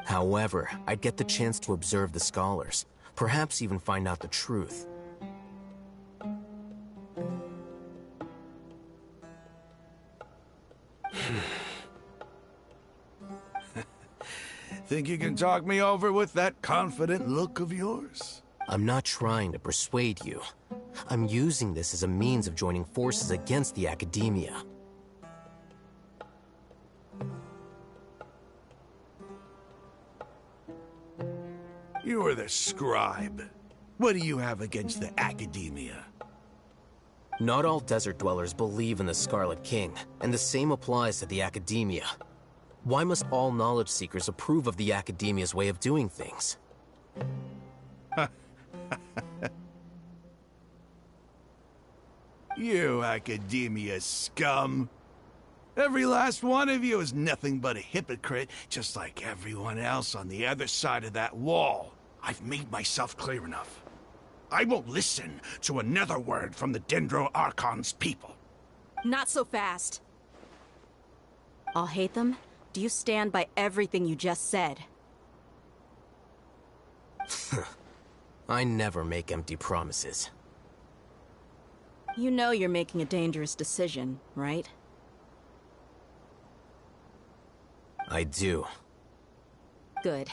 [SPEAKER 13] However, I'd get the chance to observe the scholars, perhaps even find out the truth.
[SPEAKER 20] Think you can talk me over with that confident look of yours?
[SPEAKER 13] I'm not trying to persuade you. I'm using this as a means of joining forces against the Academia.
[SPEAKER 20] You are the scribe. What do you have against the Academia?
[SPEAKER 13] Not all desert dwellers believe in the Scarlet King, and the same applies to the Academia. Why must all knowledge seekers approve of the Academia's way of doing things?
[SPEAKER 20] You Academia scum. Every last one of you is nothing but a hypocrite, just like everyone else on the other side of that wall. I've made myself clear enough. I won't listen to another word from the Dendro Archon's people.
[SPEAKER 15] Not so fast. I'll hate them. Do you stand by everything you just said?
[SPEAKER 13] I never make empty promises.
[SPEAKER 15] You know you're making a dangerous decision, right?
[SPEAKER 13] I do.
[SPEAKER 15] Good.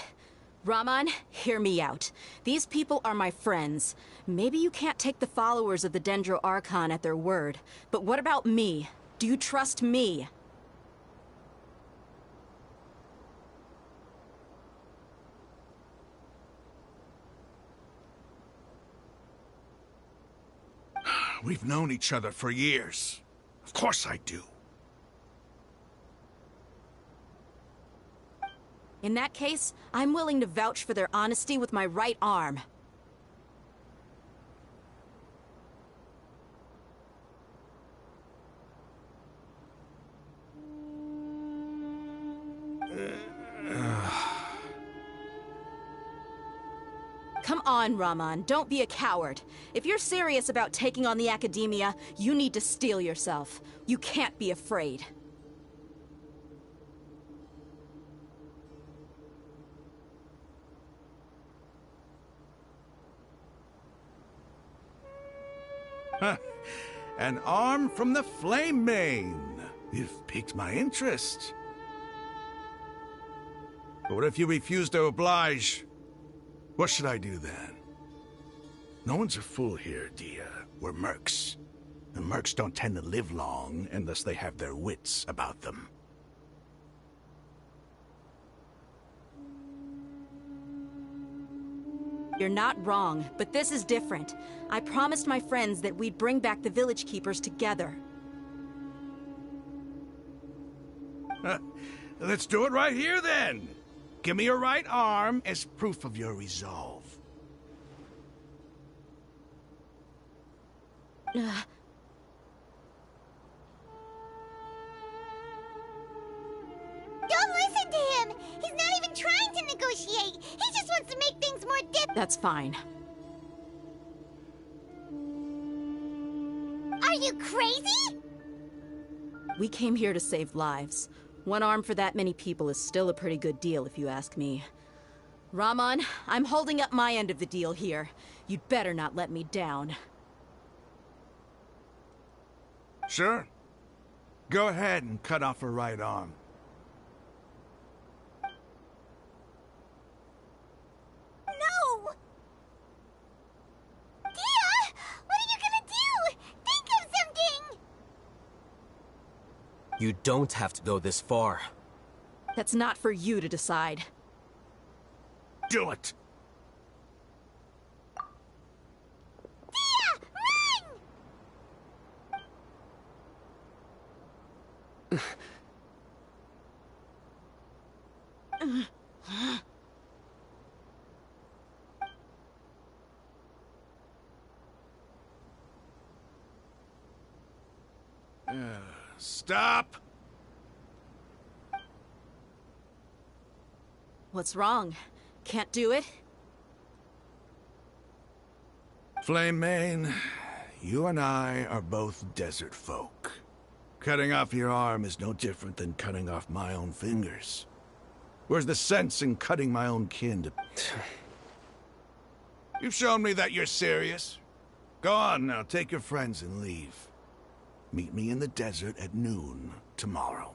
[SPEAKER 15] Rahman, hear me out. These people are my friends. Maybe you can't take the followers of the Dendro Archon at their word, but what about me? Do you trust me?
[SPEAKER 20] We've known each other for years. Of course I do.
[SPEAKER 15] In that case, I'm willing to vouch for their honesty with my right arm. Come on, Rahman, don't be a coward. If you're serious about taking on the Academia, you need to steel yourself. You can't be afraid.
[SPEAKER 20] An arm from the Flame Mane. You've piqued my interest. But what if you refuse to oblige? What should I do then? No one's a fool here, Dia. We're mercs. And mercs don't tend to live long unless they have their wits about them.
[SPEAKER 15] You're not wrong, but this is different. I promised my friends that we'd bring back the village keepers together.
[SPEAKER 20] Let's do it right here then. Give me your right arm as proof of your resolve.
[SPEAKER 8] Don't listen to him! He's not even trying to negotiate! He just wants to make things more
[SPEAKER 15] That's fine.
[SPEAKER 8] Are you crazy?
[SPEAKER 15] We came here to save lives. One arm for that many people is still a pretty good deal, if you ask me. Rahman, I'm holding up my end of the deal here. You'd better not let me down.
[SPEAKER 20] Sure. Go ahead and cut off her right arm.
[SPEAKER 8] No! Dia! What are you gonna do? Think of something!
[SPEAKER 13] You don't have to go this far.
[SPEAKER 15] That's not for you to decide.
[SPEAKER 20] Do it!
[SPEAKER 8] Dia! Run!
[SPEAKER 20] Stop!
[SPEAKER 15] What's wrong? Can't do it?
[SPEAKER 20] Flame Mane, you and I are both desert folk. Cutting off your arm is no different than cutting off my own fingers. Where's the sense in cutting my own kin to... You've shown me that you're serious. Go on now, take your friends and leave. Meet me in the desert at noon tomorrow.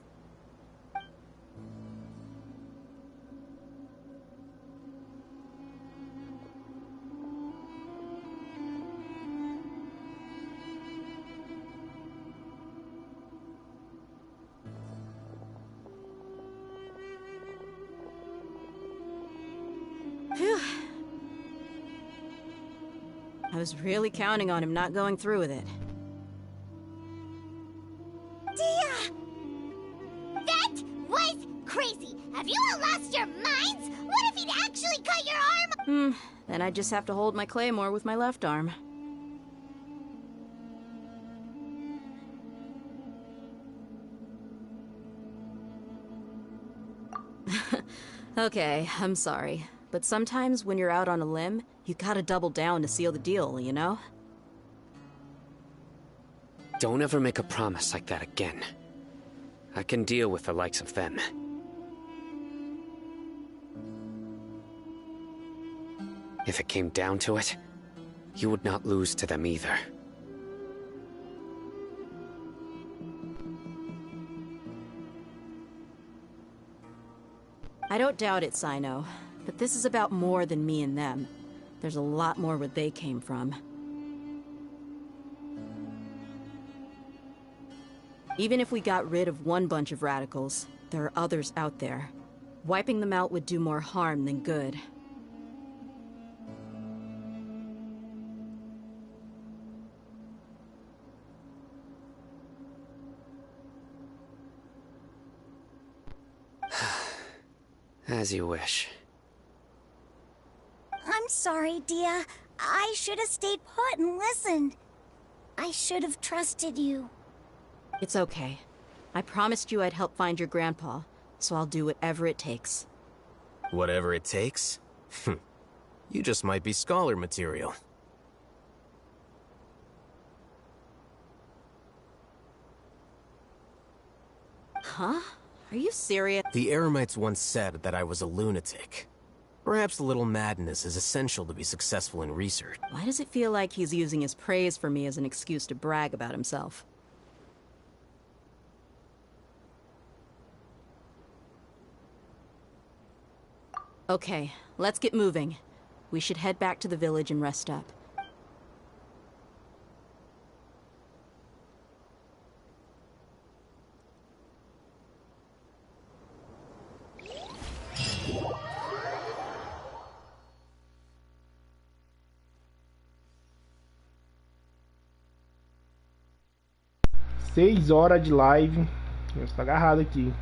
[SPEAKER 15] Phew. I was really counting on him not going through with it.
[SPEAKER 8] Dia! That was crazy! Have you all lost your minds? What if he'd actually cut your arm?
[SPEAKER 15] Then I just have to hold my claymore with my left arm. Okay, I'm sorry. But sometimes when you're out on a limb, you gotta double down to seal the deal, you know?
[SPEAKER 14] Don't ever make a promise like that again. I can deal with the likes of them. If it came down to it, you would not lose to them either.
[SPEAKER 15] I don't doubt it, Sino. But this is about more than me and them. There's a lot more where they came from. Even if we got rid of one bunch of radicals, there are others out there. Wiping them out would do more harm than good.
[SPEAKER 14] As you wish.
[SPEAKER 17] I'm sorry, Dia. I should have stayed put and listened. I should have trusted you.
[SPEAKER 15] It's okay. I promised you I'd help find your grandpa, so I'll do whatever it takes.
[SPEAKER 2] Whatever it takes? You just might be scholar material.
[SPEAKER 15] Huh? Are you serious?
[SPEAKER 2] The Eremites once said that I was a lunatic. Perhaps a little madness is essential to be successful in research.
[SPEAKER 15] Why does it feel like he's using his praise for me as an excuse to brag about himself? Okay, let's get moving. We should head back to the village and rest up.
[SPEAKER 1] Seis horas de live. Eu estou agarrado aqui.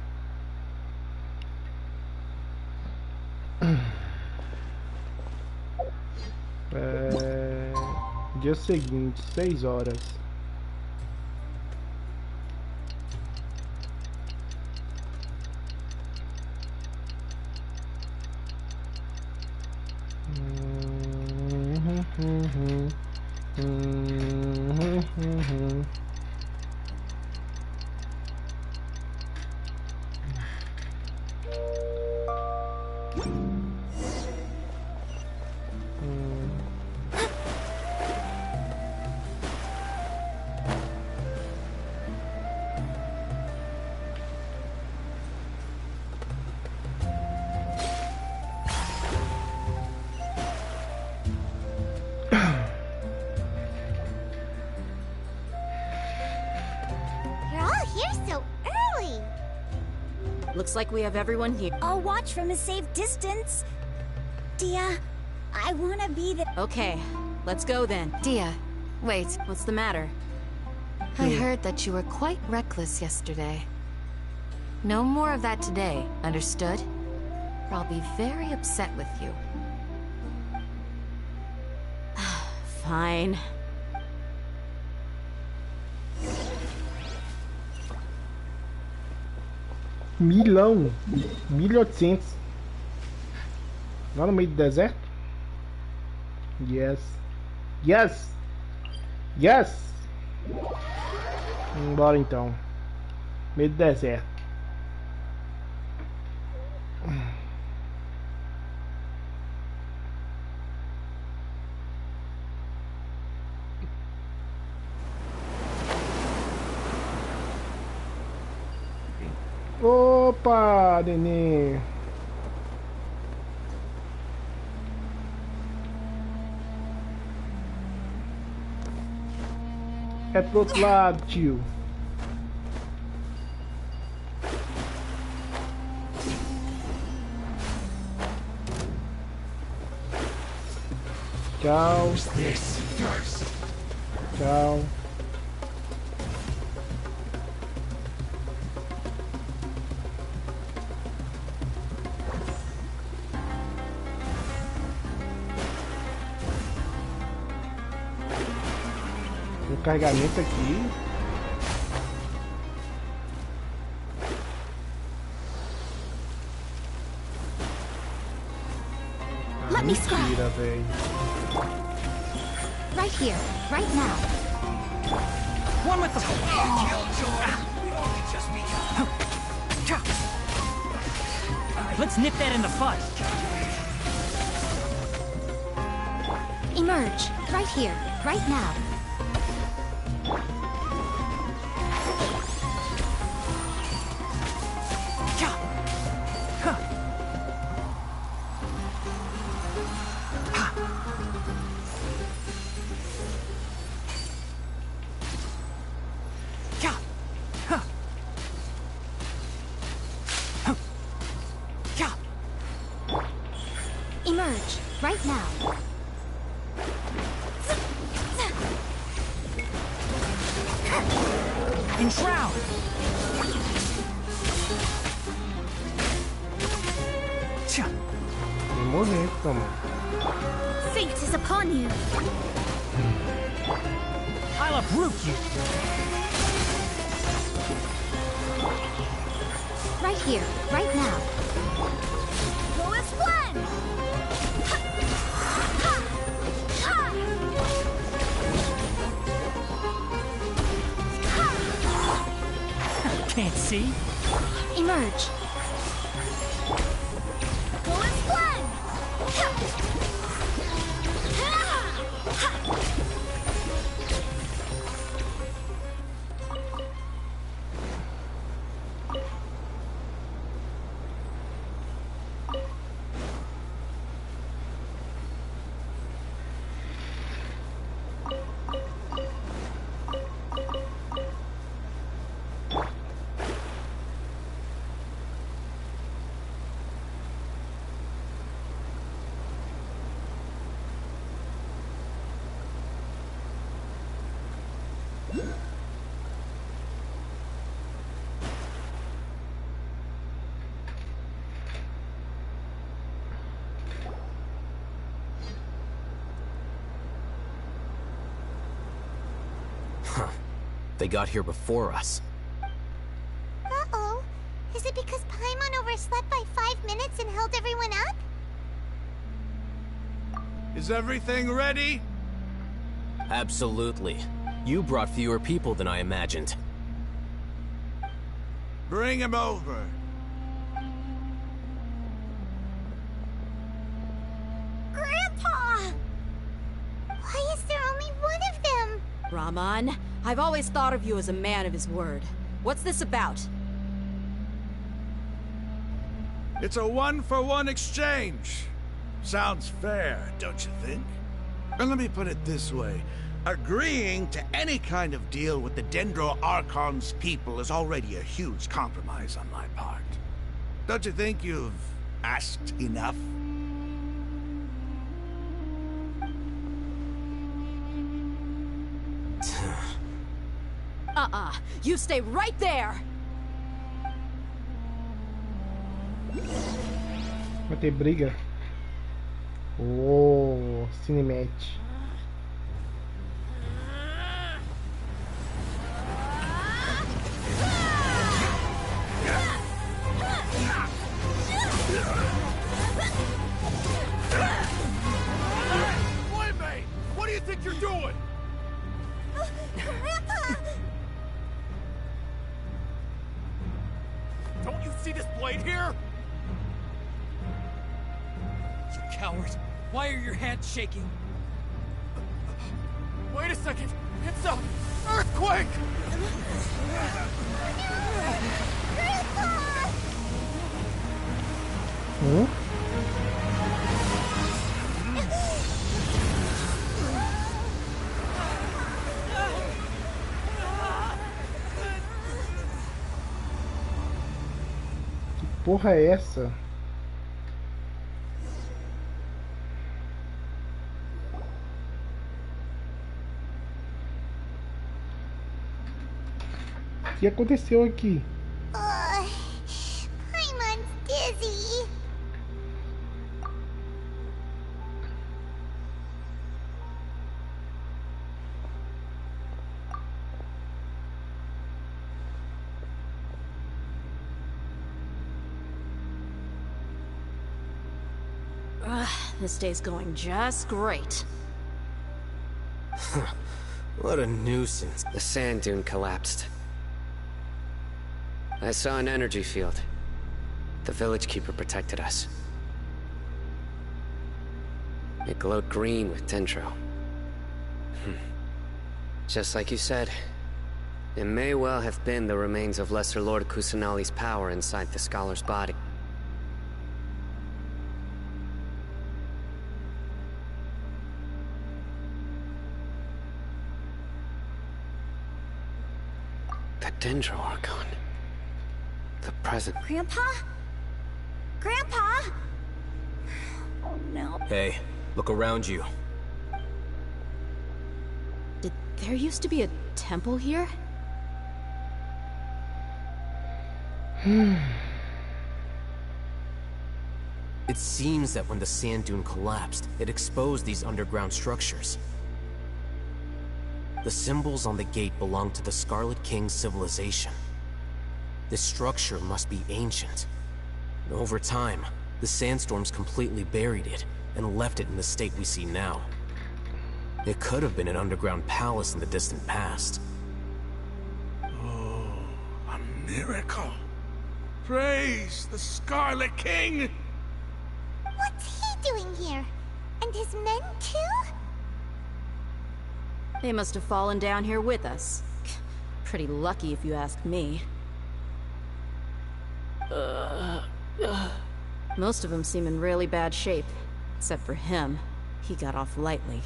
[SPEAKER 1] Dia seguinte, 6 horas.
[SPEAKER 15] Looks like we have everyone here.
[SPEAKER 17] I'll watch from a safe distance. Dia, I want to be there.
[SPEAKER 15] Okay, let's go then.
[SPEAKER 4] Dia, wait.
[SPEAKER 15] What's the matter?
[SPEAKER 4] I heard that you were quite reckless yesterday. No more of that today, understood?
[SPEAKER 7] I'll be very upset with you.
[SPEAKER 15] Fine.
[SPEAKER 1] Milão. 1800. Lá no meio do deserto? Yes. Yes! Yes! Bora então. Meio do deserto. Opa, neném. É pro outro lado, tio. Tchau. Tchau. O carregamento aqui.
[SPEAKER 17] Let me scrap.
[SPEAKER 1] Mentira, velho.
[SPEAKER 17] Right here, right now.
[SPEAKER 10] One with the... Let's nip that in the bud.
[SPEAKER 17] Emerge, right here, right now. Emerge, right now.
[SPEAKER 10] Enshroud!
[SPEAKER 1] Tem momento, mano.
[SPEAKER 17] Fate is upon you.
[SPEAKER 10] I'll uproot you.
[SPEAKER 17] Right here, right now. Go as one!
[SPEAKER 10] Can't see.
[SPEAKER 17] Emerge. Go as one!
[SPEAKER 2] They got here before us.
[SPEAKER 8] Uh-oh. Is it because Paimon overslept by 5 minutes and held everyone up?
[SPEAKER 20] Is everything ready?
[SPEAKER 2] Absolutely. You brought fewer people than I imagined.
[SPEAKER 20] Bring him over.
[SPEAKER 17] Grandpa!
[SPEAKER 8] Why is there only one of them?
[SPEAKER 15] Rahman, I've always thought of you as a man of his word. What's this about?
[SPEAKER 20] It's a one-for-one exchange. Sounds fair, don't you think? And let me put it this way. Agreeing to any kind of deal with the Dendro Archon's people is already a huge compromise on my part. Don't you think you've asked enough?
[SPEAKER 15] You stay right there!
[SPEAKER 1] Vai ter briga. Oh, cinematch.
[SPEAKER 20] Playmate! What do you think you're doing?
[SPEAKER 17] Grandpa!
[SPEAKER 12] Don't you see this blade here? You coward! Why are your hands shaking? Wait a second! It's a earthquake!
[SPEAKER 1] Hã? Que porra é essa? O que aconteceu aqui?
[SPEAKER 8] Paimon's dizzy.
[SPEAKER 15] This day's going just great.
[SPEAKER 2] What a nuisance.
[SPEAKER 14] The sand dune collapsed. I saw an energy field. The village keeper protected us. It glowed green with dendro. Just like you said, it may well have been the remains of Lesser Lord Kusanali's power inside the scholar's body. The Dendro Archon. The present.
[SPEAKER 17] Grandpa? Grandpa? Oh no.
[SPEAKER 2] Hey, look around you.
[SPEAKER 15] Did there used to be a temple here?
[SPEAKER 2] It seems that when the sand dune collapsed, it exposed these underground structures. The symbols on the gate belong to the Scarlet King's civilization. This structure must be ancient. Over time, the sandstorms completely buried it and left it in the state we see now. It could have been an underground palace in the distant past.
[SPEAKER 20] Oh, a miracle. Praise the Scarlet King!
[SPEAKER 8] What's he doing here? And his men too?
[SPEAKER 15] They must have fallen down here with us. Pretty lucky if you ask me. Most of them seem in really bad shape. Except for him. He got off lightly.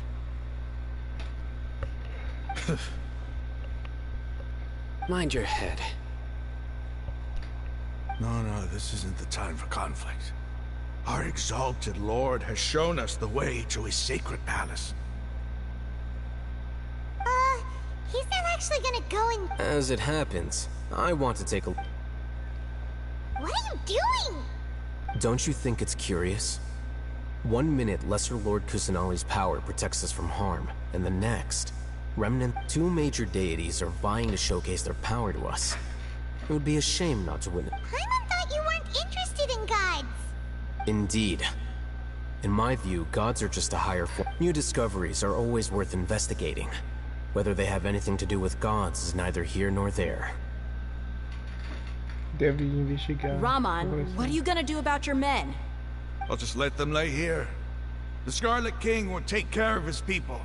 [SPEAKER 14] Mind your head.
[SPEAKER 20] No, this isn't the time for conflict. Our exalted lord has shown us the way to his sacred palace.
[SPEAKER 8] He's not actually gonna go in.
[SPEAKER 2] As it happens, I want to take a...
[SPEAKER 8] What are you doing?
[SPEAKER 2] Don't you think it's curious? 1 minute, Lesser Lord Kusanali's power protects us from harm, and the next, Remnant, 2 major deities are vying to showcase their power to us. It would be a shame not to witness.
[SPEAKER 8] Paimon thought you weren't interested in gods.
[SPEAKER 2] Indeed. In my view, gods are just a higher form. New discoveries are always worth investigating. Whether they have anything to do with gods is neither here nor there.
[SPEAKER 1] Deve investigar.
[SPEAKER 15] Raman, what are you gonna do about your men?
[SPEAKER 20] I'll just let them lay here. The Scarlet King will take care of his people.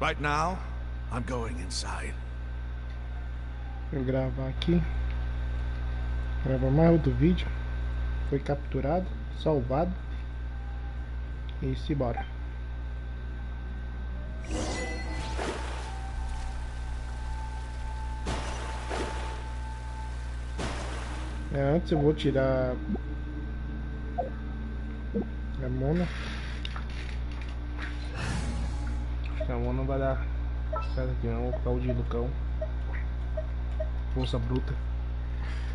[SPEAKER 20] Right now, I'm going inside.
[SPEAKER 1] Vou gravar aqui. Gravar mais outro vídeo. Foi capturado, salvado. E simbora. Antes eu vou tirar a Mona. Acho que a Mona não vai dar certo aqui não. Vou ficar o de Lucão. Força bruta.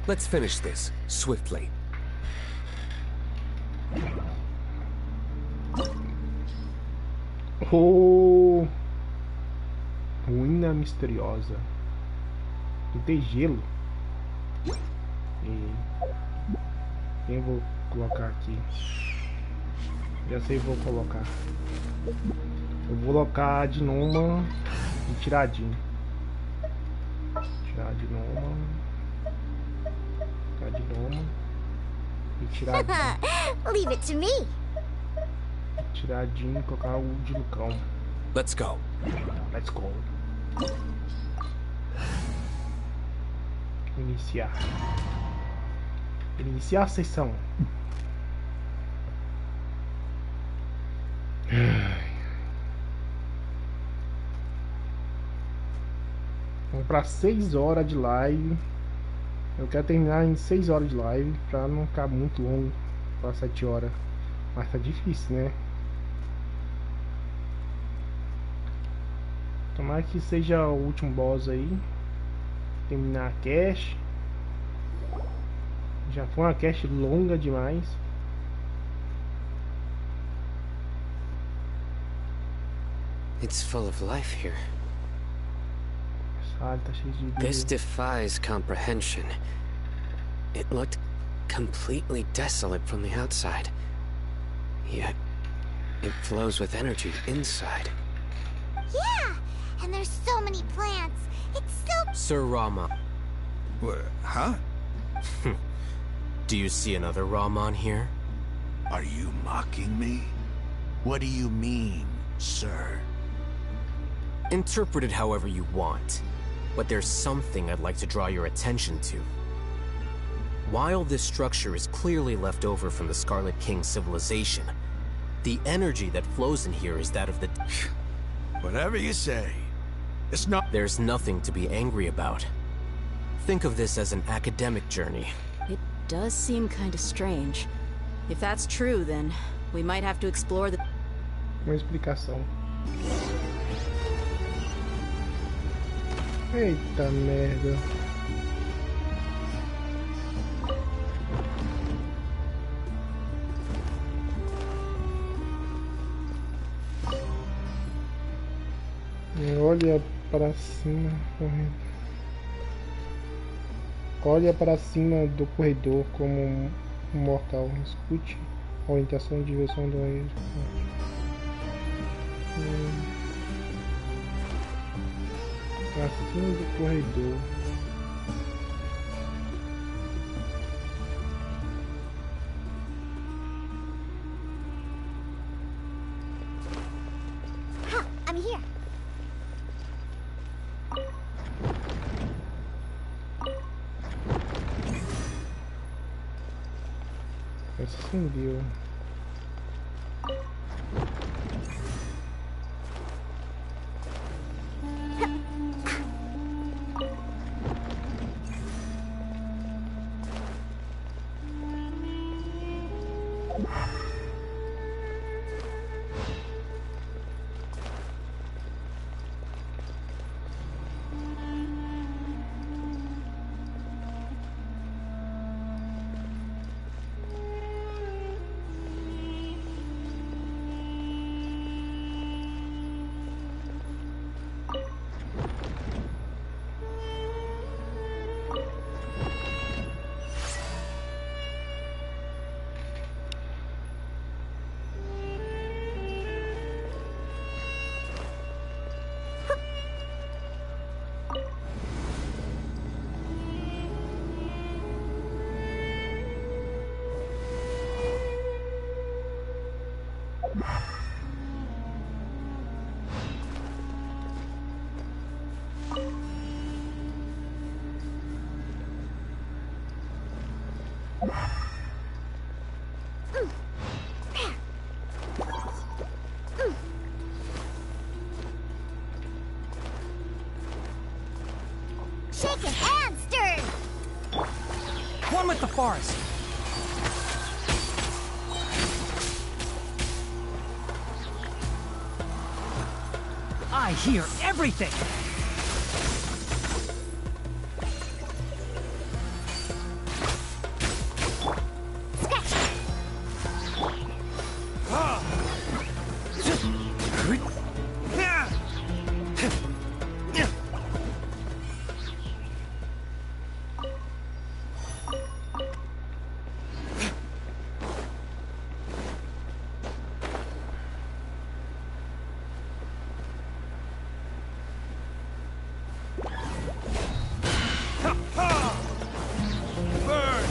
[SPEAKER 9] Let's finish this swiftly.
[SPEAKER 1] Oh, ruína misteriosa. Não tem gelo. E quem vou colocar aqui? Já sei, vou colocar. Eu vou colocar de Noma e Tiradinho. Tirar de Noma. Tirar de Noma e Tiradinho.
[SPEAKER 8] Leave it to me.
[SPEAKER 1] Tiradinho e colocar o de Lucão.
[SPEAKER 2] Let's go.
[SPEAKER 1] Let's go. Iniciar. Iniciar a sessão. Vamos para 6 horas de live. Eu quero terminar em 6 horas de live para não ficar muito longo para 7 horas. Mas tá difícil, né? Tomara que seja o último boss aí. Terminar a cache. Já foi uma cache longa demais.
[SPEAKER 14] It's full of life here.
[SPEAKER 1] Tá cheio de vida.
[SPEAKER 14] This defies comprehension. It looked completely desolate from the outside. Yet, it flows with energy inside.
[SPEAKER 8] Yeah, and there's so many plants. It's so...
[SPEAKER 2] Sir Rama.
[SPEAKER 20] What? Huh?
[SPEAKER 2] Do you see another Raman here?
[SPEAKER 20] Are you mocking me? What do you mean, sir?
[SPEAKER 2] Interpret it however you want, but there's something I'd like to draw your attention to. While this structure is clearly left over from the Scarlet King's civilization, the energy that flows in here is that of the...
[SPEAKER 20] Whatever you say. It's not...
[SPEAKER 2] There's nothing to be angry about. Think of this as an academic journey.
[SPEAKER 15] It does seem kind of strange. If that's true, then we might have to explore the...
[SPEAKER 1] Uma explicação. Eita merda. Olha para cima, correndo. Olha para cima do corredor como um mortal. Escute a orientação de direção do aéreo. Acima do corredor.
[SPEAKER 8] I'm here.
[SPEAKER 1] Acendeu.
[SPEAKER 17] Shake it and stir.
[SPEAKER 10] One with the forest. I hear everything.
[SPEAKER 20] Burn!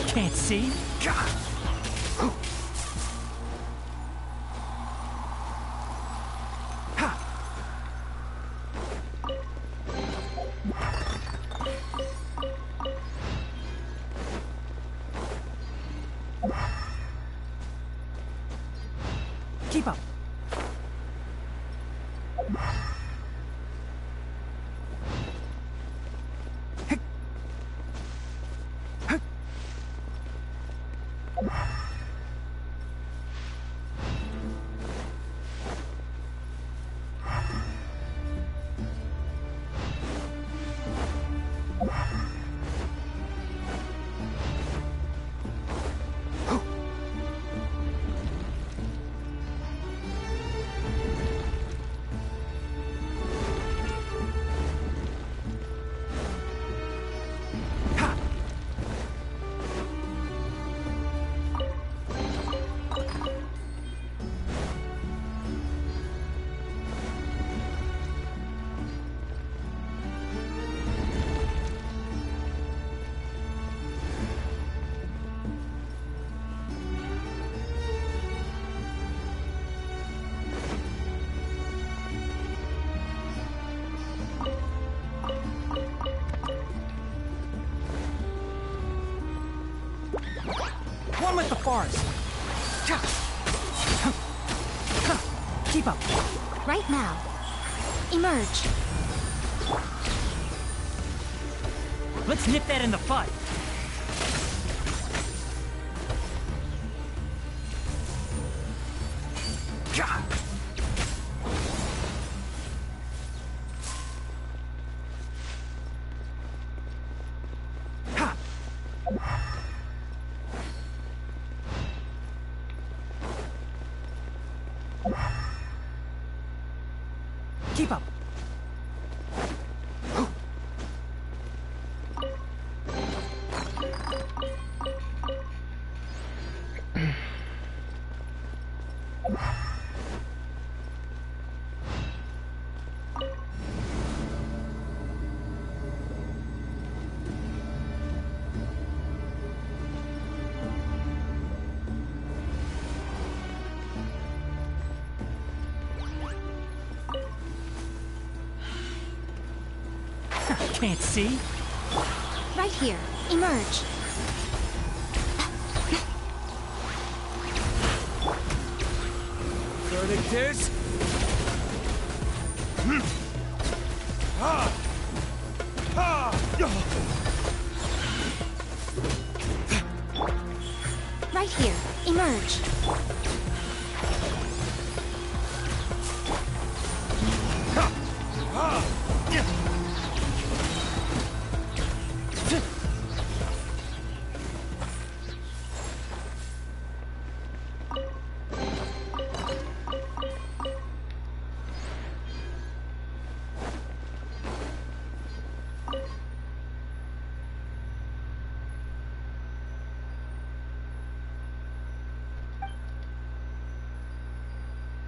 [SPEAKER 10] Can't see? Keep up. One with the forest. Keep up.
[SPEAKER 7] Right now. Emerge.
[SPEAKER 10] Let's nip that in the bud. Keep up. Can't see?
[SPEAKER 7] Right here. Emerge.
[SPEAKER 20] Verdict is...
[SPEAKER 7] Right here. Emerge.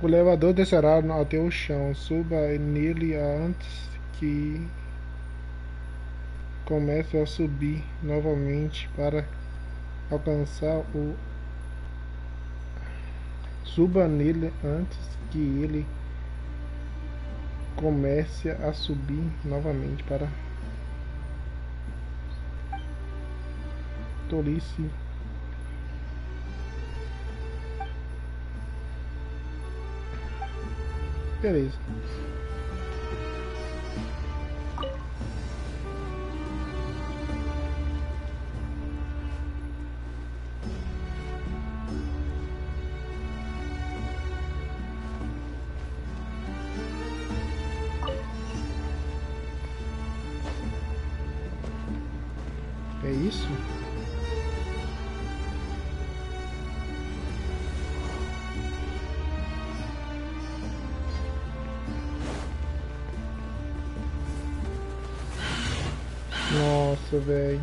[SPEAKER 1] O elevador descerá até o chão. Suba nele antes que comece a subir novamente para alcançar o... Suba nele antes que ele comece a subir novamente para... Tolice. Beleza. isso? Nossa, velho.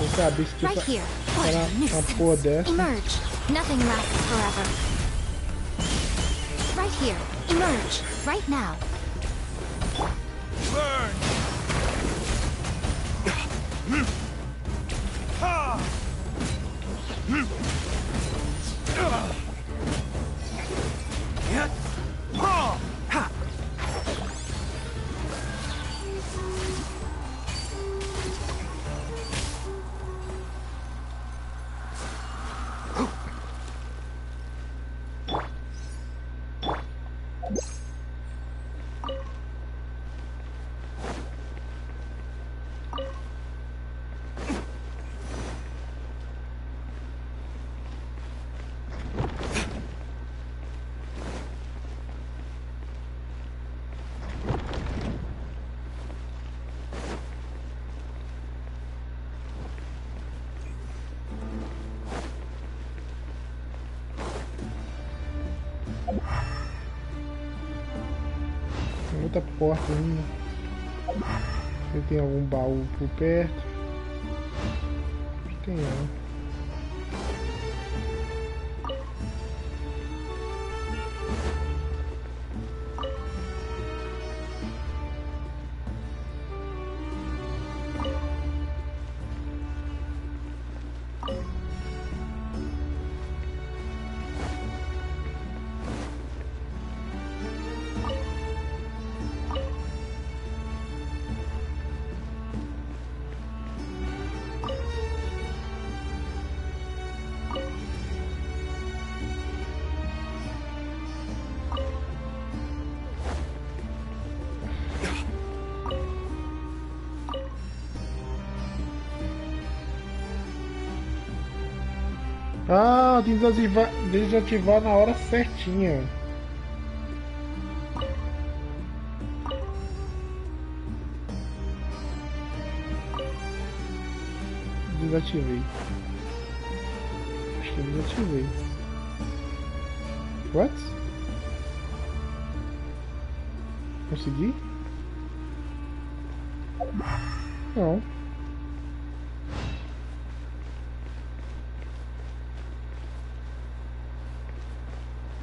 [SPEAKER 1] Eu sabia que
[SPEAKER 4] Right here.
[SPEAKER 1] era uma porra dessa.
[SPEAKER 4] Emerge. Nothing lasts forever. Right here. Emerge. Right now.
[SPEAKER 20] Burn!
[SPEAKER 1] Outra porta ainda. Se tem algum baú por perto. Não tem não. Ah, tem que desativar na hora certinha. Desativei. Acho que eu desativei. What? Consegui? Não.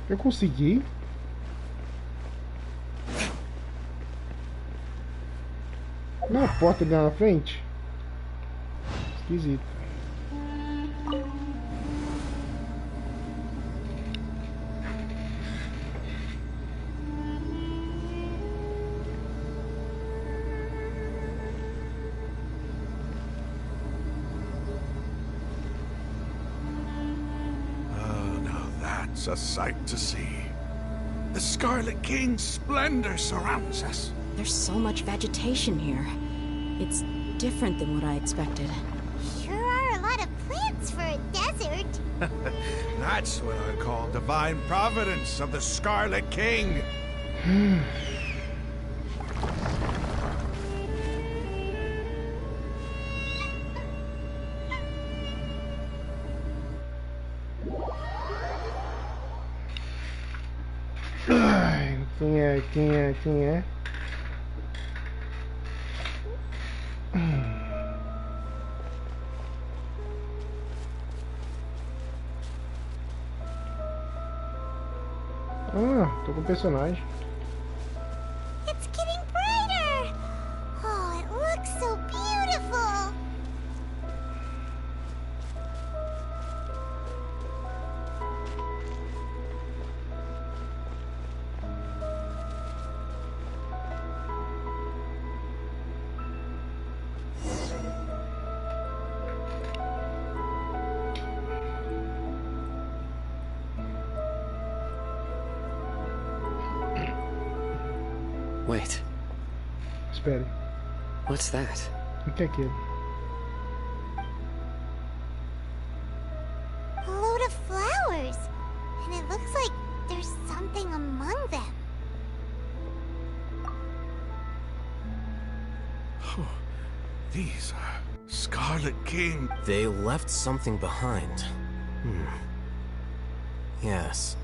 [SPEAKER 1] Eu consegui? Na porta ali na frente? Esquisito.
[SPEAKER 20] A sight to see. The Scarlet King's splendor surrounds us.
[SPEAKER 15] There's so much vegetation here. It's different than what I expected.
[SPEAKER 8] Sure are a lot of plants for a desert.
[SPEAKER 20] That's what I call divine providence of the Scarlet King.
[SPEAKER 1] Quem é? Ah, tô com o personagem.
[SPEAKER 8] It's getting brighter. Oh, it looks so beautiful.
[SPEAKER 14] Wait.
[SPEAKER 1] Espere.
[SPEAKER 14] What's that?
[SPEAKER 1] O que é aquilo?
[SPEAKER 8] A load of flowers. And it looks like there's something among them.
[SPEAKER 20] These are Scarlet King.
[SPEAKER 2] They left something behind. Yes.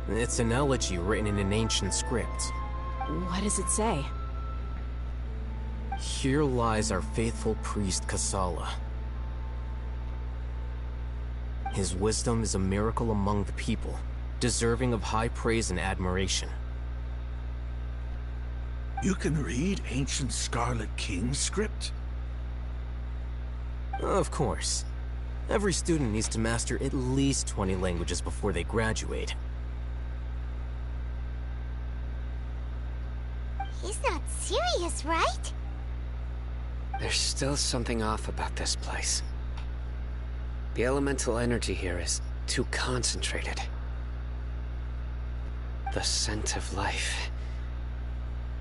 [SPEAKER 2] It's an elegy written in an ancient script.
[SPEAKER 5] What does it say?
[SPEAKER 2] Here lies our faithful priest Kasala. His wisdom is a miracle among the people, deserving of high praise and admiration.
[SPEAKER 20] You can read ancient Scarlet King script?
[SPEAKER 2] Of course. Every student needs to master at least 20 languages before they graduate.
[SPEAKER 8] He's not serious, right?
[SPEAKER 14] There's still something off about this place. The elemental energy here is too concentrated. The scent of life.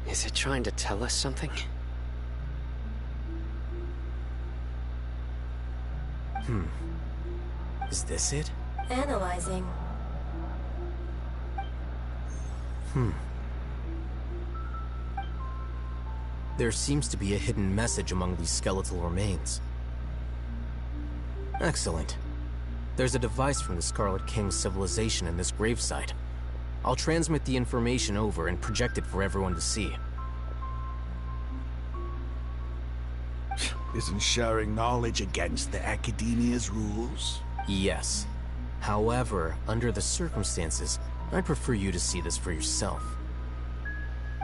[SPEAKER 14] Is it trying to tell us something?
[SPEAKER 2] Is this it?
[SPEAKER 9] Analyzing.
[SPEAKER 2] There seems to be a hidden message among these skeletal remains. Excellent. There's a device from the Scarlet King's civilization in this gravesite. I'll transmit the information over and project it for everyone to see.
[SPEAKER 20] Isn't sharing knowledge against the Academia's rules?
[SPEAKER 2] Yes. However, under the circumstances, I'd prefer you to see this for yourself.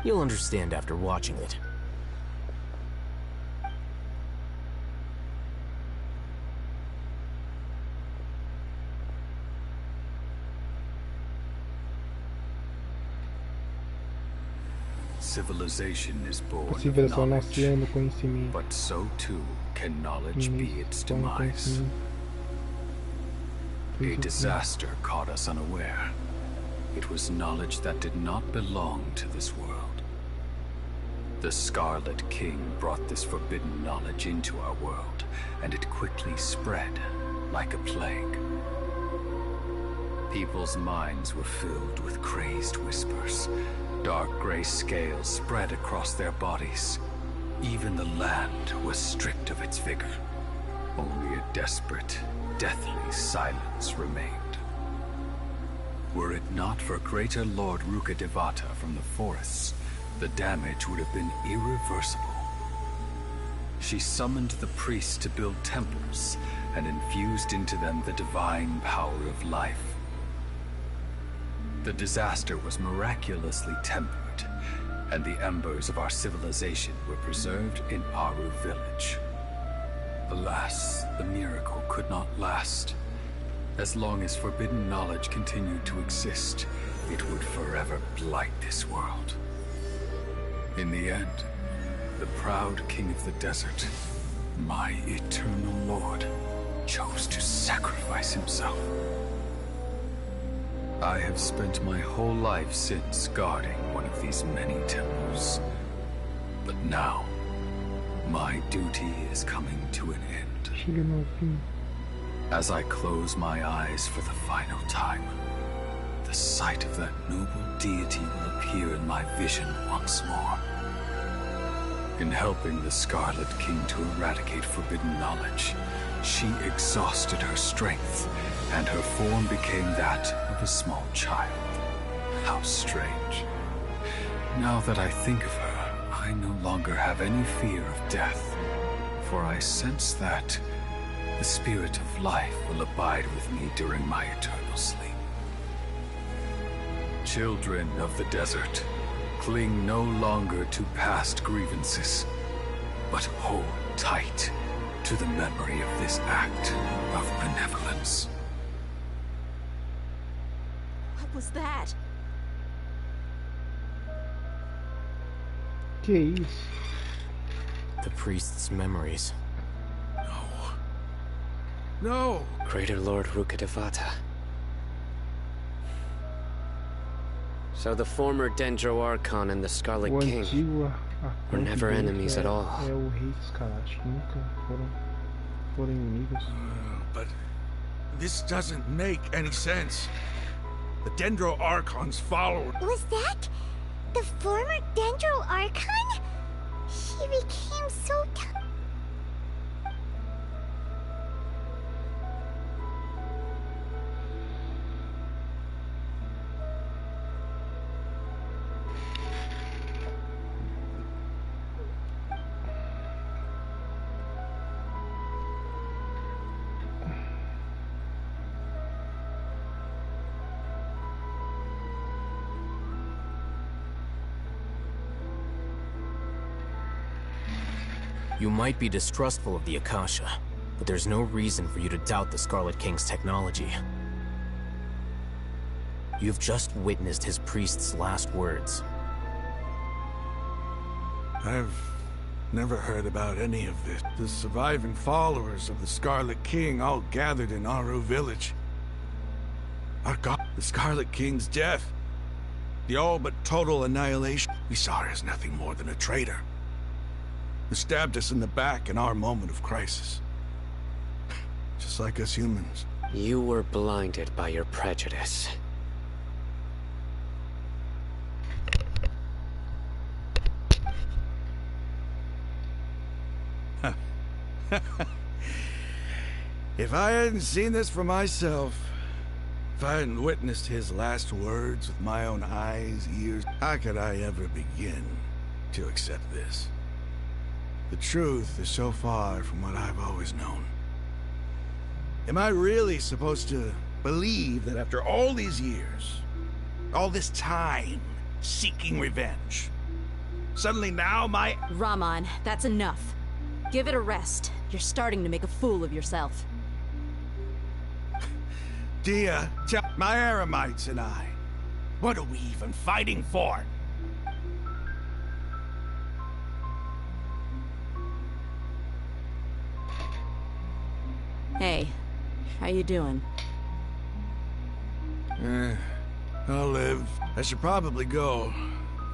[SPEAKER 2] You'll understand after watching it.
[SPEAKER 22] Civilization is born
[SPEAKER 1] A
[SPEAKER 22] of
[SPEAKER 1] civilização
[SPEAKER 22] knowledge,
[SPEAKER 1] nasceu no conhecimento.
[SPEAKER 22] but so too can knowledge be its demise. A disaster caught us unaware. It was knowledge that did not belong to this world. The Scarlet King brought this forbidden knowledge into our world, and it quickly spread like a plague. People's minds were filled with crazed whispers. Dark gray scales spread across their bodies. Even the land was stripped of its vigor. Only a desperate, deathly silence remained. Were it not for Greater Lord Rukkhadevata from the forests, the damage would have been irreversible. She summoned the priests to build temples and infused into them the divine power of life. The disaster was miraculously tempered, and the embers of our civilization were preserved in Aru village. Alas, the miracle could not last. As long as forbidden knowledge continued to exist, it would forever blight this world. In the end, the proud king of the desert, my eternal lord, chose to sacrifice himself. I have spent my whole life since guarding one of these many temples. But now, my duty is coming to an end. As I close my eyes for the final time, the sight of that noble deity will appear in my vision once more. In helping the Scarlet King to eradicate forbidden knowledge, she exhausted her strength, and her form became that of a small child. How strange. Now that I think of her, I no longer have any fear of death, for I sense that the spirit of life will abide with me during my eternal sleep. Children of the desert, cling no longer to past grievances, but hold tight to the memory of this act of benevolence.
[SPEAKER 5] What was that?
[SPEAKER 1] Que isso?
[SPEAKER 2] The priest's memories.
[SPEAKER 20] No!
[SPEAKER 14] Greater Lord Rukkhadevata. So the former Dendro Archon and the Scarlet
[SPEAKER 1] O
[SPEAKER 14] King
[SPEAKER 1] antigo
[SPEAKER 14] were never
[SPEAKER 1] arcanjo
[SPEAKER 14] enemies at all.
[SPEAKER 1] é o rei escarlate. Nunca foram inimigos.
[SPEAKER 20] But this doesn't make any sense. The Dendro Archon's follower...
[SPEAKER 8] Was that the former Dendro Archon? He became so
[SPEAKER 2] You might be distrustful of the Akasha, but there's no reason for you to doubt the Scarlet King's technology. You've just witnessed his priest's last words.
[SPEAKER 20] I've never heard about any of this. The surviving followers of the Scarlet King all gathered in Aru village. Our god, the Scarlet King's death. The all but total annihilation. We saw her as nothing more than a traitor, who stabbed us in the back in our moment of crisis. Just like us humans.
[SPEAKER 14] You were blinded by your prejudice.
[SPEAKER 20] If I hadn't seen this for myself, if I hadn't witnessed his last words with my own eyes, ears, how could I ever begin to accept this? The truth is so far from what I've always known. Am I really supposed to believe that after all these years, all this time seeking revenge, suddenly now my—
[SPEAKER 15] Rahman, that's enough. Give it a rest. You're starting to make a fool of yourself.
[SPEAKER 20] Dia, my Eremites and I, what are we even fighting for?
[SPEAKER 15] Hey, how you doing?
[SPEAKER 20] I'll live. I should probably go.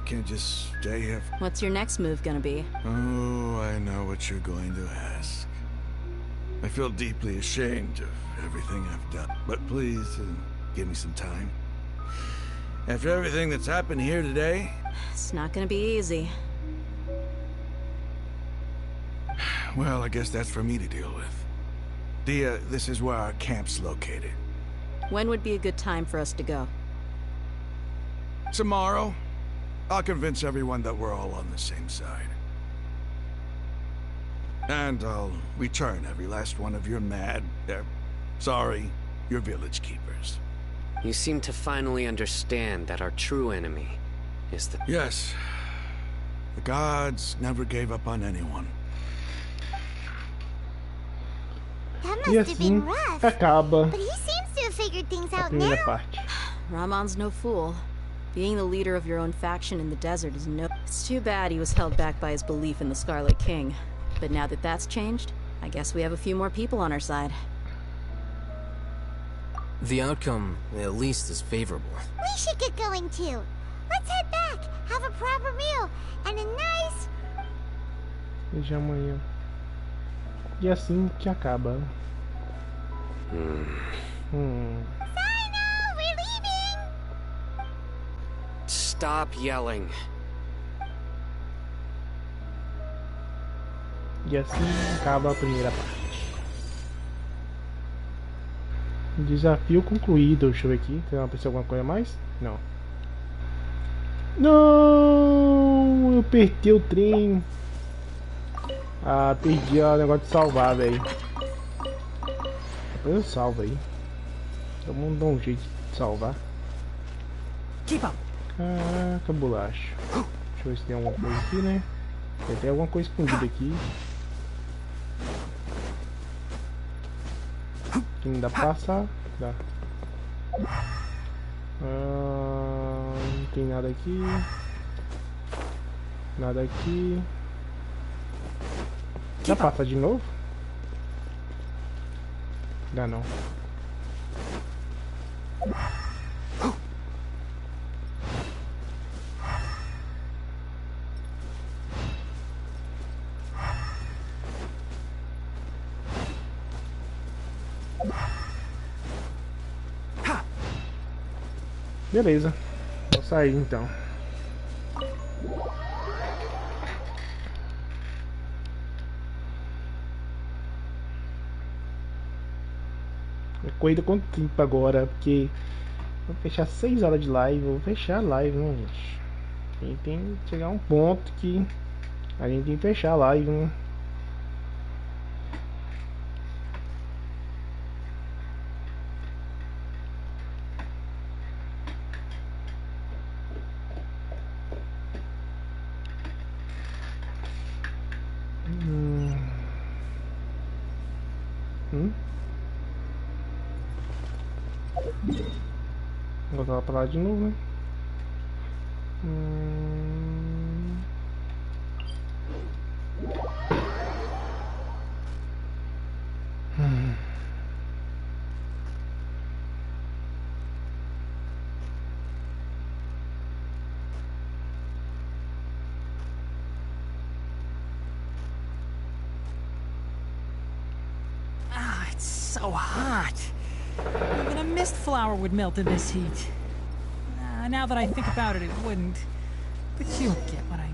[SPEAKER 20] Can't just stay here.
[SPEAKER 15] What's your next move gonna be?
[SPEAKER 20] Oh, I know what you're going to ask. I feel deeply ashamed of everything I've done. But please, give me some time. After everything that's happened here today...
[SPEAKER 15] It's not gonna be easy.
[SPEAKER 20] Well, I guess that's for me to deal with. Dia, this is where our camp's located.
[SPEAKER 15] When would be a good time for us to go?
[SPEAKER 20] Tomorrow. I'll convince everyone that we're all on the same side. And I'll return every last one of your your village keepers.
[SPEAKER 14] You seem to finally understand that our true enemy is the—
[SPEAKER 20] Yes. The gods never gave up on anyone.
[SPEAKER 8] That
[SPEAKER 1] E
[SPEAKER 8] must have been
[SPEAKER 1] assim
[SPEAKER 8] rough.
[SPEAKER 1] acaba
[SPEAKER 8] But he seems to have figured things
[SPEAKER 1] a
[SPEAKER 8] out
[SPEAKER 1] primeira
[SPEAKER 8] now.
[SPEAKER 1] parte.
[SPEAKER 15] Rahman's no fool. Being the leader of your own faction in the desert is no— It's too bad he was held back by his belief in the Scarlet King. But now that that's changed, I guess we have a few more people on our side.
[SPEAKER 2] The outcome, at least, is favorable.
[SPEAKER 8] We should get going too. Let's head back, have a proper meal, and a nice...
[SPEAKER 1] Veja amanhã. E assim que acaba.
[SPEAKER 8] We're leaving!
[SPEAKER 14] Stop yelling.
[SPEAKER 1] E assim acaba a primeira parte. Desafio concluído. Deixa eu ver aqui. Tem apareceu alguma coisa a mais? Não. Não! Eu apertei o trem. Ah, perdi o negócio de salvar, velho. Depois eu salvo aí. Todo mundo dá um jeito de salvar. Caraca, bolacha. Deixa eu ver se tem alguma coisa aqui, né? Tem até alguma coisa escondida aqui. Que não dá pra passar. Dá. Não tem nada aqui. Nada aqui. Dá pra passar de novo? Dá não. Beleza, vou sair então. Corrida com tempo agora, porque vou fechar 6 horas de live, vou fechar a live, né, gente? A gente tem que chegar a um ponto que a gente tem que fechar a live, né? Vou voltar pra lá de novo, né?
[SPEAKER 10] Ah, it's so hot. Even a mist flower would melt in this heat. Now that I think about it, it wouldn't. But you'll get what I...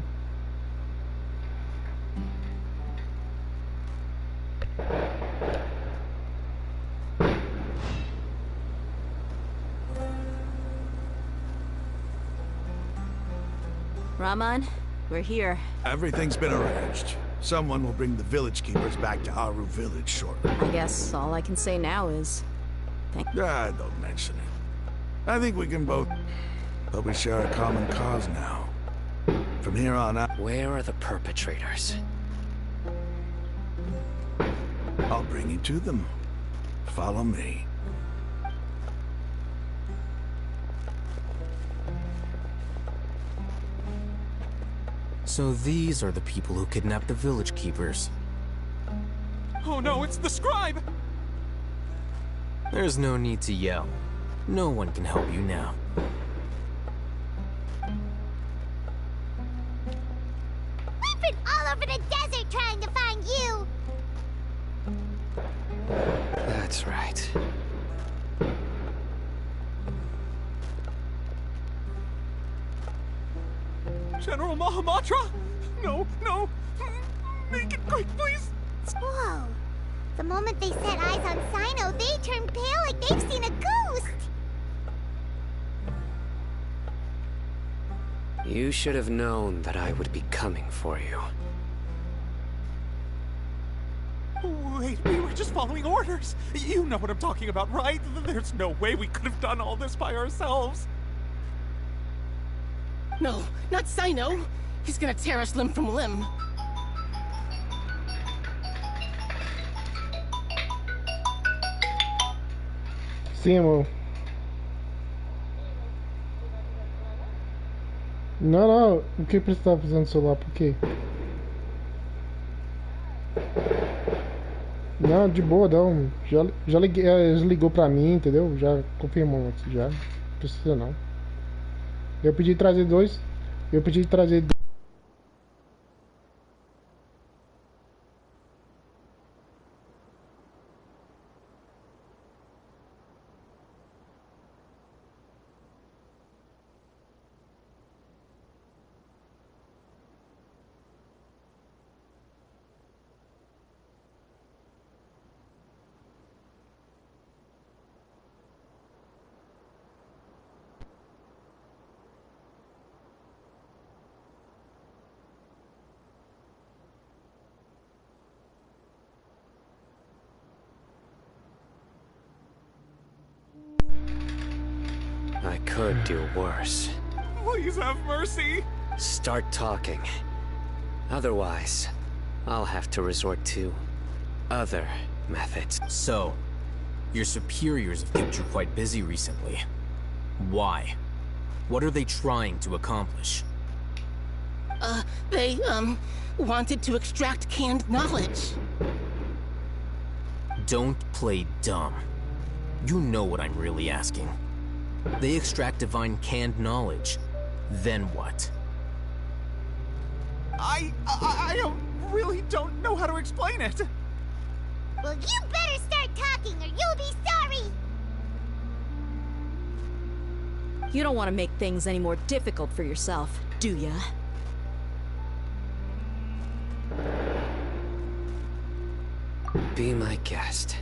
[SPEAKER 15] Rahman, we're here.
[SPEAKER 20] Everything's been arranged. Someone will bring the village keepers back to Aru village shortly.
[SPEAKER 15] I guess all I can say now is...
[SPEAKER 20] Don't mention it. I think we can both... But we share a common cause now. From here on out...
[SPEAKER 14] Where are the perpetrators?
[SPEAKER 20] I'll bring you to them. Follow me.
[SPEAKER 2] So these are the people who kidnapped the village keepers.
[SPEAKER 12] Oh no, it's the scribe!
[SPEAKER 2] There's no need to yell. No one can help you now.
[SPEAKER 8] We've been all over the desert trying to find you!
[SPEAKER 14] That's right.
[SPEAKER 12] General Mahamatra? No, no! Make it quick, please!
[SPEAKER 8] Whoa! The moment they set eyes on Sino, they turn pale like they've seen a ghost!
[SPEAKER 14] You should have known that I would be coming for you.
[SPEAKER 12] Wait, we were just following orders. You know what I'm talking about, right? There's no way we could have done all this by ourselves.
[SPEAKER 9] No, not Sino. He's gonna tear us limb from limb.
[SPEAKER 1] Sim, amor. Não. O que você tá fazendo no celular? Por quê? Não, de boa, não. Já liguei, eles ligou pra mim, entendeu? Já confirmou aqui, já. Não precisa não. Eu pedi trazer dois.
[SPEAKER 14] I could do worse.
[SPEAKER 12] Please have mercy!
[SPEAKER 14] Start talking. Otherwise, I'll have to resort to other methods.
[SPEAKER 2] So, your superiors have kept you quite busy recently. Why? What are they trying to accomplish?
[SPEAKER 9] They, wanted to extract canned knowledge.
[SPEAKER 2] Don't play dumb. You know what I'm really asking. They extract divine canned knowledge. Then what?
[SPEAKER 12] I really don't know how to explain it.
[SPEAKER 8] Well, you better start talking or you'll be sorry!
[SPEAKER 15] You don't want to make things any more difficult for yourself, do ya?
[SPEAKER 14] Be my guest.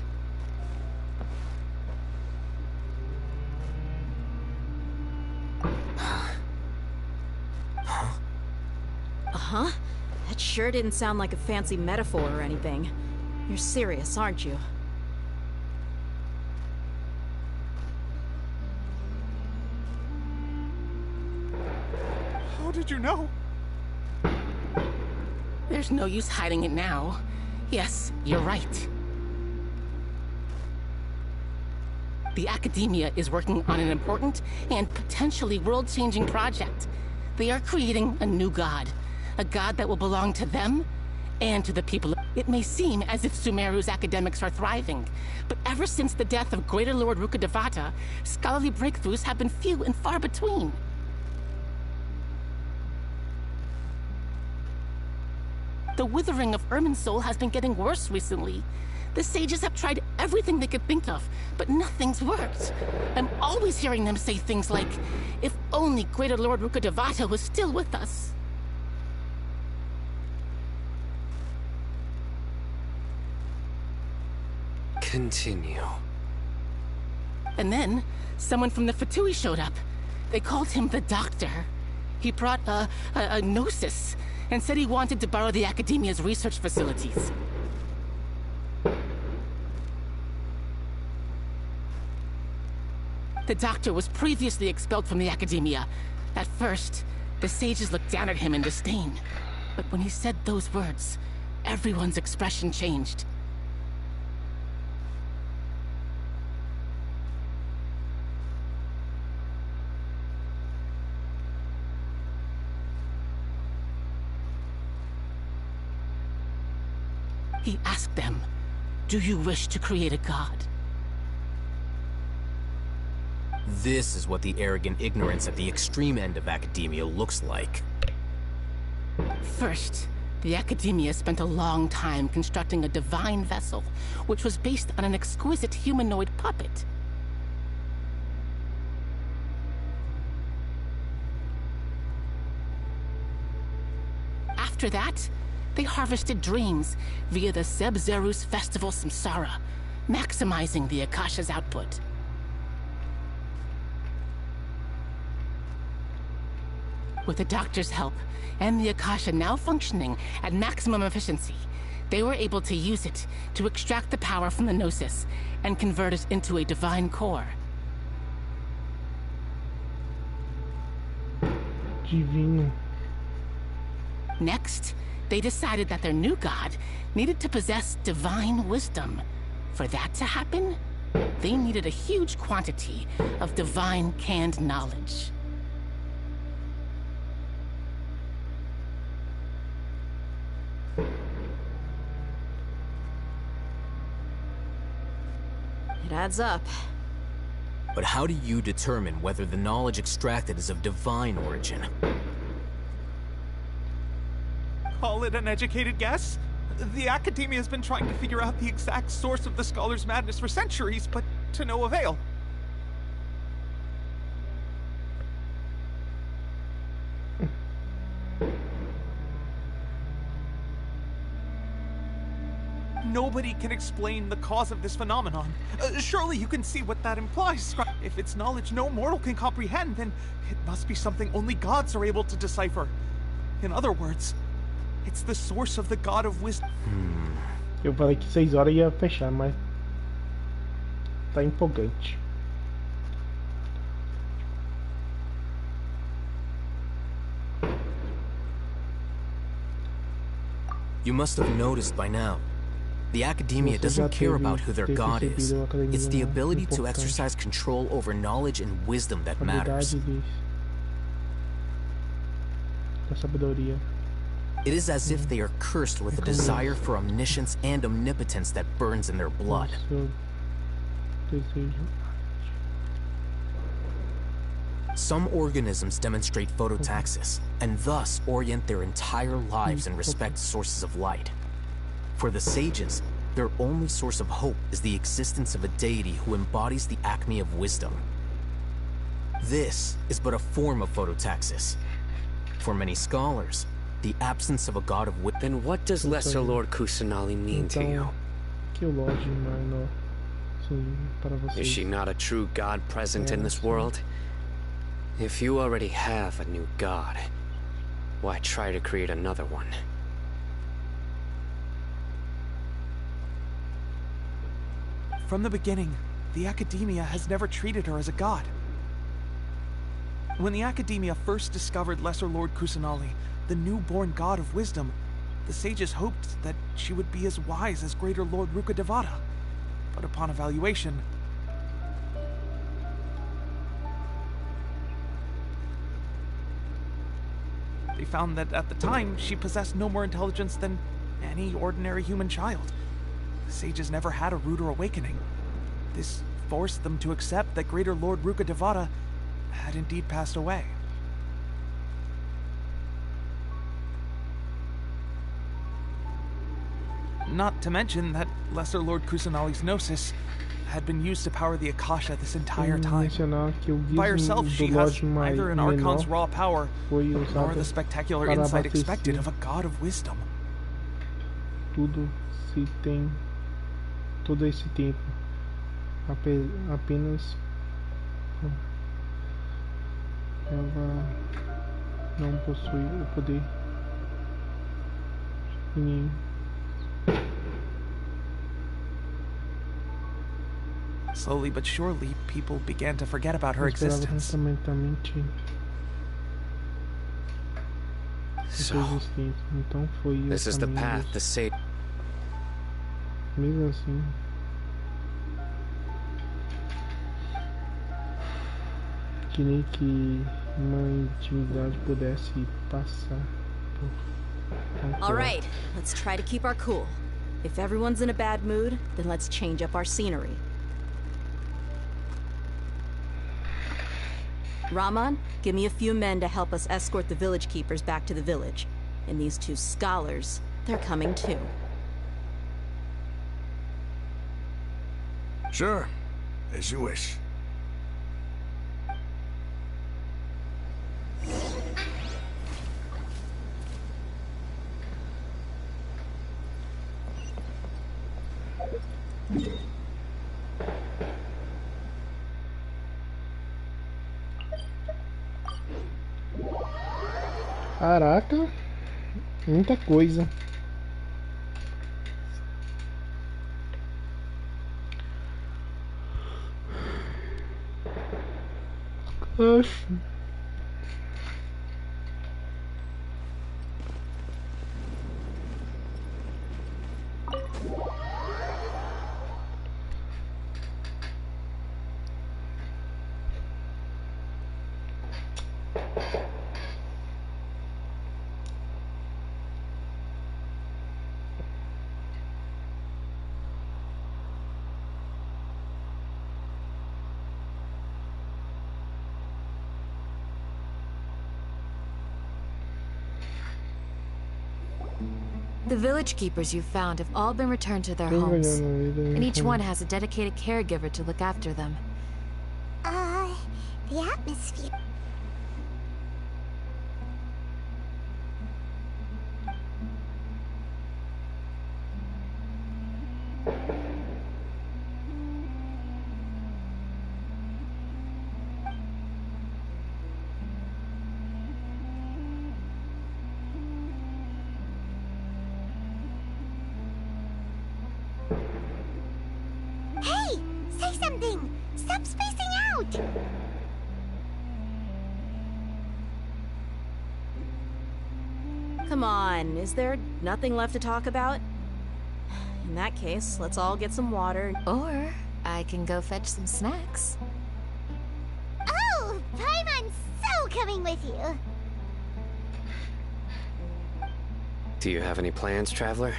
[SPEAKER 15] Uh-huh. That sure didn't sound like a fancy metaphor or anything. You're serious, aren't you?
[SPEAKER 12] How did you know?
[SPEAKER 9] There's no use hiding it now. Yes, you're right. The Academia is working on an important and potentially world-changing project. They are creating a new god. A god that will belong to them and to the people. It may seem as if Sumeru's academics are thriving, but ever since the death of Greater Lord Rukkhadevata, scholarly breakthroughs have been few and far between. The withering of Irminsul has been getting worse recently. The sages have tried everything they could think of, but nothing's worked. I'm always hearing them say things like, if only Greater Lord Rukkhadevata was still with us.
[SPEAKER 14] Continue.
[SPEAKER 9] And then, someone from the Fatui showed up. They called him the Doctor. He brought a gnosis, and said he wanted to borrow the Academia's research facilities. The Doctor was previously expelled from the Academia. At first, the sages looked down at him in disdain. But when he said those words, everyone's expression changed. He asked them, do you wish to create a god?
[SPEAKER 2] This is what the arrogant ignorance at the extreme end of academia looks like.
[SPEAKER 9] First, the Academia spent a long time constructing a divine vessel, which was based on an exquisite humanoid puppet. After that, they harvested dreams via the Sebzerus Festival Samsara, maximizing the Akasha's output. With the Doctor's help, and the Akasha now functioning at maximum efficiency, they were able to use it to extract the power from the Gnosis and convert it into a divine core.
[SPEAKER 1] Divino.
[SPEAKER 9] Next, they decided that their new god needed to possess divine wisdom. For that to happen, they needed a huge quantity of divine canned knowledge.
[SPEAKER 15] It adds up.
[SPEAKER 2] But how do you determine whether the knowledge extracted is of divine origin?
[SPEAKER 16] Call it an educated guess? The Academia has been trying to figure out the exact source of the Scholar's madness for centuries, but to no avail. Nobody can explain the cause of this phenomenon. Surely you can see what that implies. If it's knowledge no mortal can comprehend, then it must be something only gods are able to decipher. In other words, it's the source of the God of Wisdom.
[SPEAKER 1] Eu falei que 6 horas ia fechar, mas tá empolgante.
[SPEAKER 2] You must have noticed by now. The Academia doesn't care about who their god is. It's the ability to exercise control over knowledge and wisdom that matters. It is as if they are cursed with a desire for omniscience and omnipotence that burns in their blood. Some organisms demonstrate phototaxis, and thus orient their entire lives in respect to sources of light. For the sages, their only source of hope is the existence of a deity who embodies the acme of wisdom. This is but a form of phototaxis. For many scholars, the absence of a god of wisdom.
[SPEAKER 14] Then what does Lesser Lord Kusanali mean to you? Is she not a true god present in this world? If you already have a new god, why try to create another one?
[SPEAKER 16] From the beginning, the Academia has never treated her as a god. When the Academia first discovered Lesser Lord Kusanali, the newborn god of wisdom, the sages hoped that she would be as wise as Greater Lord Rukkhadevata. But upon evaluation, They found that at the time, she possessed no more intelligence than any ordinary human child. The sages never had a ruder awakening. This forced them to accept that Greater Lord Rukkhadevata had indeed passed away. Not to mention that Lesser Lord Kusanali's Gnosis had been used to power the Akasha this entire time. By herself, she has neither an Archon's raw power, nor the spectacular insight expected of a god of wisdom.
[SPEAKER 1] Todo esse tempo, apenas ela não possui o poder nenhum.
[SPEAKER 16] Slowly but surely, people began to forget about her existence.
[SPEAKER 14] So, this is the path the sage...
[SPEAKER 1] Mesmo assim, queria que uma intimidade pudesse passar por...
[SPEAKER 15] Alright, let's try to keep our cool. If everyone's in a bad mood, then let's change up our scenery. Rahman, give me a few men to help us escort the village keepers back to the village. And these two scholars, they're coming too.
[SPEAKER 20] Sure, as you wish.
[SPEAKER 1] Caraca, muita coisa. Oxe.
[SPEAKER 18] The village keepers you found have all been returned to their homes, and each one has a dedicated caregiver to look after them.
[SPEAKER 8] The atmosphere. Hey! Say something! Stop spacing out!
[SPEAKER 15] Come on, is there nothing left to talk about? In that case, let's all get some water.
[SPEAKER 18] Or I can go fetch some snacks.
[SPEAKER 8] Oh! Paimon's so coming with you!
[SPEAKER 14] Do you have any plans, Traveler?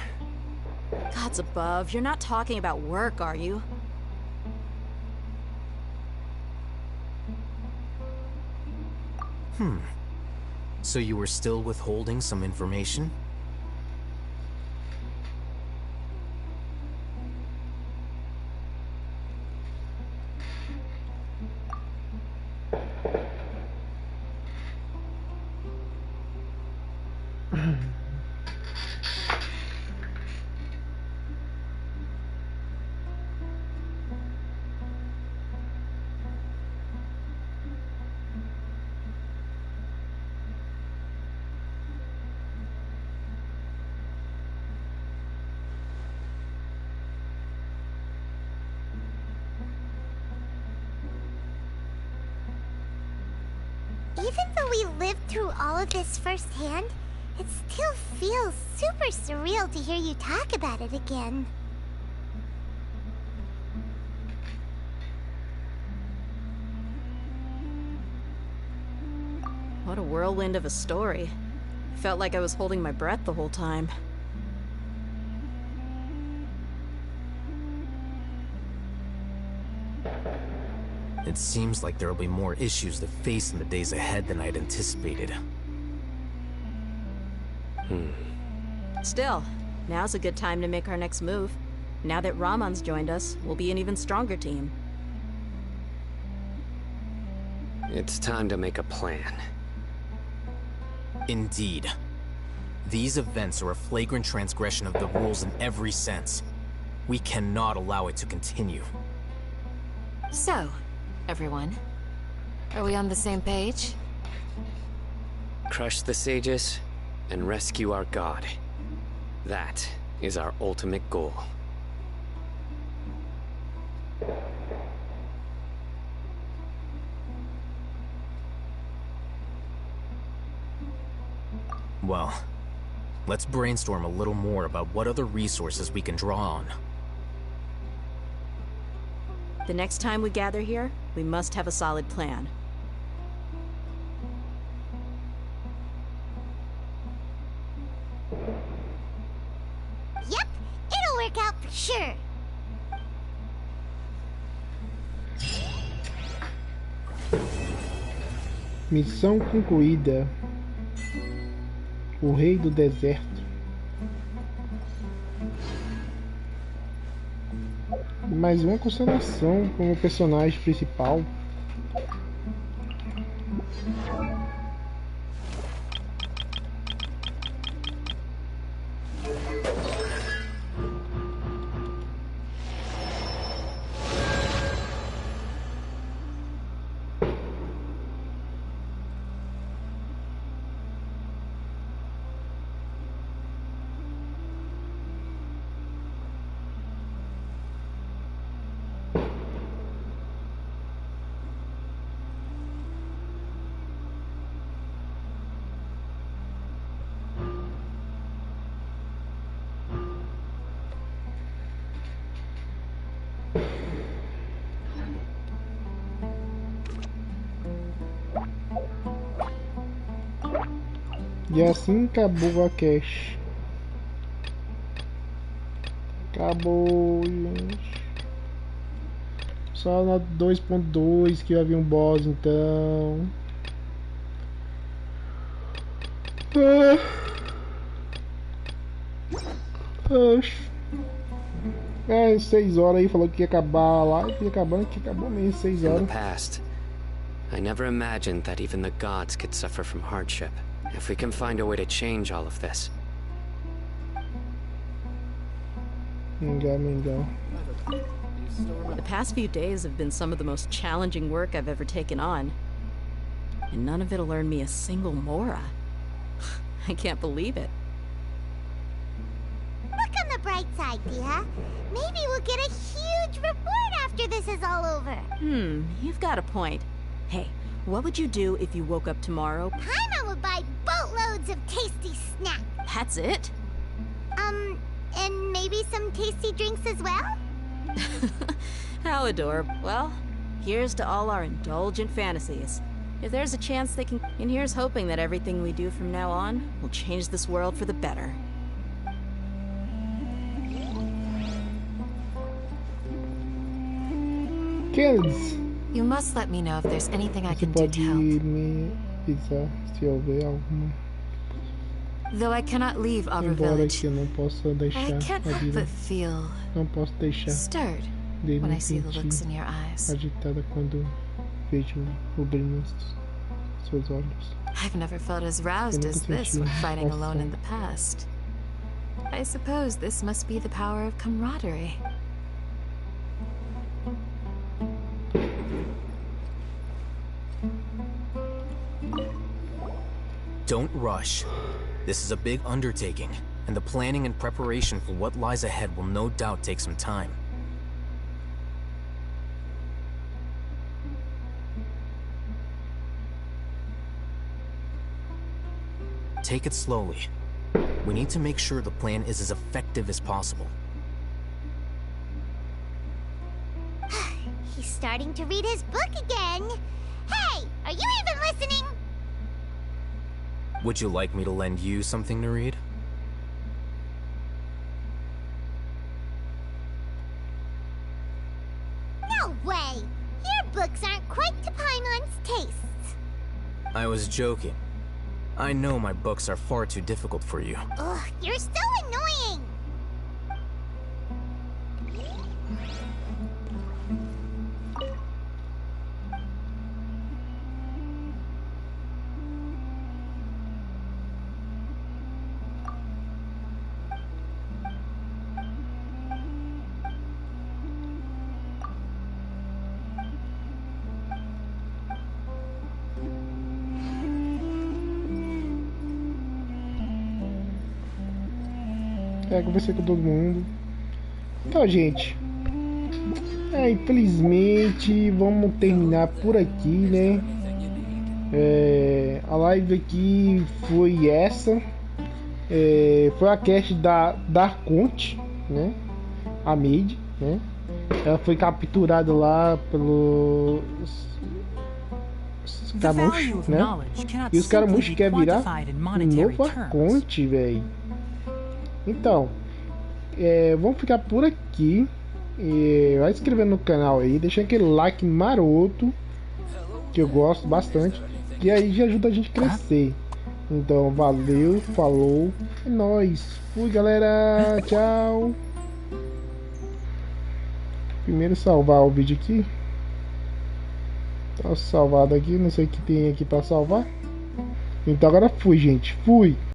[SPEAKER 15] Gods above, you're not talking about work, are you?
[SPEAKER 13] So you were still withholding some information?
[SPEAKER 8] Even though we lived through all of this firsthand, it still feels super surreal to hear you talk about it again.
[SPEAKER 15] What a whirlwind of a story. Felt like I was holding my breath the whole time.
[SPEAKER 2] It seems like there will be more issues to face in the days ahead than I'd anticipated.
[SPEAKER 15] Still, now's a good time to make our next move. Now that Ramon's joined us, we'll be an even stronger team.
[SPEAKER 14] It's time to make a plan.
[SPEAKER 2] Indeed. These events are a flagrant transgression of the rules in every sense. We cannot allow it to continue.
[SPEAKER 18] So, everyone, are we on the same page?
[SPEAKER 14] Crush the sages and rescue our god. That is our ultimate goal.
[SPEAKER 2] Well, let's brainstorm a little more about what other resources we can draw on.
[SPEAKER 15] The next time we gather here, we must have a solid plan.
[SPEAKER 8] Yep, it'll work out for sure.
[SPEAKER 1] Missão concluída. O Rei do Deserto. Mais uma constelação como personagem principal. E assim acabou a cache. Acabou, gente. Só na 2.2 que havia um boss, então. É, 6 horas aí, falou que ia acabar lá, e acabando que acabou mesmo, 6 horas.
[SPEAKER 14] In the past, I never imagined that even the gods could suffer from hardship. If we can find a way to change all of this.
[SPEAKER 1] Mingau.
[SPEAKER 15] The past few days have been some of the most challenging work I've ever taken on. And none of it'll earn me a single mora. I can't believe it.
[SPEAKER 8] Look on the bright side, Dia. Maybe we'll get a huge reward after this is all over.
[SPEAKER 15] You've got a point. Hey, what would you do if you woke up tomorrow?
[SPEAKER 8] Paimon would buy boatloads of tasty snacks.
[SPEAKER 15] That's it?
[SPEAKER 8] And maybe some tasty drinks as well?
[SPEAKER 15] How adorable. Well, here's to all our indulgent fantasies. If there's a chance they can... And here's hoping that everything we do from now on will change this world for the better.
[SPEAKER 1] Kids!
[SPEAKER 18] You must let me know if there's anything I can do to help.
[SPEAKER 1] Me avisar se houver alguma.
[SPEAKER 18] Though I cannot leave Arbor Village,
[SPEAKER 1] eu não posso deixar
[SPEAKER 18] I can't help but feel
[SPEAKER 1] não posso deixar
[SPEAKER 18] stirred
[SPEAKER 1] de
[SPEAKER 18] when
[SPEAKER 1] me
[SPEAKER 18] I see the looks in
[SPEAKER 1] sentir
[SPEAKER 18] your eyes.
[SPEAKER 1] agitada quando vejo o brilho nos seus olhos.
[SPEAKER 18] I've never felt as roused as this when fighting alone in the past. I suppose this must be the power of camaraderie.
[SPEAKER 2] Don't rush. This is a big undertaking, and the planning and preparation for what lies ahead will no doubt take some time. Take it slowly. We need to make sure the plan is as effective as possible.
[SPEAKER 8] He's starting to read his book again. Hey, are you even listening?
[SPEAKER 2] Would you like me to lend you something to read?
[SPEAKER 8] No way! Your books aren't quite to Paimon's tastes.
[SPEAKER 2] I was joking. I know my books are far too difficult for you.
[SPEAKER 8] Ugh, you're so annoying!
[SPEAKER 1] Conversei com todo mundo. Então, gente, infelizmente vamos terminar por aqui, né? A live aqui foi essa. Foi a cast da Conte, né? A Maid, né? Ela foi capturada lá pelos Camush, né? E os Camush querem virar novo Arconte, velho. Então, vamos ficar por aqui. Vai se inscrevendo no canal aí, deixa aquele like maroto, que eu gosto bastante, que aí já ajuda a gente a crescer. Então, valeu, falou, é nóis. Fui, galera, tchau. Primeiro salvar o vídeo aqui. Tá salvado aqui, não sei o que tem aqui pra salvar. Então agora fui, gente, fui.